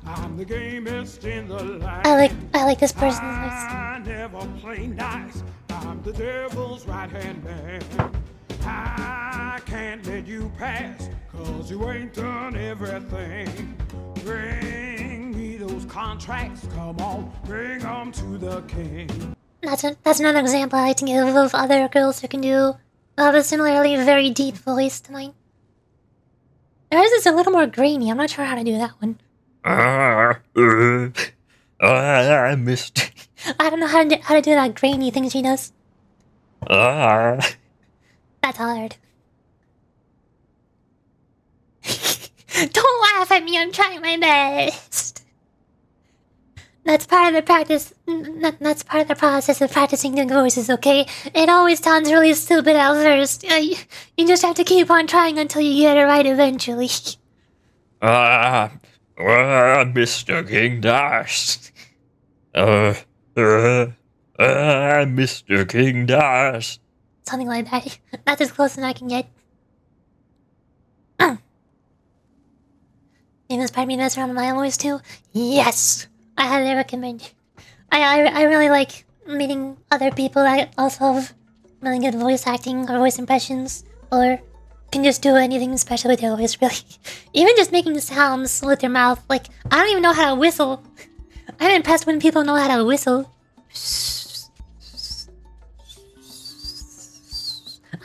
[SPEAKER 2] I'm the gamest in the land. I like this person's voice. I never play nice. I'm the devil's right-hand man. I can't let you pass, cause you ain't done everything. Bring me those contracts, come on, bring them to the king. That's another example I like to give of other girls who can do have a similarly very deep voice to mine. Theirs is a little more grainy, I'm not sure how to do that one.
[SPEAKER 7] I missed.
[SPEAKER 2] I don't know how to do that grainy thing she does. That's hard. Don't laugh at me, I'm trying my best. That's part of the practice. That's part of the process of practicing the voices, okay? It always sounds really stupid at first. You just have to keep on trying until you get it right eventually.
[SPEAKER 7] Mr. King Dash. Mr. King Dash.
[SPEAKER 2] Something like that. That's as close as I can get. You inspired me to mess around with my voice too? Yes! I highly recommend. I really like meeting other people that also have really good voice acting or voice impressions or can just do anything special with their voice, really. Even just making sounds with their mouth. Like, I don't even know how to whistle. I'm impressed when people know how to whistle.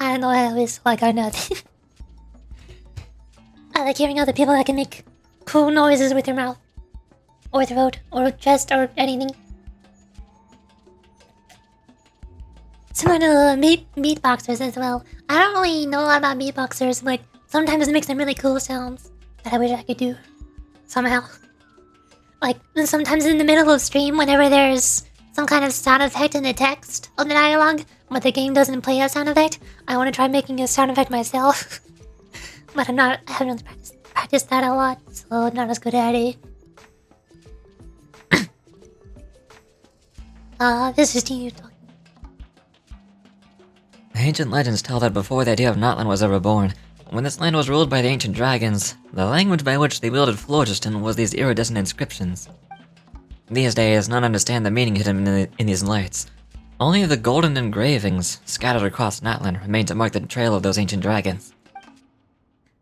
[SPEAKER 2] I don't know how to whistle, like I'm not. I like hearing other people that can make cool noises with their mouth. Or throat, or chest, or anything. Similar to beatboxers as well. I don't really know a lot about beatboxers, but sometimes it makes some really cool sounds that I wish I could do. Somehow. Like, sometimes in the middle of stream, whenever there's some kind of sound effect in the text of the dialogue, but the game doesn't play a sound effect, I want to try making a sound effect myself. But I haven't practiced that a lot, so I'm not as good at it. This is Steve talking.
[SPEAKER 3] Ancient legends tell that before the idea of NATLAN was ever born, when this land was ruled by the ancient dragons, the language by which they wielded phlogiston was these iridescent inscriptions. These days, none understand the meaning hidden in these lights. Only the golden engravings scattered across NATLAN remain to mark the trail of those ancient dragons.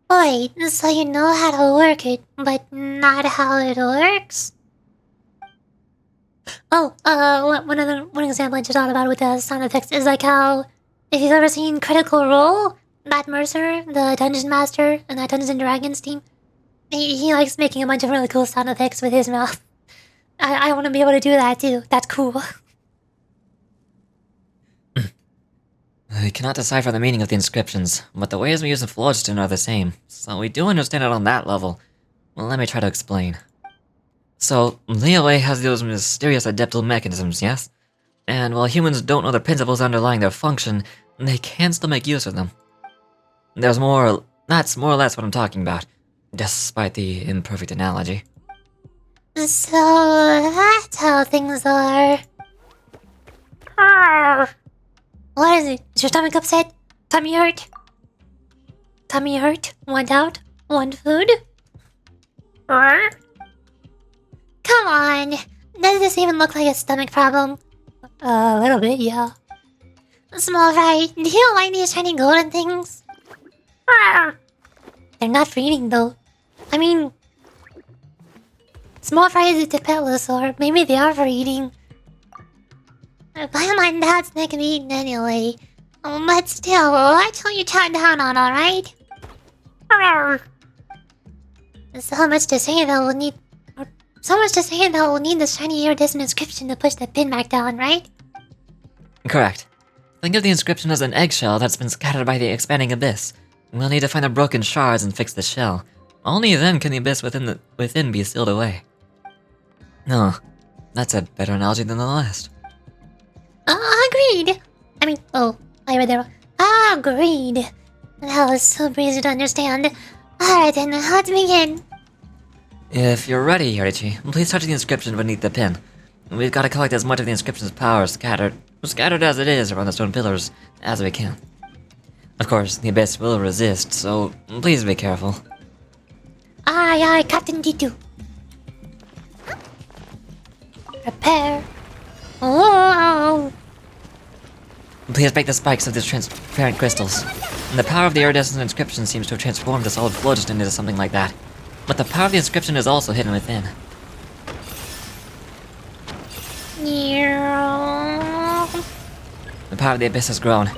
[SPEAKER 2] Wait, so you know how to work it, but not how it works? Oh, one example I just thought about with the sound effects is like how, if you've ever seen Critical Role, Matt Mercer, the Dungeon Master in that Dungeons & Dragons team, he likes making a bunch of really cool sound effects with his mouth. I want to be able to do that too. That's cool.
[SPEAKER 3] We cannot decipher the meaning of the inscriptions, but the ways we use in phlogiston are the same, so we do understand it on that level. Well, let me try to explain. So, Leeway has those mysterious adeptal mechanisms, yes? And while humans don't know the principles underlying their function, they can still make use of them. That's more or less what I'm talking about, despite the imperfect analogy.
[SPEAKER 2] So, that's how things are. What is it? Is your stomach upset? Tummy hurt? Tummy hurt? Want out? Want food? Come on! Does this even look like a stomach problem? A little bit, yeah. Small fry, do you like these shiny golden things? They're not for eating though. I mean... Small fry is a Tipellus, or maybe they are for eating. My dad's not gonna be eaten anyway. But still, why don't you chow down on, alright? So much to say that we'll need... So much to say that we'll need the shiny iridescent inscription to push the pin back down, right?
[SPEAKER 3] Correct. Think of the inscription as an eggshell that's been scattered by the expanding abyss. We'll need to find the broken shards and fix the shell. Only then can the abyss within be sealed away. No, that's a better analogy than the last.
[SPEAKER 2] Agreed! I mean, oh, I read that wrong. Agreed. That was so easy to understand. Alright then, let's begin.
[SPEAKER 3] If you're ready, Yorichi, please touch the inscription beneath the pin. We've got to collect as much of the inscription's power scattered as it is around the stone pillars, as we can. Of course, the abyss will resist, so please be careful.
[SPEAKER 2] Aye, Captain D2. Prepare. Oh!
[SPEAKER 3] Please break the spikes of these transparent crystals. The power of the iridescent inscription seems to have transformed the solid phlogiston into something like that. But the power of the inscription is also hidden within. The power of the abyss has grown.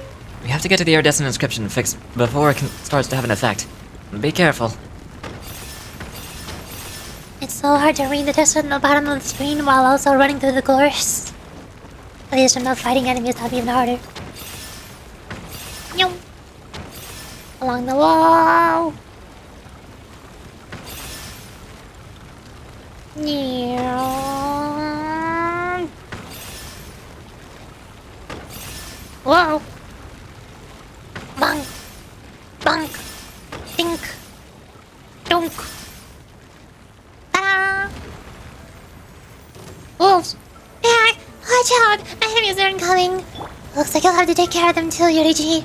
[SPEAKER 3] We have to get to the iridescent inscription fixed before it starts to have an effect. Be careful.
[SPEAKER 2] It's so hard to read the text on the bottom of the screen while also running through the course. At least I'm not fighting enemies, that'll be even harder. Yo! Along the wall! Whoa! Bonk! Bonk! Dink! Dunk! Ta-da! Wolves! Yeah! Watch out! Enemies are incoming! Looks like you'll have to take care of them too, Yorichi.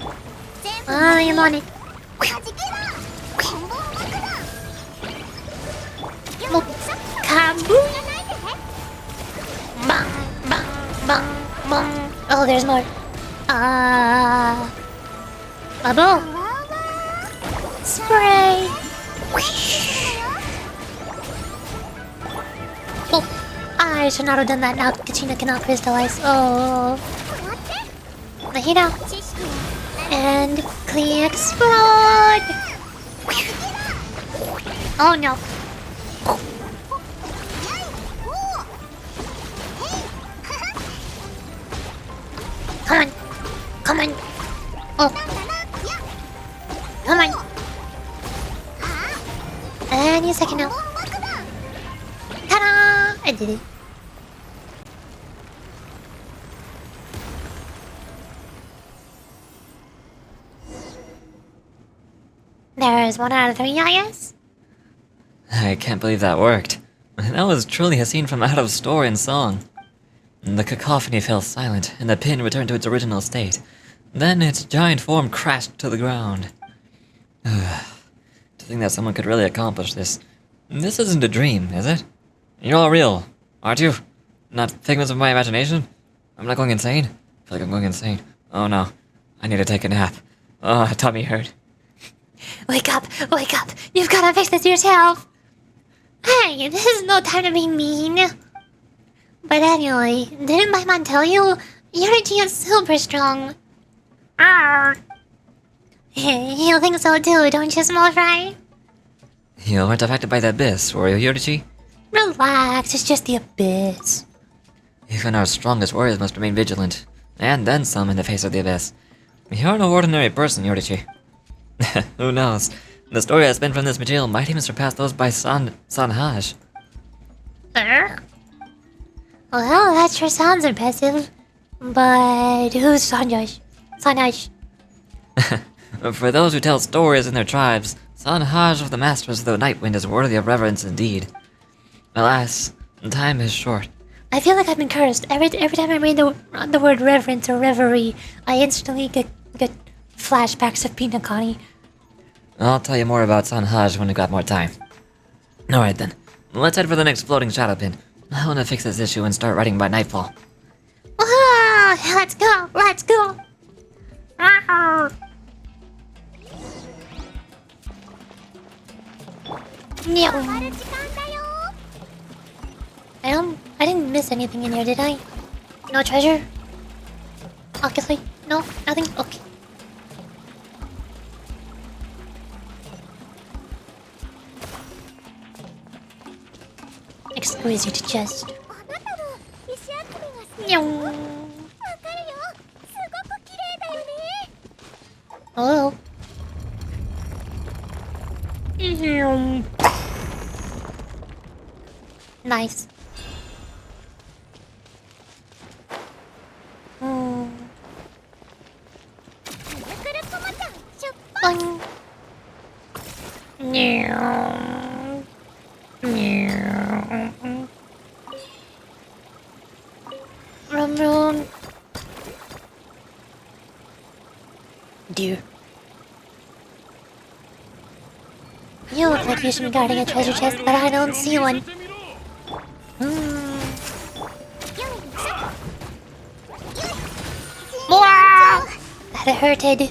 [SPEAKER 2] I am on it. Kaboom! Bang! Bang! Bang! Bang! Oh, there's more. Bubble! Spray! Oh, I should not have done that. Now Kachina cannot crystallize. Oh. Mahina. And clean explode! Oh no. Come on. Come on. Oh. Come on. Any second now. Ta-da! I did it. There's 1 out of 3, I guess?
[SPEAKER 3] I can't believe that worked. That was truly a scene from out of story and song. The cacophony fell silent, and the pin returned to its original state. Then its giant form crashed to the ground. To think that someone could really accomplish this. This isn't a dream, is it? You're all real, aren't you? Not figments of my imagination? I'm not going insane? I feel like I'm going insane. Oh no. I need to take a nap. Oh, tummy hurt.
[SPEAKER 2] Wake up! Wake up! You've gotta fix this yourself! Hey, this is no time to be mean. But anyway, didn't my mom tell you? Unity is super strong. Arr. You think so too, don't you, small fry?
[SPEAKER 3] You weren't affected by the abyss, were you, Yorichi?
[SPEAKER 2] Relax, it's just the abyss.
[SPEAKER 3] Even our strongest warriors must remain vigilant, and then some in the face of the abyss. You're no ordinary person, Yorichi. Who knows? The story I spin from this material might even surpass those by Sanhaj.
[SPEAKER 2] Well, that sure sounds impressive. But who's Sanjay? Sanjay?
[SPEAKER 3] For those who tell stories in their tribes, Sanhaj of the Masters of the Night Wind is worthy of reverence indeed. Alas, time is short.
[SPEAKER 2] I feel like I've been cursed. Every time I read the word reverence or reverie, I instantly get flashbacks of Pinakani.
[SPEAKER 3] I'll tell you more about Sanhaj when we've got more time. Alright then, let's head for the next floating shadow pin. I want to fix this issue and start writing by nightfall.
[SPEAKER 2] Ah, let's go, let's go. Ah. No. I didn't miss anything in here, did I? No treasure? Obviously, no, nothing. Okay. Exquisite chest. Oh. Nice. Boing. Rum rum. Dear. You look like you should be guarding a treasure chest, but I don't see one. Wow! That hurted.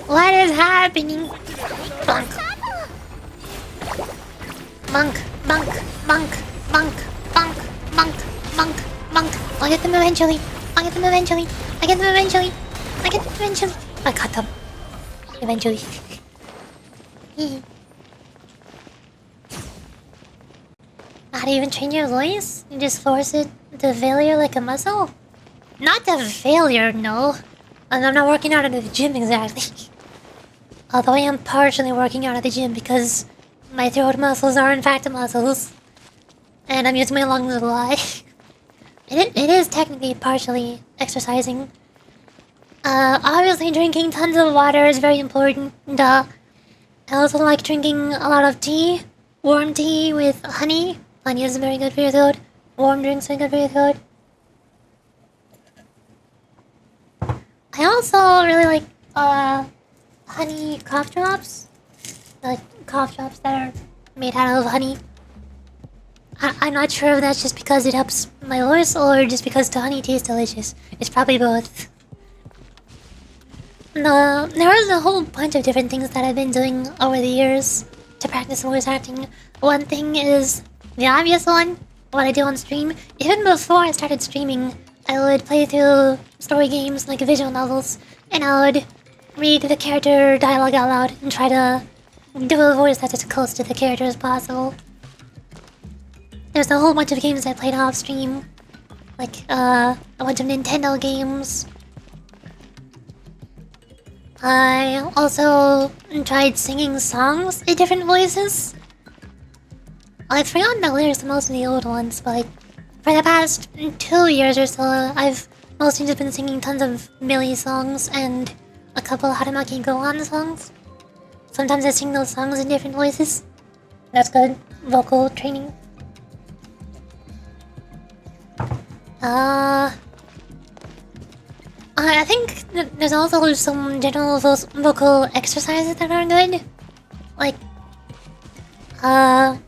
[SPEAKER 2] What is happening? Monk. Monk, monk, monk, monk, monk, monk, monk, monk. I'll get them eventually. I'll get them eventually. I get them eventually. I get them eventually. I got them. Eventually. How do you even train your voice? You just force it to failure like a muscle? Not to failure, no. I'm not working out at the gym exactly. Although I am partially working out at the gym because my throat muscles are in fact muscles. And I'm using my lungs a lot. It is technically partially exercising. Obviously drinking tons of water is very important. Duh. I also like drinking a lot of tea. Warm tea with honey. Honey is very good for your throat. Warm drinks are good for your throat. I also really like honey cough drops. Like cough drops that are made out of honey. I'm not sure if that's just because it helps my voice or just because the honey tastes delicious. It's probably both. There is a whole bunch of different things that I've been doing over the years to practice voice acting. One thing is the obvious one, what I do on stream. Even before I started streaming, I would play through story games like visual novels, and I would read the character dialogue out loud and try to do a voice that's as close to the character as possible. There's a whole bunch of games I played off stream, like a bunch of Nintendo games. I also tried singing songs in different voices. I've forgotten the lyrics to most of the old ones, but for the past 2 years or so, I've mostly just been singing tons of Millie songs and a couple Haramaki Gohan songs. Sometimes I sing those songs in different voices. That's good vocal training. I think there's also some general vocal exercises that are good. Like,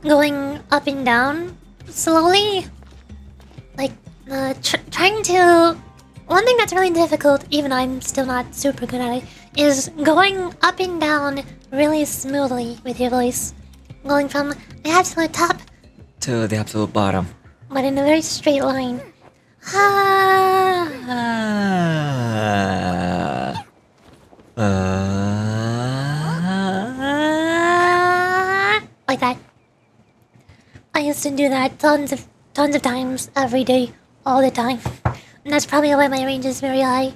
[SPEAKER 2] going up and down slowly. Like, trying to... One thing that's really difficult, even I'm still not super good at it, is going up and down really smoothly with your voice. Going from the absolute top
[SPEAKER 3] to the absolute bottom.
[SPEAKER 2] but in a very straight line. Like that. I used to do that tons of times every day, all the time. And that's probably why my range is very high.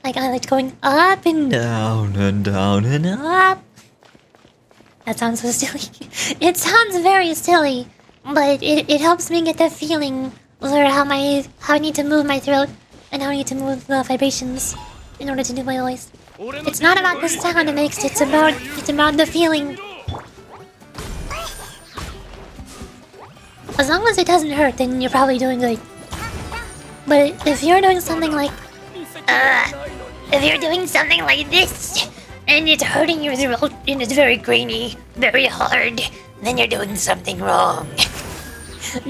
[SPEAKER 2] Like I like going up and down and down and up. That sounds so silly. It sounds very silly, but it helps me get the feeling for how I need to move my throat and how I need to move the vibrations in order to do my voice. It's not about the sound it makes, it's about the feeling. As long as it doesn't hurt, then you're probably doing good. But if you're doing something like this, and it's hurting your throat, and it's very grainy, very hard, then you're doing something wrong.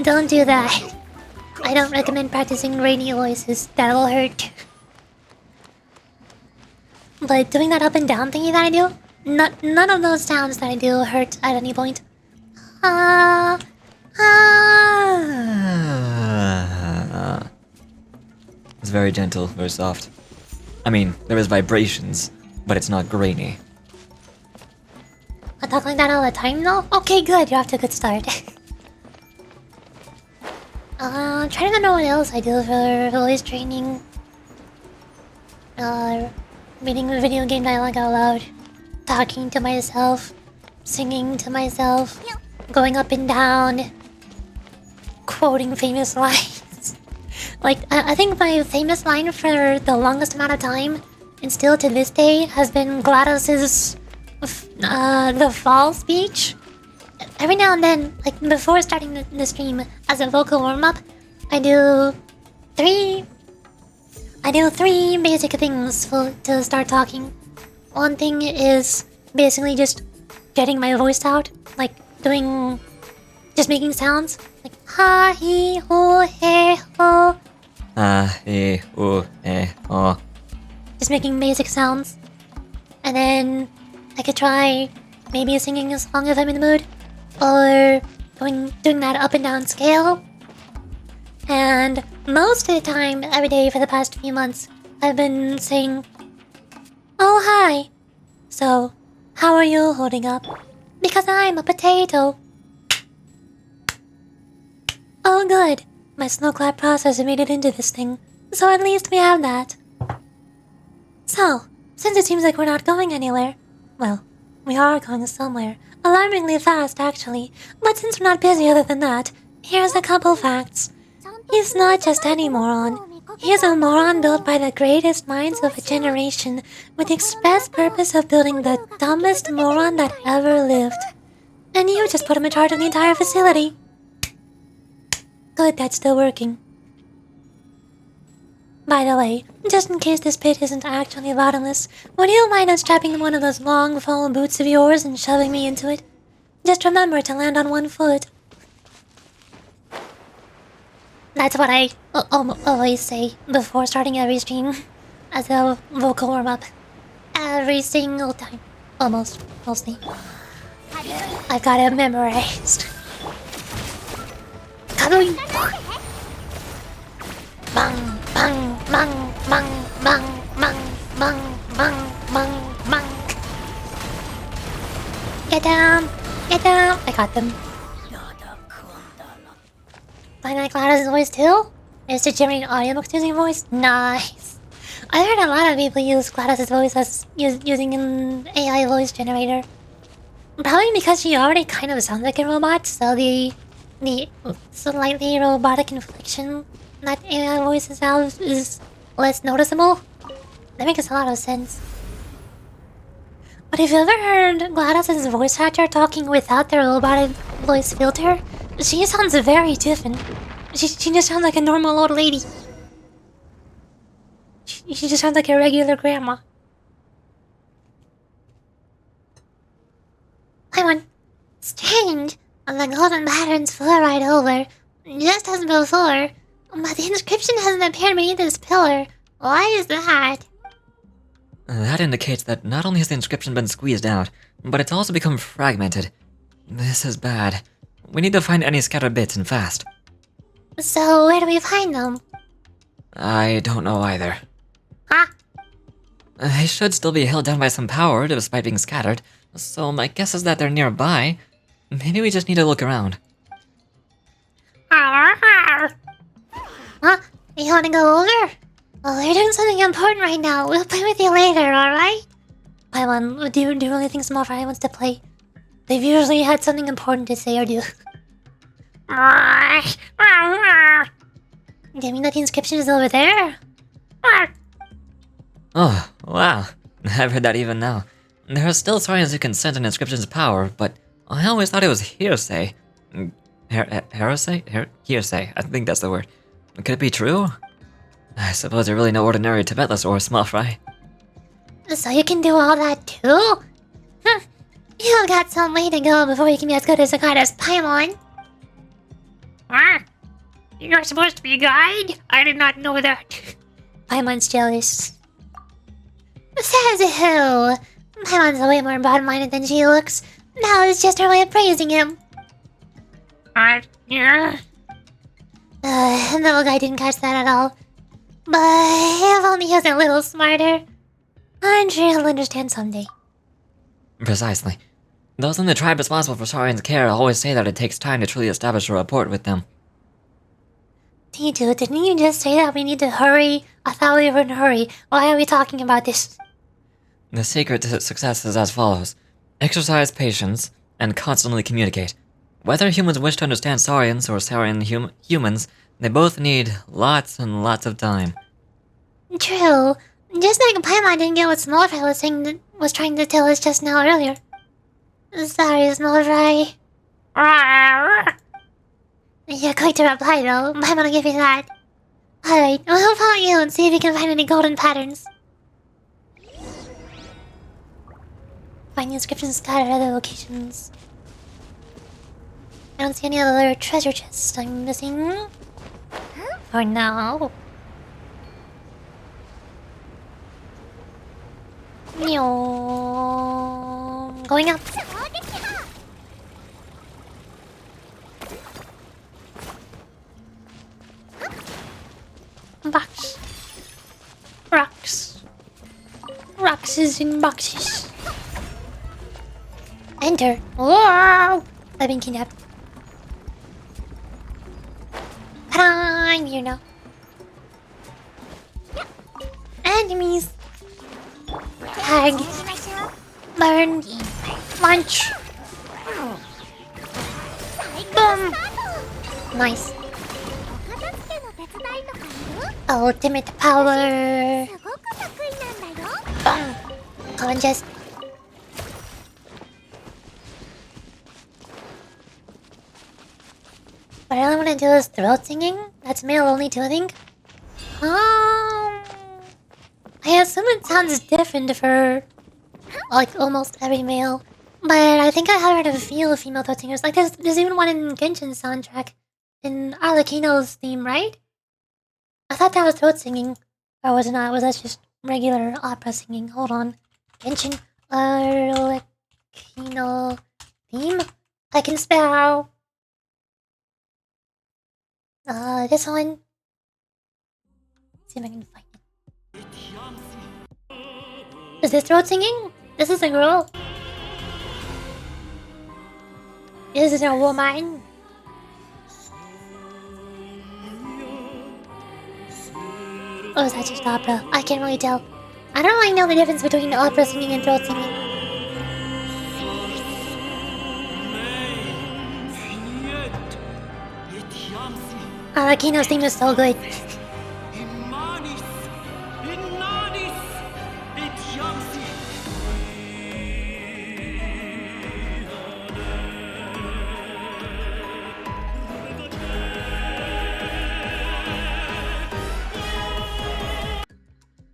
[SPEAKER 2] Don't do that. I don't recommend practicing grainy voices. That'll hurt. But doing that up and down thingy that I do, none of those sounds that I do hurt at any point.
[SPEAKER 3] It's very gentle, very soft. I mean, there is vibrations, but it's not grainy.
[SPEAKER 2] I talk like that all the time though? Okay, good, you're off to a good start. Trying to remember what else I do for voice training. Reading a video game dialogue out loud. Talking to myself. Singing to myself. Going up and down. Quoting famous lines. Like, I think my famous line for the longest amount of time, and still to this day, has been GLaDOS's the fall speech. Every now and then, like before starting the stream, as a vocal warm-up, I do three basic things to start talking. One thing is basically just getting my voice out, like just making sounds, like ha he ho he ho.
[SPEAKER 3] Ha he ho he ho.
[SPEAKER 2] Just making basic sounds, and then I could try maybe singing a song if I'm in the mood, or doing that up and down scale. And most of the time, every day for the past few months, I've been saying, "Oh hi, so how are you holding up? Because I'm a potato." Oh good, my snow clap processor made it into this thing, so at least we have that. So, since it seems like we're not going anywhere, well, we are going somewhere. Alarmingly fast, actually. But since we're not busy other than that, here's a couple facts. He's not just any moron. He's a moron built by the greatest minds of a generation with the express purpose of building the dumbest moron that ever lived. And you just put him in charge of the entire facility. Good, that's still working. By the way, just in case this pit isn't actually bottomless, would you mind unstrapping one of those long foam boots of yours and shoving me into it? Just remember to land on one foot. That's what I always say before starting every stream. as a vocal warm-up. Every single time. Almost. Mostly. I've got it memorized. Kaboom! Bang, bang, bang, bang, bang, bang, bang, bang, bang, bang. Get down! Get down! I got them. I like Gladys' voice too? Is to generate audio books using voice? Nice. I heard a lot of people use Gladys' voice as using an AI voice generator. Probably because she already kind of sounds like a robot, so the slightly robotic inflection that AI voices have is less noticeable. That makes a lot of sense. But if you ever heard Gladys' voice actor talking without the robotic voice filter, she sounds very different. She just sounds like a normal old lady. She just sounds like a regular grandma. I want strange. And the golden patterns flew right over, just as before. But the inscription hasn't appeared beneath this pillar. Why is that?
[SPEAKER 3] That indicates that not only has the inscription been squeezed out, but it's also become fragmented. This is bad. We need to find any scattered bits and fast.
[SPEAKER 2] So where do we find them?
[SPEAKER 3] I don't know either.
[SPEAKER 2] Huh?
[SPEAKER 3] They should still be held down by some power despite being scattered, so my guess is that they're nearby. Maybe we just need to look around.
[SPEAKER 2] Huh? You wanna go over? Well, we're doing something important right now. We'll play with you later, alright? Paimon, do you really think Small Fry wants to play? They've usually had something important to say or do. Do you mean that the inscription is over there?
[SPEAKER 3] Oh, wow. I've heard that even now. There are still Saurians who can sense an inscription's power, but I always thought it was hearsay. Hearsay? Hearsay, I think that's the word. Could it be true? I suppose they're really no ordinary Tibetless or small fry.
[SPEAKER 2] So you can do all that too? You've got some way to go before you can be as good as a goddess Paimon.
[SPEAKER 5] You're supposed to be a guide? I did not know that.
[SPEAKER 2] Paimon's jealous. Says who? Paimon's way more broad-minded than she looks. Now it's just her way of praising him.
[SPEAKER 5] Yeah.
[SPEAKER 2] The little guy didn't catch that at all. But if only he was a little smarter. I'm sure he'll understand someday.
[SPEAKER 3] Precisely. Those in the tribe responsible for Saurian's care always say that it takes time to truly establish a rapport with them.
[SPEAKER 2] T2, didn't you just say that we need to hurry? I thought we were in a hurry. Why are we talking about this?
[SPEAKER 3] The secret to success is as follows. Exercise patience, and constantly communicate. Whether humans wish to understand Saurians or Saurian humans, they both need lots and lots of time.
[SPEAKER 2] True. Just like Paimon didn't get what Small Fry was trying to tell us just now earlier. Sorry, Small Fry. You're quick to reply though. Paimon will give you that. Alright, we'll follow you and see if we can find any golden patterns. Find the inscriptions scattered at other locations. I don't see any other treasure chests I'm missing. For now. Going up. Box. Rocks. Rocks is in boxes. Enter. Whoa! I've been kidnapped. I'm here now. Enemies. Tag. Burn. Lunch. Boom. Nice. Ultimate power. Boom. Come on, just. What I really want to do is throat singing. That's male only too, I think. I assume it sounds different for like almost every male, but I think I have heard of a few female throat singers. Like there's even one in Genshin's soundtrack, in Arlecchino's theme, right? I thought that was throat singing, or was it not? Was that just regular opera singing. Hold on. Genshin Arlecchino theme? I can spell. This one. See if I can find it. Is this throat singing? This is a girl. This is a woman. Or is that just opera? I can't really tell. I don't really know the difference between opera singing and throat singing. Arlecchino's theme is so good.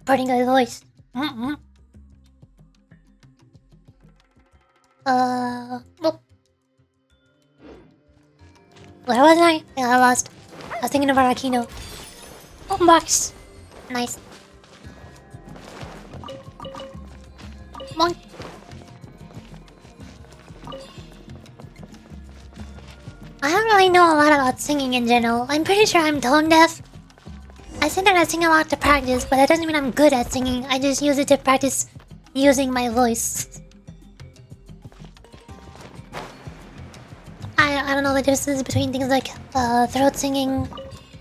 [SPEAKER 2] Pretty good voice. Well. Where was I? Yeah, I lost. I was thinking of Arlecchino. Oh, box. Nice. Monk. I don't really know a lot about singing in general. I'm pretty sure I'm tone deaf. I say that I sing a lot to practice, but that doesn't mean I'm good at singing. I just use it to practice using my voice. I don't know the differences between things like throat singing,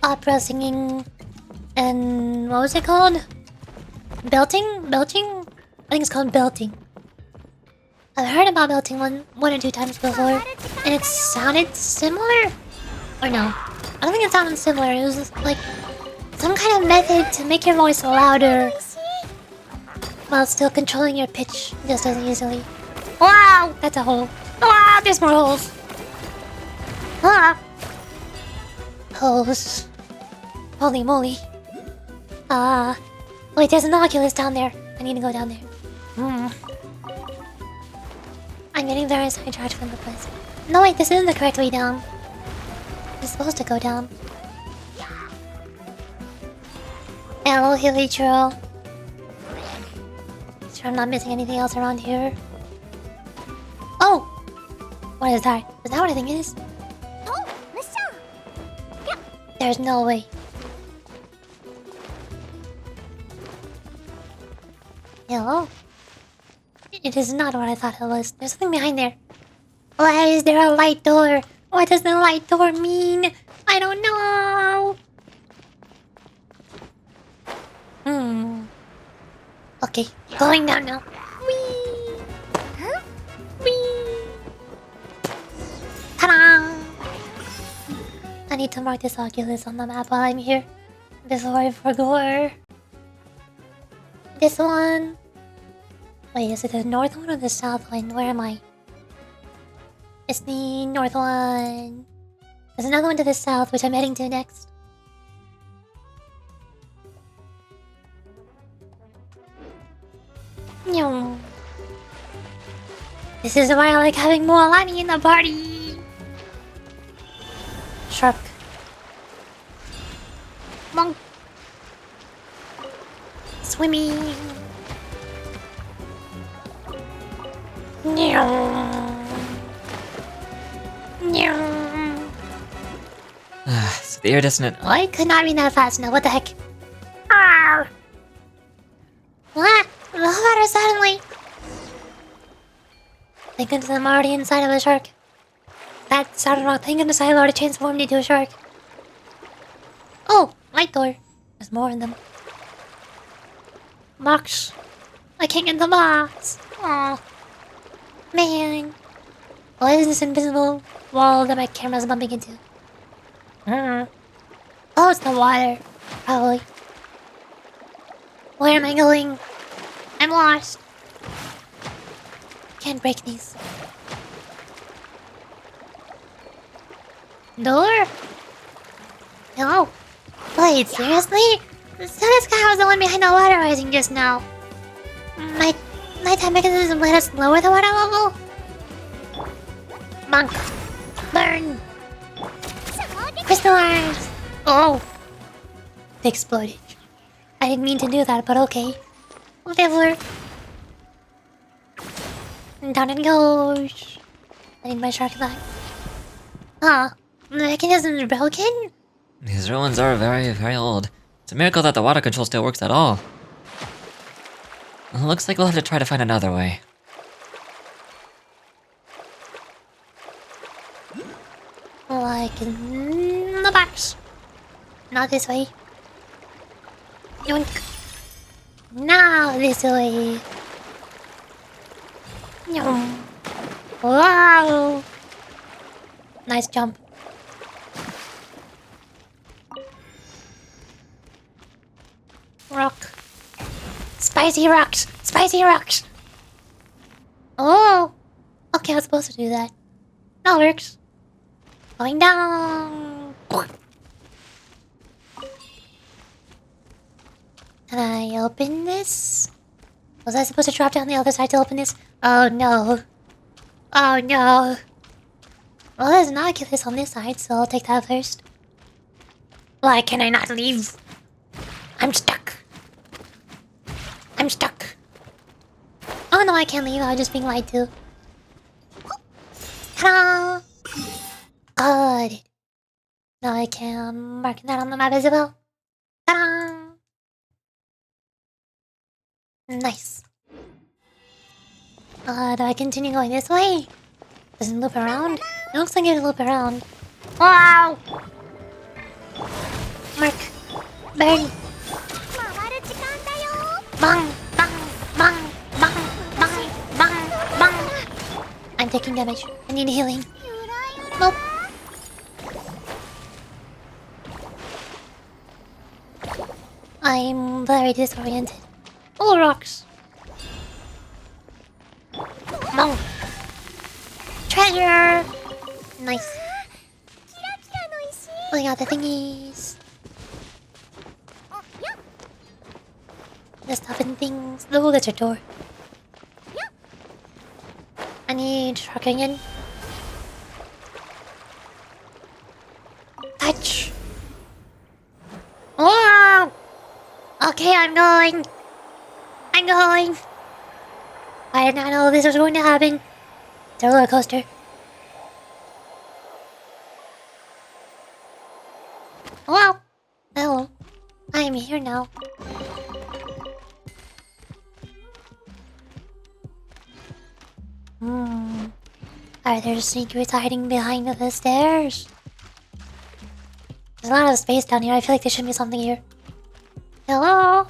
[SPEAKER 2] opera singing, and what was it called? Belting? Belching? I think it's called belting. I've heard about belting one or two times before, and it sounded similar? Or no? I don't think it sounded similar. It was just like some kind of method to make your voice louder while still controlling your pitch just as easily. Wow! That's a hole. Ah, there's more holes. Ah! Holes. Holy moly. Wait, there's an Oculus down there. I need to go down there. I'm getting very sidetracked from the place. No, wait, this isn't the correct way down. It's supposed to go down. Hello, Hilly Churl. Sure I'm not missing anything else around here. Oh! What is that? Is that what I think it is?
[SPEAKER 1] Oh, Michelle. Yeah.
[SPEAKER 2] There's no way. Hello? It is not what I thought it was. There's something behind there. Why is there a light door? What does the light door mean? I don't know. Okay, going down now. Whee!
[SPEAKER 1] Huh?
[SPEAKER 2] Whee! Ta-da! I need to mark this Oculus on the map while I'm here. Before I forget. This one. Wait, is it the north one or the south one? Where am I? It's the north one. There's another one to the south, which I'm heading to next. Nyong. This is why I like having Moalani in the party. Shark. Monk. Swimming. Nyong. Nyong.
[SPEAKER 3] It's the iridescent.
[SPEAKER 2] I could not read that fast now. What the heck? Arr! What? The water suddenly. Thank goodness I'm already inside of a shark. That sounded wrong. Thank goodness I already transformed into a shark. Oh, light door. There's more in them. Box. I can't get the box. Aw. Man. What is this invisible wall that my camera's bumping into? Oh, it's the water. Probably. Where am I going? I'm lost. Can't break these. Door? Hello? Wait, seriously? So this guy was the one behind the water rising just now. My time mechanism let us lower the water level? Monk. Burn. Crystallized. Oh. They exploded. I didn't mean to do that, but okay. Whatever. Down it goes. I need my shark back. Huh. The mechanism is broken?
[SPEAKER 3] These ruins are very, very old. It's a miracle that the water control still works at all. Looks like we'll have to try to find another way.
[SPEAKER 2] Like in the box. Not this way. Yoink. Now this way. Yum. Wow. Nice jump. Rock. Spicy rocks! Spicy rocks! Oh! Okay, I was supposed to do that. That works. Going down! Can I open this? Was I supposed to drop down the other side to open this? Oh no. Oh no. Well, there's an Oculus on this side, so I'll take that first. Why can I not leave? I'm stuck. I'm stuck. Oh no, I can't leave. I was just being lied to. Ta-da! Got it. Now I can mark that on the map as well. Ta-da! Nice. Do I continue going this way? Does it loop around? It looks like it loop around. Wow! Mark. Burn. Bang! Bang! Bang! Bang! Bang! Bang! Bang! I'm taking damage. I need healing. Nope. I'm very disoriented. Oh, rocks. No. Treasure! Nice. Pulling out the thingies. The stuff and things. Oh, that's a door. I need shark again. Touch. Whoa! Okay, I'm going. I'm going. I did not know this was going to happen. It's a roller coaster. Wow. Hello. I am here now. Are there secrets hiding behind the stairs? There's a lot of space down here. I feel like there should be something here. Hello?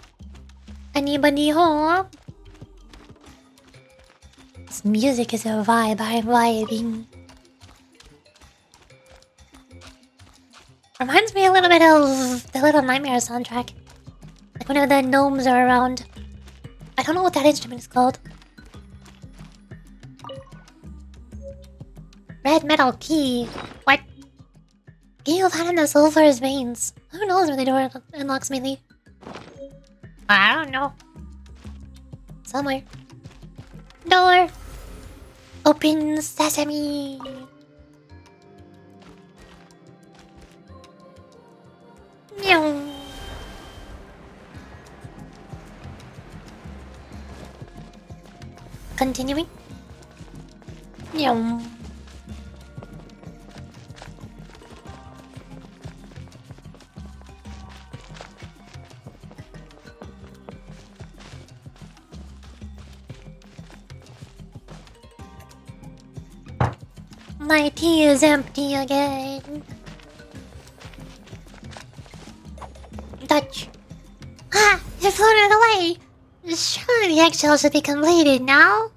[SPEAKER 2] Anybody home? This music is a vibe. I'm vibing. Reminds me a little bit of the Little Nightmare soundtrack. Like whenever the gnomes are around. I don't know what that instrument is called. Red metal key. What? Key of hand in the sulfur's veins. Who knows where the door unlocks mainly? I don't know. Somewhere. Door. Open sesame. Meow. Continuing. Meow. My tea is empty again. Touch. Ah! It floated away! Surely the eggshell should be completed now?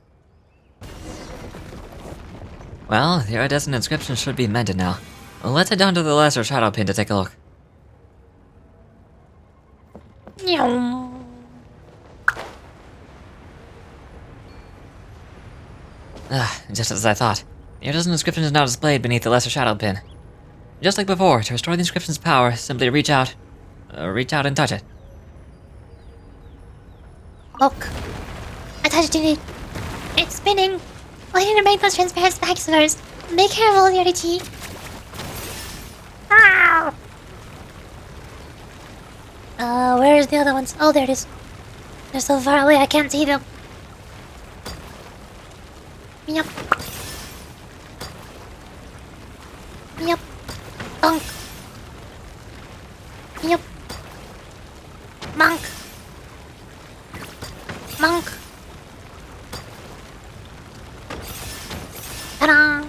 [SPEAKER 3] Well, the iridescent inscription should be mended now. Let's head down to the lesser shadow pin to take a look.
[SPEAKER 2] Meow.
[SPEAKER 3] Just as I thought. The iridescent inscription is now displayed beneath the lesser shadow pin. Just like before, to restore the inscription's power, simply reach out and touch it.
[SPEAKER 2] Look. I touched it. It's spinning. I need to make those transparent spikes first. Be careful, Yorichi. Ow! Where's the other ones? Oh, there it is. They're so far away, I can't see them. Yep. Yep. Bonk. Yep. Monk. Monk. Ta-da!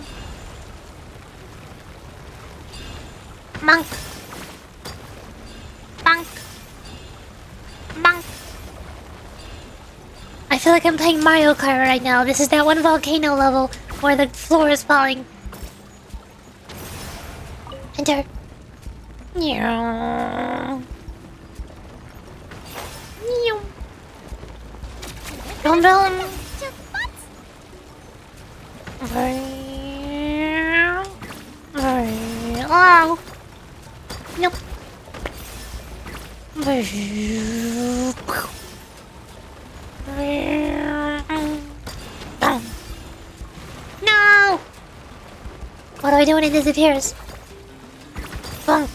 [SPEAKER 2] Monk. Monk. Monk. I feel like I'm playing Mario Kart right now. This is that one volcano level where the floor is falling. Enter. Meow. Meow. Vroom vroom. Oh. Nope. No! What do I do when it disappears? Bonk.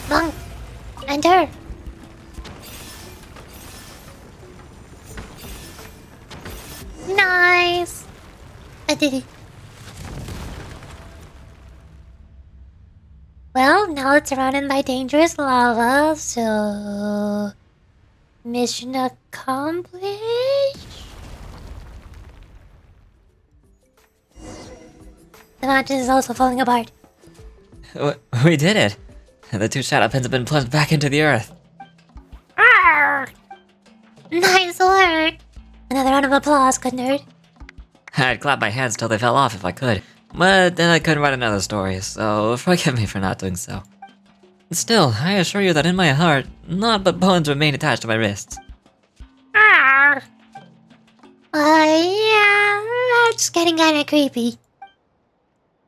[SPEAKER 2] Bonk. Enter. Nice. I did it. Well, now it's surrounded by dangerous lava, so... Mission accomplished? The mountain is also falling apart.
[SPEAKER 3] We did it! The 2 shadow pins have been plunged back into the earth.
[SPEAKER 2] Arrgh! Nice work! Another round of applause, good nerd.
[SPEAKER 3] I'd clap my hands till they fell off if I could, but then I couldn't write another story, so forgive me for not doing so. Still, I assure you that in my heart, naught but bones remain attached to my wrists.
[SPEAKER 2] Arrgh! Yeah, that's getting kinda creepy.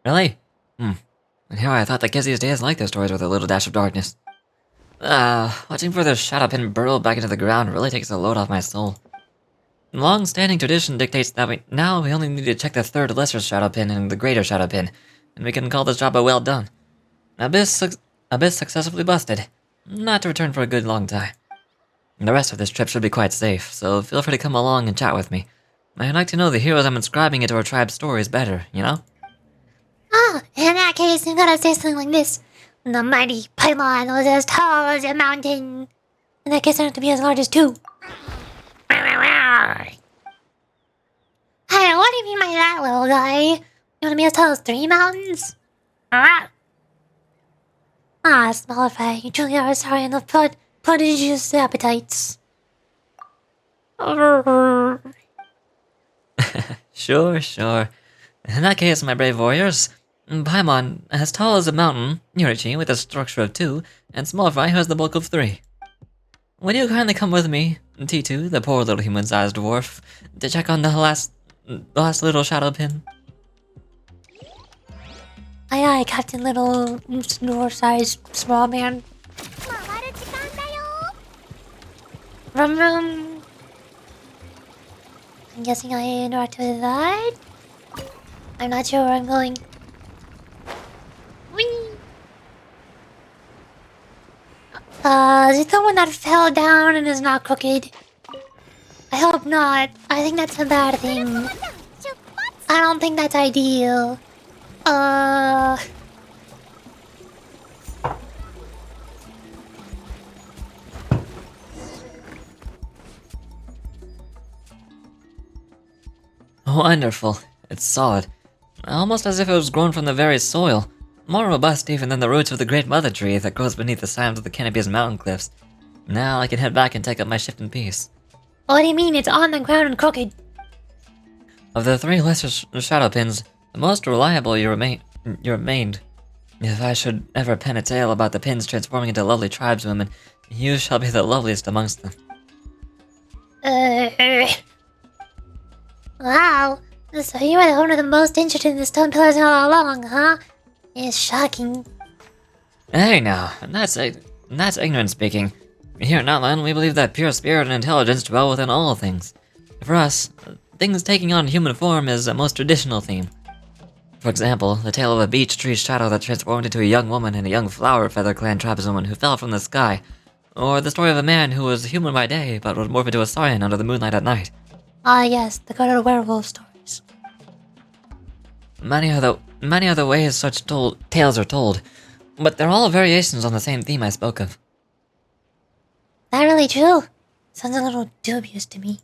[SPEAKER 3] Really? And here I thought that kids these days like their stories with a little dash of darkness. Watching for the shadow pin burrow back into the ground really takes a load off my soul. Long-standing tradition dictates that we only need to check the 3rd lesser shadow pin and the greater shadow pin, and we can call this job a well done. Abyss successfully busted. Not to return for a good long time. The rest of this trip should be quite safe, so feel free to come along and chat with me. I'd like to know the heroes I'm inscribing into our tribe's stories better, you know?
[SPEAKER 2] Oh, in that case, I'm gonna say something like this. The mighty pylon was as tall as a mountain. In that case, I have to be as large as 2. Hey, what do you mean by that, little guy? You wanna be as tall as 3 mountains? Small fry, you truly are sorry in the prodigious appetites.
[SPEAKER 3] Sure. In that case, my brave warriors, Paimon, as tall as a mountain, Yurichi with a structure of 2, and Small Fry who has the bulk of 3. Would you kindly come with me, T2, the poor little human-sized dwarf, to check on the last little shadow pin?
[SPEAKER 2] Aye, Captain Little Dwarf-sized small man. Vroom vroom. I'm guessing I interact with that. I'm not sure where I'm going. Whee! Is it the one that fell down and is not crooked? I hope not. I think that's a bad thing. I don't think that's ideal.
[SPEAKER 3] Wonderful. It's solid. Almost as if it was grown from the very soil. More robust even than the roots of the great mother tree that grows beneath the sides of the Canopia's mountain cliffs. Now I can head back and take up my shift in peace.
[SPEAKER 2] What do you mean it's on the ground and crooked?
[SPEAKER 3] Of the 3 lesser shadow pins, the most reliable you remained. If I should ever pen a tale about the pins transforming into lovely tribeswomen, you shall be the loveliest amongst them.
[SPEAKER 2] Wow. So you are one of the most interested in the stone pillars all along, huh? It's shocking.
[SPEAKER 3] Hey now, that's ignorant speaking. Here in NATLAN, we believe that pure spirit and intelligence dwell within all things. For us, things taking on human form is a most traditional theme. For example, the tale of a beech tree shadow that transformed into a young woman and a young flower feather clan tribeswoman who fell from the sky, Or the story of a man who was human by day but would morph into a saurian under the moonlight at night.
[SPEAKER 2] Ah, yes, the good old werewolf stories.
[SPEAKER 3] Many are the ways such tales are told, but they're all variations on the same theme I spoke of.
[SPEAKER 2] That really true? Sounds a little dubious to me.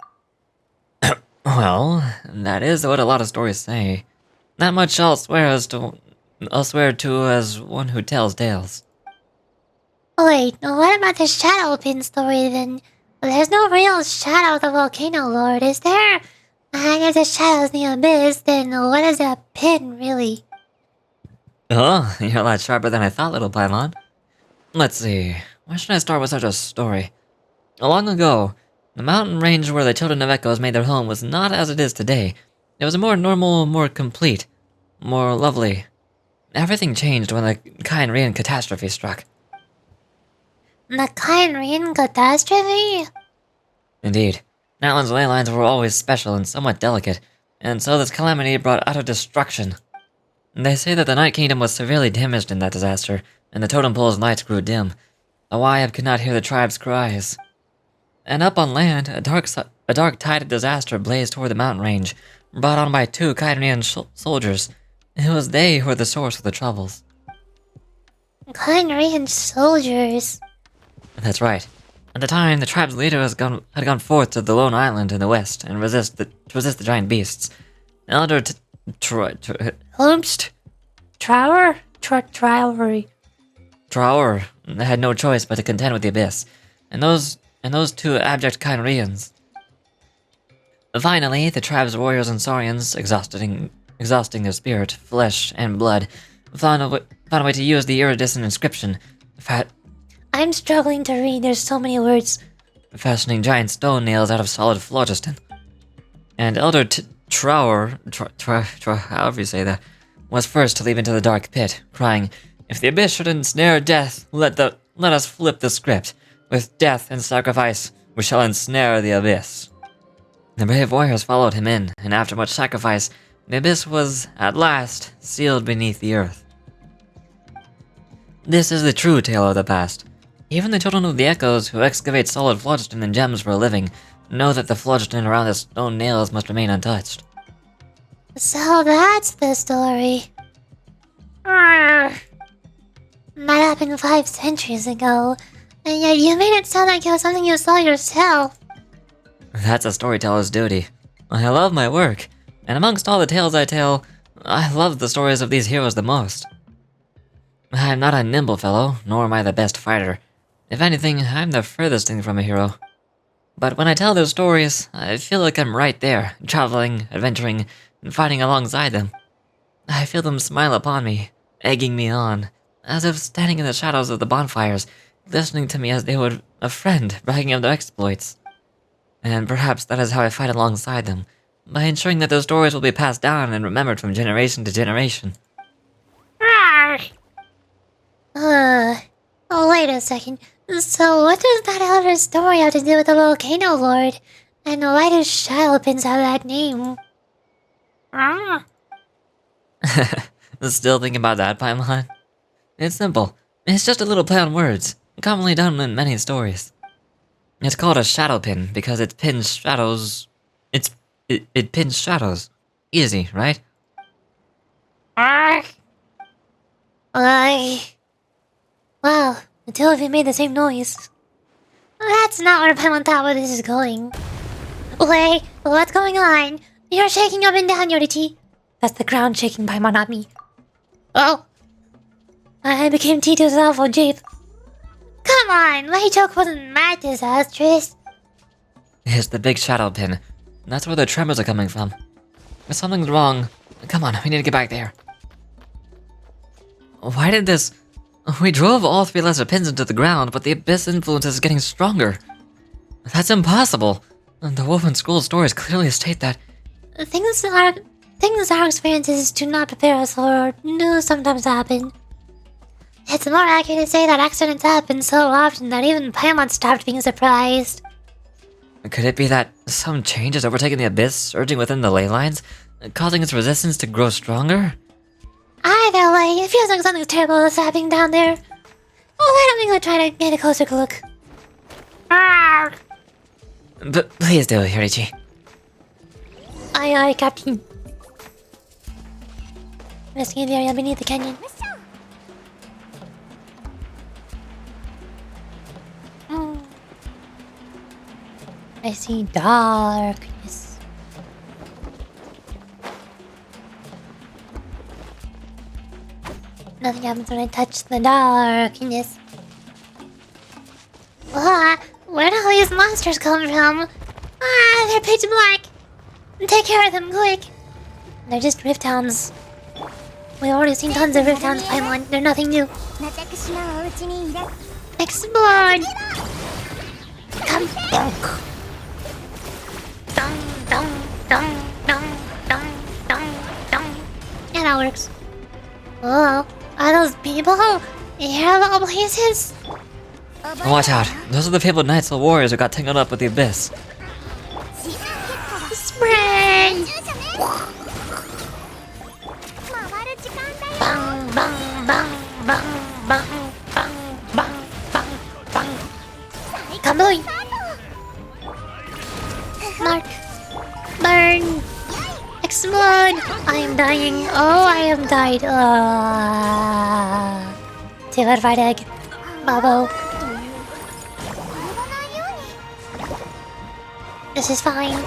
[SPEAKER 3] Well, that is what a lot of stories say. Not much elsewhere too as one who tells tales.
[SPEAKER 2] Wait, what about the Shadow Pin story then? There's no real Shadow of the Volcano Lord, is there? And if the Shadow's in the Abyss, then what is a pin, really?
[SPEAKER 3] Oh, you're a lot sharper than I thought, little Paimon. Let's see, where should I start with such a story? Long ago, the mountain range where the children of Echoes made their home was not as it is today. It was more normal, more complete, more lovely. Everything changed when the Kainrian catastrophe struck.
[SPEAKER 2] The Kainrian catastrophe?
[SPEAKER 3] Indeed. NATLAN's ley lines were always special and somewhat delicate, and so this calamity brought utter destruction. They say that the Night Kingdom was severely damaged in that disaster, and the totem pole's lights grew dim. The Wayab could not hear the tribe's cries. And up on land, a dark tide of disaster blazed toward the mountain range, brought on by 2 Kainrian soldiers. It was they who were the source of the troubles.
[SPEAKER 2] Kainrian soldiers?
[SPEAKER 3] That's right. At the time, the tribe's leader had gone forth to the lone island in the west and resist the giant beasts. Elder
[SPEAKER 2] Holmst? Trower? Trowery.
[SPEAKER 3] Trower had no choice but to contend with the abyss, and those 2 abject Kainrians. Finally, the tribe's warriors and saurians, exhausting their spirit, flesh, and blood, found a way to use the iridescent inscription.
[SPEAKER 2] I'm struggling to read, there's so many words.
[SPEAKER 3] Fashioning giant stone nails out of solid phlogiston. And Elder Trower, however you say that, was first to leap into the dark pit, crying, "If the abyss should ensnare death, let us flip the script. With death and sacrifice, we shall ensnare the abyss." The brave warriors followed him in, and after much sacrifice, the abyss was, at last, sealed beneath the earth. This is the true tale of the past. Even the children of the Echoes, who excavate solid phlogiston and gems for a living, know that the phlogiston around the stone nails must remain untouched.
[SPEAKER 2] So that's the story. That happened 5 centuries ago, and yet you made it sound like it was something you saw yourself.
[SPEAKER 3] That's a storyteller's duty. I love my work, and amongst all the tales I tell, I love the stories of these heroes the most. I'm not a nimble fellow, nor am I the best fighter. If anything, I'm the furthest thing from a hero. But when I tell those stories, I feel like I'm right there, traveling, adventuring, and fighting alongside them. I feel them smile upon me, egging me on, as if standing in the shadows of the bonfires, listening to me as they would a friend bragging of their exploits. And perhaps that is how I fight alongside them, by ensuring that those stories will be passed down and remembered from generation to generation.
[SPEAKER 2] Wait a second. So what does that elder story have to do with the Volcano Lord? And why do Shadow Pins have that name?
[SPEAKER 3] Still thinking about that, Paimon? It's simple. It's just a little play on words, commonly done in many stories. It's called a shadow pin because it pins shadows. It pins shadows. Easy, right?
[SPEAKER 2] Wow, the 2 of you made the same noise. That's not where Paimon thought where this is going. Wait, what's going on? You're shaking up and down, Yoriti. That's the ground shaking, Paimon, not me. Oh. I became Tito's awful Jeep. Come on, my joke wasn't that disastrous.
[SPEAKER 3] It's the big shadow pin. That's where the tremors are coming from. If something's wrong, come on, we need to get back there. Why did this... We drove all 3 lesser pins into the ground, but the abyss influence is getting stronger. That's impossible. The Woven Scroll stories clearly state that...
[SPEAKER 2] Things our experiences do not prepare us for do sometimes happen. It's more accurate to say that accidents happen so often that even Paimon stopped being surprised.
[SPEAKER 3] Could it be that some change has overtaken the abyss, surging within the ley lines, causing its resistance to grow stronger?
[SPEAKER 2] Either way, it feels like something terrible is happening down there. Why don't we go try to get a closer look?
[SPEAKER 3] Please do, Yorichi.
[SPEAKER 2] Aye, aye, Captain. Investigate the area beneath the canyon. I see darkness. Nothing happens when I touch the darkness. Where do all these monsters come from? They're pitch black. Take care of them, quick. They're just rift hounds. We've already seen tons of rift hounds, Paimon. They're nothing new. Explode! Come donk. Dong, dong, dong, dong, dong, dong, dong. Yeah, that works. Oh, are those people? Here of all places?
[SPEAKER 3] Watch out. Those are the fabled knights or warriors who got tangled up with the abyss.
[SPEAKER 2] Spray! Bang, bang, bang, bang, bang, bang, bang, bang, bang. Kaboom! Mark! Burn! Explode! I am dying. Oh, I am died. Terrified egg. Bubble. This is fine.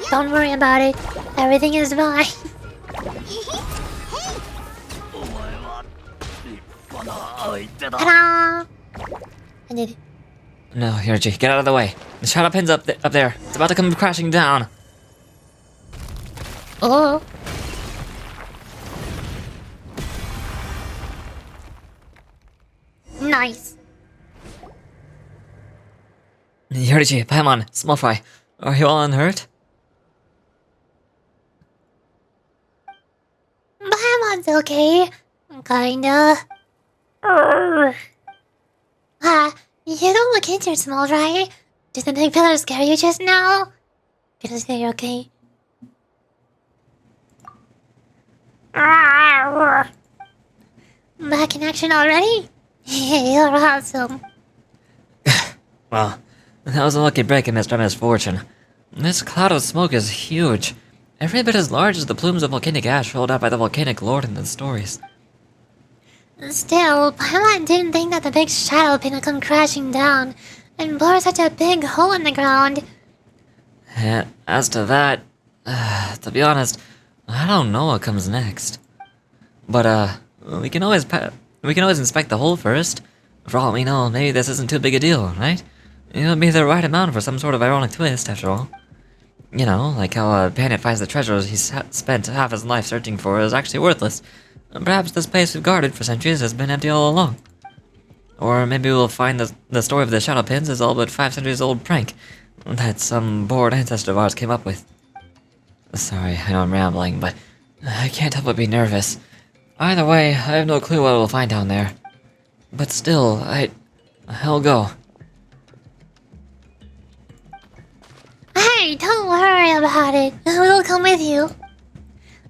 [SPEAKER 2] Don't worry about it. Everything is fine. Ta-da! I did it.
[SPEAKER 3] No, Yorichi, get out of the way. The shadow pin's up there. It's about to come crashing down.
[SPEAKER 2] Oh. Nice.
[SPEAKER 3] Yorichi, Paimon, Small Fry, are you all unhurt?
[SPEAKER 2] Paimon's okay. Kinda. You don't look injured, Small Fry. Did the big pillar scare you just now? Gonna say you're okay. Back in action already? You're awesome.
[SPEAKER 3] Well, that was a lucky break amidst our misfortune. This cloud of smoke is huge. Every bit as large as the plumes of volcanic ash rolled out by the volcanic lord in the stories.
[SPEAKER 2] Still, Paimon didn't think that the big shadow pin would come crashing down and bore such a big hole in the ground.
[SPEAKER 3] As to that, to be honest, I don't know what comes next. But we can always inspect the hole first. For all we know, maybe this isn't too big a deal, right? It would be the right amount for some sort of ironic twist, after all. You know, like how Bandit finds the treasures he's spent half his life searching for is actually worthless. Perhaps this place we've guarded for centuries has been empty all along. Or maybe we'll find the story of the shadow pins is all but 5 centuries old prank that some bored ancestor of ours came up with. Sorry, I know I'm rambling, but I can't help but be nervous. Either way, I have no clue what we'll find down there. But still, I'll go.
[SPEAKER 2] Hey, don't worry about it. We'll come with you.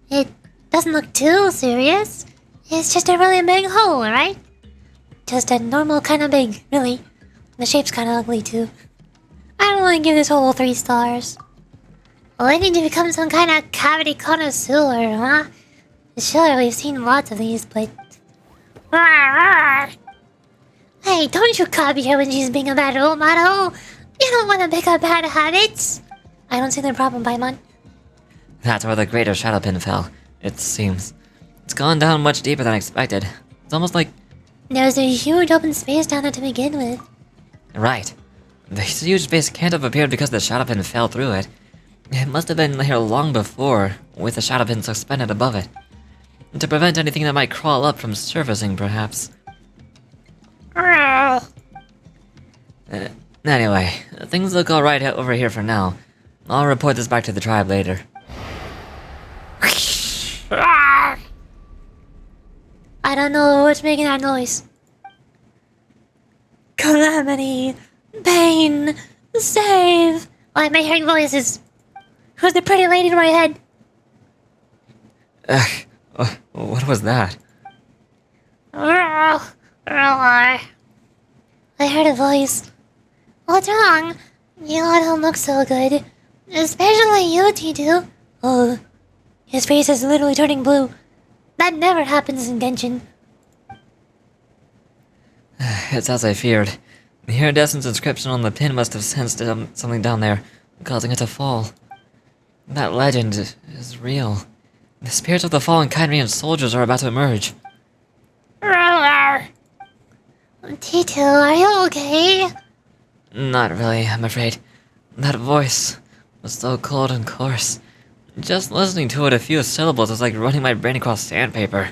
[SPEAKER 2] It doesn't look too serious. It's just a really big hole, right? Just a normal kind of big, really. The shape's kind of ugly too. I don't want to give this hole 3 stars. Well, I need to become some kind of cavity connoisseur, huh? Sure, we've seen lots of these, but... Hey, don't you copy her when she's being a bad role model. You don't want to pick up bad habits. I don't see the problem, Paimon.
[SPEAKER 3] That's where the greater shadow pin fell, it seems. It's gone down much deeper than expected. It's almost like...
[SPEAKER 2] There's a huge open space down there to begin with.
[SPEAKER 3] Right. This huge space can't have appeared because the shadow pin fell through it. It must have been here long before, with the shadow pin suspended above it. To prevent anything that might crawl up from surfacing, perhaps. Anyway, things look alright over here for now. I'll report this back to the tribe later.
[SPEAKER 2] I don't know what's making that noise. Calamity! Pain! Save! Oh, I'm hearing voices. Who's the pretty lady in my head?
[SPEAKER 3] What was that?
[SPEAKER 2] I heard a voice. What's wrong? You all don't look so good. Especially you, T2. Oh, his face is literally turning blue. That never happens in Genshin.
[SPEAKER 3] It's as I feared. The iridescent inscription on the pin must have sensed something down there, causing it to fall. That legend is real. The spirits of the fallen Kyrian soldiers are about to emerge.
[SPEAKER 2] T2, are you okay?
[SPEAKER 3] Not really, I'm afraid. That voice was so cold and coarse. Just listening to it a few syllables is like running my brain across sandpaper.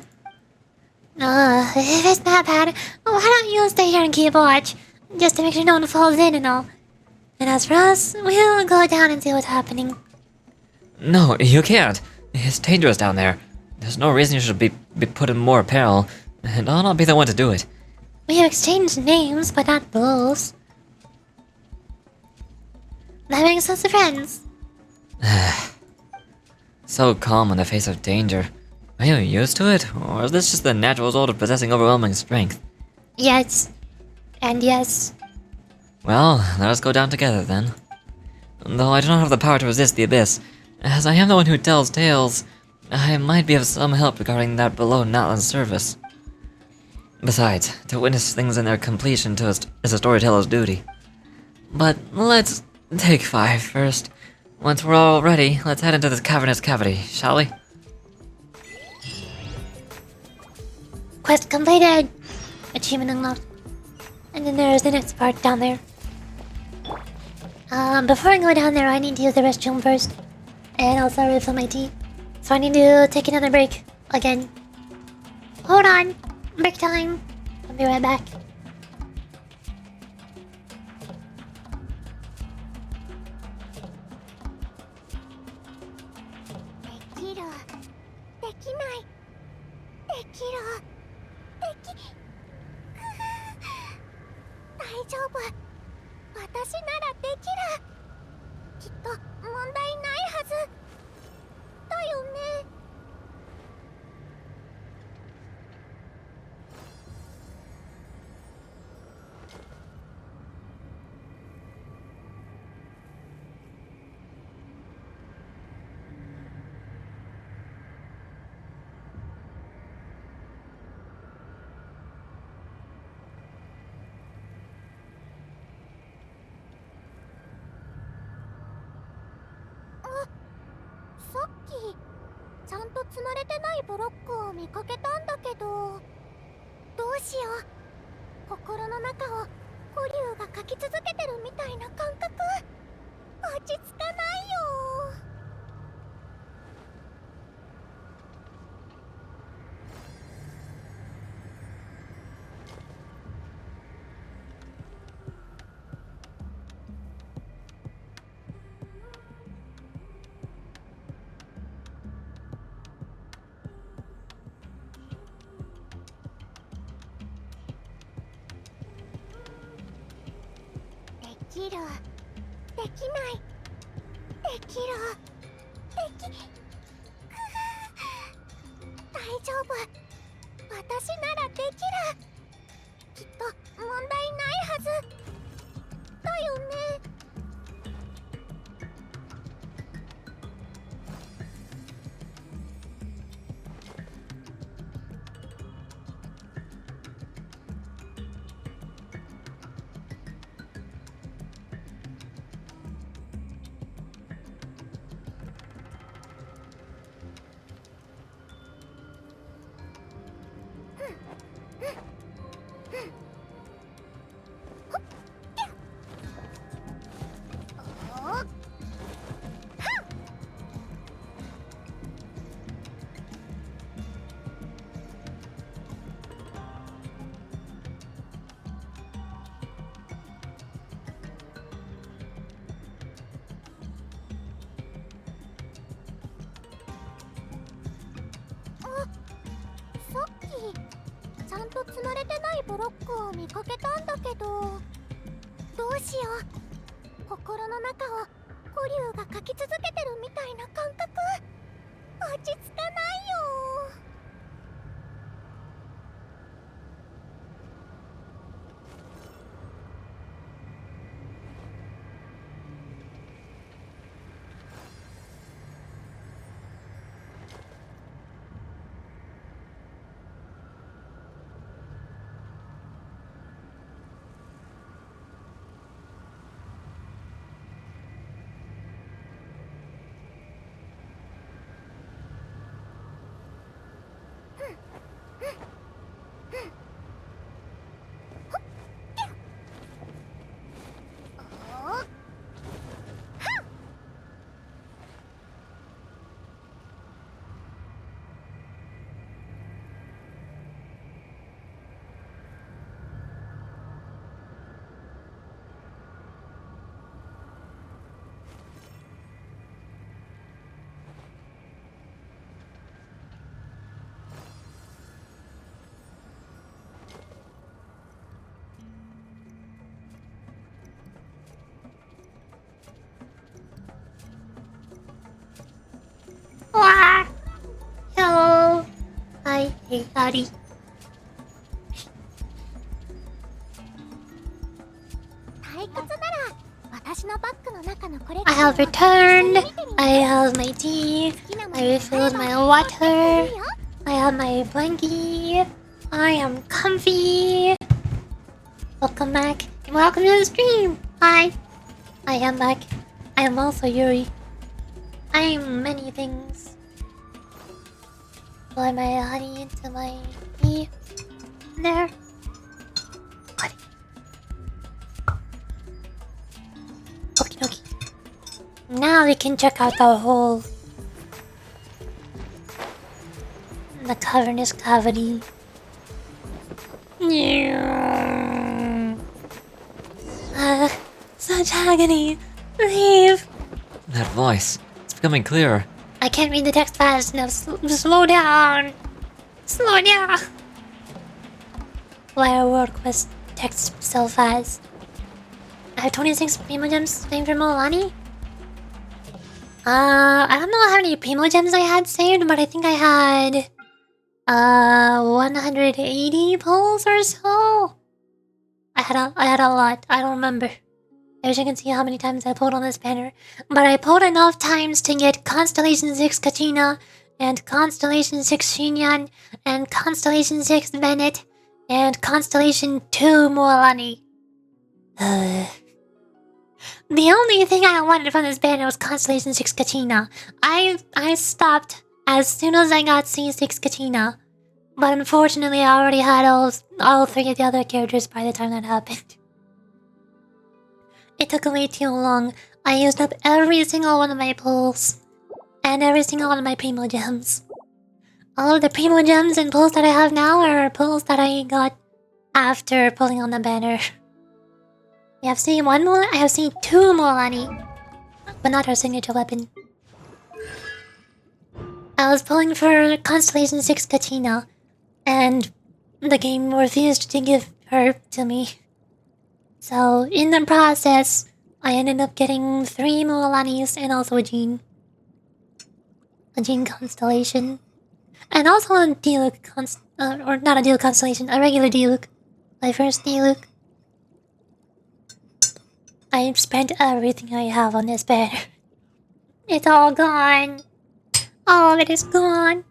[SPEAKER 2] If it's that bad, why don't you stay here and keep watch? Just to make sure no one falls in and all. And as for us, we'll go down and see what's happening.
[SPEAKER 3] No, you can't. It's dangerous down there. There's no reason you should be put in more peril, and I'll not be the one to do it.
[SPEAKER 2] We have exchanged names, but not roles. That makes us friends.
[SPEAKER 3] So calm in the face of danger. Are you used to it, or is this just the natural result of possessing overwhelming strength?
[SPEAKER 2] Yes. And yes.
[SPEAKER 3] Well, let us go down together then. Though I do not have the power to resist the abyss, as I am the one who tells tales, I might be of some help regarding that below NATLAN service. Besides, to witness things in their completion is a storyteller's duty. But let's take 5 first. Once we're all ready, let's head into this cavernous cavity, shall we?
[SPEAKER 2] Quest completed. Achievement unlocked. And then there's the next part down there. Before I go down there, I need to use the restroom first. And also refill my tea. So I need to take another break. Again. Hold on. Break time. I'll be right back. Hey, howdy. I have returned. I have my tea. I refilled my water. I have my blankie. I am comfy. Welcome back. And welcome to the stream. Hi. I am back. I am also Yuri. I am many things. Pour my honey into my tea. There. Honey. Okie dokie. Now we can check out the hole. The cavernous cavity. Such agony. Leave.
[SPEAKER 3] That voice. It's becoming clearer.
[SPEAKER 2] I can't read the text fast enough. Slow down. Slow down. Why I work with text so fast. I have 26 Primo Gems saved for Milani. I don't know how many Primo Gems I had saved, but I think I had 180 pulls or so. I had a lot. I don't remember. I wish I could see how many times I pulled on this banner, but I pulled enough times to get Constellation 6 Kachina, and Constellation 6 Shinyan, and Constellation 6 Bennett, and Constellation 2 Moalani. The only thing I wanted from this banner was Constellation 6 Kachina. I stopped as soon as I got C6 Kachina, but unfortunately I already had all three of the other characters by the time that happened. It took way too long. I used up every single one of my pulls, and every single one of my Primo Gems. All of the Primo Gems and pulls that I have now are pulls that I got after pulling on the banner. I have seen one more. I have seen two Moalani, but not her signature weapon. I was pulling for Constellation 6 Kachina, and the game refused to give her to me. So, in the process, I ended up getting 3 Moalanis and also a Jean. A Jean Constellation. And also a Diluc or not a Diluc Constellation, a regular Diluc. My first Diluc. I spent everything I have on this banner. It's all gone. All of it is gone.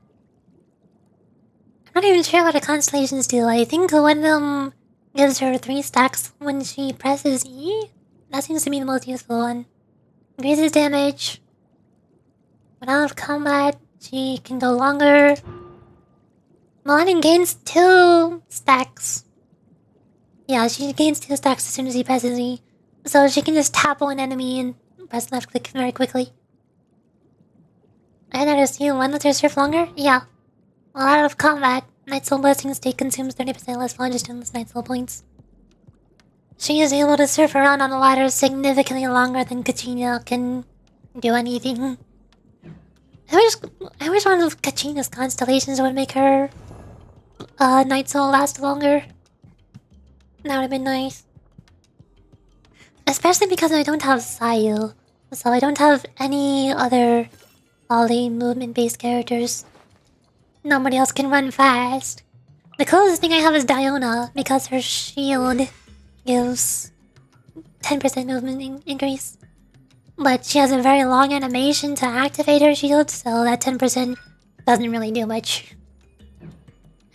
[SPEAKER 2] I'm not even sure what the constellations do. I think one of them gives her 3 stacks when she presses E. That seems to be the most useful one. Increases damage. When out of combat, she can go longer. Milani gains 2 stacks. Yeah, she gains 2 stacks as soon as he presses E. So she can just tap an enemy and press left click very quickly. I had to see one lets her surf longer? Yeah. While out of combat, Night Soul Blessing State consumes 30% less Phlogiston's Night Soul points. She is able to surf around on the ladder significantly longer than Kachina can do anything. I wish one of Kachina's constellations would make her Night Soul last longer. That would have been nice. Especially because I don't have Sayu, so I don't have any other volley movement-based characters. Nobody else can run fast. The closest thing I have is Diona, because her shield gives 10% movement increase. But she has a very long animation to activate her shield, so that 10% doesn't really do much.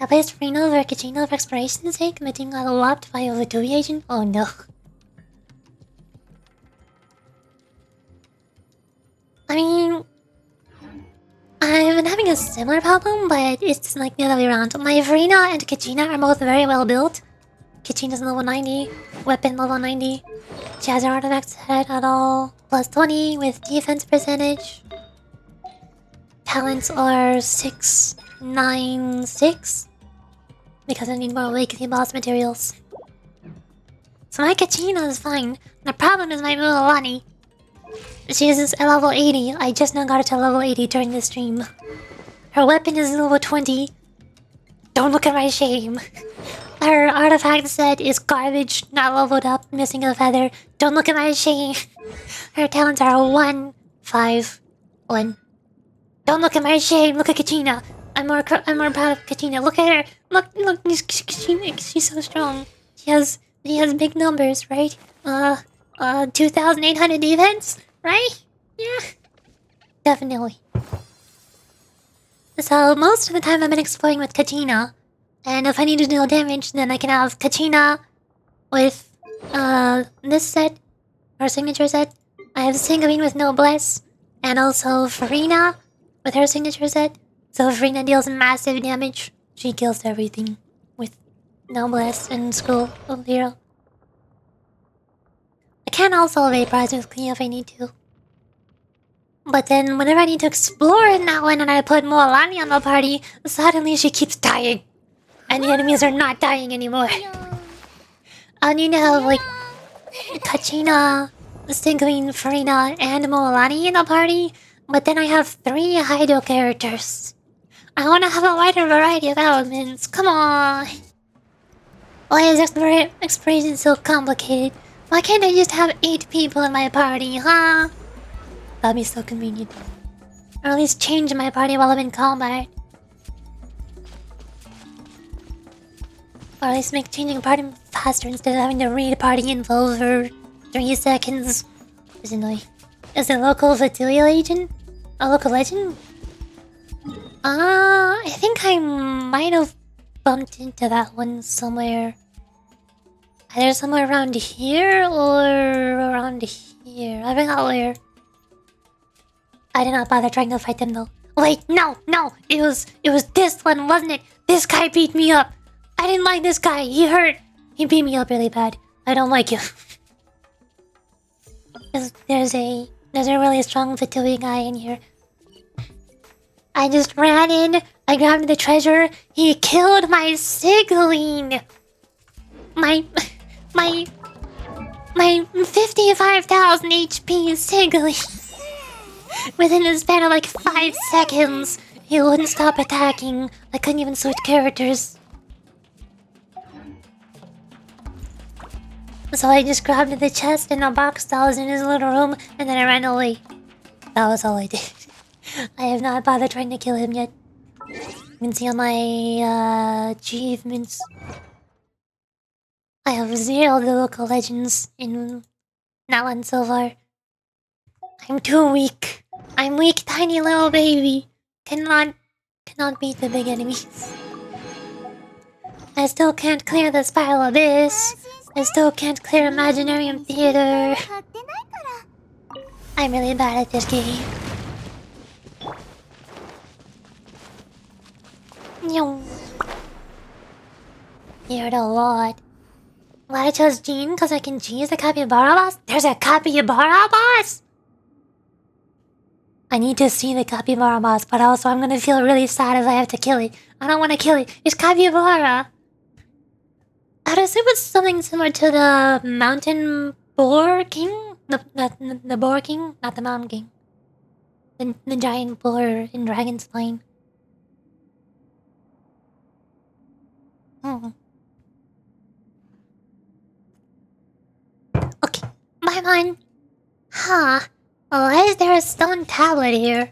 [SPEAKER 2] I placed Reno over Kachina for exploration's sake, committing a lopped by a Vtuber agent? Oh no. I mean, I've been having a similar problem, but it's like the other way around. My Verena and Kachina are both very well built. Kachina's level 90, weapon level 90. She has her artifacts head at all plus 20 with defense percentage. Talents are 696 because I need more awakening boss materials. So my Kachina is fine. The problem is my Mualani. She is at level 80. I just now got her to level 80 during the stream. Her weapon is level 20. Don't look at my shame. Her artifact set is garbage, not leveled up, missing a feather. Don't look at my shame. Her talents are 1, 5, 1. Don't look at my shame. Look at Kachina. I'm more proud of Kachina. Look at her. Look, she's so strong. She has big numbers, right? 2,800 defense, right? Yeah, definitely. So most of the time I've been exploring with Kachina, and if I need to deal damage, then I can have Kachina with this set, her signature set. I have Sanguine with Noblesse, and also Farina with her signature set. So Farina deals massive damage. She kills everything with Noblesse and School of Hero. I can also vaporize with Cleo if I need to. But then whenever I need to explore in that one and I put Moalani on the party, suddenly she keeps dying. And the enemies are not dying anymore. I need to have like Kachina, Sanguine, Farina, and Moalani in the party. But then I have 3 Haido characters. I want to have a wider variety of elements. Come on. Why is exploration so complicated? Why can't I just have 8 people in my party, huh? That'd be so convenient. Or at least change my party while I'm in combat. Or at least make changing party faster instead of having to read party info for 3 seconds. Is it annoying? Is it local Vtuber legend? A local legend? I think I might have bumped into that one somewhere. Either somewhere around here or around here. I forgot where. I did not bother trying to fight them though. Wait, no! It was this one, wasn't it? This guy beat me up. I didn't like this guy. He hurt. He beat me up really bad. I don't like you. There's a really strong Vtuber guy in here. I just ran in. I grabbed the treasure. He killed my Sigline. My 55,000 HP Sigline. Within a span of like 5 seconds, he wouldn't stop attacking. I couldn't even switch characters. So I just grabbed the chest and a box that was in his little room, and then I ran away. That was all I did. I have not bothered trying to kill him yet. You can see on my achievements. I have 0 the local legends in NATLAN so far. I'm too weak. I'm weak, tiny little baby. Cannot beat the big enemies. I still can't clear the Spiral Abyss. I still can't clear Imaginarium Theater. I'm really bad at this game. You heard a lot. Why I chose Jean? Because I can cheese the Capybara boss? There's a Capybara boss? I need to see the Capybara boss, but also I'm gonna feel really sad if I have to kill it. I don't want to kill it. It's Capybara. I'd assume it's something similar to the Mountain Boar King? The Boar King? Not the Mountain King. The giant boar in Dragon's Plane. Okay, bye man. Huh. Why is there a stone tablet here?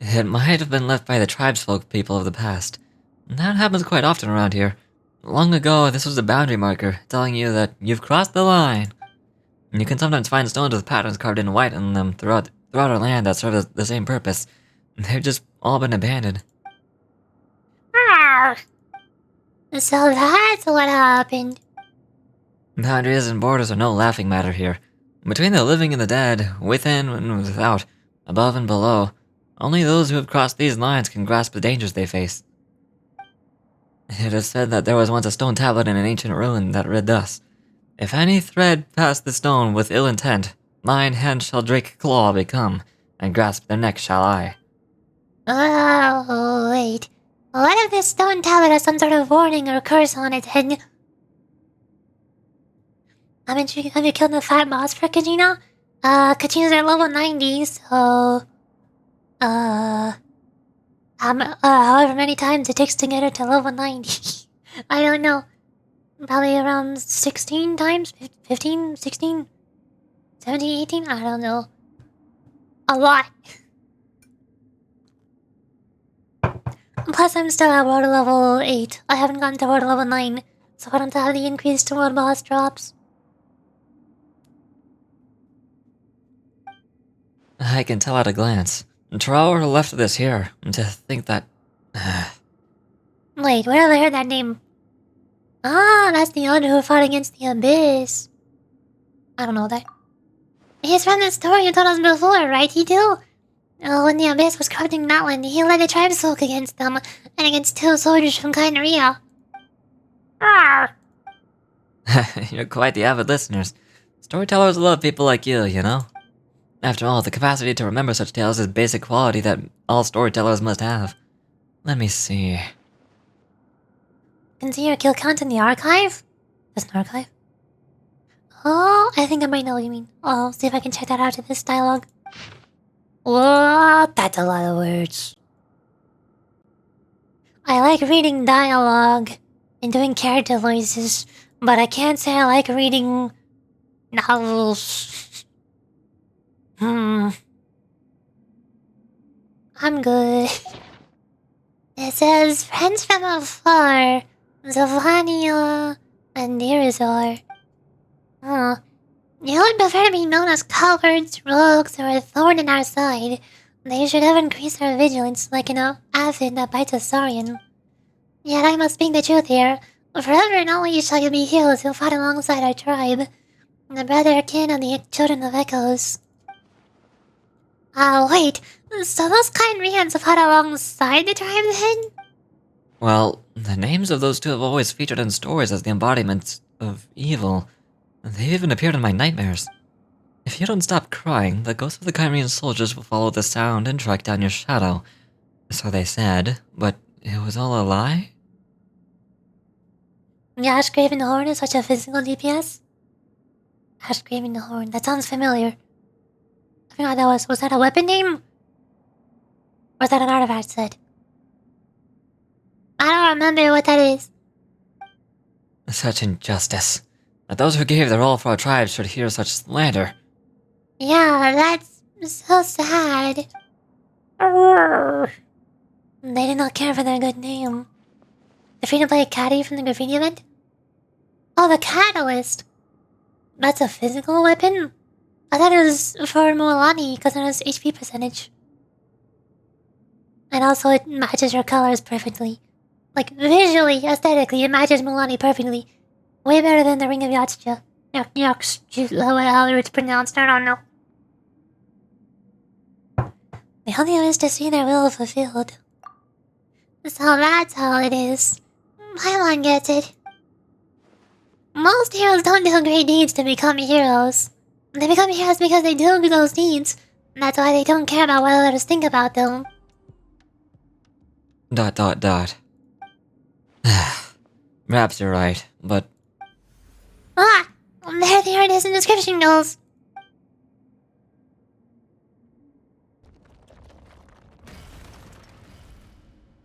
[SPEAKER 3] It might have been left by the tribesfolk people of the past. That happens quite often around here. Long ago, this was a boundary marker, telling you that you've crossed the line. You can sometimes find stones with patterns carved in white on them throughout our land that serve the same purpose. They've just all been abandoned.
[SPEAKER 2] So that's what happened.
[SPEAKER 3] Boundaries and borders are no laughing matter here. Between the living and the dead, within and without, above and below, only those who have crossed these lines can grasp the dangers they face. It is said that there was once a stone tablet in an ancient ruin that read thus: "If any thread pass the stone with ill intent, mine hand shall Drake claw become, and grasp their neck shall I."
[SPEAKER 2] Oh, wait. What if this stone tablet has some sort of warning or curse on its head? Have you killed the fat boss for Kachina? Kachina's at level 90, so... however many times it takes to get her to level 90. I don't know. Probably around 16 times? 15? 16? 17? 18? I don't know. A lot. Plus, I'm still at water level 8. I haven't gotten to water level 9, so I don't have the increased world boss drops.
[SPEAKER 3] I can tell at a glance. Trower left this here, to think that...
[SPEAKER 2] Wait, where have I heard that name? Ah, that's the owner who fought against the Abyss. I don't know that. He's from the story you told us before, right, he too? When the Abyss was corrupting NATLAN, he led the tribesfolk against them, and against 2 soldiers from KACHINA.
[SPEAKER 3] You're quite the avid listeners. Storytellers love people like you know? After all, the capacity to remember such tales is a basic quality that all storytellers must have. Let me see...
[SPEAKER 2] Can see your kill count in the archive? There's an archive? Oh, I think I might know what you mean. I'll see if I can check that out in this dialogue. Whoa, that's a lot of words. I like reading dialogue and doing character voices, but I can't say I like reading novels. I'm good. It says, friends from afar, Zavania and Irizar. Huh. You would prefer to be known as cowards, rogues, or a thorn in our side. They should have increased our vigilance like an aphid that bites a saurian. Yet I must speak the truth here. Forever and always shall you be heroes who fought alongside our tribe. The brother kin of the children of echoes. Wait. So those Kyrians fought alongside the tribe then?
[SPEAKER 3] Well, the names of those two have always featured in stories as the embodiments of evil. They've even appeared in my nightmares. If you don't stop crying, the ghosts of the Kyrian soldiers will follow the sound and track down your shadow. So they said, but it was all a lie?
[SPEAKER 2] The Ashgraven Horn is such a physical DPS? Ashgraven Horn, that sounds familiar. I forgot what that was. Was that a weapon name? Or was that an artifact set? I don't remember what that is.
[SPEAKER 3] Such injustice. That those who gave their all for our tribe should hear such slander.
[SPEAKER 2] Yeah, that's so sad. They did not care for their good name. The free-to-play caddy from the graffiti event? Oh, the catalyst! That's a physical weapon? I thought it was for Mualani because it has HP percentage. And also it matches your colors perfectly. Like, visually, aesthetically, it matches Mualani perfectly. Way better than the Ring of Yatsja. However it's pronounced, I don't know. They only wish to see their will fulfilled. So that's how it is. Paimon gets it. Most heroes don't do great deeds to become heroes. They become heroes because they do those deeds. And that's why they don't care about what others think about them. ...
[SPEAKER 3] Perhaps you're right, but...
[SPEAKER 2] Ah! There the artist and description goes.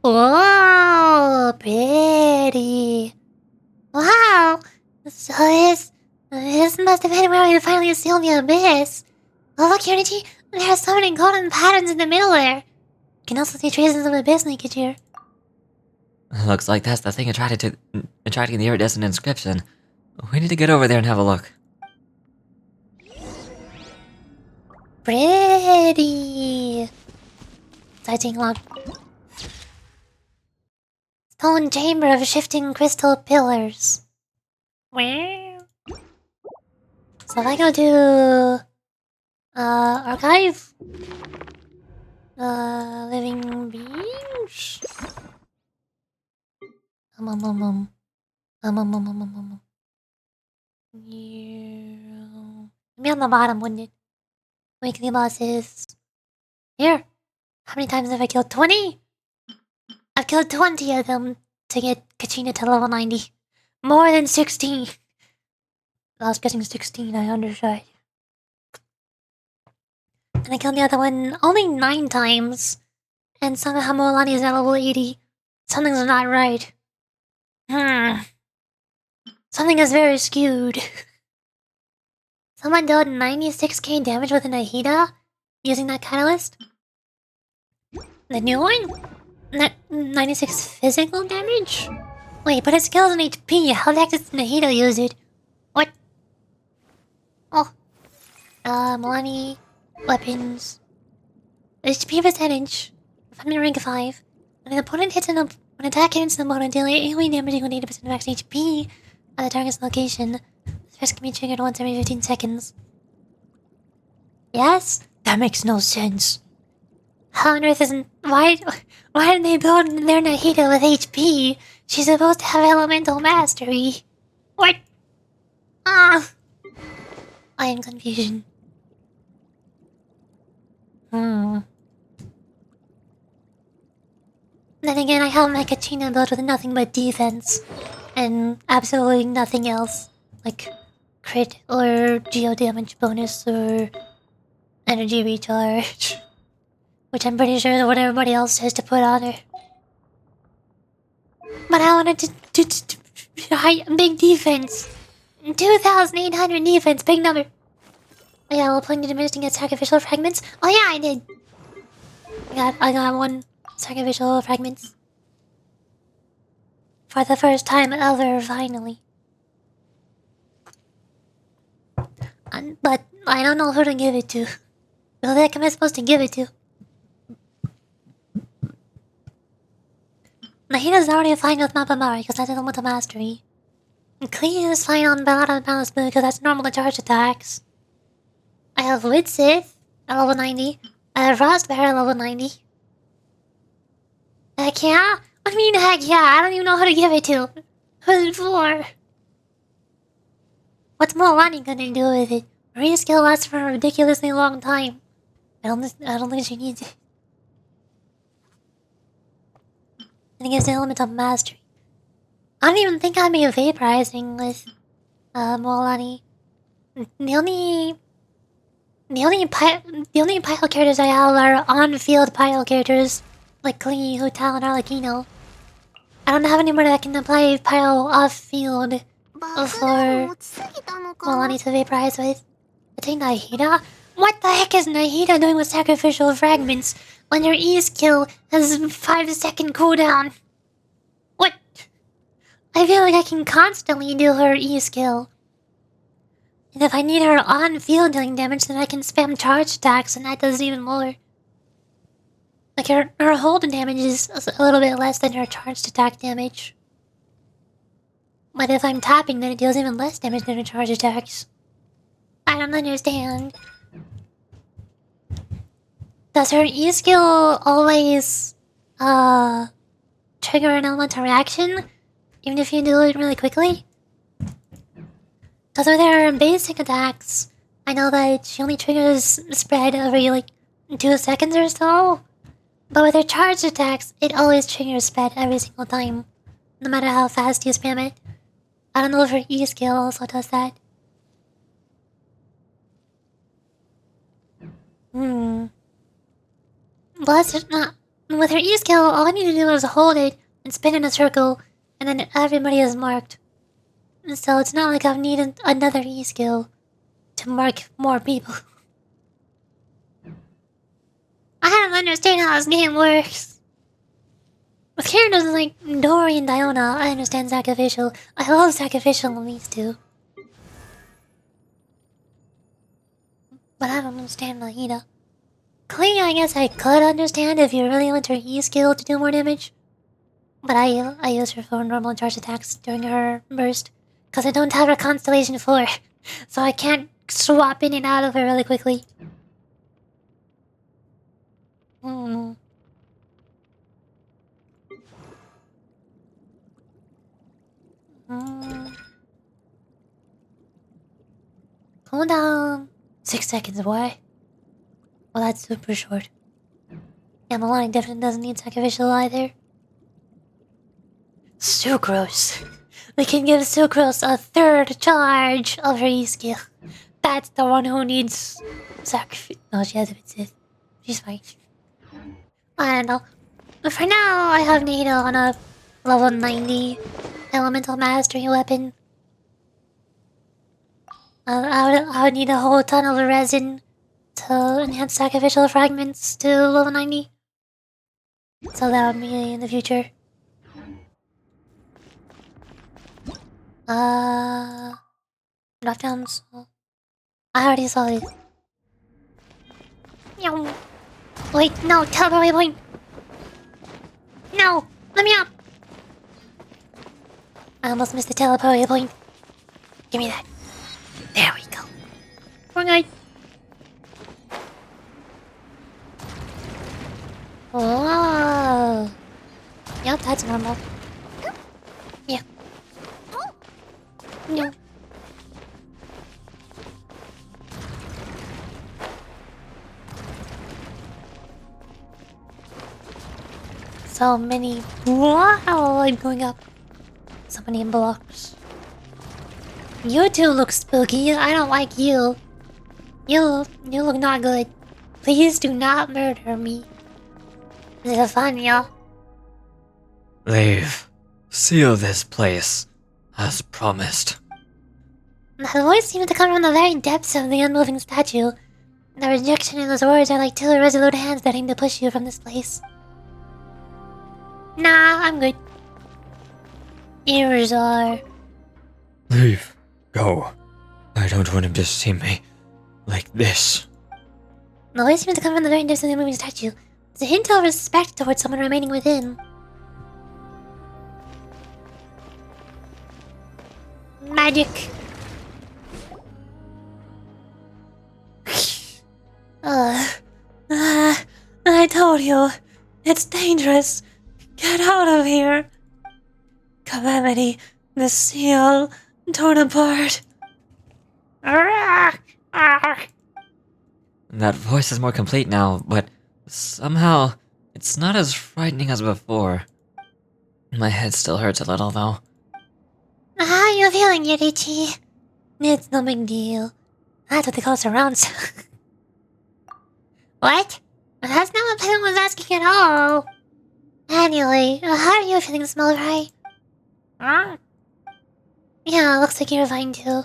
[SPEAKER 2] Whoa, pretty. Wow. So this must have been where we finally sealed the abyss. Oh, look, Unity. There are so many golden patterns in the middle there. You can also see traces of abyss leakage here.
[SPEAKER 3] Looks like that's the thing attracting the iridescent inscription. We need to get over there and have a look.
[SPEAKER 2] Pretty. Sighting log. Stone chamber of shifting crystal pillars. Wow. So if I go to archive. Living beings. Yeah. Maybe on the bottom, wouldn't it? Weekly bosses. Here. How many times have I killed? 20? I've killed 20 of them to get KACHINA to level 90. More than 16. I was guessing 16, I undershot. And I killed the other one only 9 times. And somehow Mualani is at level 80. Something's not right. Something is very skewed. Someone dealt 96k damage with an Ahida using that catalyst? The new one? 96 physical damage? Wait, but it skills an HP. How the heck does Nahida use it? What? Oh. Money, weapons, HP percentage. If I'm in rank 5, when an opponent hits an attack hits an opponent, dealing AoE damage equal to 80% of max HP at the target's location. This first can be triggered once every 15 seconds. Yes? That makes no sense. How on earth isn't... Why did they build their Nahida with HP? She's supposed to have elemental mastery. What? I am confusion. Then again, I have my Kachina built with nothing but defense. And absolutely nothing else. Like crit or geo damage bonus or energy recharge. Which I'm pretty sure is what everybody else has to put on her. But I wanted to high big defense. 2,800 defense, big number. Oh yeah, while playing the diminished and get sacrificial fragments. Oh yeah, I did. I got 1 sacrificial fragments. For the first time ever, finally. But I don't know who to give it to. Who the heck am I supposed to give it to? Nahida's already fine with Mapamari because that's elemental mastery. And Klee is fine on Ballad Balance Blue because that's normal to charge attacks. I have Widsith at level 90. I have Frostbear at level 90. Heck yeah? What do you mean heck yeah? I don't even know who to give it to. Who's it for? What's Molani gonna do with it? Maria's skill lasts for a ridiculously long time. I don't think she needs it. And it gives the element of mastery. I don't even think I'd be vaporizing with Molani. The only pile characters I have are on-field pile characters like Klee, Hotel, and Arlecchino. I don't have anyone that can apply pile off-field for Molani to vaporize with. I think Nahida? What the heck is Nahida doing with sacrificial fragments when your E skill has 5-second cooldown? What? I feel like I can constantly do her E skill. And if I need her on-field dealing damage, then I can spam charge attacks and that does even more. Like her hold damage is a little bit less than her charged attack damage. But if I'm tapping, then it deals even less damage than her charge attacks. I don't understand. Does her E skill always trigger an elemental reaction? Even if you do it really quickly? Because with her basic attacks, I know that she only triggers spread every like 2 seconds or so. But with her charged attacks, it always triggers spread every single time. No matter how fast you spam it. I don't know if her E skill also does that. But with her E skill, all I need to do is hold it and spin in a circle, and then everybody is marked. So it's not like I've needed another E skill to mark more people. I don't understand how this game works. With characters like Dory and Diona, I understand sacrificial. I love sacrificial in these two. But I don't understand Nahida. Klee, I guess I could understand if you really want her E skill to do more damage. But I use her for normal charge attacks during her burst. Because I don't have her Constellation 4. So I can't swap in and out of her really quickly. Cool down. 6 seconds away. Well, that's super short. Yeah, Melanic definitely doesn't need sacrificial either. Sucrose. We can give Sucrose a 3rd charge of her E skill. That's the one who needs sacrifice. No, she has a bit. She's fine. I don't know. But for now, I have Nahida on a level 90 elemental mastery weapon. I would need a whole ton of resin to enhance sacrificial fragments to level 90. So that would be in the future. Drop downs. I already saw these. No. Wait, no, teleport waypoint. No, let me up. I almost missed the teleport waypoint. Give me that. There we go. We're good. Oh. Yep, that's normal. Yeah. No. So many. Wow, I'm going up. So many blocks. You two look spooky. I don't like you. You look not good. Please do not murder me. This is fun, y'all.
[SPEAKER 7] Leave. Seal this place, as promised.
[SPEAKER 2] The voice seemed to come from the very depths of the unmoving statue. The rejection in those words are like two irresolute hands that aim to push you from this place. Nah, I'm good. Ears are...
[SPEAKER 7] Leave. Go. I don't want him to see me like this.
[SPEAKER 2] The voice seemed to come from the very depths of the unmoving statue. There's a hint of respect towards someone remaining within. Magic. I told you. It's dangerous. Get out of here. Calamity, the seal, torn apart.
[SPEAKER 3] That voice is more complete now, but somehow it's not as frightening as before. My head still hurts a little though.
[SPEAKER 2] How are you feeling, Yurichi? It's no big deal. That's what they call surrounds. What? That's not what Pam was asking at all. Anyway, how are you feeling, Small Fry? Huh? Yeah, looks like you're fine too.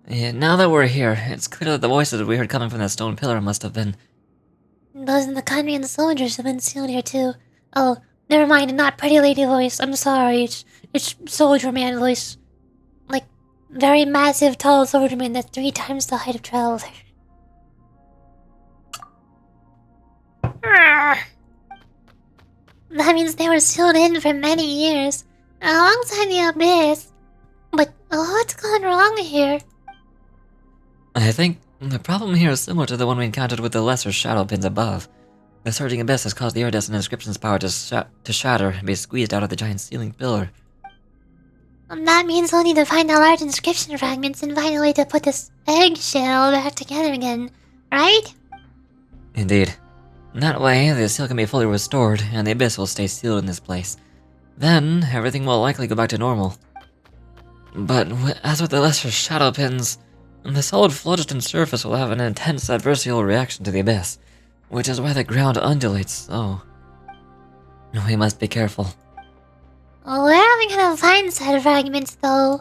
[SPEAKER 3] Yeah, now that we're here, it's clear that the voices we heard coming from that stone pillar must have been...
[SPEAKER 2] Those in the country and the soldiers have been sealed here too. Oh, never mind, not pretty lady voice. I'm sorry, it's soldier man voice. Like, very massive, tall soldier man that's 3 times the height of Traveler. That means they were sealed in for many years, alongside the abyss. But what's gone wrong here?
[SPEAKER 3] I think the problem here is similar to the one we encountered with the lesser shadow pins above. The surging abyss has caused the iridescent inscription's power to shatter and be squeezed out of the giant ceiling pillar.
[SPEAKER 2] That means we'll need to find the large inscription fragments and find a way to put this eggshell back together again, right?
[SPEAKER 3] Indeed. That way, the seal can be fully restored, and the abyss will stay sealed in this place. Then, everything will likely go back to normal. But as with the lesser shadow pins, the solid phlogiston surface will have an intense adversarial reaction to the abyss, which is why the ground undulates so. We must be careful.
[SPEAKER 2] Where are we gonna find said fragments, though?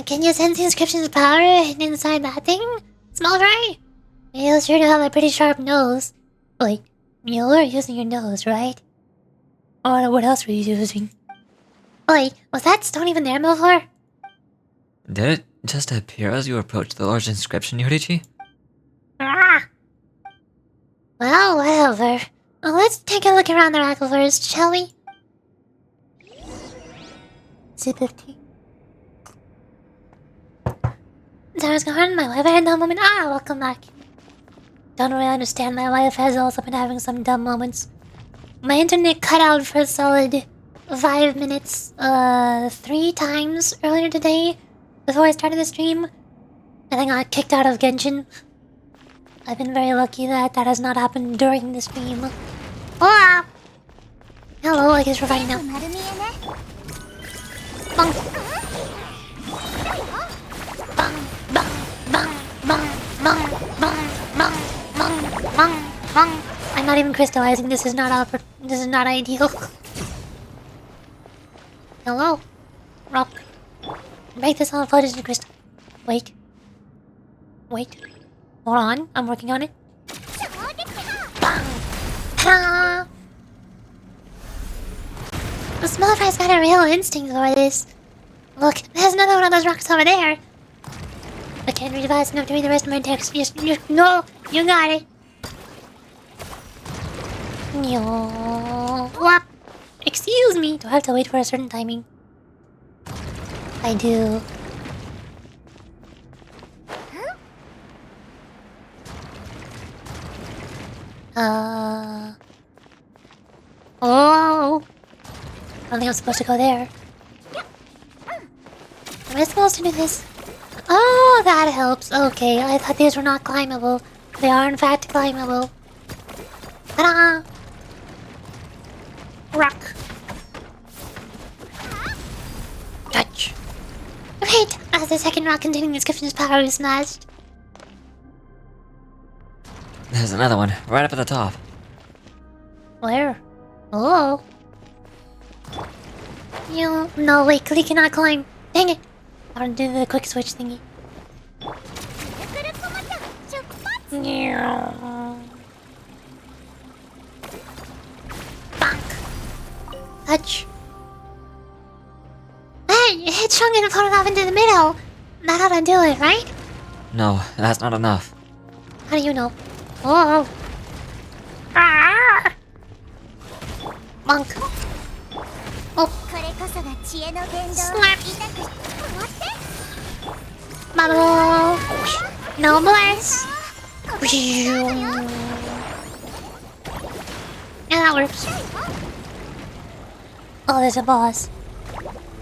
[SPEAKER 2] Can you sense the inscription's power hidden inside that thing? Small Fry? You sure do have a pretty sharp nose. Wait, you were using your nose, right? Or what else were you using? Wait, was that stone even there before?
[SPEAKER 3] Did it just appear as you approached the large inscription, Yorichi?
[SPEAKER 2] Well, whatever. Let's take a look around the rack first, shall we? Sip of tea. Sarah's gone, my wife had a dumb moment. Welcome back. Don't really understand, my wife has also been having some dumb moments. My internet cut out for a solid 5 minutes, 3 times earlier today, before I started the stream. And I got kicked out of Genshin. I've been very lucky that that has not happened during the stream. Hola! Hello, I guess we're fighting now. Bang! I'm not even crystallizing. This is not ideal. Hello, rock. Break this on phlogiston crystal. Wait. Hold on, I'm working on it. Bang! Ta-da! The small fry's got a real instinct for this. Look, there's another one of those rocks over there. I can't read fast enough to read the rest of my text. No, you got it. Whop. Excuse me. Do I have to wait for a certain timing? I do. Oh. I don't think I'm supposed to go there. Am I supposed to do this? Oh, that helps. Okay, I thought these were not climbable. They are in fact climbable. Ta-da! Rock. Touch. Wait! As the second rock containing the description's power is smashed.
[SPEAKER 3] There's another one, right up at the top.
[SPEAKER 2] Where? Oh. No, wait, Klee cannot climb. Dang it! I want to do the quick switch thingy. Bonk. Touch. Hey, hit Chung and put it off into the middle. Not how to do it, right?
[SPEAKER 3] No, that's not enough.
[SPEAKER 2] How do you know? Oh. Ah. Bonk. Oh. Slap. Bubble. No bless. Yeah, that works. Oh, there's a boss.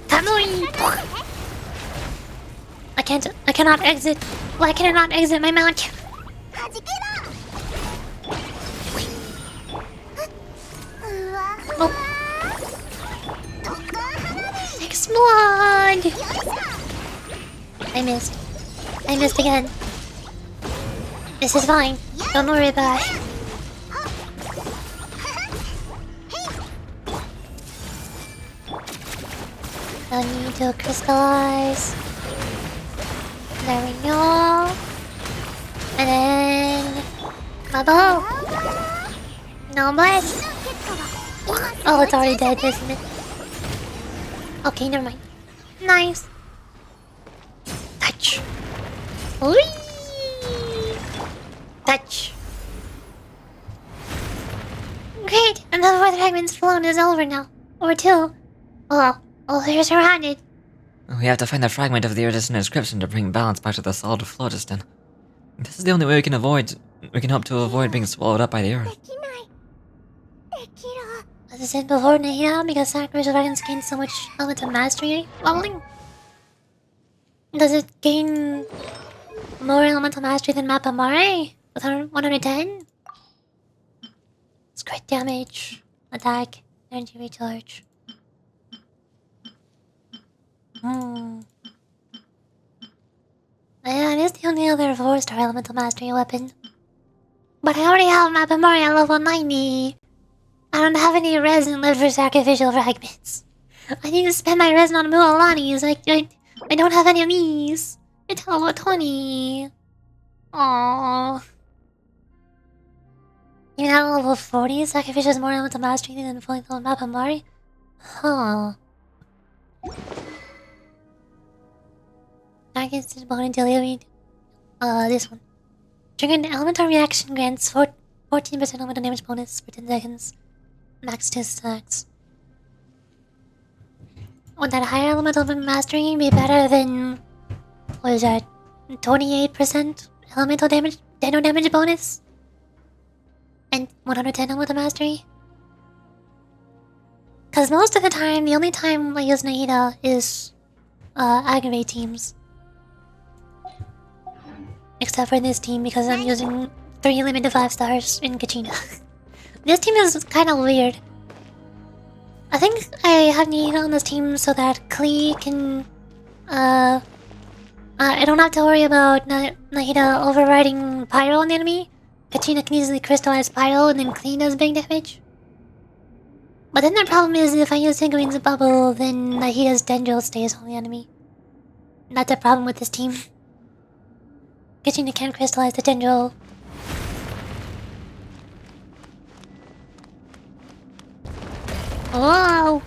[SPEAKER 2] Kamui! I cannot exit. Why can I not exit my mount? Oh. Explode! I missed. I missed again. This is fine. Don't worry about it. Don't need to crystallize. There we go. And then... Bubble! No bless! Oh, it's already dead, isn't it? Okay, never mind. Nice. Touch. Whee! Touch. Great! Another one of the fragments flown is over now. Or two. Oh, here's surrounded.
[SPEAKER 3] We have to find the fragment of the iridescent inscription to bring balance back to the solid phlogiston. This is the only way we can hope to avoid being swallowed up by the earth.
[SPEAKER 2] As I said before, Nahida, because sacrificial dragons gain so much elemental mastery leveling. Does it gain more elemental mastery than Mapamare? With 110? It's crit damage, attack, energy recharge. Yeah, it is the only other 4-star elemental mastery weapon. But I already have Mapamare at level 90. I don't have any resin left for sacrificial fragments. I need to spend my resin on Mualani's. I don't have any of these. It's level 20. Aww. Even at level 40, sacrificial is more elemental mastery than fully leveled Mapamare? Huh. Targets is bone until you read. This one. Triggered elemental reaction grants 14% elemental damage bonus for 10 seconds. Max 2 stacks. Would that higher elemental mastery be better than... what is that? 28% elemental damage, deno damage bonus? And 110 elemental mastery? Cause most of the time, the only time I use Nahida is aggravate teams. Except for this team because I'm using 3 limited 5 stars in Kachina. This team is kind of weird. I think I have Nahida on this team so that Klee can... I don't have to worry about Nahida overriding Pyro on the enemy. Kachina can easily crystallize Pyro and then Klee does big damage. But then the problem is if I use Higuin's bubble, then Nahida's Dendro stays on the enemy. That's the problem with this team. Kachina can't crystallize the tendril. Oh!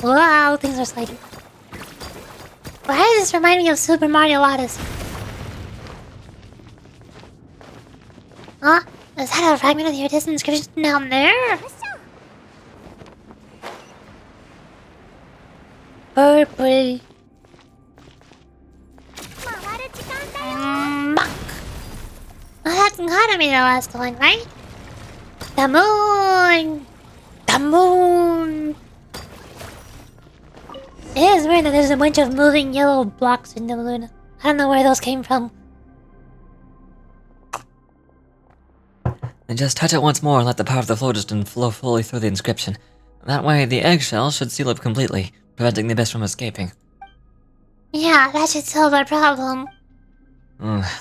[SPEAKER 2] Wow, things are sliding. Why does this remind me of Super Mario Odyssey? Huh? Is that a fragment of the iridescent inscription down there? Purple. Muck. Well, that's gotta be the last one, right? The moon! The moon! It is weird that there's a bunch of moving yellow blocks in the moon. I don't know where those came from.
[SPEAKER 3] And just touch it once more and let the power of the phlogiston flow fully through the inscription. That way, the eggshell should seal up completely, preventing the abyss from escaping.
[SPEAKER 2] Yeah, that should solve our problem.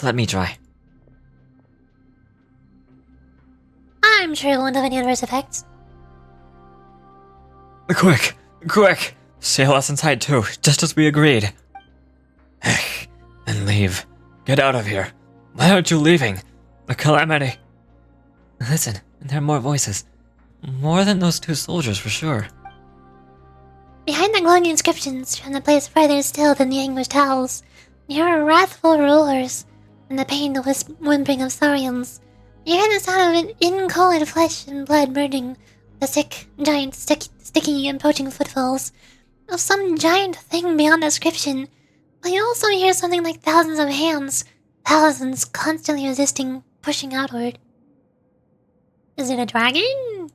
[SPEAKER 3] Let me try.
[SPEAKER 2] I'm sure it won't have any adverse effects.
[SPEAKER 7] Quick! Quick! Sail us inside too, just as we agreed. And leave. Get out of here. Why aren't you leaving? A calamity.
[SPEAKER 3] Listen, there are more voices. More than those two soldiers, for sure.
[SPEAKER 2] Behind the glowing inscriptions, from the place further still than the anguished howls, there are wrathful rulers, and the pained whimpering of saurians. You hear the sound of inchoate flesh and blood burning, the sick, giant, sticky, and poaching footfalls of some giant thing beyond description. But you also hear something like thousands of hands, thousands constantly resisting, pushing outward. Is it a dragon?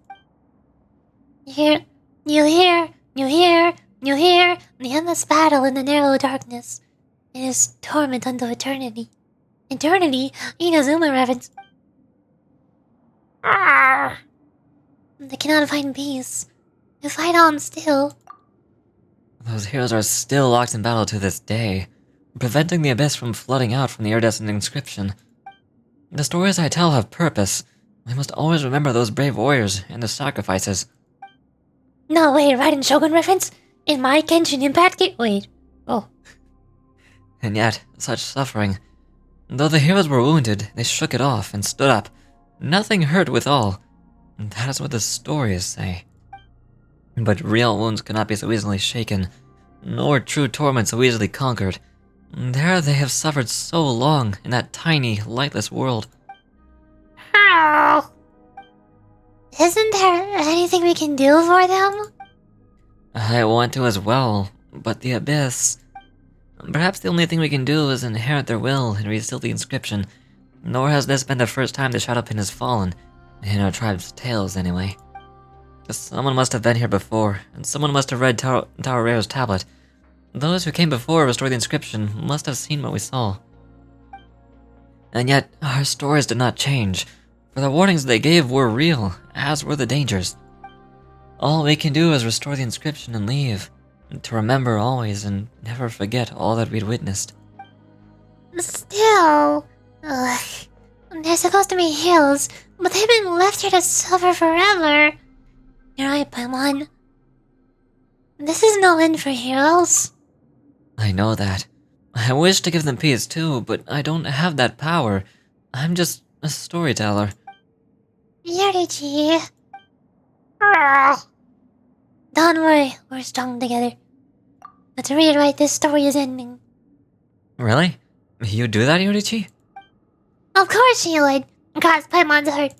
[SPEAKER 2] You hear the endless battle in the narrow darkness. It is torment unto eternity. Eternity? Inazuma reference. They cannot find peace. They fight on still.
[SPEAKER 3] Those heroes are still locked in battle to this day, preventing the abyss from flooding out from the iridescent inscription. The stories I tell have purpose. I must always remember those brave warriors and the sacrifices.
[SPEAKER 2] No, wait, Raiden Shogun reference? In my Genshin Impact game? Wait. Oh.
[SPEAKER 3] And yet, such suffering. Though the heroes were wounded, they shook it off and stood up. Nothing hurt withal. That is what the stories say. But real wounds cannot be so easily shaken, nor true torment so easily conquered. There they have suffered so long in that tiny, lightless world.
[SPEAKER 2] How? Isn't there anything we can do for them?
[SPEAKER 3] I want to as well, but the abyss... Perhaps the only thing we can do is inherit their will and reseal the inscription. Nor has this been the first time the Shadowpin has fallen. In our tribe's tales, anyway. Someone must have been here before, and someone must have read Taorare's tablet. Those who came before restored the inscription must have seen what we saw. And yet, our stories did not change, for the warnings they gave were real, as were the dangers. All we can do is restore the inscription and leave, to remember always and never forget all that we'd witnessed.
[SPEAKER 2] Still... Ugh. They're supposed to be heroes, but they've been left here to suffer forever. You're right, Paimon. This is no end for heroes.
[SPEAKER 3] I know that. I wish to give them peace too, but I don't have that power. I'm just a storyteller.
[SPEAKER 2] Yorichi. Don't worry, we're strong together. Let's rewrite this story's ending.
[SPEAKER 3] Really? You do that, Yorichi?
[SPEAKER 2] Of course you would, because Paimon's hurt.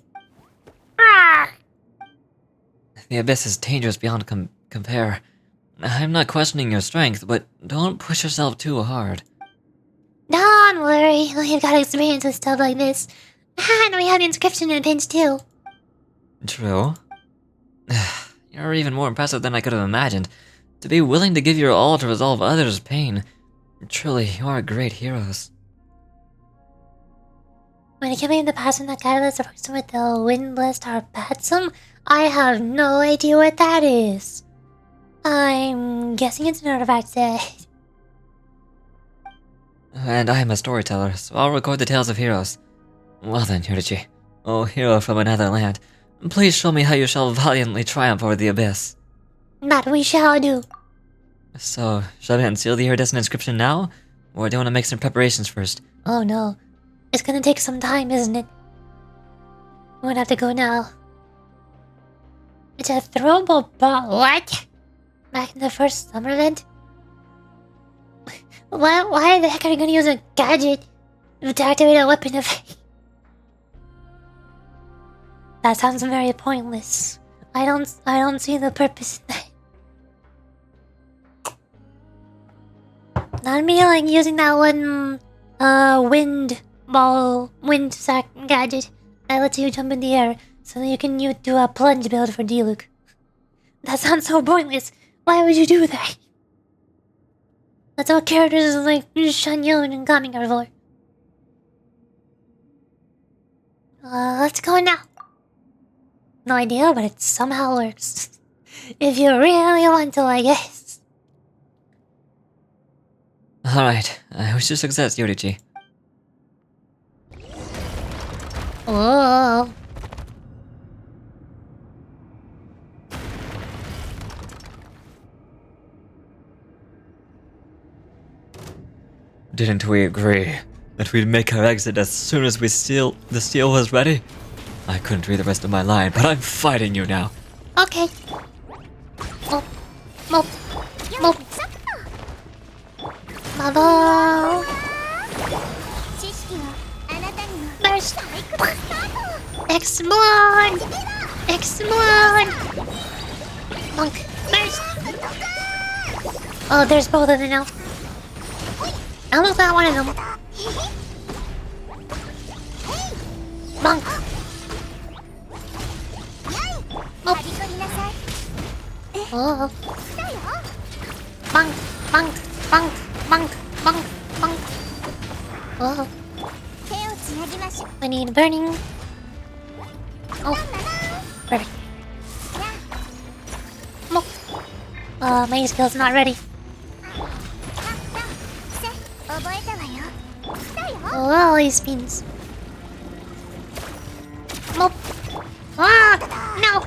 [SPEAKER 3] The abyss is dangerous beyond compare. I'm not questioning your strength, but don't push yourself too hard.
[SPEAKER 2] Don't worry, we've got experience with stuff like this. And we have the inscription in a pinch too.
[SPEAKER 3] True. You're even more impressive than I could have imagined. To be willing to give your all to resolve others' pain. Truly, you are great heroes.
[SPEAKER 2] When it came in the past when that catalyst approached him with the windless Tarpatsum, I have no idea what that is. I'm guessing it's an artifact set.
[SPEAKER 3] And I am a storyteller, so I'll record the tales of heroes. Well then, Yorichi, oh hero from another land, please show me how you shall valiantly triumph over the abyss.
[SPEAKER 2] That we shall do.
[SPEAKER 3] So, should I unseal the iridescent inscription now? Or do you want to make some preparations first?
[SPEAKER 2] Oh no. It's gonna take some time, isn't it? I'm gonna have to go now. It's a throwable ball. What? Back in the first summer event? Why the heck are you gonna use a gadget to activate a weapon effect? That sounds very pointless. I don't see the purpose in that. Not me like using that one wind sack gadget that lets you jump in the air so that you can do a plunge build for D-Luke. That sounds so pointless. Why would you do that? That's what characters like Shanyon and Kami are for. Let's go now. No idea, but it somehow works. If you really want to, I guess.
[SPEAKER 3] Alright, I wish you success, Yorichi.
[SPEAKER 2] Oh.
[SPEAKER 7] Didn't we agree that we'd make our exit as soon as the steel was ready? I couldn't read the rest of my line, but I'm fighting you now.
[SPEAKER 2] Okay. Mop. Mop. Mop. Mother. Burst. Explode. Explode. Monk. Burst. Oh, there's both of them now. I almost got one of them. Monk. Oh. Monk. Monk. Monk. Monk. Monk. Monk. Oh. I need burning. Oh. Perfect. Monk. My skill's not ready. Oh, these spins. Nope. Ah! No!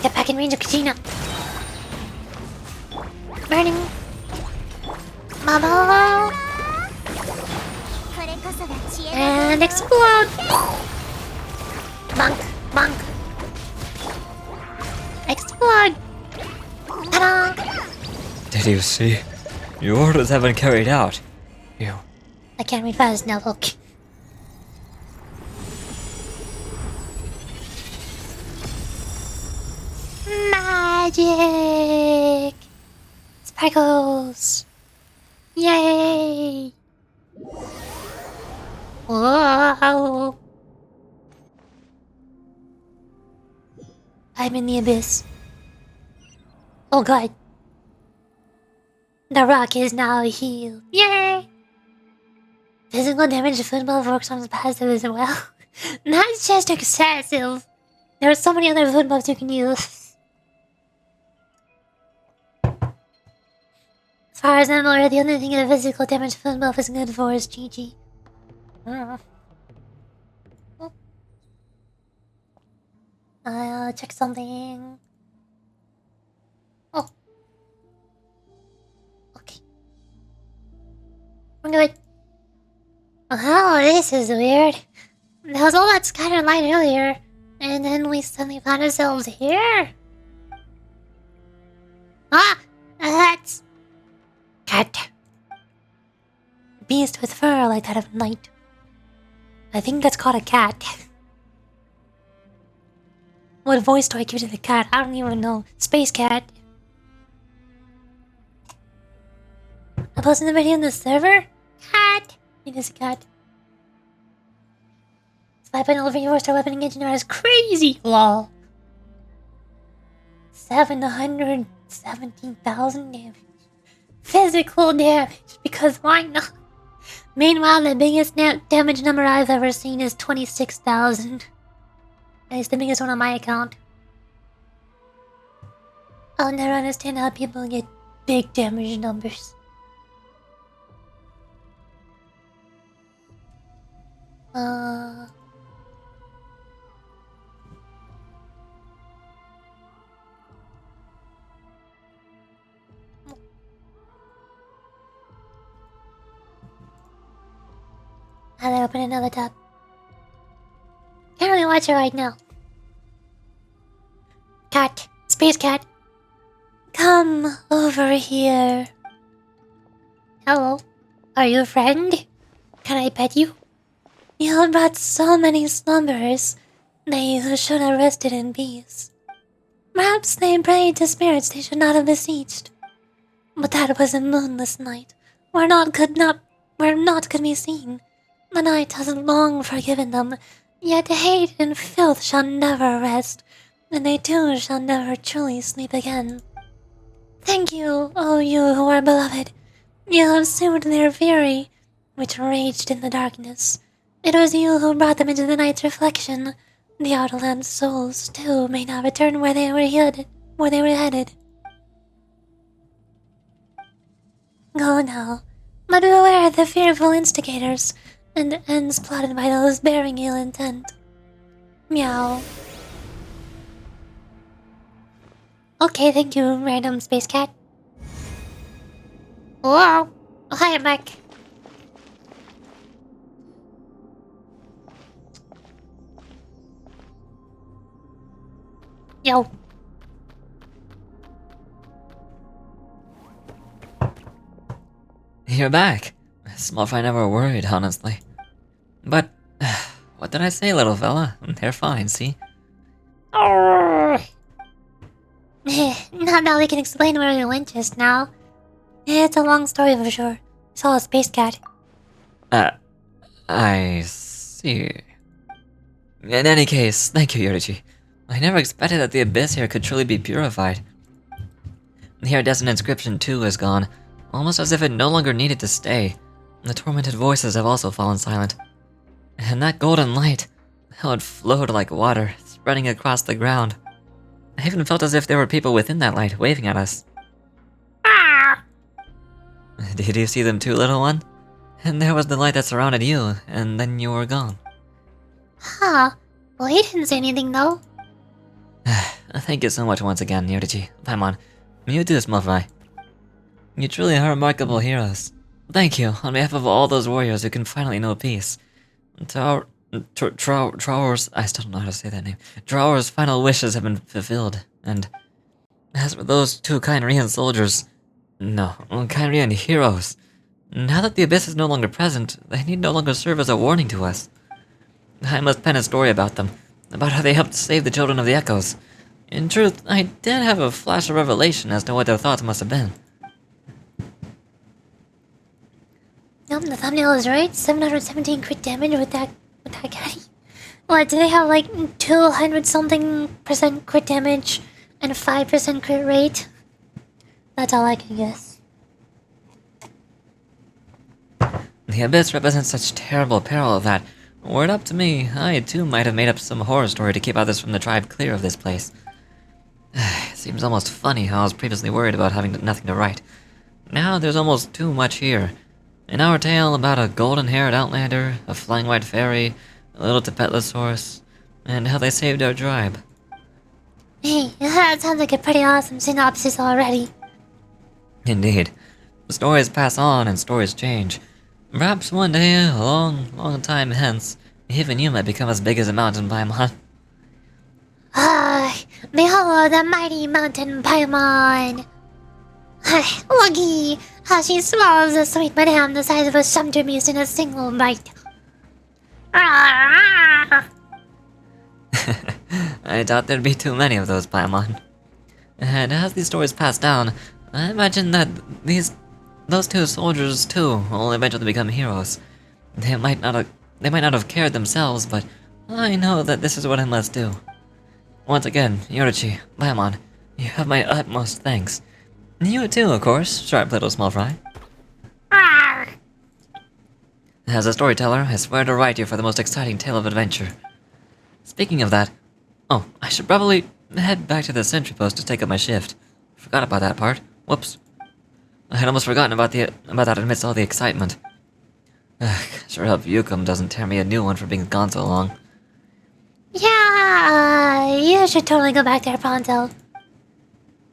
[SPEAKER 2] Get back in range of KACHINA. Burning. Mama. And explode. Monk. Monk. Explode. Ta-da!
[SPEAKER 7] Did you see? Your orders have been carried out. You.
[SPEAKER 2] I can't read fast now, look. Magic! Sparkles! Yay! Whoa! I'm in the abyss. Oh god. The rock is now healed. Yay! Physical damage to football works on his passive as well. That's just excessive. There are so many other food buffs you can use. As far as I'm aware, the only thing a physical damage food buff is good for is GG. I'll check something. Oh. Okay. We're good. Oh, this is weird. There was all that scattered light earlier, and then we suddenly found ourselves here. Ah! That's... cat. Beast with fur like that of night. I think that's called a cat. What voice do I give to the cat? I don't even know. Space cat. I posted the video on the server? Cat! It is a cat. 5.0 4-star weapon engagement is crazy! Lol. 717,000 damage. Physical damage, because why not? Meanwhile, the biggest damage number I've ever seen is 26,000. And it's the biggest one on my account. I'll never understand how people get big damage numbers. How do I open another tab? Can't really watch it right now. Cat. Space cat. Come over here. Hello. Are you a friend? Can I pet you? You have brought so many slumbers. They who should have rested in peace. Perhaps they prayed to spirits they should not have besieged. But that was a moonless night, where naught could be seen. The night has long forgiven them, yet hate and filth shall never rest, and they too shall never truly sleep again. Thank you, O you who are beloved. You have soothed their fury, which raged in the darkness. It was you who brought them into the night's reflection. The Outland souls, too, may now return where they were headed. Go now, but beware the fearful instigators, and the ends plotted by those bearing ill intent. Meow. Okay, thank you, random space cat. Whoa! Hi, I'm back. Yo.
[SPEAKER 3] You're back. Small fry never worried, honestly. But, what did I say, little fella? They're fine, see?
[SPEAKER 2] Not that we can explain where we went just now. It's a long story for sure. Saw a space cat.
[SPEAKER 3] I see. In any case, thank you, Yorichi. I never expected that the abyss here could truly be purified. The iridescent inscription too is gone, almost as if it no longer needed to stay. The tormented voices have also fallen silent. And that golden light, how it flowed like water, spreading across the ground. I even felt as if there were people within that light waving at us.
[SPEAKER 2] Ah!
[SPEAKER 3] Did you see them too, little one? And there was the light that surrounded you, and then you were gone.
[SPEAKER 2] Huh. Well, he didn't say anything though.
[SPEAKER 3] Thank you so much once again, Yorichi, Paimon. You too, Small Fry. You truly are remarkable heroes. Thank you, on behalf of all those warriors who can finally know peace. Trower's... I still don't know how to say that name. Trower's final wishes have been fulfilled, and... As for those two Kyrian soldiers... No, Kyrian heroes. Now that the Abyss is no longer present, they need no longer serve as a warning to us. I must pen a story about them, about how they helped save the children of the Echoes. In truth, I did have a flash of revelation as to what their thoughts must have been.
[SPEAKER 2] Nope, the thumbnail is right. 717 crit damage with that caddy. What, do they have like 200 something % crit damage and 5% crit rate? That's all I can guess.
[SPEAKER 3] The Abyss represents such terrible peril that, were it up to me, I too might have made up some horror story to keep others from the tribe clear of this place. It seems almost funny how I was previously worried about having nothing to write. Now there's almost too much here. In our tale about a golden-haired outlander, a flying white fairy, a little Tipetless horse, and how they saved our tribe.
[SPEAKER 2] Hey, that sounds like a pretty awesome synopsis already.
[SPEAKER 3] Indeed. Stories pass on and stories change. Perhaps one day, a long, long time hence, even you might become as big as a mountain, Paimon.
[SPEAKER 2] Behold the mighty mountain Paimon! Looky how she swallows a sweet madame the size of a sumpter beast in a single bite.
[SPEAKER 3] I doubt there'd be too many of those, Paimon. And as these stories pass down, I imagine that those two soldiers too will eventually become heroes. They might not have cared themselves, but I know that this is what I must do. Once again, Yorichi, Paimon, you have my utmost thanks. You too, of course, sharp little small fry. As a storyteller, I swear to write you for the most exciting tale of adventure. Speaking of that, oh, I should probably head back to the sentry post to take up my shift. Forgot about that part. Whoops. I had almost forgotten about that amidst all the excitement. Sure hope Yukam doesn't tear me a new one for being gone so long.
[SPEAKER 2] Yeah, you should totally go back there pronto.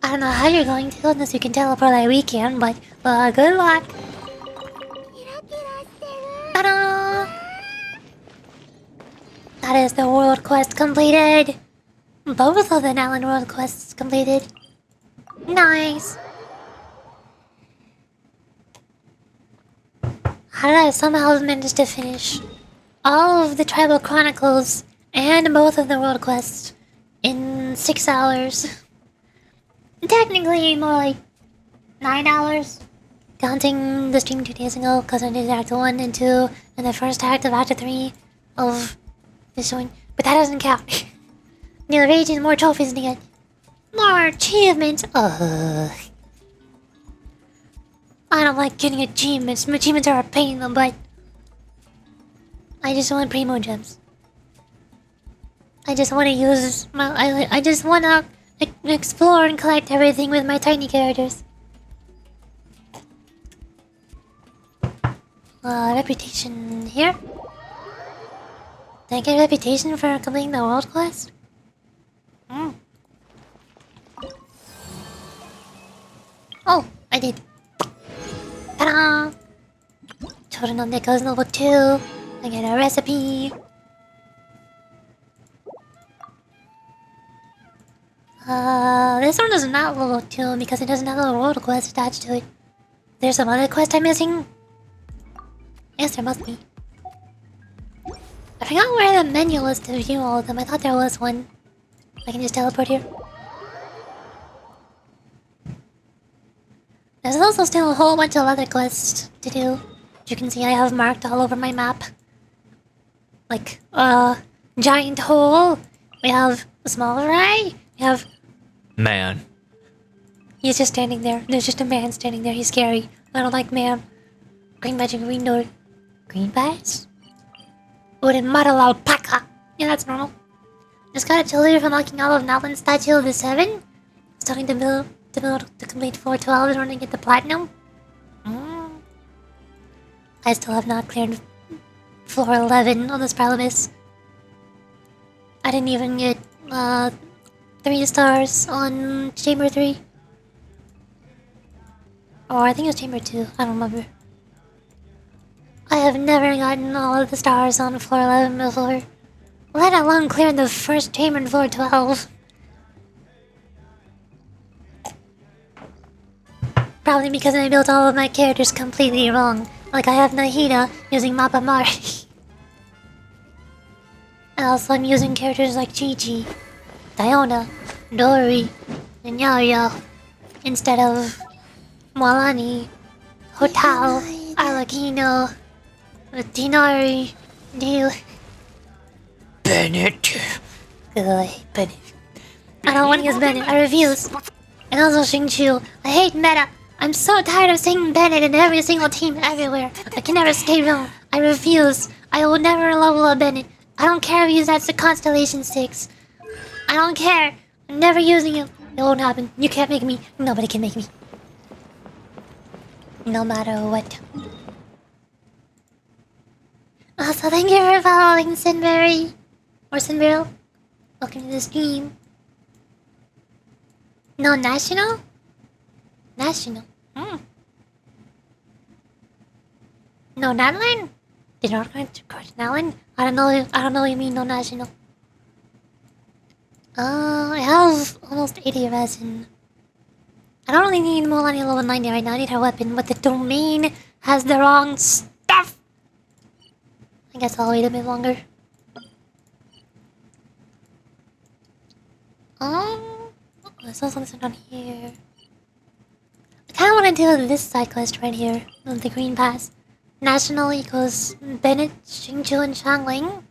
[SPEAKER 2] I don't know how you're going to, unless you can teleport like we can, but good luck. Ta-da! That is the world quest completed. Both of the NATLAN world quests completed. Nice. How did I somehow manage to finish all of the Tribal Chronicles and both of the world quests in 6 hours? Technically, more like 9 hours. Counting the stream 2 days ago, because I did Act 1 and 2 and the first act of Act 3 of this one. But that doesn't count. New region, more trophies to get. More achievements. I don't like getting achievements. Achievements are a pain in the butt. I just want primo gems. I just want to use my. I just want to explore and collect everything with my tiny characters. Reputation here. Did I get a reputation for completing the world quest? Oh, I did. Ta-da! Children of Nicholas level 2. I get a recipe. This one is not level 2 because it doesn't have a world quest attached to it. There's some other quest I'm missing? Yes, there must be. I forgot where the menu was to view all of them. I thought there was one. I can just teleport here. There's also still a whole bunch of other quests to do. As you can see, I have marked all over my map. Like, giant hole. We have a small eye. We have...
[SPEAKER 3] Man.
[SPEAKER 2] He's just standing there. There's just a man standing there. He's scary. I don't like man. Green magic, green door. Green pass? Wooden model alpaca. Yeah, that's normal. Just got a chili for unlocking all of NATLAN's Statue of the 7. Starting to build to complete 412 in order to get the platinum. I still have not cleared floor 11 on this Paralymis. I didn't even get 3 stars on Chamber 3. Or I think it was Chamber 2, I don't remember. I have never gotten all of the stars on floor 11 before. Let alone clear the first chamber in floor 12. Probably because I built all of my characters completely wrong. Like I have Nahida using Mappa Mari. And also I'm using characters like Chi-Chi, Diona, Dori, and Yaoyo instead of Moalani, Hotal, Arlecchino, Dinari, Neil.
[SPEAKER 3] Bennett.
[SPEAKER 2] Good, Bennett. I don't want to use Bennett, I refuse. And also Xingqiu. I hate meta. I'm so tired of seeing Bennett in every single team everywhere. I can never stay wrong. I refuse. I will never level up Bennett. I don't care if he uses the Constellation 6. I don't care. I'm never using him. It won't happen. You can't make me. Nobody can make me. No matter what. Also, thank you for following Sinberry. Or Sinberry. Welcome to the stream. No, national? National. No, NATLAN? Did not correct NATLAN? I don't know what you mean, no national. I have almost 80 resin. I don't really need Mulan level 90 right now. I need her weapon, but the domain has the wrong stuff. I guess I'll wait a bit longer. There's also something on here. I kind of want to do this side quest right here, the green pass. National equals Bennett, Xingqiu, and Shangling.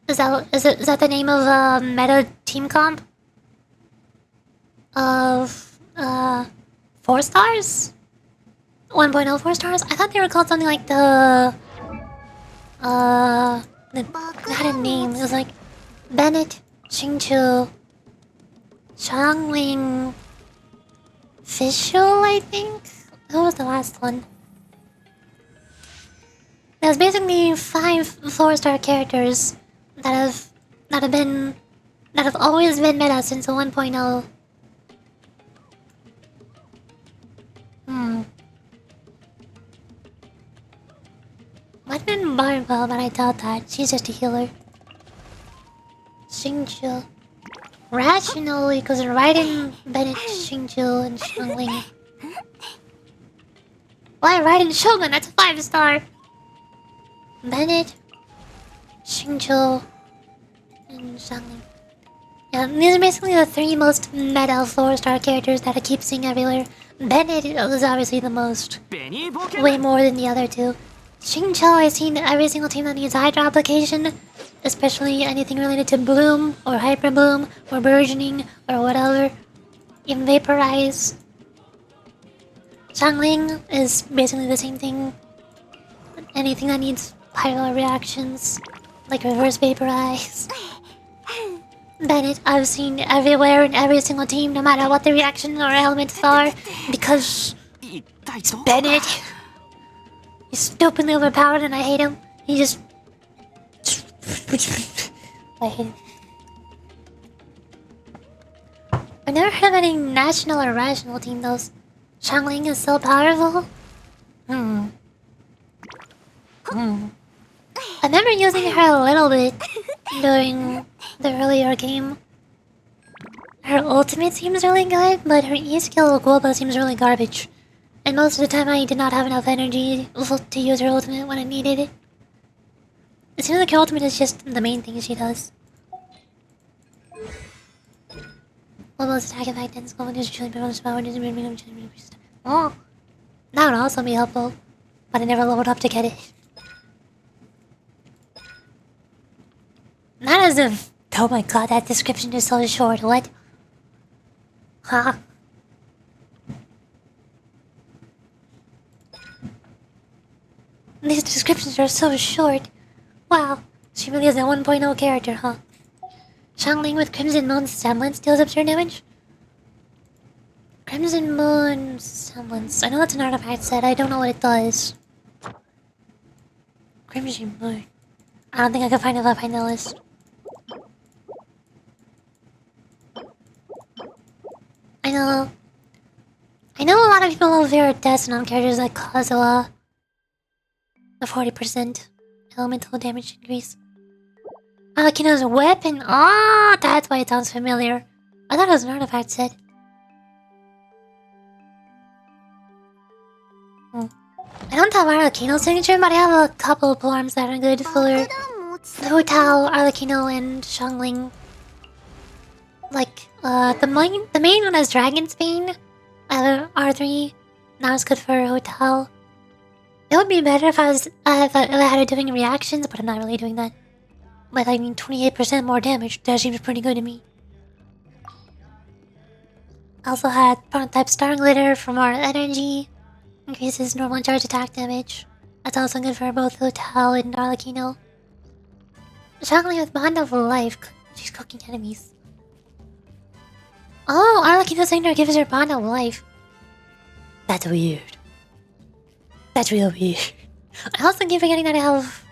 [SPEAKER 2] Is that the name of meta team comp? Of 4 stars? 1.0 4 stars? I thought they were called something like they had a name. It was like Bennett, Xingqiu, Shangling, Fischl, I think? Who was the last one? There's basically 5 4-star characters that have always been meta since 1.0. What? have been Barbell, but I doubt that. She's just a healer. Xingqiu. Rationally, because Raiden, Bennett, Xingqiu, and Xiangling. Why Raiden Shogun? That's a 5-star. Bennett, Xingqiu, and Xiangling. Yeah, these are basically the 3 most meta 4-star characters that I keep seeing everywhere. Bennett is obviously the most. Way more than the other 2. Xingqiu, I've seen every single team that needs Hydra application. Especially anything related to Bloom, or Hyper Bloom, or Burgeoning, or whatever. Even Vaporize. Xiangling is basically the same thing. Anything that needs pyro reactions, like Reverse Vaporize. Bennett, I've seen everywhere in every single team, no matter what the reaction or elements are, because it's Bennett. He's stupidly overpowered and I hate him. He just... I hate him. I never heard of any national or rational team though. Xiangling is so powerful. I remember using her a little bit during the earlier game. Her ultimate seems really good, but her E-skill Guoba seems really garbage. And most of the time I did not have enough energy to use her ultimate when I needed it. It seems like her ultimate is just the main thing she does. Almost attack effect and skull when truly becomes power and oh, that would also be helpful. But I never leveled up to get it. Not as if... Oh my god, that description is so short. What? Huh? These descriptions are so short. Wow, she really is a 1.0 character, huh? Xiangling with Crimson Moon's semblance deals absurd damage? Crimson Moon semblance. I know that's an artifact set, I don't know what it does. Crimson Moon. I don't think I can find it if I find the list. I know a lot of people love Veritas on characters like Kazuha. The 40% elemental damage increase. Alakino's weapon. Ah, that's why it sounds familiar. I thought it was an artifact set. I don't have Arlecchino's signature, but I have a couple of polearms that are good for Hotao, Arlecchino, and Xiangling. Like, the main one is Dragon's Bane, R3. That was good for Hotao. It would be better if if I had it doing reactions, but I'm not really doing that. But I mean, 28% more damage. That seems pretty good to me. I also had Prototype Star Glitter for more energy. Increases normal charge attack damage. That's also good for both Hotao and Arlecchino. Xiangling with Bond of Life. She's cooking enemies. Oh, Arlecchino's signature gives her Bond of Life. That's weird. That's real weird. I also keep forgetting that I have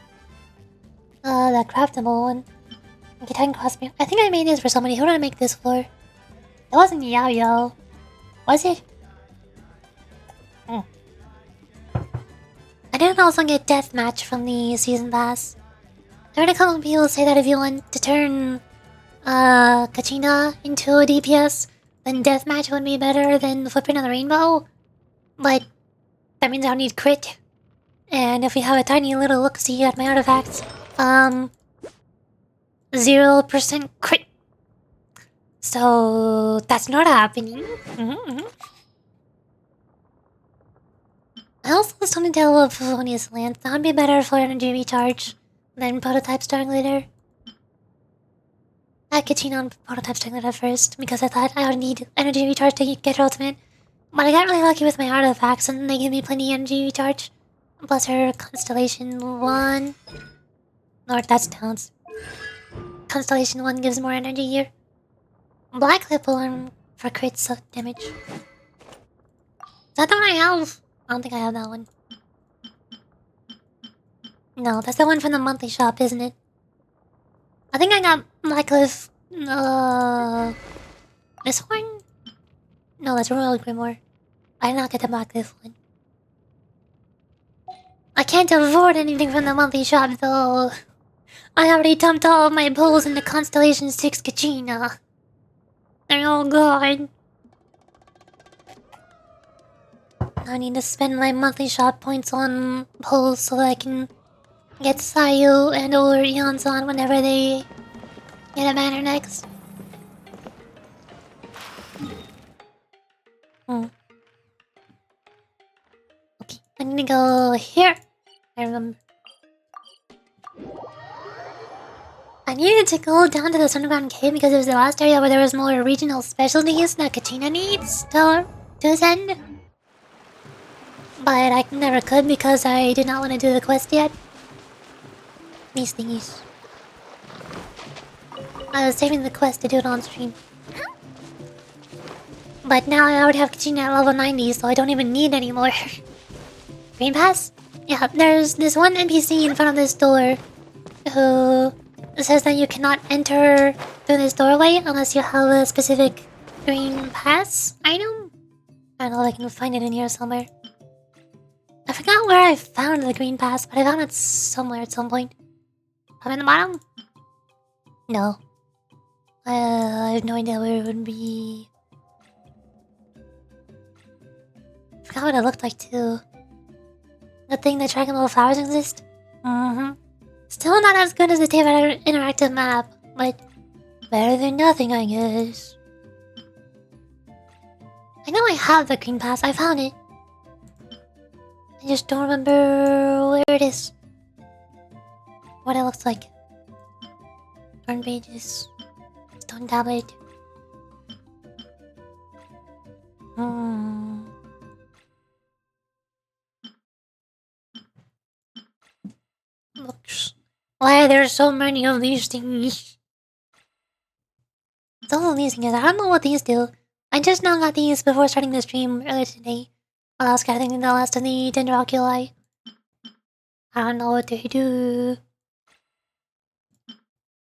[SPEAKER 2] that craftable one. Titan Crossbeam. I think I made this for somebody. Who did I make this for? It wasn't Yao Yao. Was it? I didn't also get Deathmatch from the Season Pass. I heard a couple of people say that if you want to turn KACHINA into a DPS, then Deathmatch would be better than the Footprint of the Rainbow. But that means I'll need crit. And if we have a tiny little look-see at my artifacts, 0% crit. So that's not happening. I also have something to tell of Felonious Land. That would be better for energy recharge than Prototype Star Glitter. I had KACHINA on Prototype Star Glitter first, because I thought I would need energy recharge to get her ultimate. But I got really lucky with my artifacts, and they give me plenty of energy recharge. Plus her Constellation 1. Or that's Towns. Constellation 1 gives more energy here. Black Lip Alarm for crits damage. Is that the one I have? I don't think I have that one. No, that's the one from the monthly shop, isn't it? I think I got Blackcliff. This one? No, that's Royal Grimoire. I did not get the Blackcliff one. I can't afford anything from the monthly shop though. I already dumped all of my pulls into Constellation 6 Kachina. They're all gone. I need to spend my monthly shop points on pulls so that I can get Sayu and or Eon's whenever they get a banner next. Okay, I need to go here. I remember. I needed to go down to the underground cave because it was the last area where there was more regional specialties that Kachina needs to send. But I never could because I did not want to do the quest yet. These thingies. I was saving the quest to do it on stream. But now I already have Kachina at level 90, so I don't even need any more. Green pass? Yeah, there's this one NPC in front of this door who says that you cannot enter through this doorway unless you have a specific green pass item. I don't know if I can find it in here somewhere. I forgot where I found the green pass, but I found it somewhere at some point. Up in the bottom? No. I have no idea where it would be. I forgot what it looked like too. The thing that Dragon Ball flowers exist? Still not as good as the Teva interactive map, but better than nothing, I guess. I know I have the green pass, I found it. I just don't remember where it is. What it looks like. Front pages. Stone tablet. Looks. Why are there so many of these things? It's all of these things. I don't know what these do. I just now got these before starting the stream earlier today. While I was gathering the last of the Dendroculi. I don't know what they do.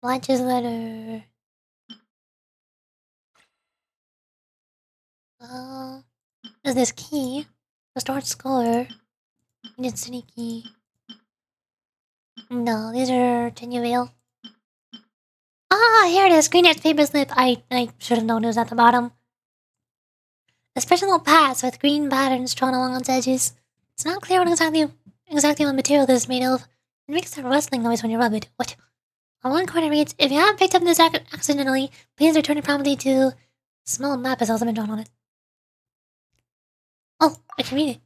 [SPEAKER 2] Blanche's letter. There's this key. Restored score. Needed city key. No, these are Genuine. Ah, here it is. Green Edge paper slip. I should have known it was at the bottom. A special pass with green patterns drawn along its edges. It's not clear what exactly what material this is made of. It makes a rustling noise when you rub it. What? On one corner reads, if you have picked up this accidentally, please return it promptly to... A small map has also been drawn on it. Oh, I can read it.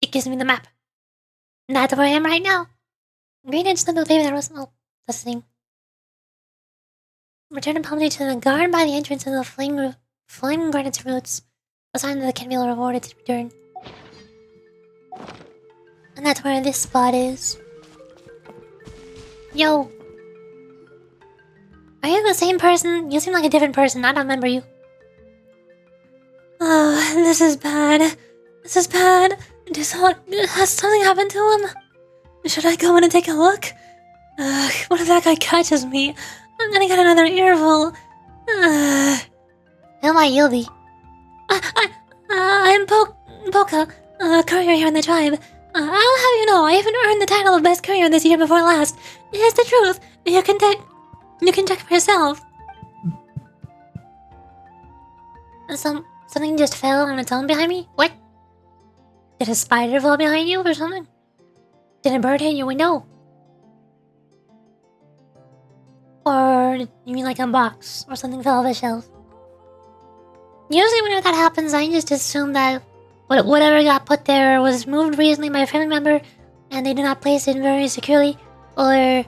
[SPEAKER 2] It gives me the map. That's where I am right now. Green Edge slip of paper that rustles... Oh, that's the thing. Return it promptly to the guard by the entrance of the flame granite's roots. A sign that can be rewarded to return. And that's where this spot is. Yo. Are you the same person? You seem like a different person. I don't remember you. Oh, this is bad. This is bad. Has something happened to him? Should I go in and take a look? What if that guy catches me? I'm gonna get another earful. Who might you be? I'm Poka, courier here in the tribe. I'll have you know, I haven't earned the title of best courier this year before last. It's the truth. You can check for yourself. Something just fell on its own behind me? What? Did a spider fall behind you or something? Did a bird hit your window? Or you mean like a box or something fell off a shelf? Usually whenever that happens, I just assume that whatever got put there was moved recently by a family member and they did not place it very securely, or it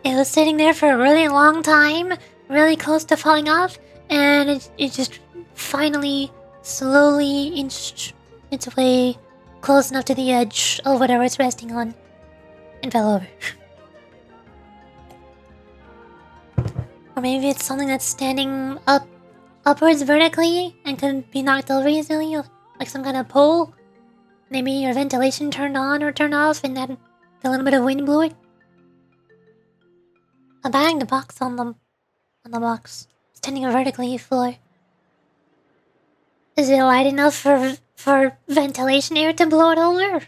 [SPEAKER 2] was sitting there for a really long time, really close to falling off, and it just finally slowly inched its way close enough to the edge of whatever it's resting on and fell over. Or maybe it's something that's standing upwards vertically and could be knocked over easily, like some kind of pole. Maybe your ventilation turned on or turned off and then a little bit of wind blew it. I banged the box on the box, standing vertically floor. Is it light enough for ventilation air to blow it over?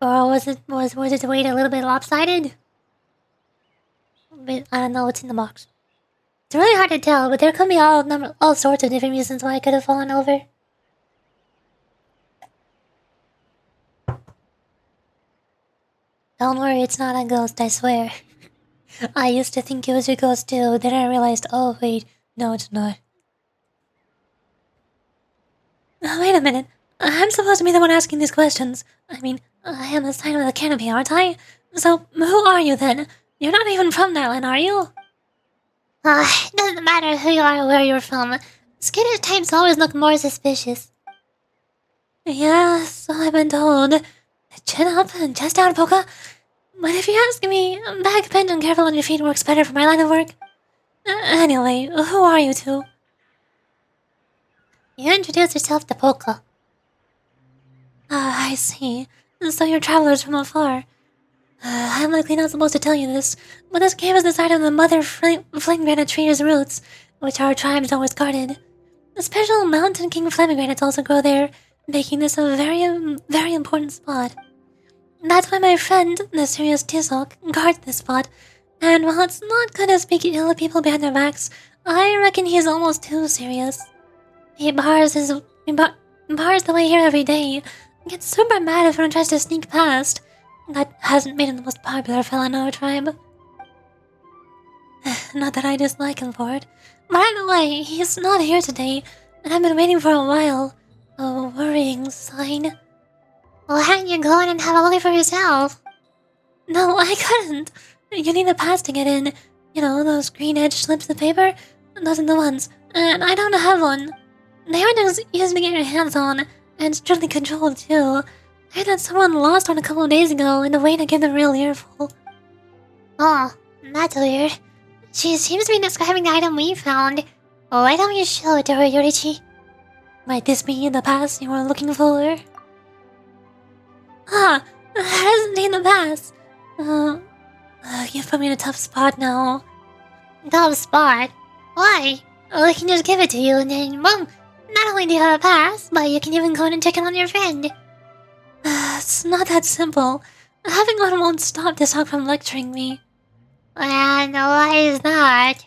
[SPEAKER 2] Or was the weight a little bit lopsided? But I don't know what's in the box. It's really hard to tell, but there could be all sorts of different reasons why I could have fallen over. Don't worry, it's not a ghost, I swear. I used to think it was a ghost too, then I realized, oh wait, no it's not. Wait a minute, I'm supposed to be the one asking these questions. I mean, I am the sign of the canopy, aren't I? So, who are you then? You're not even from NATLAN, are you? It doesn't matter who you are or where you're from. Skittish types always look more suspicious. Yeah, so I've been told. Chin up and chest out, Poka. But if you ask me, back bend and careful on your feet works better for my line of work. Anyway, who are you two? You introduced yourself to Poka. I see. So you're travelers from afar. I'm likely not supposed to tell you this, but this cave is the site of the mother flame granite tree's roots, which our tribes always guarded. The special mountain king flame granites also grow there, making this a very important spot. That's why my friend, the serious Tizok, guards this spot, and while it's not good to speak ill of people behind their backs, I reckon he's almost too serious. He bars the way here every day, gets super mad if anyone tries to sneak past. That hasn't made him the most popular fellow in our tribe. Not that I dislike him for it. By the way, he's not here today, and I've been waiting for a while. A worrying sign. Well, hadn't you go in and have a look for yourself? No, I couldn't. You need a pass to get in. You know, those green-edged slips of paper? Those are the ones. And I don't have one. They aren't as easy to get your hands on, and strictly controlled, too. I heard that someone lost one a couple of days ago in a way to give them a real earful. Oh, that's weird. She seems to be describing the item we found. Why don't you show it to her, Yorichi? Might this be the pass you were looking for? Ah, that isn't in the pass. You put me in a tough spot now. Tough spot? Why? I can just give it to you and then, boom! Not only do you have a pass, but you can even go in and check in on your friend. It's not that simple. Having one won't stop this hog from lecturing me. And why is that?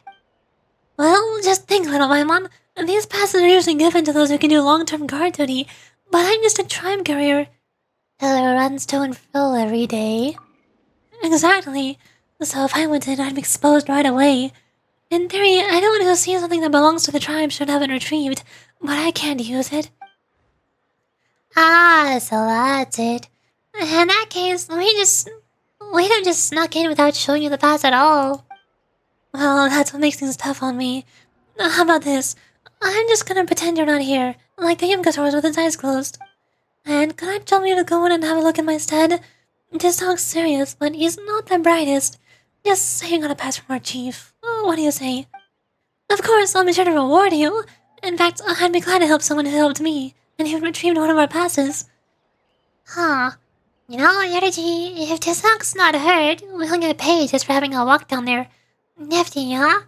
[SPEAKER 2] Well, just think, little Paimon. These passes are usually given to those who can do long-term guard duty, but I'm just a tribe carrier. Who runs to and fro every day. Exactly. So if I went in, I'd be exposed right away. In theory, anyone who sees something that belongs to the tribe should have it retrieved, but I can't use it. Ah, so that's it. In that case, we have just snuck in without showing you the pass at all. Well, that's what makes things tough on me. How about this? I'm just gonna pretend you're not here, like the Yimkasaurus with his eyes closed. And can I tell you to go in and have a look in my stead? This dog's serious, but he's not the brightest. Just say you got a pass from our chief. What do you say? Of course, I'll be sure to reward you. In fact, I'd be glad to help someone who helped me, and who retrieved one of our passes. Huh. You know, Yorichi, if Tizok's not hurt, we'll get paid just for having a walk down there. Nifty, huh?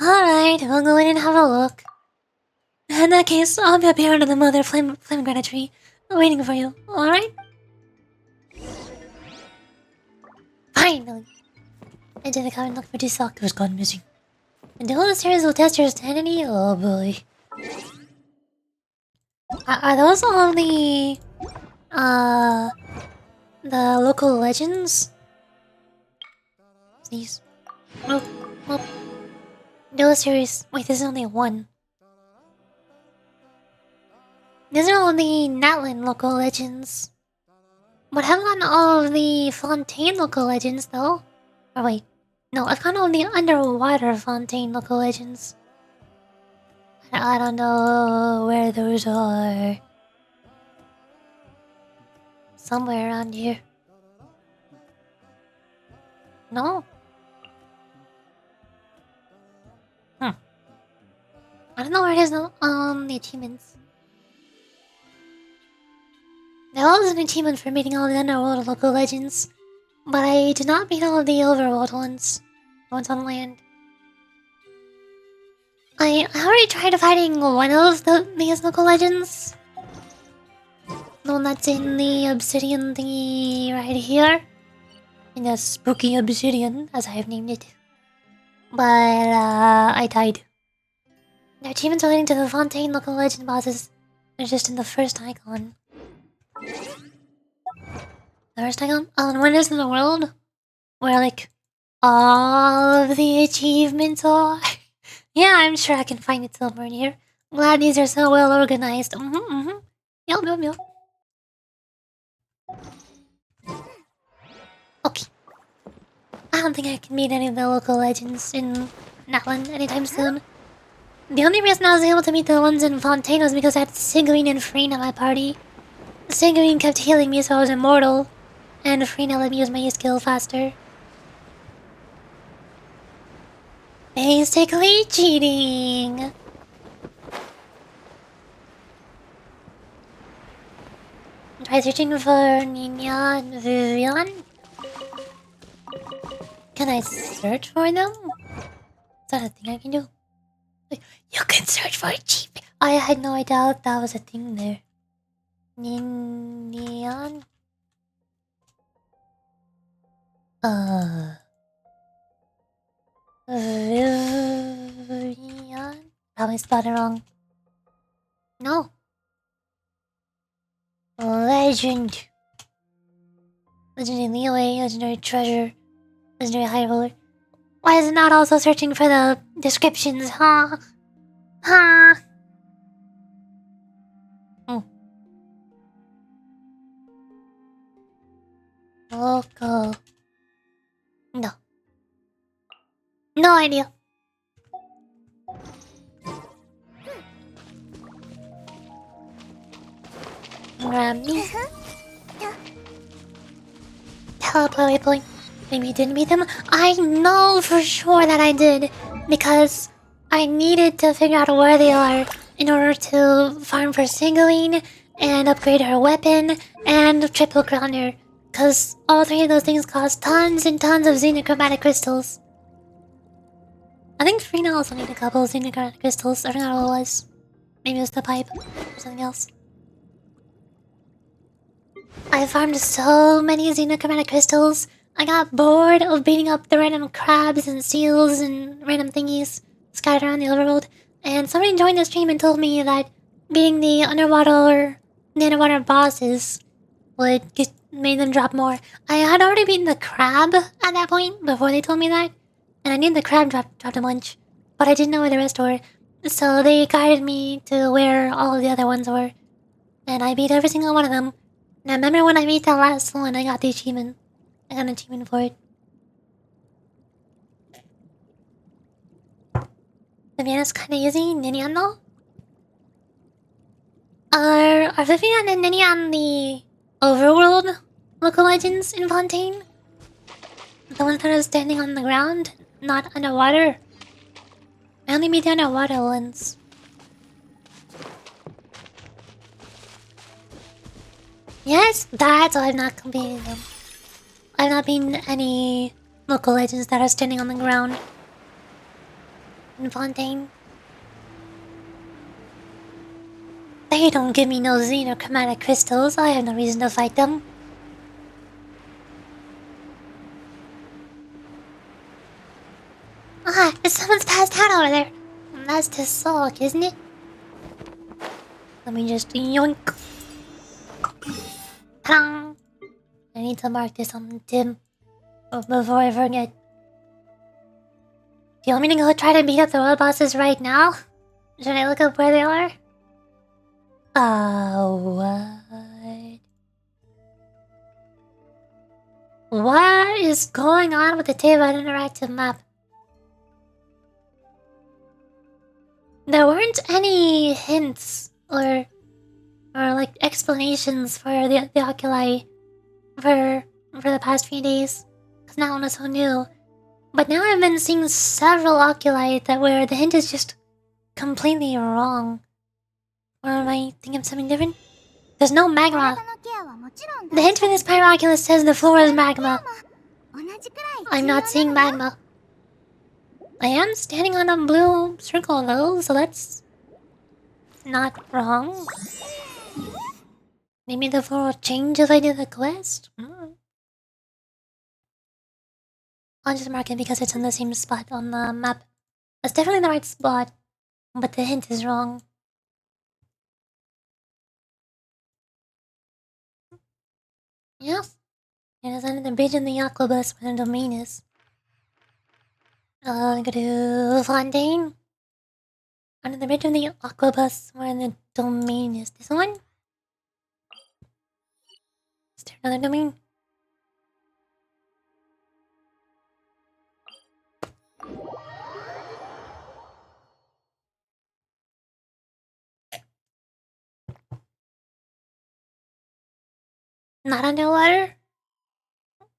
[SPEAKER 2] Alright, we'll go in and have a look. In that case, I'll be up here under the mother flame granite tree, waiting for you, alright? Finally! I didn't come and look for Tizok, who's gone missing. And the whole series will test your sanity? Oh boy. Are those all the local legends? These. Oh. No series. Wait, this is only one. These are all the NATLAN local legends. But I've gotten all of the Fontaine local legends, though. Or wait. No, I've gotten all the underwater Fontaine local legends. I don't know where those are. Somewhere around here. No? I don't know where it is on the achievements. There was an achievement for meeting all the underworld local legends, but I did not meet all of the overworld ones. The ones on land. I already tried fighting one of these local legends. The the one that's in the obsidian thingy right here. In the spooky obsidian, as I have named it. But, I died. The achievements relating to the Fontaine local legend bosses are just in the first icon. The first icon? Oh, and when is in the world? Where, like, all of the achievements are? Yeah, I'm sure I can find it somewhere in here. Glad these are so well organized. Yup. Okay. I don't think I can meet any of the local legends in NATLAN anytime soon. The only reason I was able to meet the ones in Fontaine was because I had Sigurine and Freen at my party. Sigurine kept healing me so I was immortal, and Freen let me use my skill faster. Basically cheating! Try searching for Nina and Vivian. Can I search for them? Is that a thing I can do? You can search for achievement. I had no idea that was a thing there. Ninian. Vivian. Probably spelled it wrong. No. Legend. Legendary Leeway, Legendary Treasure, Legendary High Roller. Why is it not also searching for the descriptions, huh? Huh? Local. No. No idea. Grab me. Teleport waypoint. Maybe you didn't beat them? I know for sure that I did. Because I needed to figure out where they are in order to farm for Singling and upgrade her weapon and triple crown her. Because all three of those things cost tons and tons of xenochromatic crystals. I think Frina also needed a couple of xenochromatic crystals. I forgot what it was. Maybe it was the pipe or something else. I farmed so many xenochromatic crystals. I got bored of beating up the random crabs and seals and random thingies scattered around the overworld. And somebody joined the stream and told me that beating the underwater bosses would made them drop more. I had already beaten the crab at that point before they told me that. And I knew the crab dropped a bunch. But I didn't know where the rest were. So they guided me to where all of the other ones were. And I beat every single one of them. And I remember when I beat that last one, I got the achievement. I got an achievement for it. Viviana's kinda easy. Ninian though? Are Vivian and Ninian the overworld local legends in Fontaine? The ones that are standing on the ground, not underwater? I only beat the underwater ones. Yes, that's why I've not completed them. I've not been any local legends that are standing on the ground in Fontaine. They don't give me no xenochromatic crystals. I have no reason to fight them. Ah, someone's passed out over there. That's the sock, isn't it? Let me just yoink. Ta-da! I need to mark this on Tim before I forget. Do you want me to go try to beat up the world bosses right now? Should I look up where they are? What? What is going on with the Teyvat interactive map? There weren't any hints or like explanations for the oculi for the past few days, because that one was so new. But now I've been seeing several oculi where the hint is just completely wrong. Or am I thinking of something different? There's no magma. The hint for this pyroculus says the floor is magma. I'm not seeing magma. I am standing on a blue circle though, so that's not wrong. Maybe the floor will change if I do the quest? I'll just mark it because it's in the same spot on the map. It's definitely the right spot, but the hint is wrong. Yes. It is under the bridge in the Aquabus where the domain is. Go to Fontaine. Under the bridge of the Aquabus where the domain is. This one? Is there another domain? Not underwater?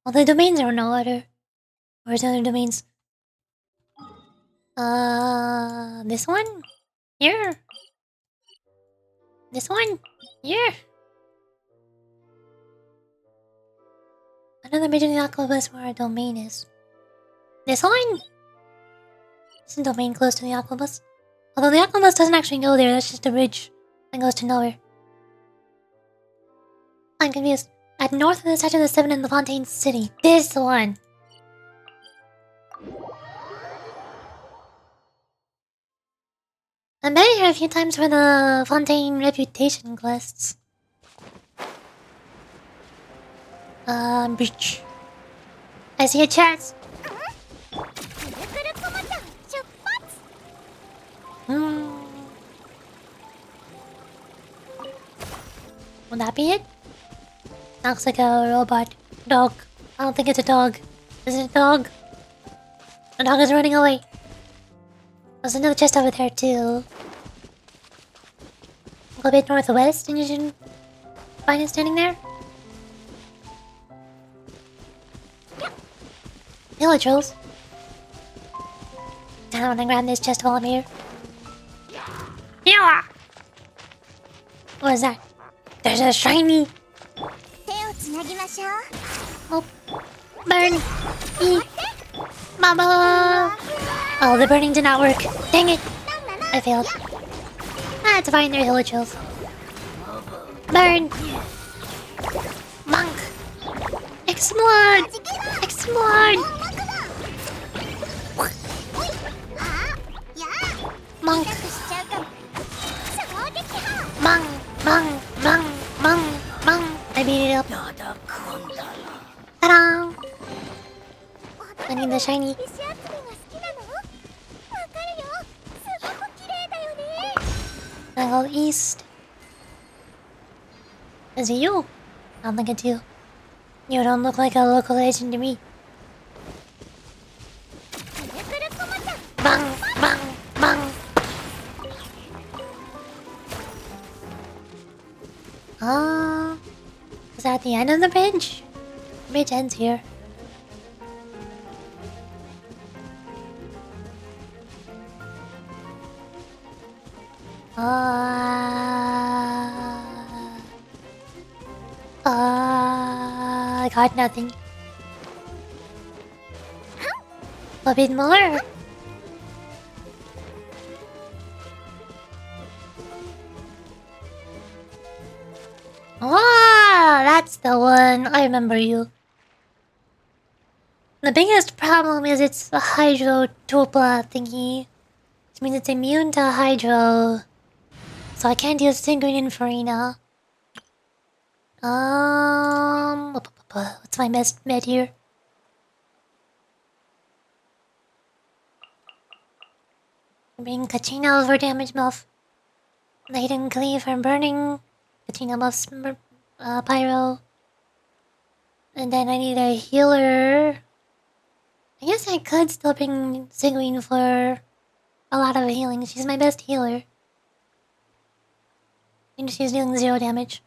[SPEAKER 2] Well, the domains are underwater. Where's the other domains? This one? Here. This one? Here. Another bridge in the Aquabus where our domain is. This one? Is the domain close to the Aquabus? Although the Aquabus doesn't actually go there, that's just a bridge that goes to nowhere. I'm confused. At north of the Statue of the Seven in the Fontaine City. This one. I've been here a few times for the Fontaine reputation quests. Beach. I see a chest. Will that be it? Looks like a robot. Dog. I don't think it's a dog. Is it a dog? The dog is running away. There's another chest over there too. Go a bit northwest and you should find it standing there. Hello, trolls. I want to grab this chest while I'm here. Yeah. What is that? There's a shiny. Oh, burn. Mama. Oh, the burning did not work. Dang it. I failed. Ah, it's fine. They're hello chills. Burn. Monk. Explode. Explode. Monk. Monk. Monk. Monk. Monk. Monk. I beat it up. Ta-da! I need the shiny. I go east. Is it you? I don't think it's you. You don't look like a local agent to me. Bang! Bang! Bang! Is that the end of the bridge? The bridge ends here. I got nothing. A bit more. That's the one. I remember you. The biggest problem is it's a hydrotopa thingy. Which means it's immune to hydro. So I can't use Stinging in Farina. What's my best med here? Bring Kachina over damage buff. Laden cleave for burning. Kachina buffs pyro. And then I need a healer. I guess I could still bring Sigwin for a lot of healing. She's my best healer. And she's dealing 0 damage.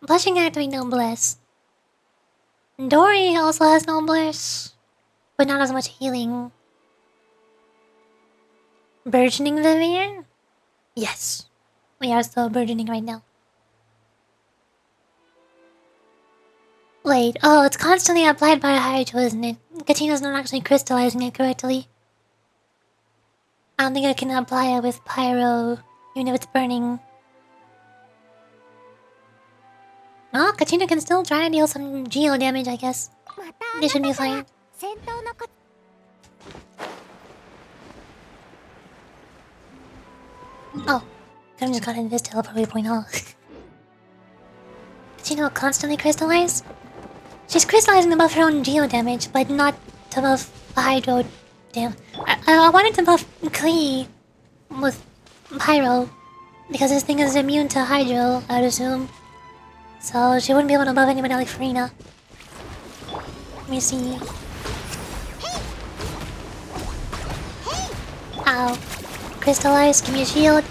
[SPEAKER 2] Plus she can activate Noblesse. Dory also has Noblesse, but not as much healing. Burgeoning Vivian? Yes. We are still burgeoning right now. Wait, oh, it's constantly applied by Hydro, isn't it? Kachina's not actually crystallizing it correctly. I don't think I can apply it with Pyro, even if it's burning. Well, Kachina can still try and deal some geo damage, I guess.
[SPEAKER 1] またあ
[SPEAKER 2] They
[SPEAKER 1] な
[SPEAKER 2] should be
[SPEAKER 1] たから
[SPEAKER 2] fine.
[SPEAKER 1] 戦闘のコツ
[SPEAKER 2] Oh, I'm just got into this teleport waypoint, huh? Kachina will constantly crystallize? She's crystallizing to buff her own geo damage, but not to buff Hydro. Damn. I wanted to buff Klee with Pyro, because this thing is immune to Hydro, I'd assume. So she wouldn't be able to buff anybody like Farina. Let me see. Ow. Crystallize, give me a shield.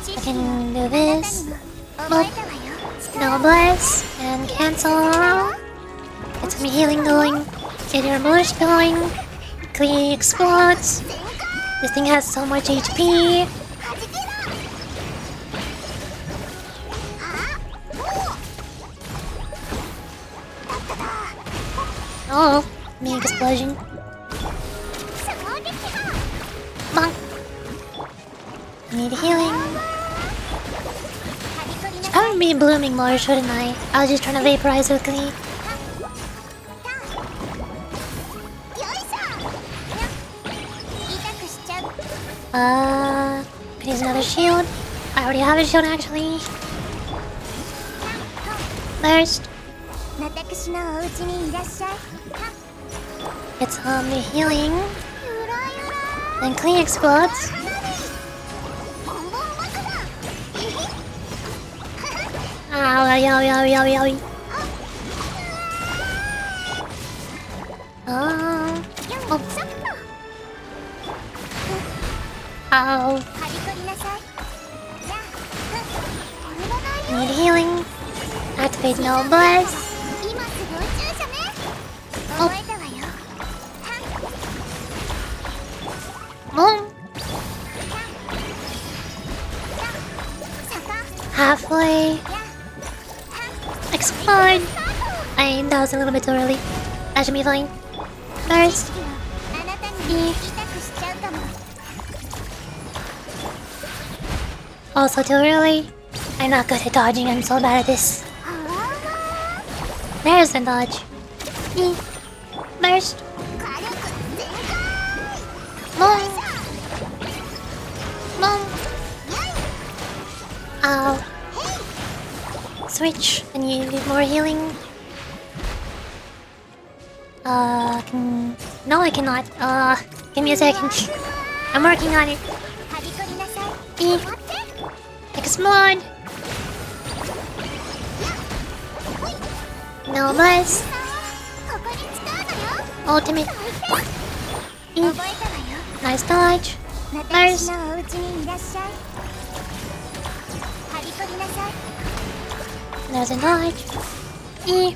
[SPEAKER 2] I can do this.
[SPEAKER 1] 覚えたわよ
[SPEAKER 2] No bless. And cancel. Get some healing going. Get your burst going. Klee explodes. This thing has so much HP. Oh, big explosion. Bonk. Need healing. Should probably be blooming more, shouldn't I? I was just trying to vaporize with Klee.
[SPEAKER 1] よいしょ痛くしちゃう
[SPEAKER 2] Could use another shield. I already have a shield actually. Burst.
[SPEAKER 1] 私のお家にいらっしゃい
[SPEAKER 2] Get some healing.
[SPEAKER 1] ゆらゆら
[SPEAKER 2] Then Klee explodes.
[SPEAKER 1] ボンボン枕
[SPEAKER 2] Ow, ow, ow, ow, ow, ow. Oh.
[SPEAKER 1] よいしょっと
[SPEAKER 2] Ow.
[SPEAKER 1] 刈り取りなさいじゃあこれはない
[SPEAKER 2] Need healing. Activate no bless.
[SPEAKER 1] 今すぐ宇宙車ね覚えたわよ
[SPEAKER 2] Boom.
[SPEAKER 1] 坂
[SPEAKER 2] Halfway. Explode. That was a little bit too early. That should be fine. Burst.
[SPEAKER 1] あなたに痛くしちゃうかも
[SPEAKER 2] Also too early. I'm not good at dodging. I'm so bad at this. There's the dodge. Burst.
[SPEAKER 1] 火力全開
[SPEAKER 2] Boom. Boom. Ow. Switch. I need more healing. No, I cannot. Give me a second. I'm working on it.
[SPEAKER 1] 刈り取りなさい
[SPEAKER 2] E.
[SPEAKER 1] 待って
[SPEAKER 2] Explode. No bless.
[SPEAKER 1] ここに使うのよ
[SPEAKER 2] Ultimate. E.
[SPEAKER 1] 覚えたわよ
[SPEAKER 2] Nice dodge.
[SPEAKER 1] 私のお家にいらっしゃい刈り取りなさい
[SPEAKER 2] There's a dodge. E.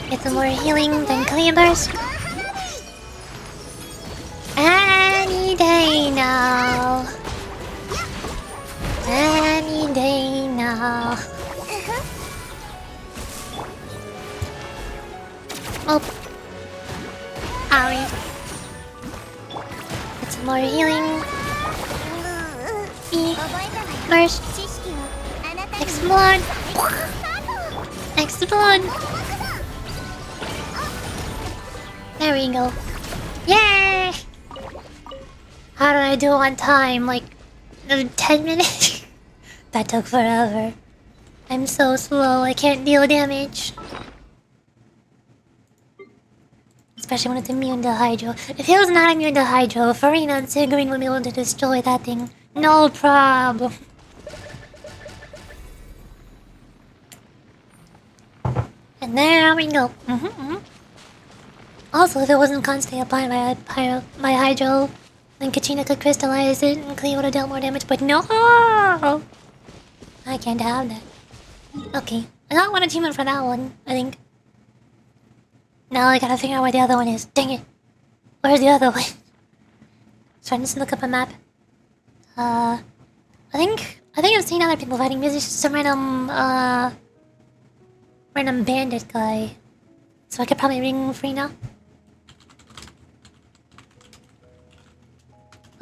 [SPEAKER 2] Get some more healing, then clean burst. Any day now. Any day now. Oh. Owie. Get some more healing. E.
[SPEAKER 1] 覚えたわよ
[SPEAKER 2] Burst.
[SPEAKER 1] 知識をあなたに
[SPEAKER 2] Explode.
[SPEAKER 1] スタート
[SPEAKER 2] Explode. There we go. Yay! How did I do on time? Like 10 minutes? That took forever. I'm so slow, I can't deal damage. Especially when it's immune to Hydro. If it was not immune to Hydro, Farina and Sigurine would be able to destroy that thing. No problem. And there we go. Also, if it wasn't constantly applied by Hydro, then Kachina could crystallize it and Klee would have dealt more damage, but no! I can't have that. Okay, I got one achievement for that one, I think. Now I gotta figure out where the other one is. Dang it! Where's the other one? So I'm just look up a map. I think I've seen other people fighting. Maybe it's just some random bandit guy. So I could probably ring Farina.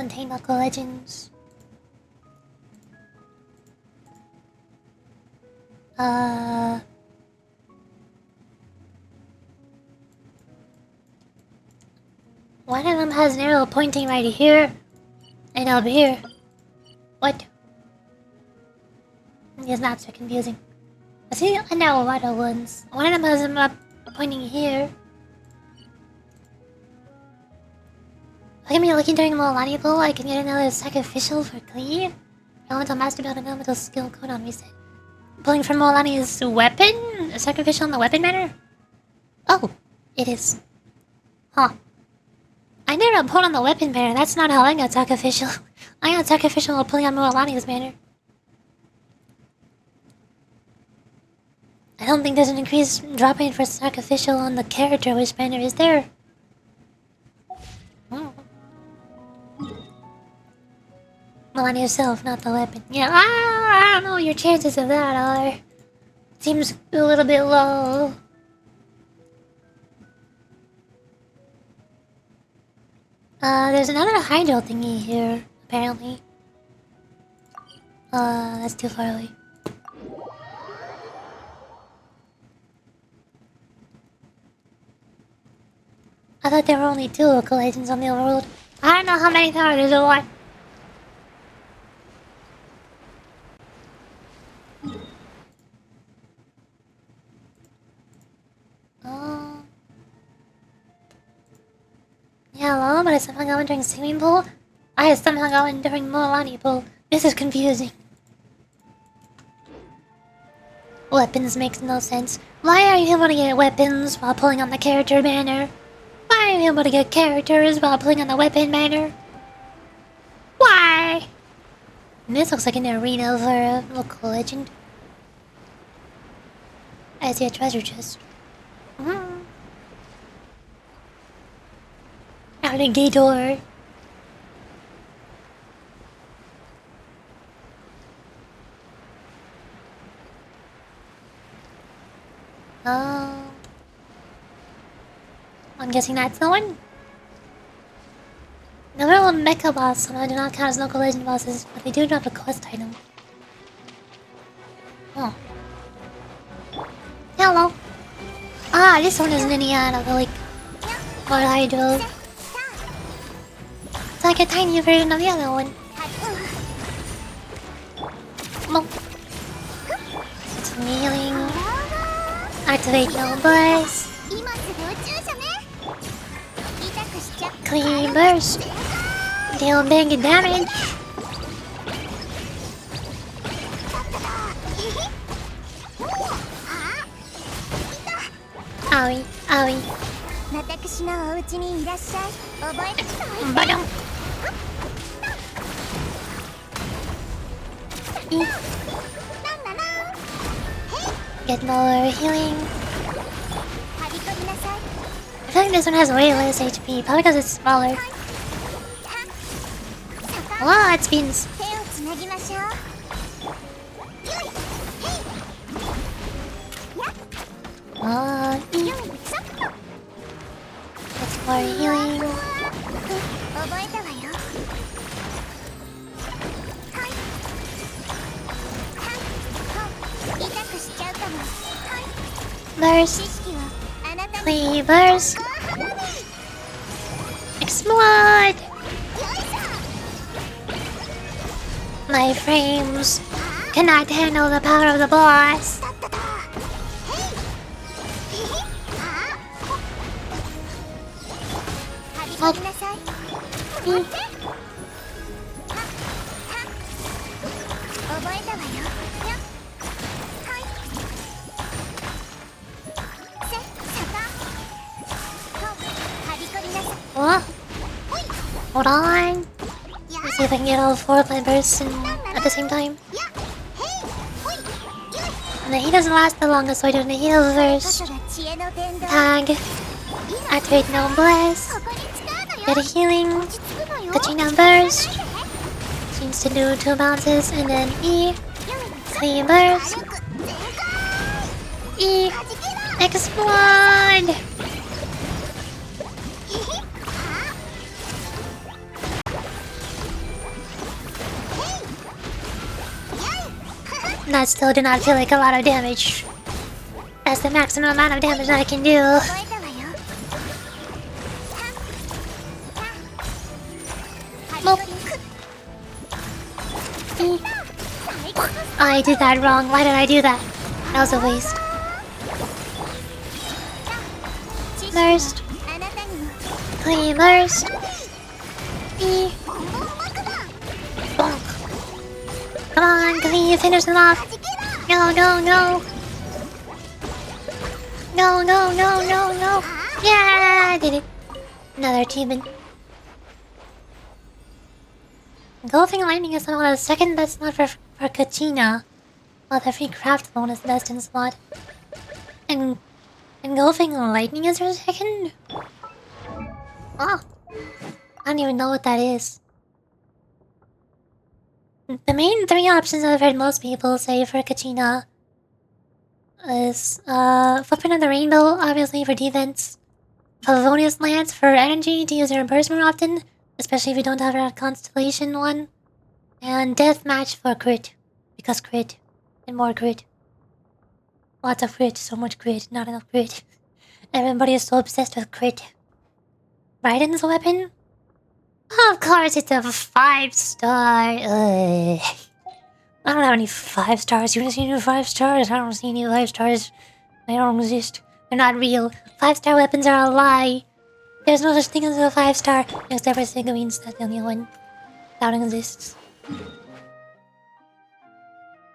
[SPEAKER 2] contain Knuckle Legends. One of them has an arrow pointing right here, and up here. What? These maps are confusing. I see underwater ones. One of them has a map pointing here. Look at me looking during the Millennium Bowl. I can get another sacrificial for Klee. Elemental Master Build an elemental skill code on reset. Pulling from Milani's weapon? A sacrificial in the weapon manner? Oh, it is. Huh. I never pulled on the weapon banner. That's not how I got sacrificial. I got sacrificial while pulling on Milani's banner. I don't think there's an increased drop rate for sacrificial on the character. Which banner is there? Oh. Milani herself, not the weapon. Yeah, I don't know what your chances of that are. Seems a little bit low. There's another hydro thingy here, apparently. That's too far away. I thought there were only 2 local legends on the overworld. I don't know how many there are, there's a lot. Hello, but I somehow got one during swimming pool. I somehow got one during Milani pool. This is confusing. Weapons makes no sense. Why are you able to get weapons while pulling on the character banner? Why are you able to get characters while pulling on the weapon banner? Why? And this looks like an arena for a local legend. I see a treasure chest. Alligator. I'm guessing that's the one. The little mecha boss somehow do not count as local legend bosses, but they do drop a quest item. Oh. Hello. Ah, this one isn't any out of the like what hydro. It's like a tiny version of the other one. It's healing. Activate no buzz. Clean burst. Deal big damage. Owie, owie. Badum. Get more healing. I feel like this one has way less HP, probably because it's smaller. Wow, it spins. That's more healing. Burst. Cleavers. Explode. My frames cannot handle the power of the boss. Oh. Hold on. Let's see if I can get all 4 of my bursts at the same time. And the heat doesn't last the longest, so I do the heal first. Tag. Activate no bless. Get a healing. Kachina burst. Seems to do 2 bounces and then E. Clean burst. E. Explode! That still do not feel like a lot of damage. That's the maximum amount of damage that I can do.
[SPEAKER 1] 覚えたわよ。
[SPEAKER 2] Nope. I did that wrong. Why did I do that? That was a waste. Burst.
[SPEAKER 1] あなたにも
[SPEAKER 2] Clean burst. E.
[SPEAKER 1] ボンバクだ。
[SPEAKER 2] Bonk. Come on, clean, finish them off. No, no, no. No, no, no, no, no. Yeah, I did it. Another achievement. Golfing and lightning is somehow the second best slot for KACHINA. While the free craft loan is best in slot. And golfing and lightning is your second? Oh. I don't even know what that is. The main three options I've heard most people say for KACHINA is Footprint of the Rainbow, obviously for defense. Favonius Lance for energy to use your burst more often, especially if you don't have a Constellation one. And Deathmatch for crit, because crit, and more crit. Lots of crit, so much crit, not enough crit. Everybody is so obsessed with crit. Raiden's weapon? Of course, it's a 5-star. I don't have any 5 stars. You want to see new 5 stars? I don't see any 5 stars. They don't exist. They're not real. 5-star weapons are a lie. There's no such thing as a 5-star, except for figurines. That's the only one that exists.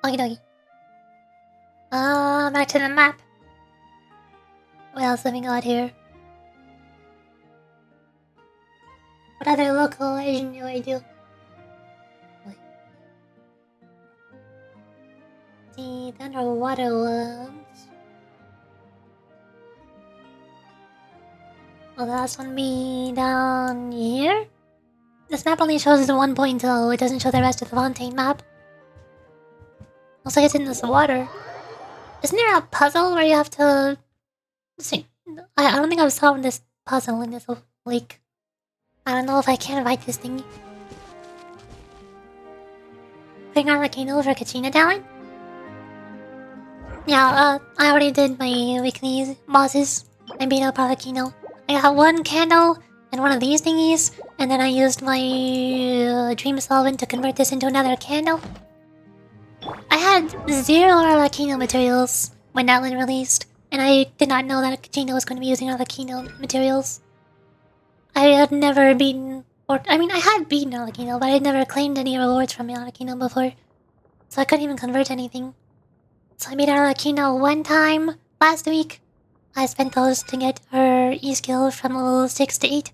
[SPEAKER 2] Okie dokie. Back to the map. What else have we got here? What other local legend do I do? Wait. The underwater ones. Will the last one be down here? This map only shows the 1.0, it doesn't show the rest of the Fontaine map. Looks like it's in this water. Isn't there a puzzle where you have to... see? I don't think I've solved this puzzle in this lake. I don't know if I can invite this thing. Putting on Volcano for KACHINA talent? Yeah, I already did my weekly bosses. I beat up Volcano. I got one candle and one of these thingies, and then I used my dream solvent to convert this into another candle. I had 0 Arlecchino materials when NATLAN released, and I did not know that KACHINA was going to be using Arlecchino materials. I had never beaten, I had beaten Arlecchino, but I had never claimed any rewards from Arlecchino before, so I couldn't even convert anything. So I beat Arlecchino one time last week. I spent those to get her E-skill from level 6 to 8,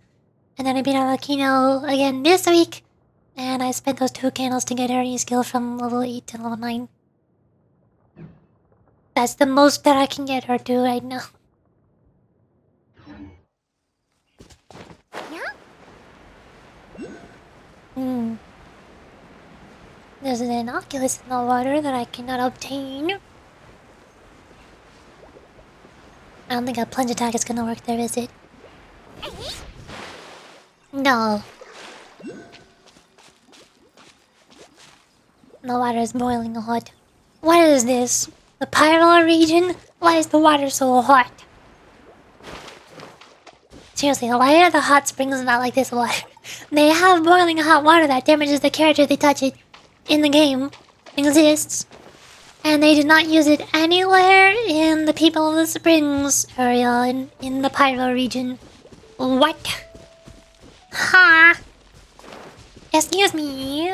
[SPEAKER 2] and then I beat Arlecchino again this week, and I spent those 2 candles to get her E-skill from level 8 to level 9. That's the most that I can get her to right now. There's an innocuous in the water that I cannot obtain. I don't think a plunge attack is gonna work there, is it? No. The water is boiling hot. What is this? The Pyro region? Why is the water so hot? Seriously, why are the hot springs not like this water? They have boiling hot water that damages the character if they touch it in the game. Exists. And they did not use it anywhere in the People of the Springs area in the Pyro region. What? Ha! Excuse me.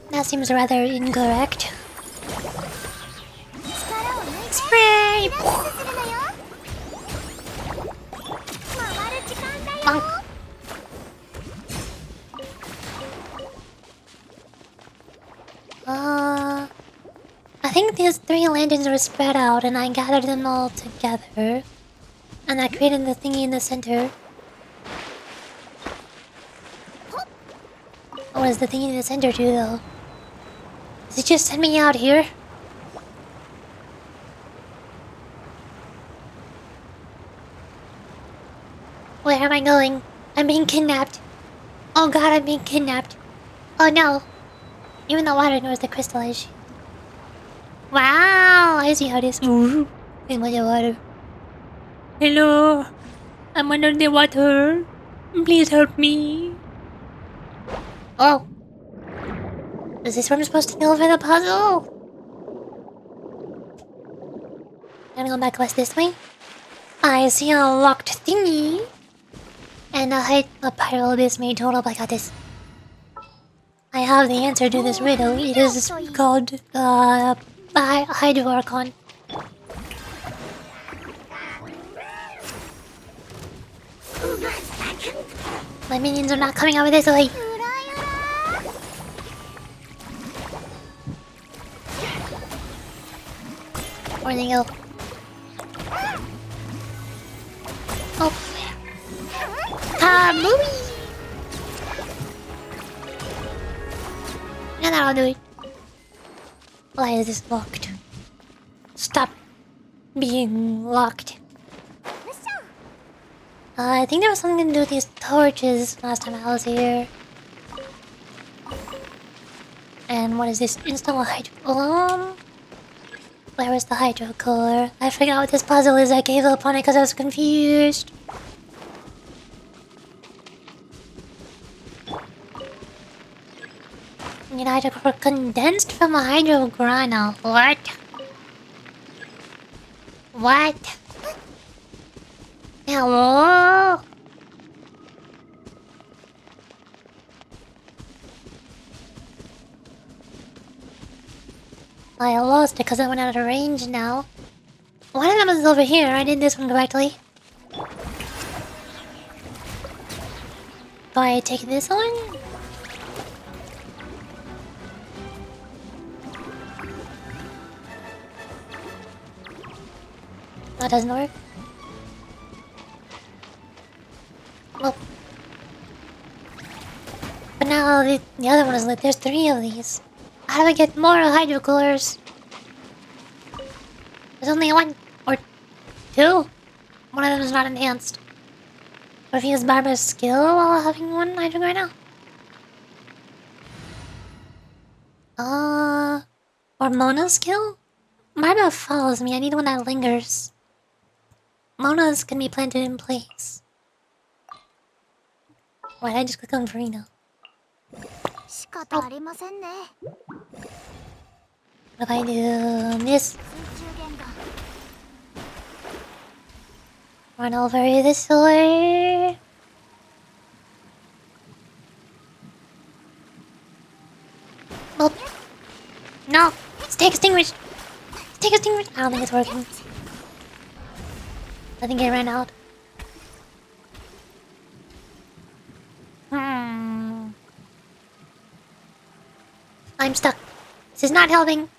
[SPEAKER 2] That seems rather incorrect. Spray! Bonk. I think these 3 lanterns were spread out and I gathered them all together. And I created the thingy in the center. What does the thingy in the center do though? Does it just send me out here? Where am I going? I'm being kidnapped. Oh god, I'm being kidnapped. Oh no. Even the water knows the crystallization. Wow, I see how this moves. In the water. Hello, I'm under the water. Please help me. Oh. Is this where I'm supposed to go for the puzzle? I'm gonna go back west this way. I see a locked thingy. And a pyro abyss made total. I got this. I have the answer to this riddle. It is called Hydro Archon. My minions are not coming over this way. Where they go? Oh. Movie! And that'll do it. Why is this locked? Stop being locked. I think there was something to do with these torches last time I was here. And what is this? Install hydro. Where was the hydro core? I forgot what this puzzle is. I gave up on it because I was confused. Need hydro core condensed from a hydro grana. What? What? Hello? I lost it because I went out of range now. One of them is over here. I did this one correctly. Do I take this one? That doesn't work. Well. But now the other one is lit. There's 3 of these. How do I get more hydro coolers? There's only 1 or 2. One of them is not enhanced. What if you use Barbara's skill while having 1 hydro right now? Or Mona's skill? Barbara follows me. I need one that lingers. Mona's can be planted in place. Why did I just click on Verena? What if I do this? Run over this way. Oh. No! Stay extinguished! Stay extinguished! I don't think it's working. I think it ran out. I'm stuck. This is not helping.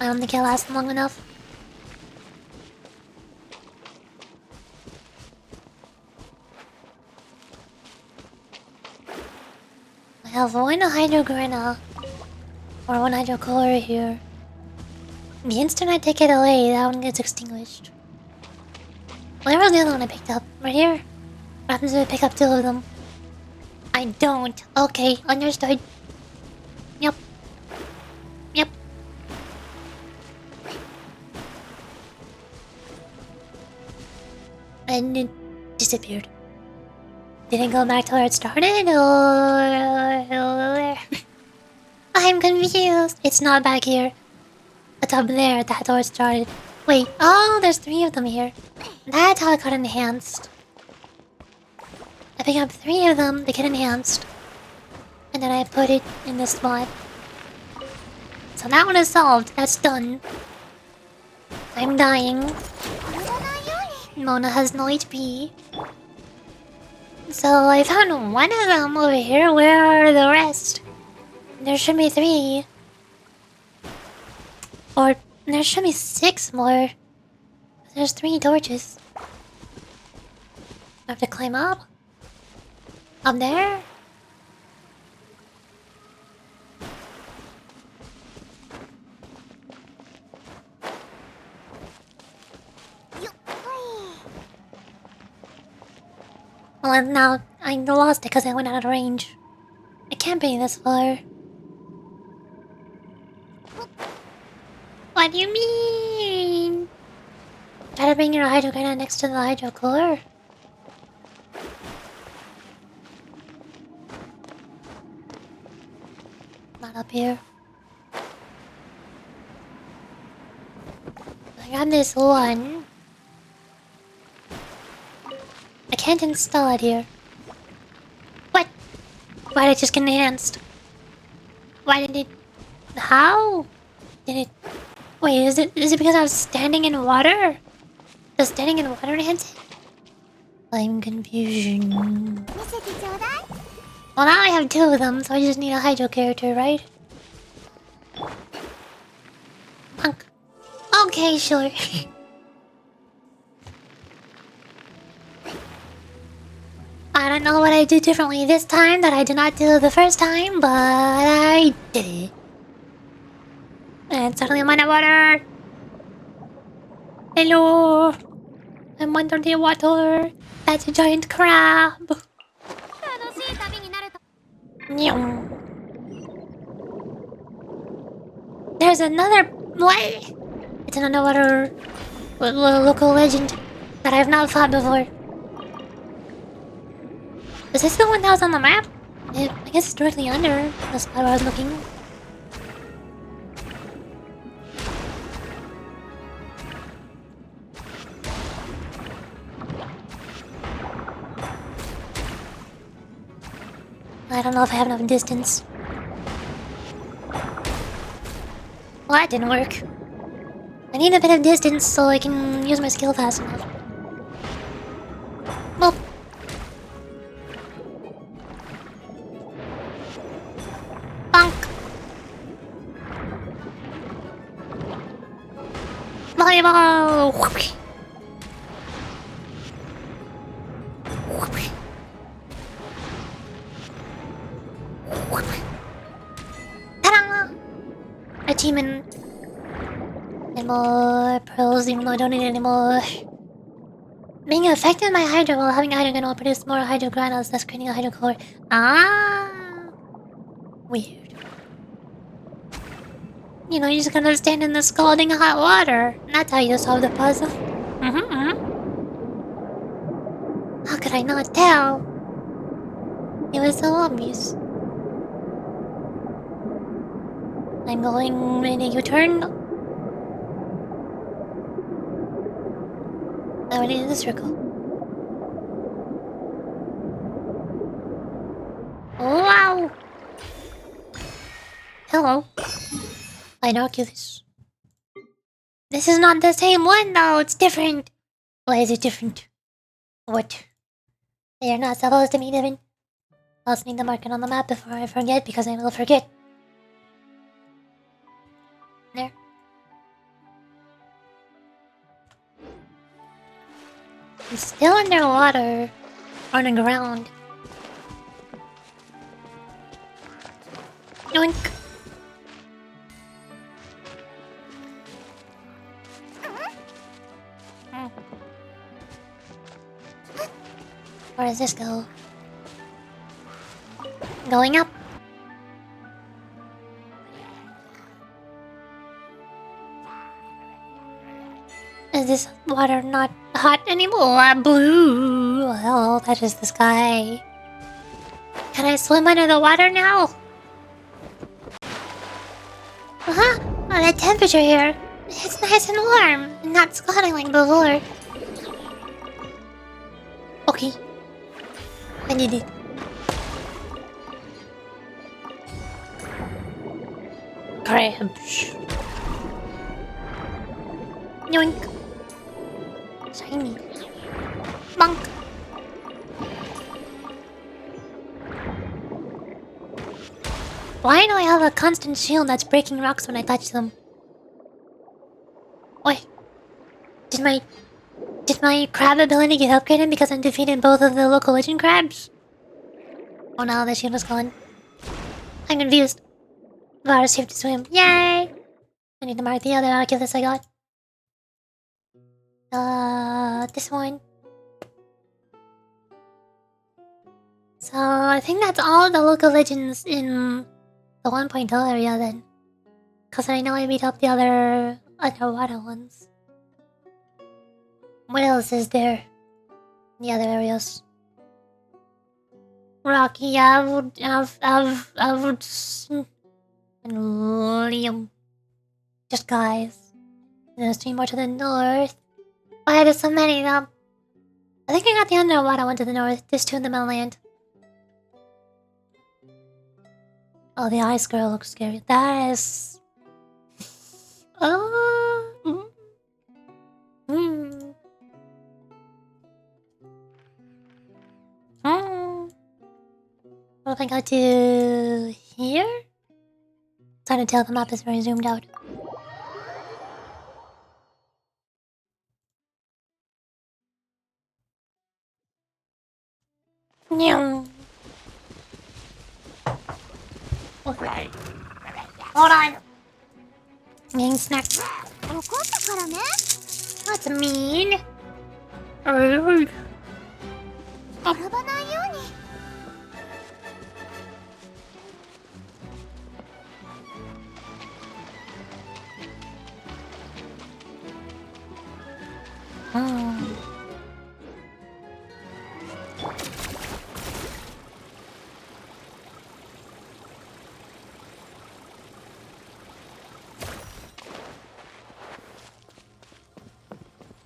[SPEAKER 2] I don't think it'll last long enough. I have 1 hydrograna or 1 hydrocolor here. The instant I take it away, that one gets extinguished. Where was the other one I picked up? Right here? What happens if I pick up 2 of them? I don't. Okay, understood. Yep. Yep. And it disappeared. Did it go back to where it started, or... I'm confused. It's not back here. It's up there. That's where it started. Wait. Oh, there's 3 of them here. That's how it got enhanced. I pick up 3 of them, they get enhanced. And then I put it in this spot. So that one is solved. That's done. I'm dying. Mona has no HP. So I found 1 of them over here. Where are the rest? There should be 3. Or there should be 6 more. There's 3 torches. I have to climb up. Up there? Well, now I lost it because I went out of range. I can't bring this far. What do you mean? Try to bring your hydro grenade next to the hydro core. Not up here. I got this one. I can't install it here. What? Why did it just get enhanced? Why did it... How? Did it... Wait, is it because I was standing in water? Does standing in water enhance it? I'm confusion.
[SPEAKER 1] 見せてちょうだい。
[SPEAKER 2] Well, now I have two of them, so I just need a hydro character, right? Punk. Okay, sure. I don't know what I did differently this time that I did not do the first time, but I did it. And suddenly I'm underwater. Hello. I'm under the water. That's a giant crab.
[SPEAKER 1] 楽しい旅になると。
[SPEAKER 2] Nyum. There's another... What? It's an underwater local legend that I have not fought before. Is this the one that was on the map? I guess it's directly under the spot where I was looking. I don't know if I have enough distance. Well, that didn't work. I need a bit of distance so I can use my skill fast enough. Well. Bonk. Volleyball! Whoopee. Whoopee. Whoopee. Ta-da! Achievement. And more pearls, even though I don't need any more. Being affected by Hydro while having a Hydro gun will produce more Hydro granules, thus creating a Hydro core. Ah! Weird. You know, you're just gonna stand in the scalding hot water. That's how you solve the puzzle. How could I not tell? It was so obvious. I'm going in a U-turn. I went into the circle. Wow! Hello. Binoculars. This is not the same one though, it's different. Why is it different? What? They are not supposed to be different. I also need to mark it on the map before I forget because I will forget. There. I'm still underwater. On the ground. Yoink. Where does this go? Going up. Is this water not hot anymore? Blue. Well, that is the sky. Can I swim under the water now? Oh, the temperature here. It's nice and warm. And not scalding like before. Okay. I did it. Crabs. Yoink. Shiny. Bonk. Why do I have a constant shield that's breaking rocks when I touch them? Wait. Did my crab ability get upgraded because I defeated both of the local legend crabs? Oh no, the shield is gone. I'm confused. Water safe to swim. Yay! I need to mark the other Oculus I got. This one. So I think that's all the local legends in the 1.0 area then. Cause I know I beat up the other underwater ones. What else is there in the other areas? Rocky, Avud, and Liam. Just guys. And there's 3 more to the north. Oh yeah, there's so many though. I think I got the underwater one to the north. There's 2 in the mainland. Oh, the ice girl looks scary. That is... Oh... What if I go to... here? It's hard to tell, the map is very zoomed out. Hold on. I'm getting snacked. That's mean. Oh.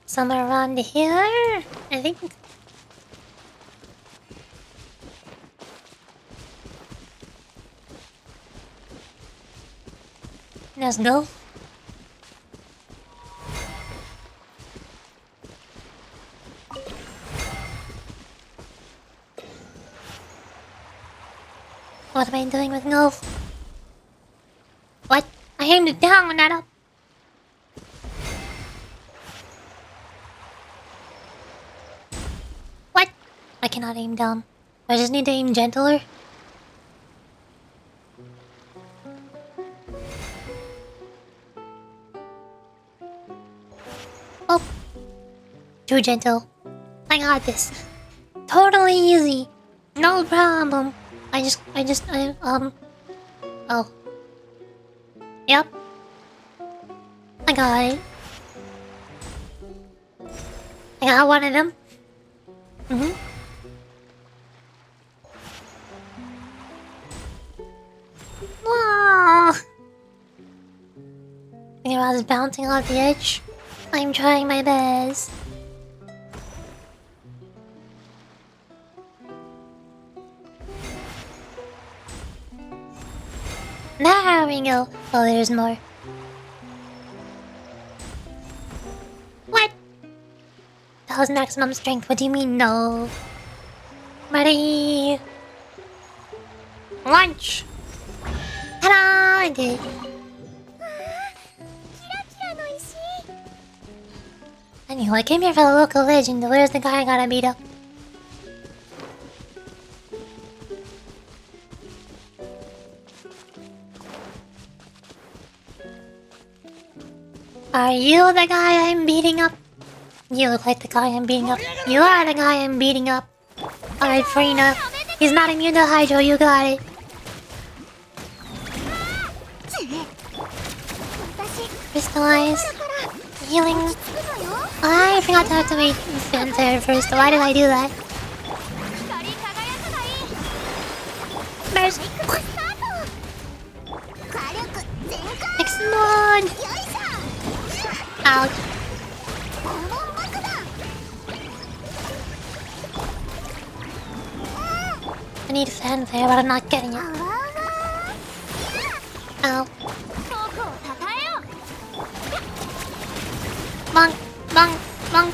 [SPEAKER 2] Somewhere around here, I think. Let's go. What am I doing with golf? What? I aimed it down, not up. What? I cannot aim down. I just need to aim gentler. Oh. Too gentle. I got this. Totally easy. No problem. Oh. Yep. I got it. I got one of them. Wow. I was bouncing off the edge. I'm trying my best. There we go. Oh, there's more. What? That was maximum strength. What do you mean, no? Ready? Launch! Ta-da! I did. Anyway, I came here for the local legend. Where's the guy I gotta beat up? Are you the guy I'm beating up? You look like the guy I'm beating up. You are the guy I'm beating up. Alright, Farina. He's not immune to Hydro, you got it. Crystallize. Healing. I forgot to activate Fencer first. Why did I do that? Burst. Explode. Ouch. I need fanfare, but I'm not getting it. Ow. Bonk, bonk, bonk.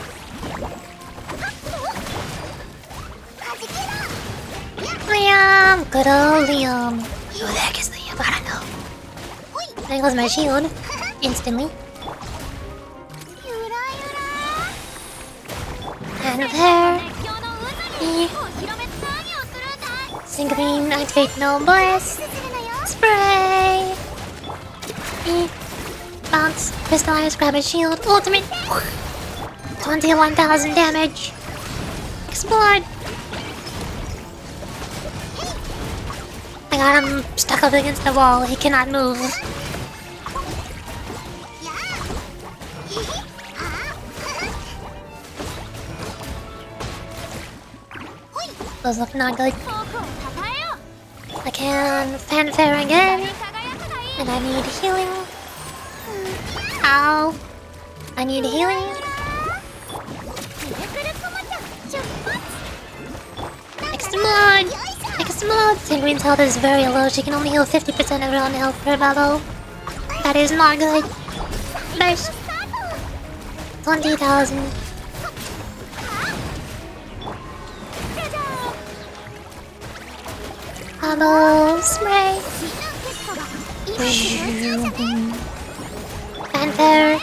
[SPEAKER 2] Liam! Good old Liam. Who the heck is Liam? I don't know. There goes my shield. Instantly. And there. E. Synchronine, activate no blast. Spray. E. Bounce, crystallize, grab a shield, ultimate. 21,000 damage. Explode. I got him stuck up against the wall. He cannot move. Those look not good. I can fanfare again. And I need healing. Ow. I need healing. Explode! Explode! Sanguine's health is very low. She can only heal 50% of her own health per battle. That is not good. Burst! 20,000. Bubble spray! Fanfare!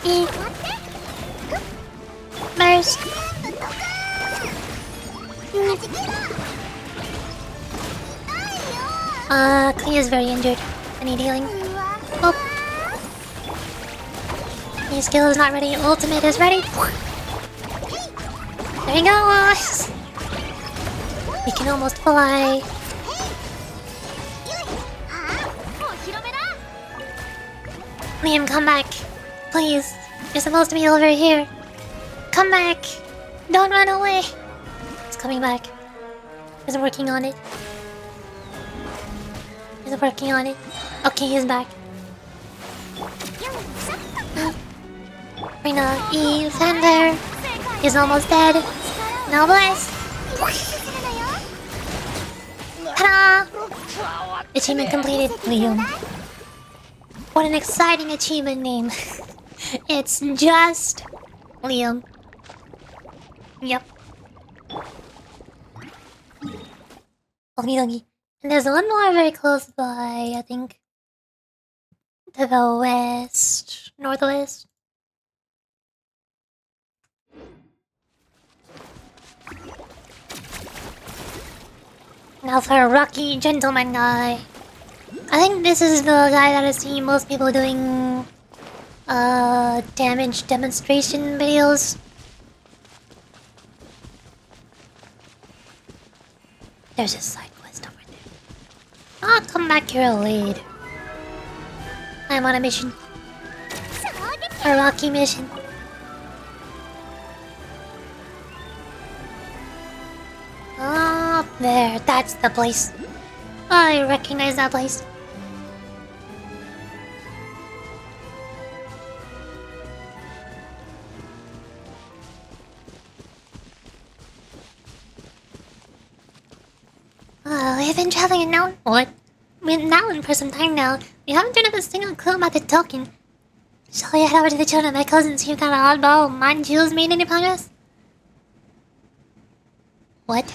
[SPEAKER 2] E! Burst! Klee is very injured. I need healing. Oh. His skill is not ready. Ultimate is ready. There he goes. We can almost fly. Liam, come back. Please. You're supposed to be over here. Come back. Don't run away. It's coming back. He's working on it. He's working on it. Okay, he's back. Rina, E, Thunder. He's almost dead. Now bless. Ta-da! Achievement completed, Liam. What an exciting achievement name. It's just Liam. Yep. Okie dokie. And there's one more very close by, I think. To the west. Northwest. Now for a rocky gentleman guy. I think this is the guy that I see most people doing damage demonstration videos. There's a side quest over there. I'll come back here later. I'm on a mission. A rocky mission. Up there, that's the place. I recognize that place. We've been traveling in Mountain. What? We've been in Mountain for some time now. We haven't turned up a single clue about the token. Shall we head over to the children of my cousins who got an oddball mind jewels made any progress? What?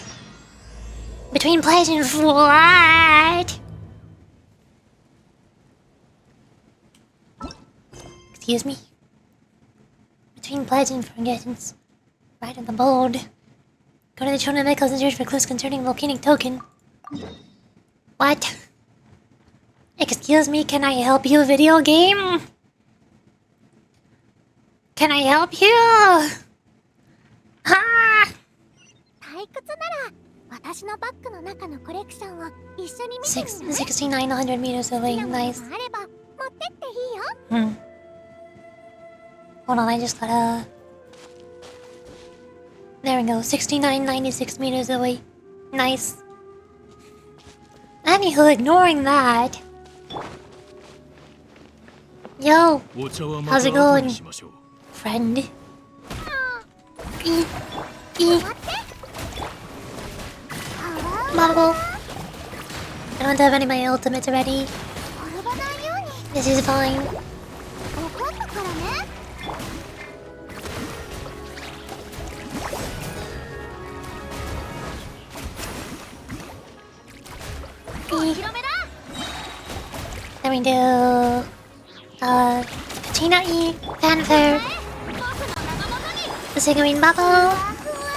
[SPEAKER 2] Between pledge and flight. Excuse me? Between pledge and forgettance. Right in the bold. Go to the children of my cousins search for clues concerning volcanic token. What? Excuse me, can I help you, video game? Can I help you? Ah! 6,900 meters away, nice. Hold on, I just gotta... There we go, 6996 meters away. Nice. Anywho, ignoring that... Yo! How's it going? Friend? Bubble! I don't have any of my ultimates ready. This is fine. Let me do... Kachina E, Fanfare, the Cigarine Bubble,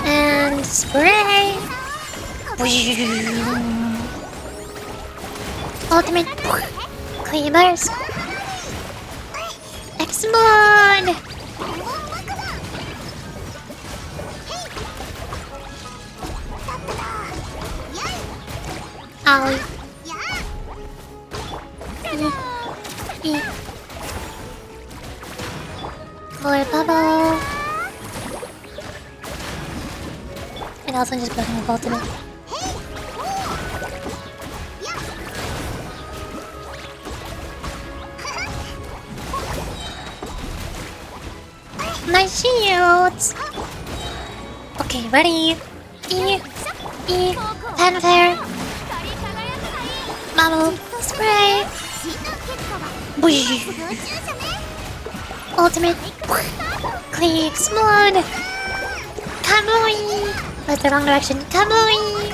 [SPEAKER 2] and Spray! Ultimate Cleavers! Explode! Owie. E. More bubble. And also just building a ultimate. Nice shields! Okay, ready? E. Fanfare. Bubble. Spray. Whee. Ultimate. Clean. Explode. Kamui. That's the wrong direction. Kamui.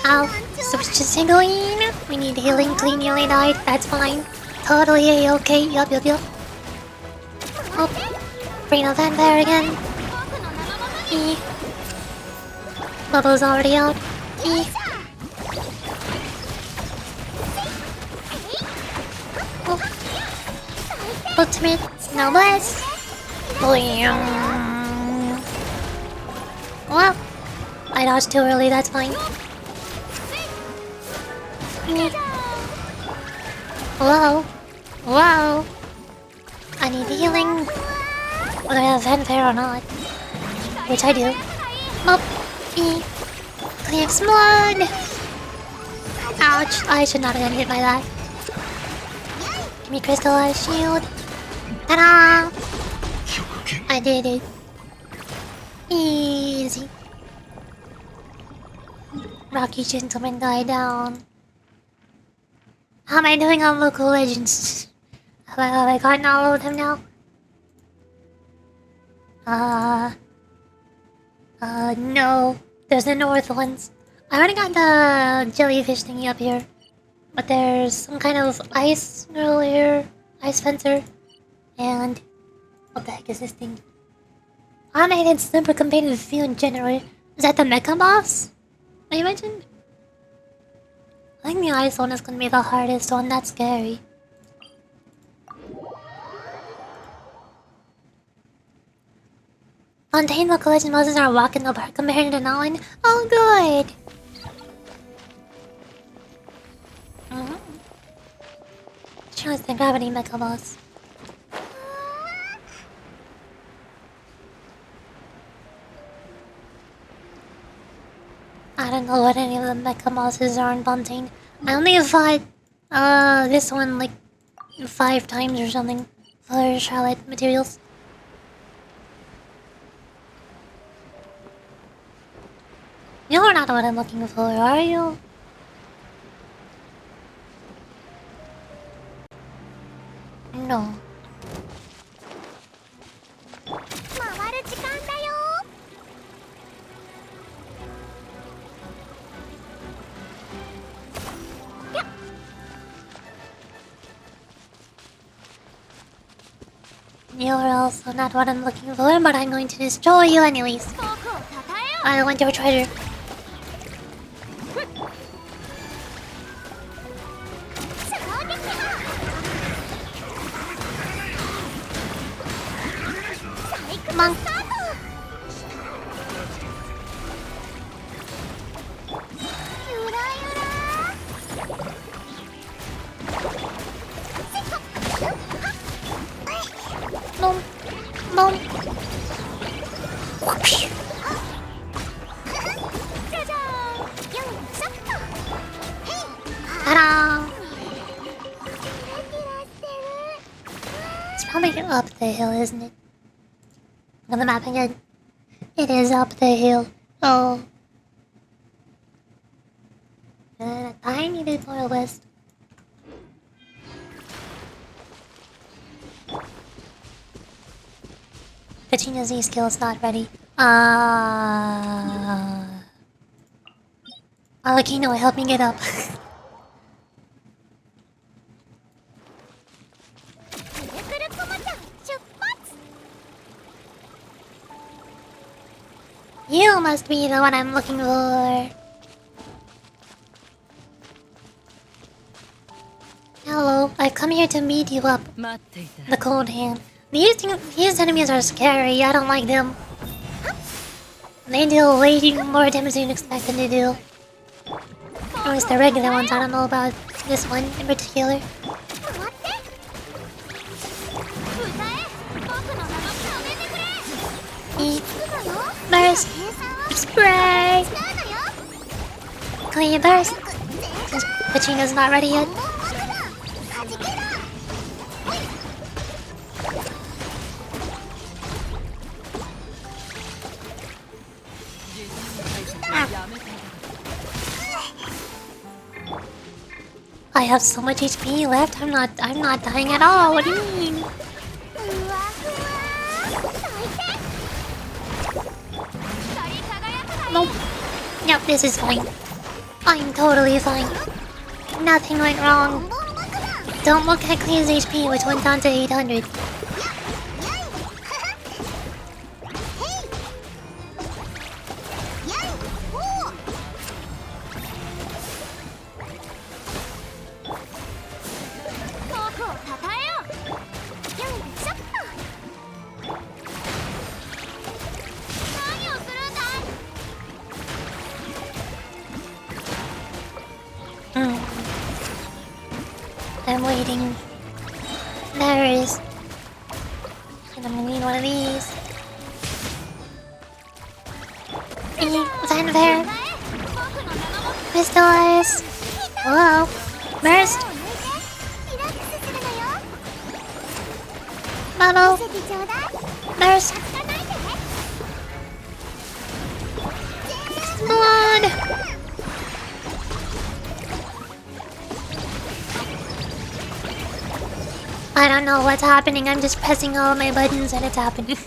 [SPEAKER 2] Ow. Switch to Sanguine. We need healing. Clean nearly died. That's fine. Totally okay. Yup. Oh. Bring a vampire again. E. Bubble's already out. E. Oh. Ultimate. No bless. Well, I dodged too early, that's fine. Whoa. I need healing. Whether I have fanfare or not. Which I do. Up. E. Clean explode. Ouch. I should not have been hit by that. Give me crystallized shield. Ta-da! I did it. Easy. Rocky Gentleman died down. How am I doing on local legends? Have I gotten all of them now? No. There's the north ones. I already got the jellyfish thingy up here. But there's some kind of ice earlier. Ice fencer. And... what the heck is this thing? Automated super competitive field generator. Is that the mecha boss? What you mentioned? I think the ice one is gonna be the hardest one, that's scary. Fontaine local legend bosses are a walk in the park compared to NATLAN. Oh good! Sure, it's the gravity mecha boss. I don't know what any of the mecha bosses are in Fontaine. I only fought this one like 5 times or something for Charlotte materials. You're not what I'm looking for, are you? No. You're also not what I'm looking for, but I'm going to destroy you anyways. I want your treasure. Come on. Boom. Boom. Ta-da! It's probably up the hill, isn't it? On the map again. It is up the hill. Oh. And a tiny bit more west. Kachina's Z skill is not ready. Alakino, help me get up. You must be the one I'm looking for. Hello, I've come here to meet you up. The cold hand. These enemies are scary, I don't like them. They deal way more damage than you expect them to do. At least the regular ones, I don't know about this one in particular.
[SPEAKER 1] 待って歌え僕の名の止めてくれ
[SPEAKER 2] Eat
[SPEAKER 1] つくのよ
[SPEAKER 2] burst
[SPEAKER 1] 計算は
[SPEAKER 2] spray.
[SPEAKER 1] 使うのよ
[SPEAKER 2] Clean burst. Since Kachina's not ready yet.
[SPEAKER 1] ボンボン爆弾弾けろ
[SPEAKER 2] I have so much HP left. I'm not dying at all. What do you mean?
[SPEAKER 1] ふわふわ最低光り輝くがいい
[SPEAKER 2] Nope. Yep, this is fine. I'm totally fine. Nothing went
[SPEAKER 1] ボ
[SPEAKER 2] wrong.
[SPEAKER 1] ンボン爆弾
[SPEAKER 2] Don't look at Clean's HP, which went down to 800.
[SPEAKER 1] 僕をたたえようよいしょっと何をするんだい
[SPEAKER 2] I'm waiting. There it is. And I'm gonna need one of these. What's in there?
[SPEAKER 1] 僕の名のも
[SPEAKER 2] Pistols. Whoa. Burst.
[SPEAKER 1] 手を抜いてリラックスするのよ
[SPEAKER 2] Bubble.
[SPEAKER 1] 見せてちょうだい
[SPEAKER 2] Burst.
[SPEAKER 1] つかないで
[SPEAKER 2] Explode. I don't know what's happening. I'm just pressing all my buttons and it's happening.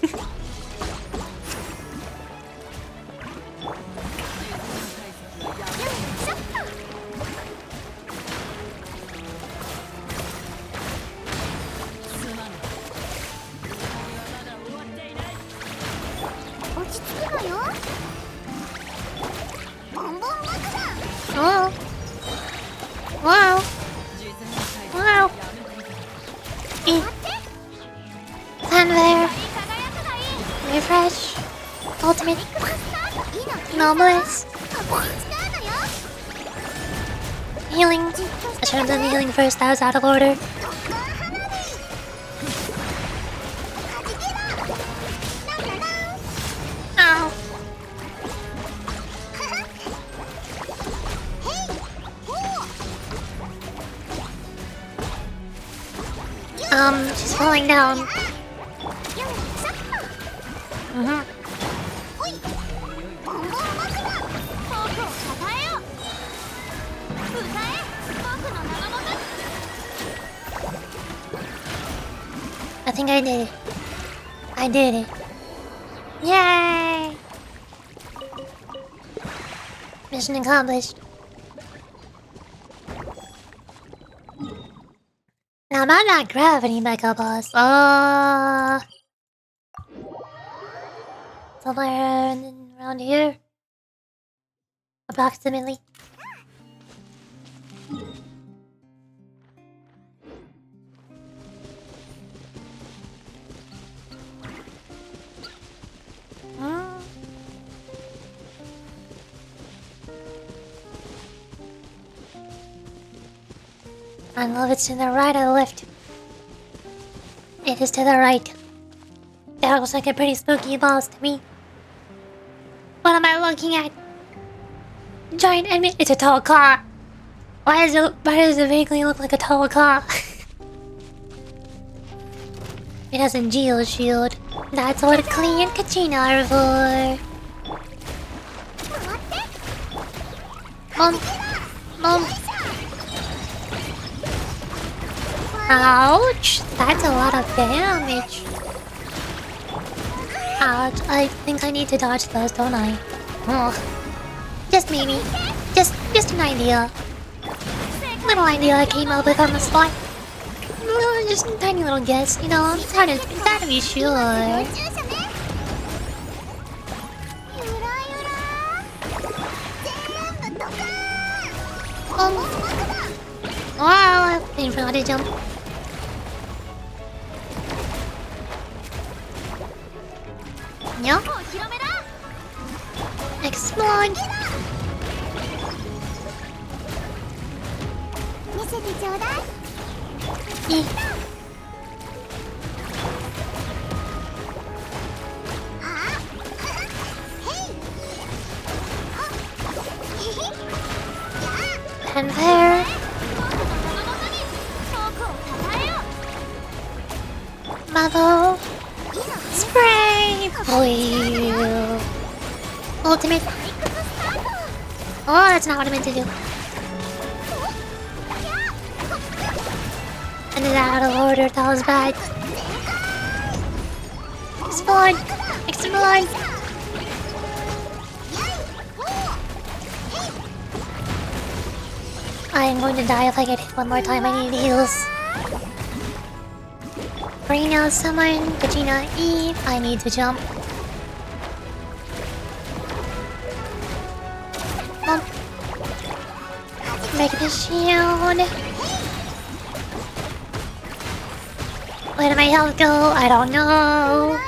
[SPEAKER 1] 落ち着くのよボンボン爆弾
[SPEAKER 2] Oh. Wow. Wow. Eat.
[SPEAKER 1] 待って
[SPEAKER 2] And there.
[SPEAKER 1] 光り輝くがいい
[SPEAKER 2] Refresh. Ultimate.
[SPEAKER 1] スタートいいの計
[SPEAKER 2] No
[SPEAKER 1] 算
[SPEAKER 2] bliss.
[SPEAKER 1] ここに使うのよ
[SPEAKER 2] Healing. I should have done the healing first. That was out of order.
[SPEAKER 1] 特攻花火弾けろなんだなん
[SPEAKER 2] Ow. She's falling down.
[SPEAKER 1] よいしょっと
[SPEAKER 2] Mm-hmm.
[SPEAKER 1] ほいボンボン爆弾僕をたたえよ歌え僕の名のもと
[SPEAKER 2] I think I did it. I did it. Yay! Mission accomplished. Now about that gravity mecha boss. Somewhere around here. Approximately. I don't know if it's to the right or the left. It is to the right. That looks like a pretty spooky boss to me. What am I looking at? Giant enemy. It's a tall car. Why does it vaguely look like a tall car? It has a geo shield. That's what Klee and Kachina are for.
[SPEAKER 1] 待って
[SPEAKER 2] Mom. Mom. Ouch! That's a lot of damage. Ouch! I think I need to dodge those, don't I? Oh. Just maybe. Just an idea. Little idea I came up with on the spot. Just a tiny little guess, you know. It's hard to be sure.
[SPEAKER 1] 宇宙車ねゆらゆら全部ドカーンボンボン爆弾
[SPEAKER 2] Wow! I forgot to jump.
[SPEAKER 1] お披露目だ
[SPEAKER 2] Explode!
[SPEAKER 1] 見せてちょうだい。
[SPEAKER 2] E.
[SPEAKER 1] あへい。
[SPEAKER 2] And there.
[SPEAKER 1] チョークをたたえよ。
[SPEAKER 2] Bubble. Spray. Blue. Ultimate. Oh, that's not what I meant to do. And it's out of order, that was bad. Explode! Explode! I am going to die if I get hit one more time. I need heals. Bring out someone. Kachina E. I need to jump. Bump. Break the shield. Where did my health go? I don't know.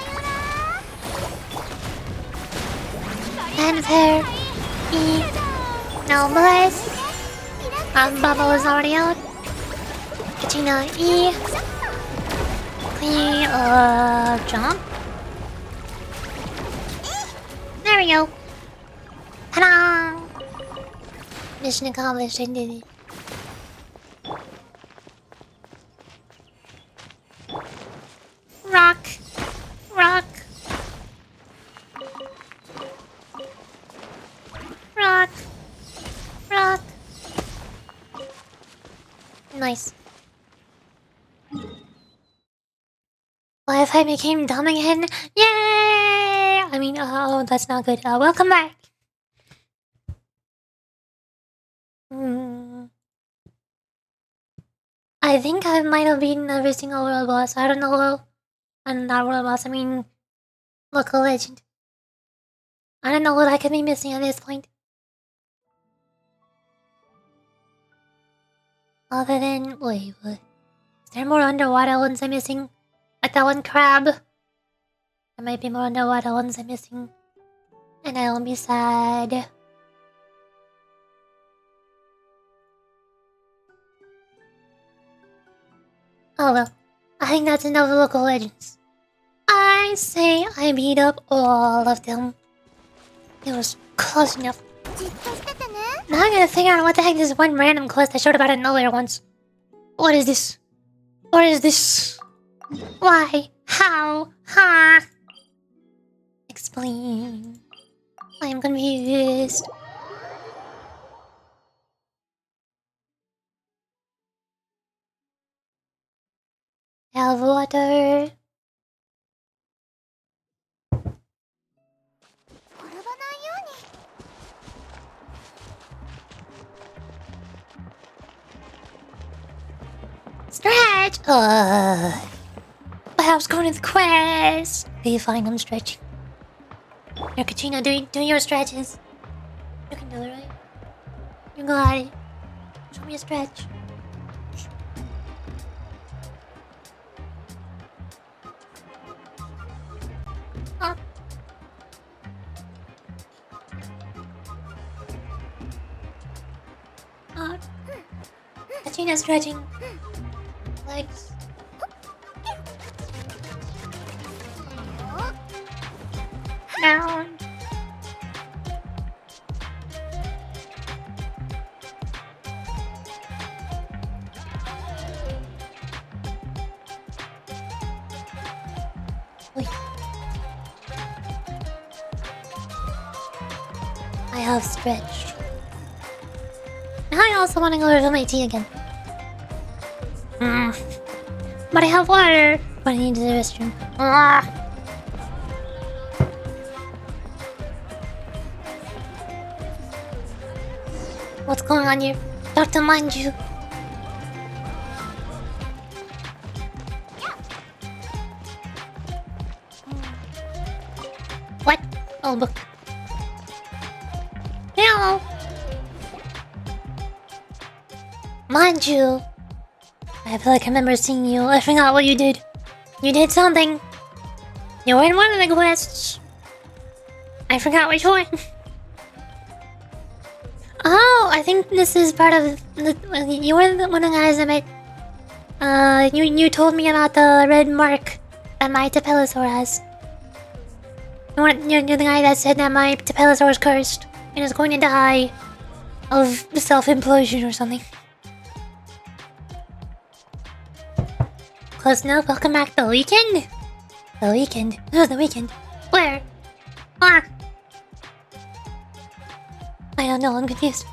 [SPEAKER 2] Panther. E. No bliss. Bubble is already out. Kachina E. Clean jump. There we go. Ta-da! Mission accomplished, I did it. Rock. Rock. Rock. Rock. Nice. Well, if I became dumb again, yay! I mean, oh, that's not good. Welcome back. I think I might have beaten every single world boss. I don't know. And not world boss, I mean local legend. I don't know what I could be missing at this point. Other than wait, what? Is there more underwater ones I'm missing? Like that one crab? There might be more underwater ones I'm missing. And I'll be sad. Oh well. I think that's enough local legends. I say I beat up all of them. It was close enough.
[SPEAKER 1] じっとしててね。
[SPEAKER 2] Now I gotta figure out what the heck this one random quest I showed about it nowhere once. What is this? What is this? Why? How? Huh? Explain. I am confused. Have water.
[SPEAKER 1] 転ばないように。
[SPEAKER 2] Stretch! But I was going to the quest! Okay, fine, I'm stretching. Here, Kachina, do your stretches. You can do it, right? You got it. Show me a stretch. Up. Up. Kachina stretching. Legs. Down. Wait. I have stretched. Now I also want to go to my tea again. But I have water. But I need to the restroom. What's going on here? Dr. Manju. What? Oh, look. Hello. Manju. I feel like I remember seeing you. I forgot what you did. You did something. You were in one of the quests. I forgot which one. Oh, I think this is part of the. You were one of the guys I met. You told me about the red mark that my Tepelosaur has. You're the guy that said that my Tepelosaur is cursed and is going to die of self-implosion or something. Close enough. Welcome back to the weekend. The weekend. Oh, the weekend. Where? Ah. I don't know. I'm confused.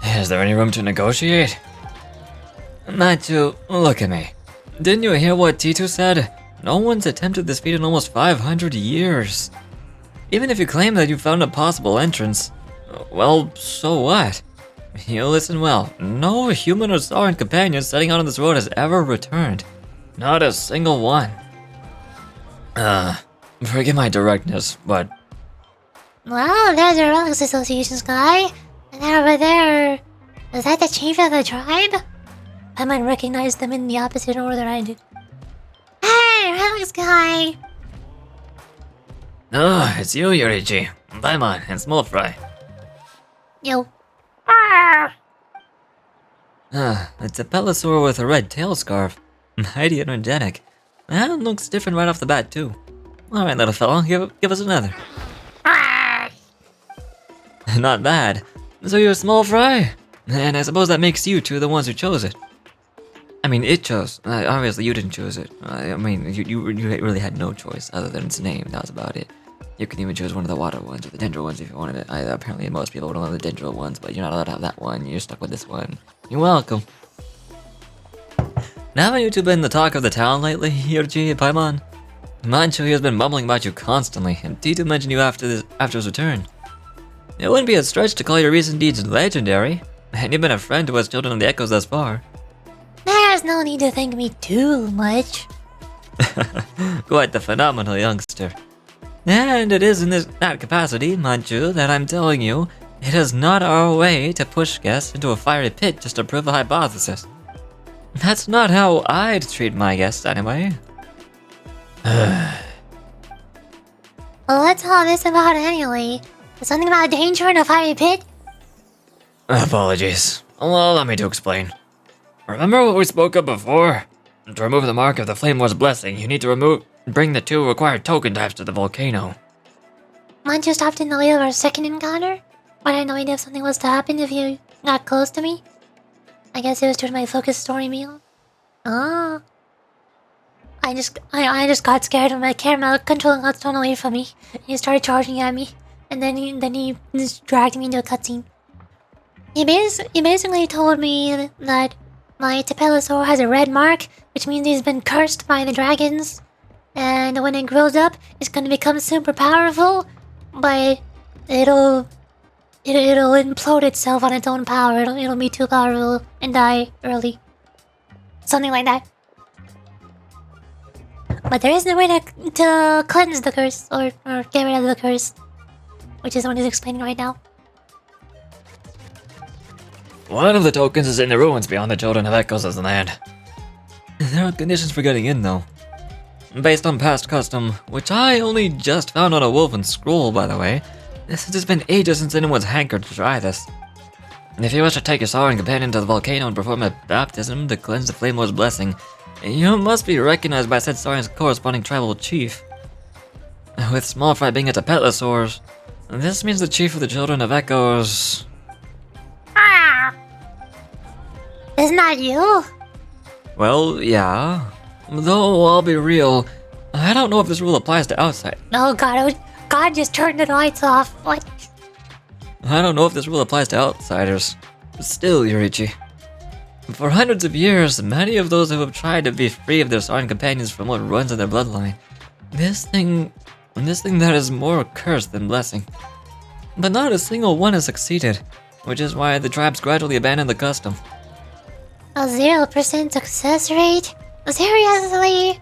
[SPEAKER 3] Is there any room to negotiate? Matthew, look at me. Didn't you hear what T2 said? No one's attempted this feat in almost 500 years. Even if you claim that you found a possible entrance, well, so what? You listen well. No human or Sauron companion setting out on this road has ever returned. Not a single one. Forgive my directness, but...
[SPEAKER 2] Well, there's a Relics Association's guy. And then over there... Is that the chief of the tribe? I might recognize them in the opposite order I did. Hey, Relics guy!
[SPEAKER 3] Oh, it's you, Yurichi. Paimon, and Small Fry.
[SPEAKER 2] Yo.
[SPEAKER 3] It's a Pelosaur with a red tail scarf. Mighty energetic. That looks different right off the bat, too. Alright, little fellow, give us another. Not bad. So you're a Small Fry? And I suppose that makes you two the ones who chose it. I mean, it chose. Obviously, you didn't choose it. I mean, you really had no choice other than its name. That was about it. You can even choose one of the water ones or the dendro ones if you wanted it. Apparently, most people would love the dendro ones, but you're not allowed to have that one. You're stuck with this one. You're welcome. Now, haven't you two been the talk of the town lately, Yurichi and Paimon? Manchu has been mumbling about you constantly, and T2 mentioned you after his return. It wouldn't be a stretch to call your recent deeds legendary, and you've been a friend to us children of the Echoes thus far.
[SPEAKER 2] There's no need to thank me too much.
[SPEAKER 3] Quite the phenomenal youngster. And it is in that capacity, Manchu, that I'm telling you, it is not our way to push guests into a fiery pit just to prove a hypothesis. That's not how I'd treat my guests anyway.
[SPEAKER 2] Well, what's all this about anyway? Something about danger in a fiery pit?
[SPEAKER 3] Apologies. Well, allow me to explain. Remember what we spoke of before? To remove the mark of the Flame Lord's blessing, you need to bring the 2 required token types to the volcano.
[SPEAKER 2] Manchu stopped in the way of our second encounter? But I had no idea if something was to happen if you got close to me. I guess it was during my focus story meal. Oh. I just got scared when my camera control got thrown away from me. He started charging at me. And then he just dragged me into a cutscene. He basically told me that my Tepelosaur has a red mark, which means he's been cursed by the dragons. And when it grows up, it's gonna become super powerful, but it'll implode itself on its own power. It'll be too powerful and die early. Something like that. But there is no way to cleanse the curse or get rid of the curse, which is what he's explaining right now.
[SPEAKER 3] One of the tokens is in the ruins beyond the Children of Echoes' land. There are conditions for getting in, though. Based on past custom, which I only just found on a woven scroll, by the way, since it's been ages since anyone's hankered to try this. If you wish to take your Sauron companion to the volcano and perform a baptism to cleanse the Flame Lord's blessing, you must be recognized by said Sauron's corresponding tribal chief. With Small Fry being a Tepelosaur, this means the chief of the Children of Echoes...
[SPEAKER 2] Isn't that you?
[SPEAKER 3] Well, yeah. Though, I'll be real, I don't know if this rule applies to outside.
[SPEAKER 2] Oh god, God just turned the lights off. What?
[SPEAKER 3] I don't know if this rule applies to outsiders. Still, Yurichi. For hundreds of years, many of those who have tried to be free of their Sauron companions from what runs in their bloodline. This thing that is more cursed than blessing. But not a single one has succeeded, which is why the tribes gradually abandoned the custom.
[SPEAKER 2] A 0% success rate? Seriously?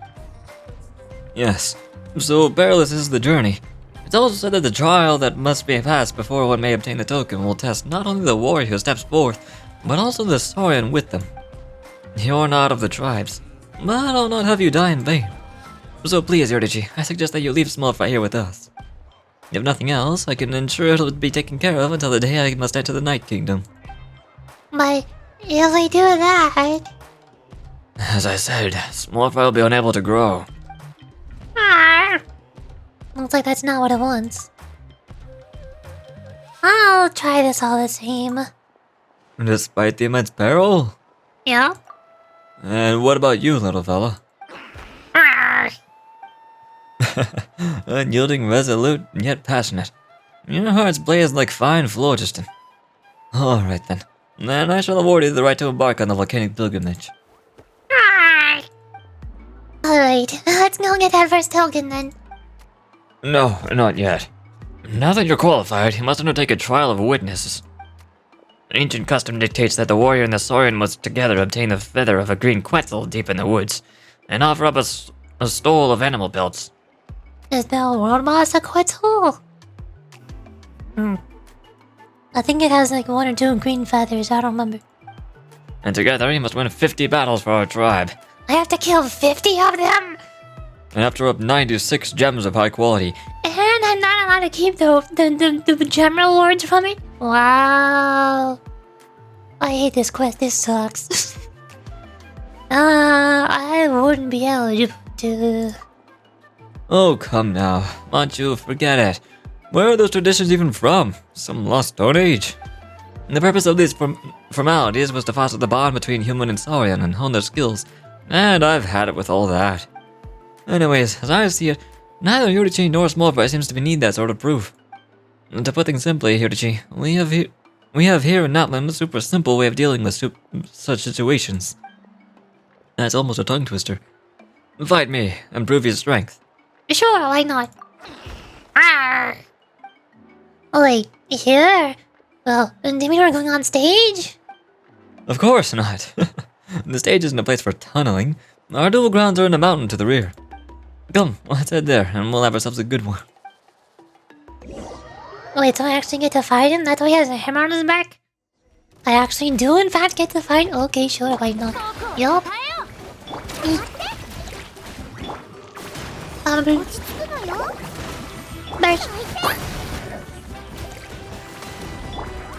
[SPEAKER 3] Yes, so perilous is the journey. It's also said that the trial that must be passed before one may obtain the token will test not only the warrior who steps forth, but also the Saurian with them. You're not of the tribes, but I'll not have you die in vain. So please, Yurichi, I suggest that you leave Small Fry here with us. If nothing else, I can ensure it'll be taken care of until the day I must enter the Night Kingdom.
[SPEAKER 2] But if we do that...
[SPEAKER 3] As I said, small fry will be unable to grow.
[SPEAKER 2] Looks like that's not what it wants. I'll try this all the same.
[SPEAKER 3] Despite the immense peril?
[SPEAKER 2] Yeah?
[SPEAKER 3] And what about you, little fella? Unyielding, resolute, and yet passionate. Your heart's blazed like fine phlogiston. Alright then. Then I shall award you the right to embark on the volcanic pilgrimage.
[SPEAKER 2] Alright, let's go get that first token then.
[SPEAKER 3] No, not yet. Now that you're qualified, you must undertake a trial of witnesses. Ancient custom dictates that the warrior and the saurian must together obtain the feather of a green quetzal deep in the woods, and offer up a stole of animal pelts.
[SPEAKER 2] Is the world boss a quetzal? I think it has like 1 or 2 green feathers, I don't remember.
[SPEAKER 3] And together, you must win 50 battles for our tribe.
[SPEAKER 2] I have to kill 50 of them!
[SPEAKER 3] And after up 96 gems of high quality.
[SPEAKER 2] And I'm not allowed to keep the gem rewards from it? Wow. I hate this quest, this sucks. I wouldn't be eligible to...
[SPEAKER 3] Oh, come now. Manchu, forget it. Where are those traditions even from? Some lost stone age? The purpose of these formalities was to foster the bond between human and saurian and hone their skills. And I've had it with all that. Anyways, as I see it, neither Yurichi nor Smallfry seems to need that sort of proof. And to put things simply, Yurichi, we have here in NATLAN a super simple way of dealing with such situations. That's almost a tongue twister. Fight me and prove your strength.
[SPEAKER 2] Sure, why not? Arr. Oh wait, here? Well, did we were going on stage?
[SPEAKER 3] Of course not. The stage isn't a place for tunneling. Our duel grounds are in a mountain to the rear. Come, let's head there, and we'll have ourselves a good one.
[SPEAKER 2] Wait, so I actually get to fight him? That's why he has a hammer on his back? I actually do in fact get to fight? Okay, sure, why not? Yup. There's...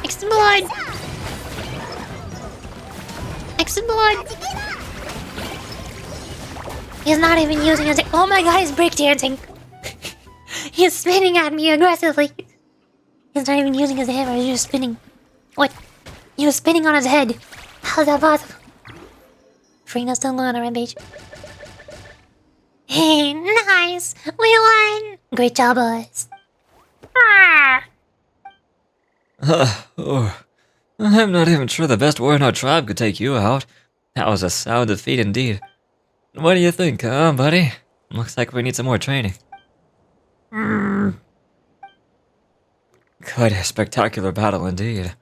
[SPEAKER 2] Explode! Explode! He's not even using his... Oh my god, he's breakdancing! He's spinning at me aggressively! He's not even using his hammer, he's just spinning. What? He was spinning on his head. How's that possible? Frena's still going on a rampage. Hey, nice! We won! Great job, boys.
[SPEAKER 3] I'm not even sure the best warrior in our tribe could take you out. That was a sound defeat indeed. What do you think, huh, buddy? Looks like we need some more training. Quite a spectacular battle indeed.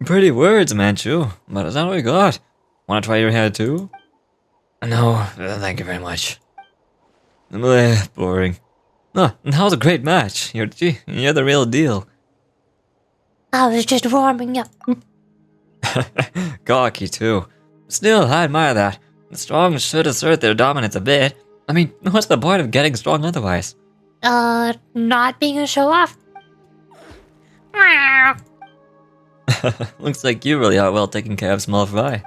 [SPEAKER 3] Pretty words, Manchu, but is that what we got? Wanna try your hand too? No, thank you very much. Bleh, boring. Oh, that was a great match. You're the real deal.
[SPEAKER 2] I was just warming up.
[SPEAKER 3] Cocky too. Still, I admire that. The strong should assert their dominance a bit. I mean, what's the point of getting strong otherwise?
[SPEAKER 2] Not being a show-off.
[SPEAKER 3] Looks like you really are well taking care of Small Fry.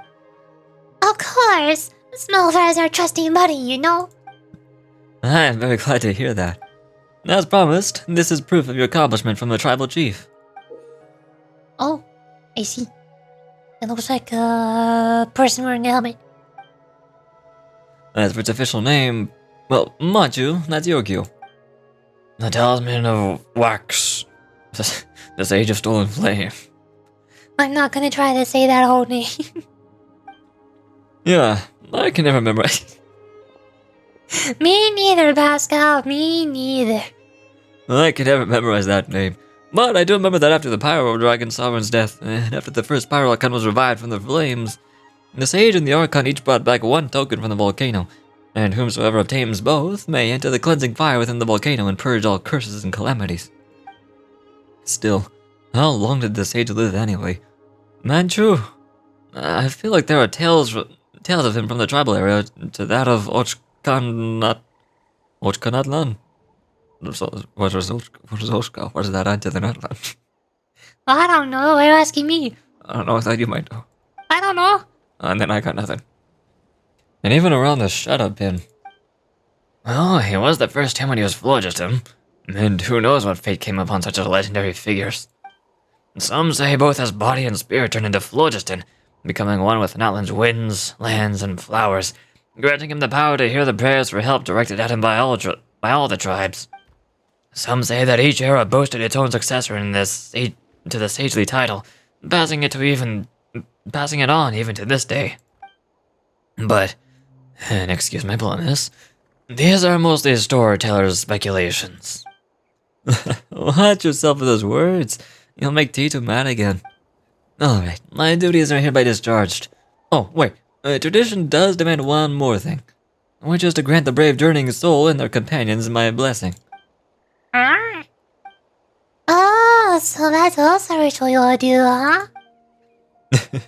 [SPEAKER 2] Of course! Small Fry's our trusty buddy, you know?
[SPEAKER 3] I am very glad to hear that. As promised, this is proof of your accomplishment from the tribal chief.
[SPEAKER 2] Oh, I see. It looks like a person wearing a helmet.
[SPEAKER 3] As for its official name, well, Manchu, that's your cue. The Talisman of Wax. The Sage of Stolen Flame.
[SPEAKER 2] I'm not gonna try to say that whole name.
[SPEAKER 3] Yeah, I can never memorize.
[SPEAKER 2] Me neither, Pascal. Me neither.
[SPEAKER 3] I can never memorize that name. But I do remember that after the Pyro Dragon Sovereign's death, and after the first Pyro Archon was revived from the flames, the Sage and the Archon each brought back one token from the volcano, and whomsoever obtains both may enter the cleansing fire within the volcano and purge all curses and calamities. Still, how long did the Sage live anyway? Manchu, I feel like there are tales of him from the tribal area to that of Ochkanatlan.
[SPEAKER 7] What is Oshka? What does that add to the NATLAN?
[SPEAKER 2] I don't know. Why are you asking me?
[SPEAKER 7] I don't know, I thought you might know.
[SPEAKER 2] I don't know.
[SPEAKER 7] And then I got nothing. And even around the shut-up pin. Well, he was the first time when he was phlogiston. And who knows what fate came upon such a legendary figures. Some say both his body and spirit turned into phlogiston, becoming one with NATLAN's winds, lands, and flowers, granting him the power to hear the prayers for help directed at him by all the tribes. Some say that each era boasted its own successor to the sagely title, passing it on even to this day. But, and excuse my bluntness, these are mostly storytellers' speculations. Watch yourself with those words. You'll make Tito mad again. Alright, my duties are hereby discharged. Oh, wait, tradition does demand one more thing, which is to grant the brave journeying soul and their companions my blessing.
[SPEAKER 2] Oh, so that's also a ritual you'll do, huh?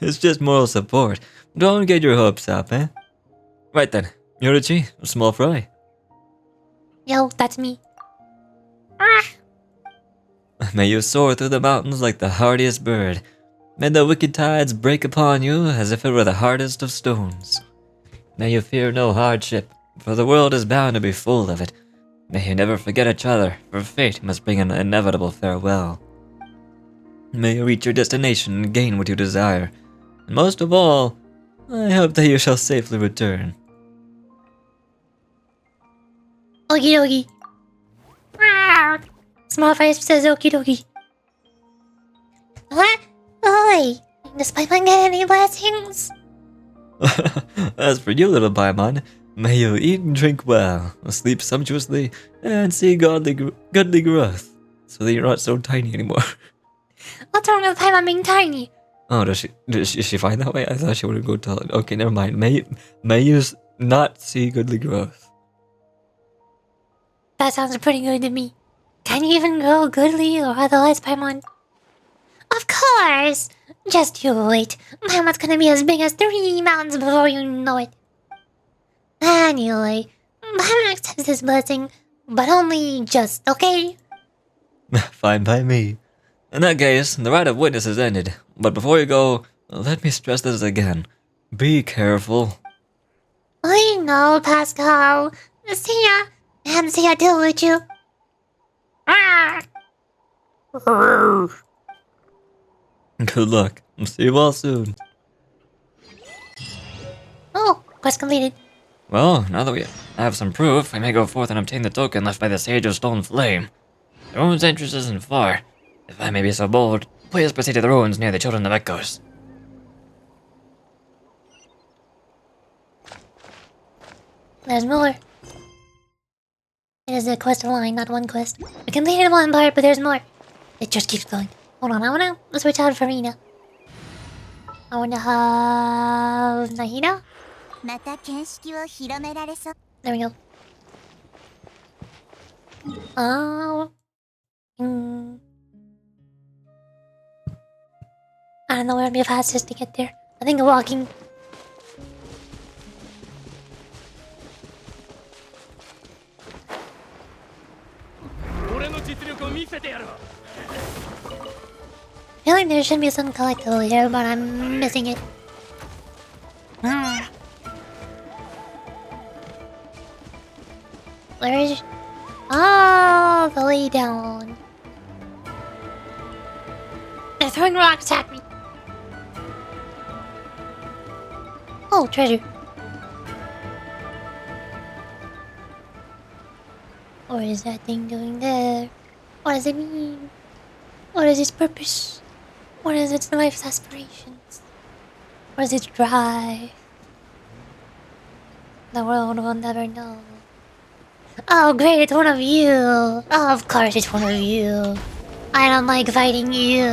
[SPEAKER 7] It's just moral support. Don't get your hopes up, eh? Right then, Yorichi, small fry.
[SPEAKER 2] Yo, that's me.
[SPEAKER 7] May you soar through the mountains like the hardiest bird. May the wicked tides break upon you as if it were the hardest of stones. May you fear no hardship, for the world is bound to be full of it. May you never forget each other, for fate must bring an inevitable farewell. May you reach your destination and gain what you desire. And most of all, I hope that you shall safely return.
[SPEAKER 2] Okie dokie. Small face says okie dokie. What? Oi! Does Paimon get any blessings?
[SPEAKER 7] As for you, little Paimon, may you eat and drink well, sleep sumptuously, and see goodly growth, so that you're not so tiny anymore.
[SPEAKER 2] What's wrong with Paimon being tiny?
[SPEAKER 7] Oh, does she find that way? I thought she would go tell it. Okay, never mind. May you not see goodly growth.
[SPEAKER 2] That sounds pretty good to me. Can you even grow goodly or otherwise, Paimon? Of course! Just you wait. Paimon's gonna be as big as 3 mountains before you know it. Anyway, Paimon accepts this blessing, but only just, okay?
[SPEAKER 7] Fine by me. In that case, the right of witness is ended. But before you go, let me stress this again. Be careful.
[SPEAKER 2] I know, Pascal. See ya. And see ya too, with you.
[SPEAKER 7] Good luck. See you all soon.
[SPEAKER 2] Oh, quest completed.
[SPEAKER 7] Well, now that we have some proof, we may go forth and obtain the token left by the Sage of Stone Flame. The ruins' entrance isn't far. If I may be so bold, please proceed to the ruins near the Children of Echoes.
[SPEAKER 2] There's more. It is a quest line, not one quest. We completed one part, but there's more. It just keeps going. Hold on, I wanna switch out Farina. I wanna have Nahida.
[SPEAKER 1] また見識を広められそう。
[SPEAKER 2] There we go. Oh. I don't know where would be fastest to get there. I think walking. I feel like there should be some collectible here, but I'm missing it. Where is... Oh, the way down. They're throwing rocks at me. Oh, treasure. What is that thing doing there? What does it mean? What is its purpose? What is its life's aspirations? What is its drive? The world will never know. Oh great, it's one of you! Oh, of course it's one of you. I don't like fighting you.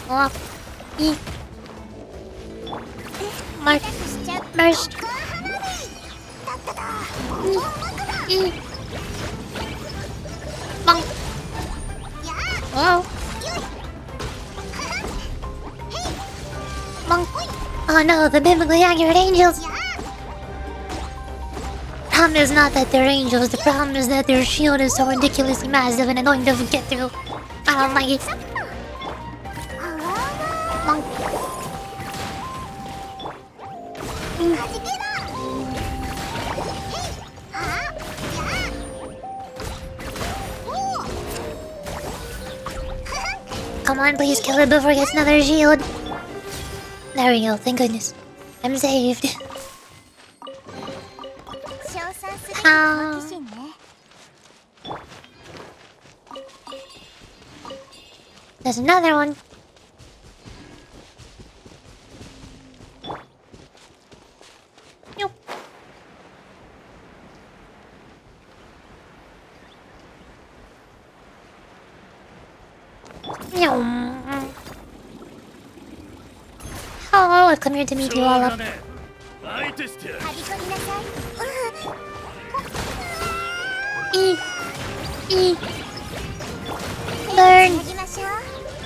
[SPEAKER 2] Oh, eat. Mark. Merch. Eat. Bonk. Oh. Bonk. Oh no, the biblically accurate angels. problem is not that they're angels, the problem is that their shield is so ridiculously massive and annoying to get through. I don't like it. Monk. Come on, please kill it before it gets another shield. There we go, thank goodness. I'm saved. There's another one. Nope. Hello, I've come here to meet you all up. Learn.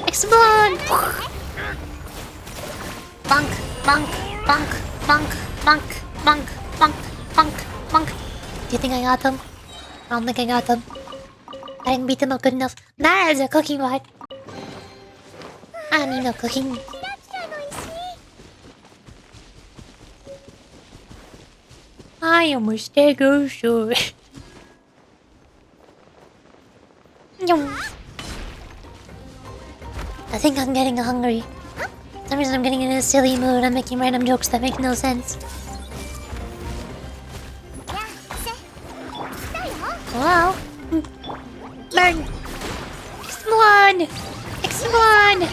[SPEAKER 2] Explode. Bonk, bonk, bonk, bonk, bonk, bonk, bonk, bonk, bonk. Do you think I got them? I don't think I got them. I didn't beat them up good enough. That is a cooking rod. I need no cooking. I am a stegosaurus. I think I'm getting hungry. For some reason I'm getting in a silly mood. I'm making random jokes that make no sense. Wow. Burn! Explode! Explode!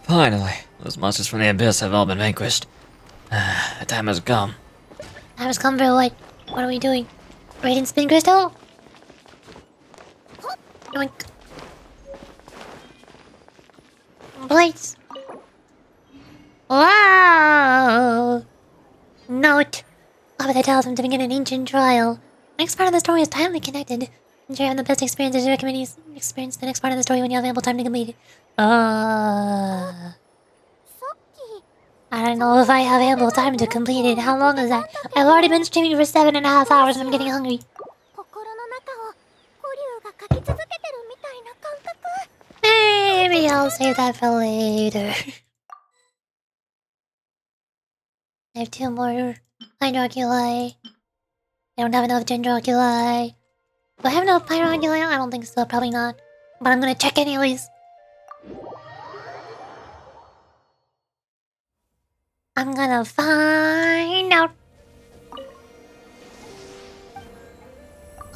[SPEAKER 3] Finally, those monsters from the abyss have all been vanquished. The time has come.
[SPEAKER 2] Time has come for what? What are we doing? Radiant spin crystal? Yoink. Blades. Wow! Note. But tells him to begin an ancient trial. The next part of the story is timely connected. And you're having the best experiences, you recommend you experience the next part of the story when you have ample time to complete it. I don't know if I have ample time to complete it. How long is that? I've already been streaming for 7.5 hours and I'm getting hungry. Maybe I'll save that for later. I have 2 more Hydroculi. I don't have enough Dendroculi. Do I have enough Pyroculi? I don't think so, probably not. But I'm gonna check anyways. I'm gonna find out.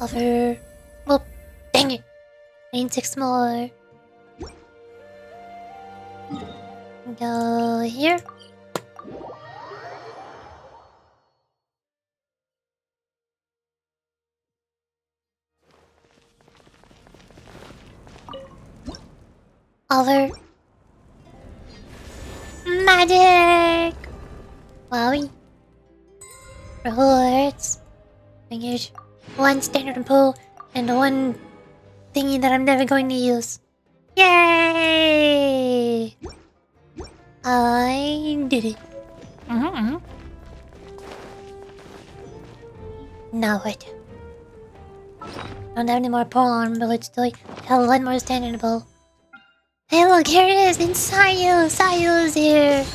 [SPEAKER 2] Over. Well, dang it. I need 6 more. Go here. Over. Magic! Wowie. Rewards. I get 1 standard pull and 1 thingy that I'm never going to use. Yay! I did it. Now what? Don't have any more pull on, but let's still have 1 more standard pull. Hey look, here it is! It's Sayu! Sayu's here!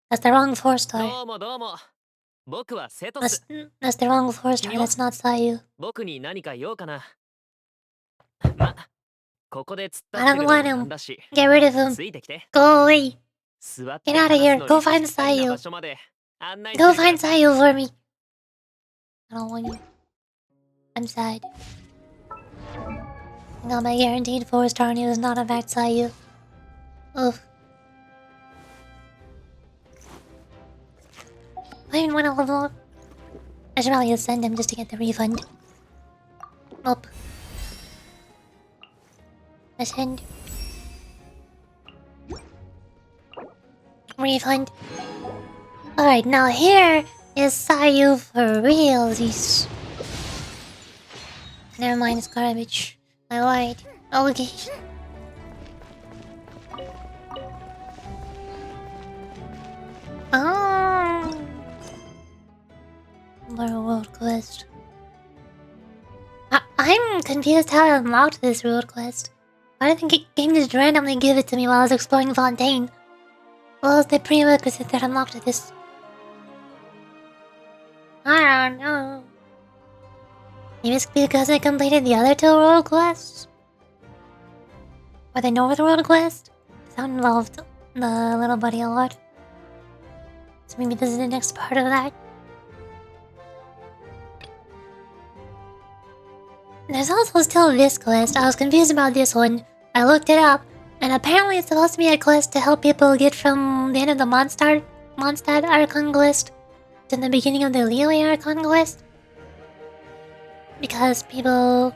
[SPEAKER 2] That's the wrong 4-star. That's the wrong 4-star, that's not Sayu. I don't want him. Get rid of him. Go away. Get out of here. Go find Sayu. Go find Sayu for me. I don't want you. I'm sad. I got my guaranteed 4-star and he was not in fact Sayu. Oof. I didn't want to level up. I should probably ascend him just to get the refund. Nope. Ascend. Refund. Alright, now here is Sayu for realsies. Never mind, it's garbage. I lied. Okay. Oh. More world quest. I'm confused how I unlocked this world quest. Why did the game just randomly give it to me while I was exploring Fontaine? What was the prerequisite that unlocked this? I don't know. Maybe it's because I completed the other two world quests? Or the North world quest? That involved the little buddy a lot. So maybe this is the next part of that. There's also still this quest. I was confused about this one. I looked it up, and apparently it's supposed to be a quest to help people get from the end of the Mondstadt Archon quest to the beginning of the Lily Archon quest. Because people,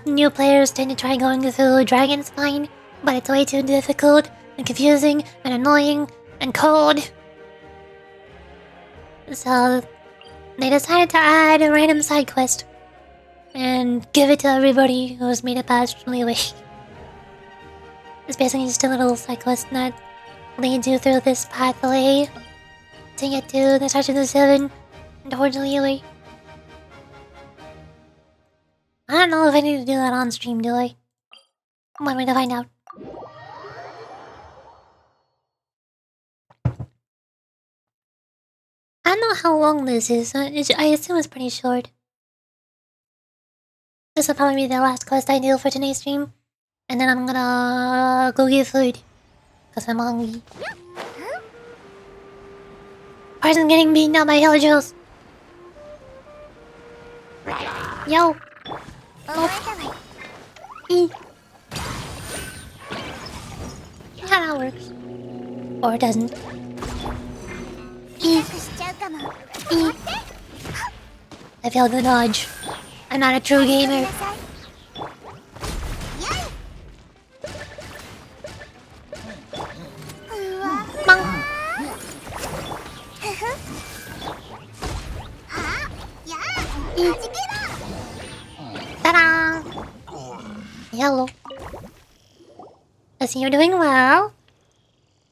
[SPEAKER 2] new players tend to try going through Dragon's Spine, but it's way too difficult and confusing and annoying and cold. So they decided to add a random side quest and give it to everybody who's made it past Leeway. It's basically just a little side quest that leads you through this pathway to get to the Touch of the Seven and towards Leeway. I don't know if I need to do that on stream, do I? One way to find out. I don't know how long this is. I assume it's pretty short. This will probably be the last quest I do for today's stream. And then I'm gonna go get food. Cause I'm hungry. Person getting beaten up by Helljoes. Yo. Oh. Yeah, that works. Or it doesn't. I failed the dodge. I'm not a true gamer. Ta-da! Hello. I see you're doing well.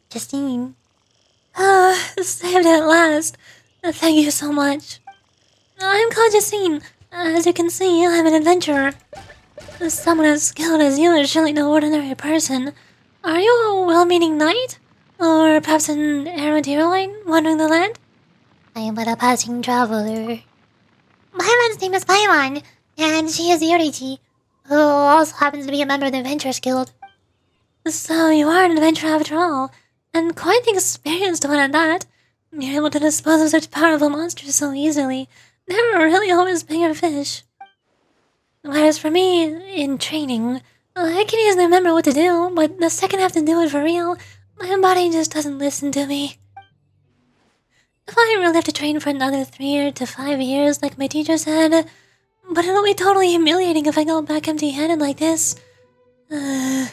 [SPEAKER 2] Justine. Saved at last. Thank you so much. I'm called Justine. As you can see, I'm an adventurer. Someone as skilled as you is surely no ordinary person. Are you a well-meaning knight? Or perhaps an aerodeerline wandering the land? I am but a passing traveler. Paimon's name is Paimon, and she is Yurichi, who also happens to be a member of the Adventurers Guild. So you are an adventurer after all, and quite the experienced one at that. You're able to dispose of such powerful monsters so easily. They're really always bigger fish. Whereas for me, in training, I can easily remember what to do, but the second I have to do it for real, my body just doesn't listen to me. If I really have to train for another 3 to 5 years, like my teacher said, but it'll be totally humiliating if I go back empty-handed like this. Aw,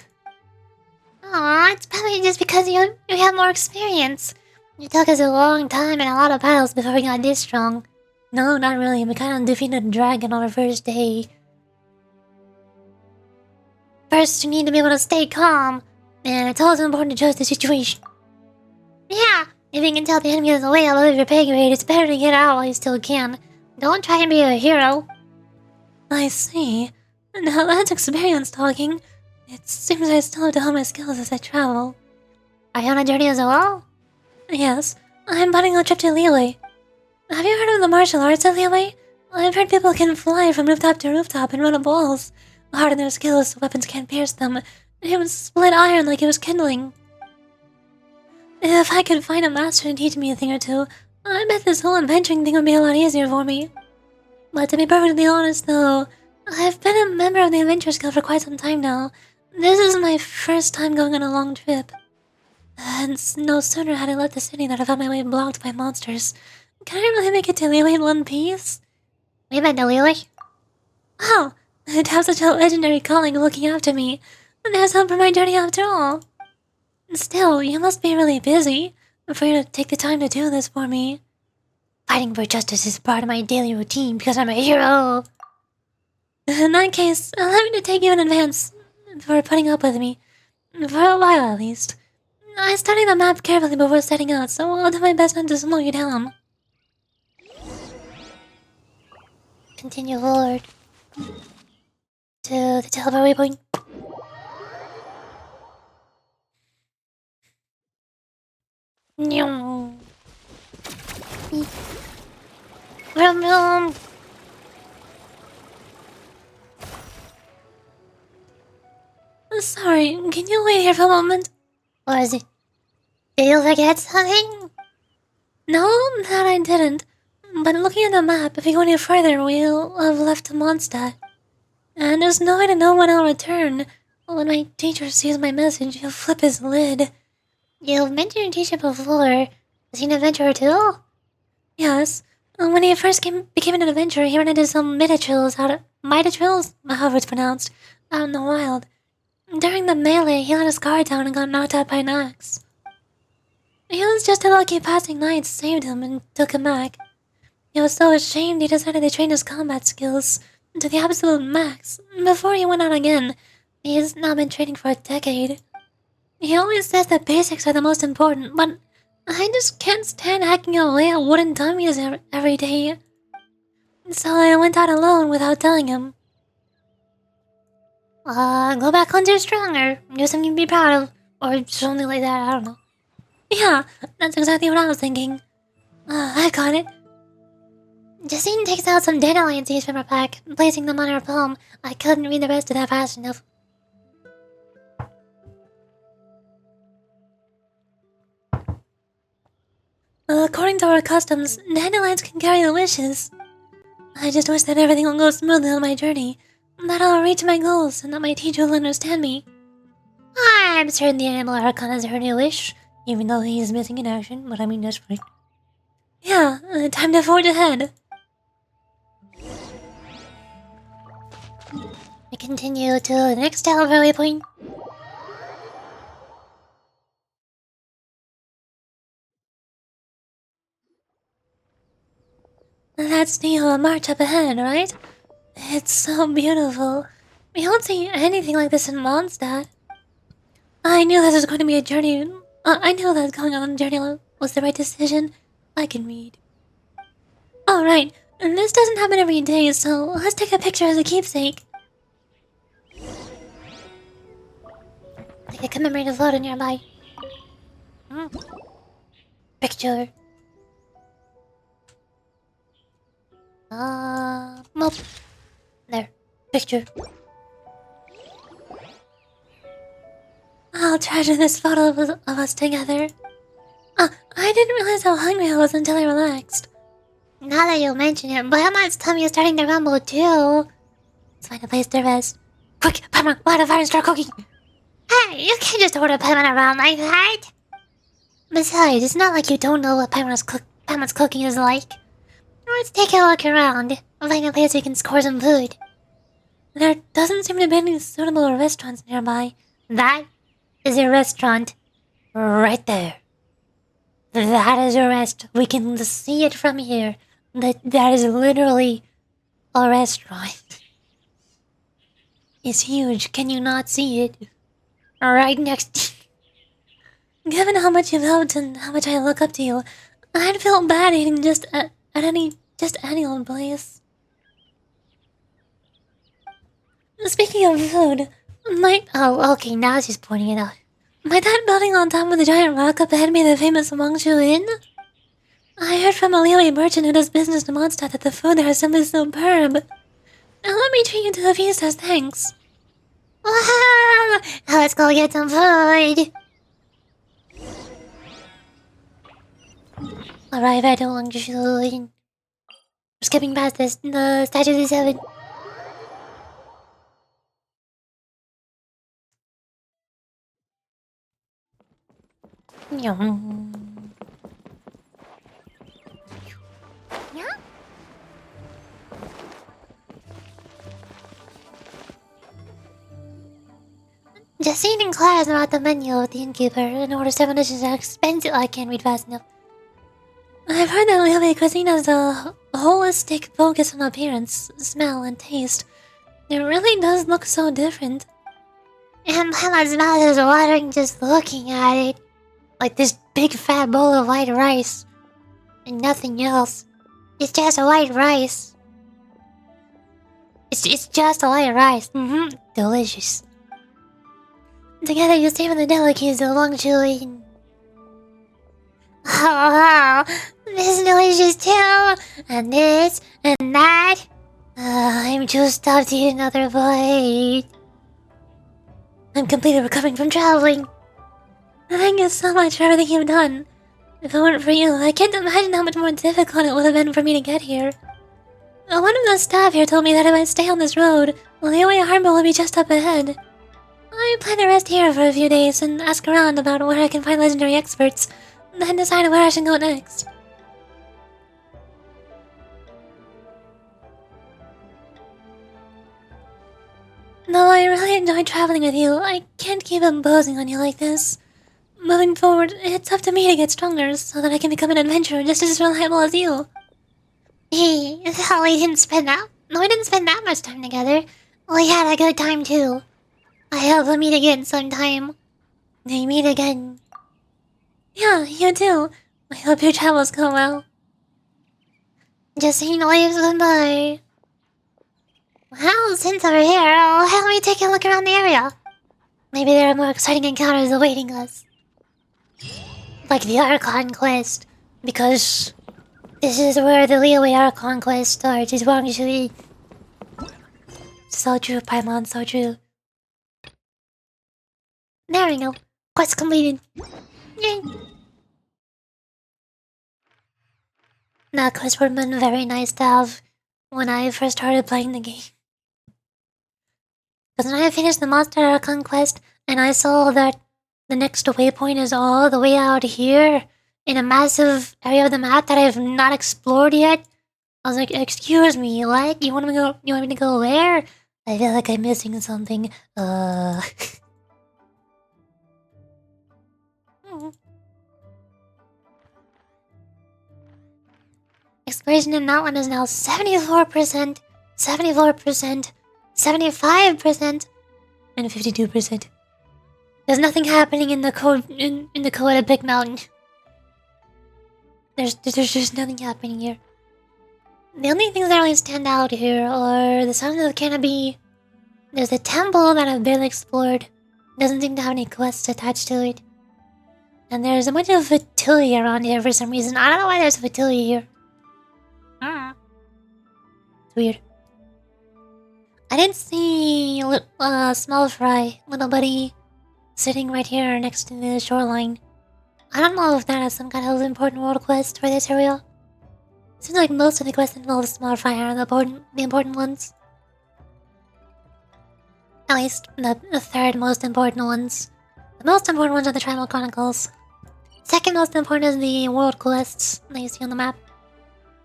[SPEAKER 2] it's probably just because you have more experience. It took us a long time and a lot of battles before we got this strong. No, not really. We kind of defeated a dragon on our first day. First, you need to be able to stay calm, and it's also important to judge the situation. Yeah, if you can tell the enemy is way above your pay grade, it's better to get out while you still can. Don't try and be a hero. I see. Now that's experience talking. It seems I still have to hone my skills as I travel. Are you on a journey as well? Yes, I'm planning a trip to Liyue. Have you heard of the martial arts of Liyue? I've heard people can fly from rooftop to rooftop and run up walls. Harden their skills so weapons can't pierce them. It would split iron like it was kindling. If I could find a master to teach me a thing or two, I bet this whole adventuring thing would be a lot easier for me. But to be perfectly honest though, I've been a member of the Adventurers Guild for quite some time now. This is my first time going on a long trip. And no sooner had I left the city than I found my way blocked by monsters. Can I really make it to Liyue in one piece? We've been to Liyue? Oh, to have such a legendary colleague looking after me. There's hope for my journey after all. Still, you must be really busy for you to take the time to do this for me. Fighting for justice is part of my daily routine because I'm a hero. In that case, allow me to take you in advance for putting up with me. For a while, at least. I studied the map carefully before setting out, so I'll do my best not to slow you down. Continue forward to the teleporting point. Vroom, vroom. Sorry, can you wait here for a moment? What is it? Did you forget something? No, that I didn't. But looking at the map, if we go any further, we'll have left Mondstadt. And there's no way to know when I'll return. When my teacher sees my message, he'll flip his lid. You've mentioned your teacher before. Is he an adventurer too? Yes. When he first became an adventurer, he ran into some Mitatrills, however it's pronounced, out in the wild. During the melee, he let his guard down and got knocked out by an axe. He was just a lucky passing knight saved him and took him back. He was so ashamed he decided to train his combat skills to the absolute max before he went out again. He's now been training for a decade. He always says that basics are the most important, but I just can't stand hacking away at wooden dummies every day. So I went out alone without telling him. Go back home stronger. Do something to be proud of. Or something like that, I don't know. Yeah, that's exactly what I was thinking. I got it. Justine takes out some dandelion seeds from her pack, placing them on her palm. I couldn't read the rest of that fast enough. According to our customs, dandelions can carry the wishes. I just wish that everything will go smoothly on my journey, that I'll reach my goals, and that my teacher will understand me. I'm certain the animal Archon has heard your wish, even though he is missing in action, but I mean that's fine. Yeah, time to forge ahead. We continue to the next teleporting point. That's the march up ahead, right? It's so beautiful. We don't see anything like this in Mondstadt. I knew this was going to be a journey. I knew that going on a journey was the right decision. I can read. Alright, this doesn't happen every day, so let's take a picture as a keepsake. Like a commemorative photo nearby. Picture. Nope. There. Picture. I'll treasure this photo of us together. I didn't realize how hungry I was until I relaxed. Now that you mention it, Paimon's tummy is starting to rumble too. Let's find a place to rest. Quick, Paimon, light a fire and start cooking. Hey, you can't just order Paimon around like that. Besides, it's not like you don't know what Paimon's cooking is like. Let's take a look around. Find a place we can score some food. There doesn't seem to be any suitable restaurants nearby. That is a restaurant. Right there. That is a rest. We can see it from here. That is literally a restaurant. It's huge. Can you not see it? Right next to you. Given how much you've helped and how much I look up to you, I'd feel bad eating just at any old place. Speaking of food, oh, okay, now she's pointing it out. Might that building on top of the giant rock up ahead be the famous Wangshu Inn? I heard from a Liyue merchant who does business in Mondstadt that the food there is simply superb. Now let me treat you to a feast as thanks. Wow! Let's go get some food! Arrive at Wangshu Inn. We're skipping past this, the Statue of the Seven. Yum. Justine inquires about the menu of the innkeeper and orders 7 dishes that are expensive. I can't read fast enough. I've heard that Liyue cuisine has a holistic focus on appearance, smell, and taste. It really does look so different. And Mama's mouth is watering just looking at it. Like this big fat bowl of white rice. And nothing else. It's just white rice. It's just white rice. Delicious. Together you savor the delicacies along chewing. Oh, this is delicious too. And this and that. I'm too stuffed to eat another bite. I'm completely recovering from traveling. Thank you so much for everything you've done. If it weren't for you, I can't imagine how much more difficult it would have been for me to get here. One of the staff here told me that if I stay on this road, Leeway Harbor will be just up ahead. I plan to rest here for a few days and ask around about where I can find legendary experts, then decide where I should go next. Though I really enjoy traveling with you, I can't keep imposing on you like this. Moving forward, it's up to me to get stronger so that I can become an adventurer just as reliable as you. Hey, we didn't spend that much time together. We had a good time too. I hope we'll meet again sometime. We meet again. Yeah, you too. I hope your travels go well. Just saying waves goodbye. Well, since we're here, help me take a look around the area. Maybe there are more exciting encounters awaiting us. Like the Archon quest. Because this is where the Leeway Archon quest starts, is Wangshui. So true, Paimon, so true. There we go. Quest completed. Yay! That quest would have been very nice to have when I first started playing the game. Because when I finished the Monster Archon quest and I saw that the next waypoint is all the way out here in a massive area of the map that I have not explored yet, I was like, excuse me, what? You want me to go where? I feel like I'm missing something. Exploration in NATLAN is now 74%, 74%, 75%, and 52%. There's nothing happening in the code in the code at Big Mountain. There's just nothing happening here. The only things that really stand out here are the Sound of the Canopy. There's a temple that I've barely explored. Doesn't seem to have any quests attached to it. And there's a bunch of Vtuber around here for some reason. I don't know why there's a Vtuber here. It's weird. I didn't see small fry, little buddy, sitting right here next to the shoreline. I don't know if that is some kind of important world quest for this area. Seems like most of the quests involve small fry are the important ones. At least the third most important ones. The most important ones are the Tribal Chronicles. Second most important is the world quests that you see on the map.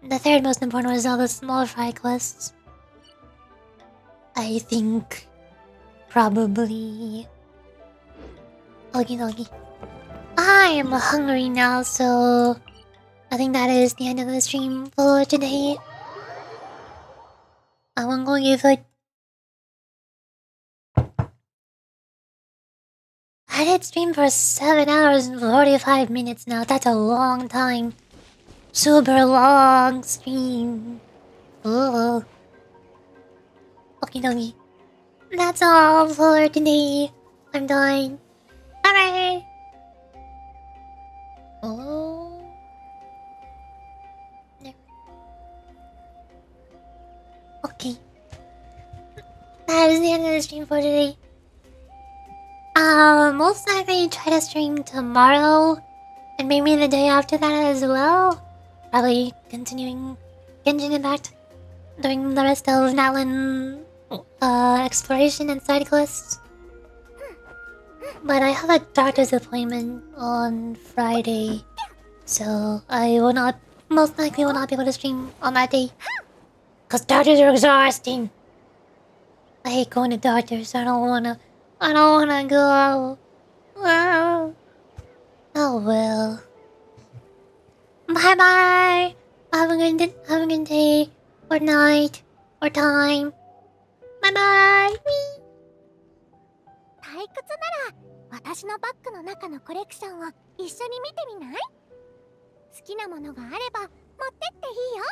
[SPEAKER 2] The third most important one is all the small fry quests. I think probably Okie dokie. I am hungry now, so I think that is the end of the stream for today. I won't go give it. I did stream for 7 hours and 45 minutes now. That's a long time. Super long stream. Oh. Okie dokie. That's all for today. I'm done. Bye-bye. Oh. There. Okay. That is the end of the stream for today. Most likely try to stream tomorrow. And maybe the day after that as well. Probably continuing Genshin Impact. Doing the rest of NATLAN exploration and side quests. But I have a doctor's appointment on Friday, so I will not, most likely will not be able to stream on that day. Cause doctors are exhausting. I hate going to doctors. I don't wanna go. Oh well. Bye bye. Have a good day, or night, or time. バイバイ。
[SPEAKER 1] 退屈なら私のバッグの中のコレクションを一緒に見てみない？好きなものがあれば持ってっていいよ。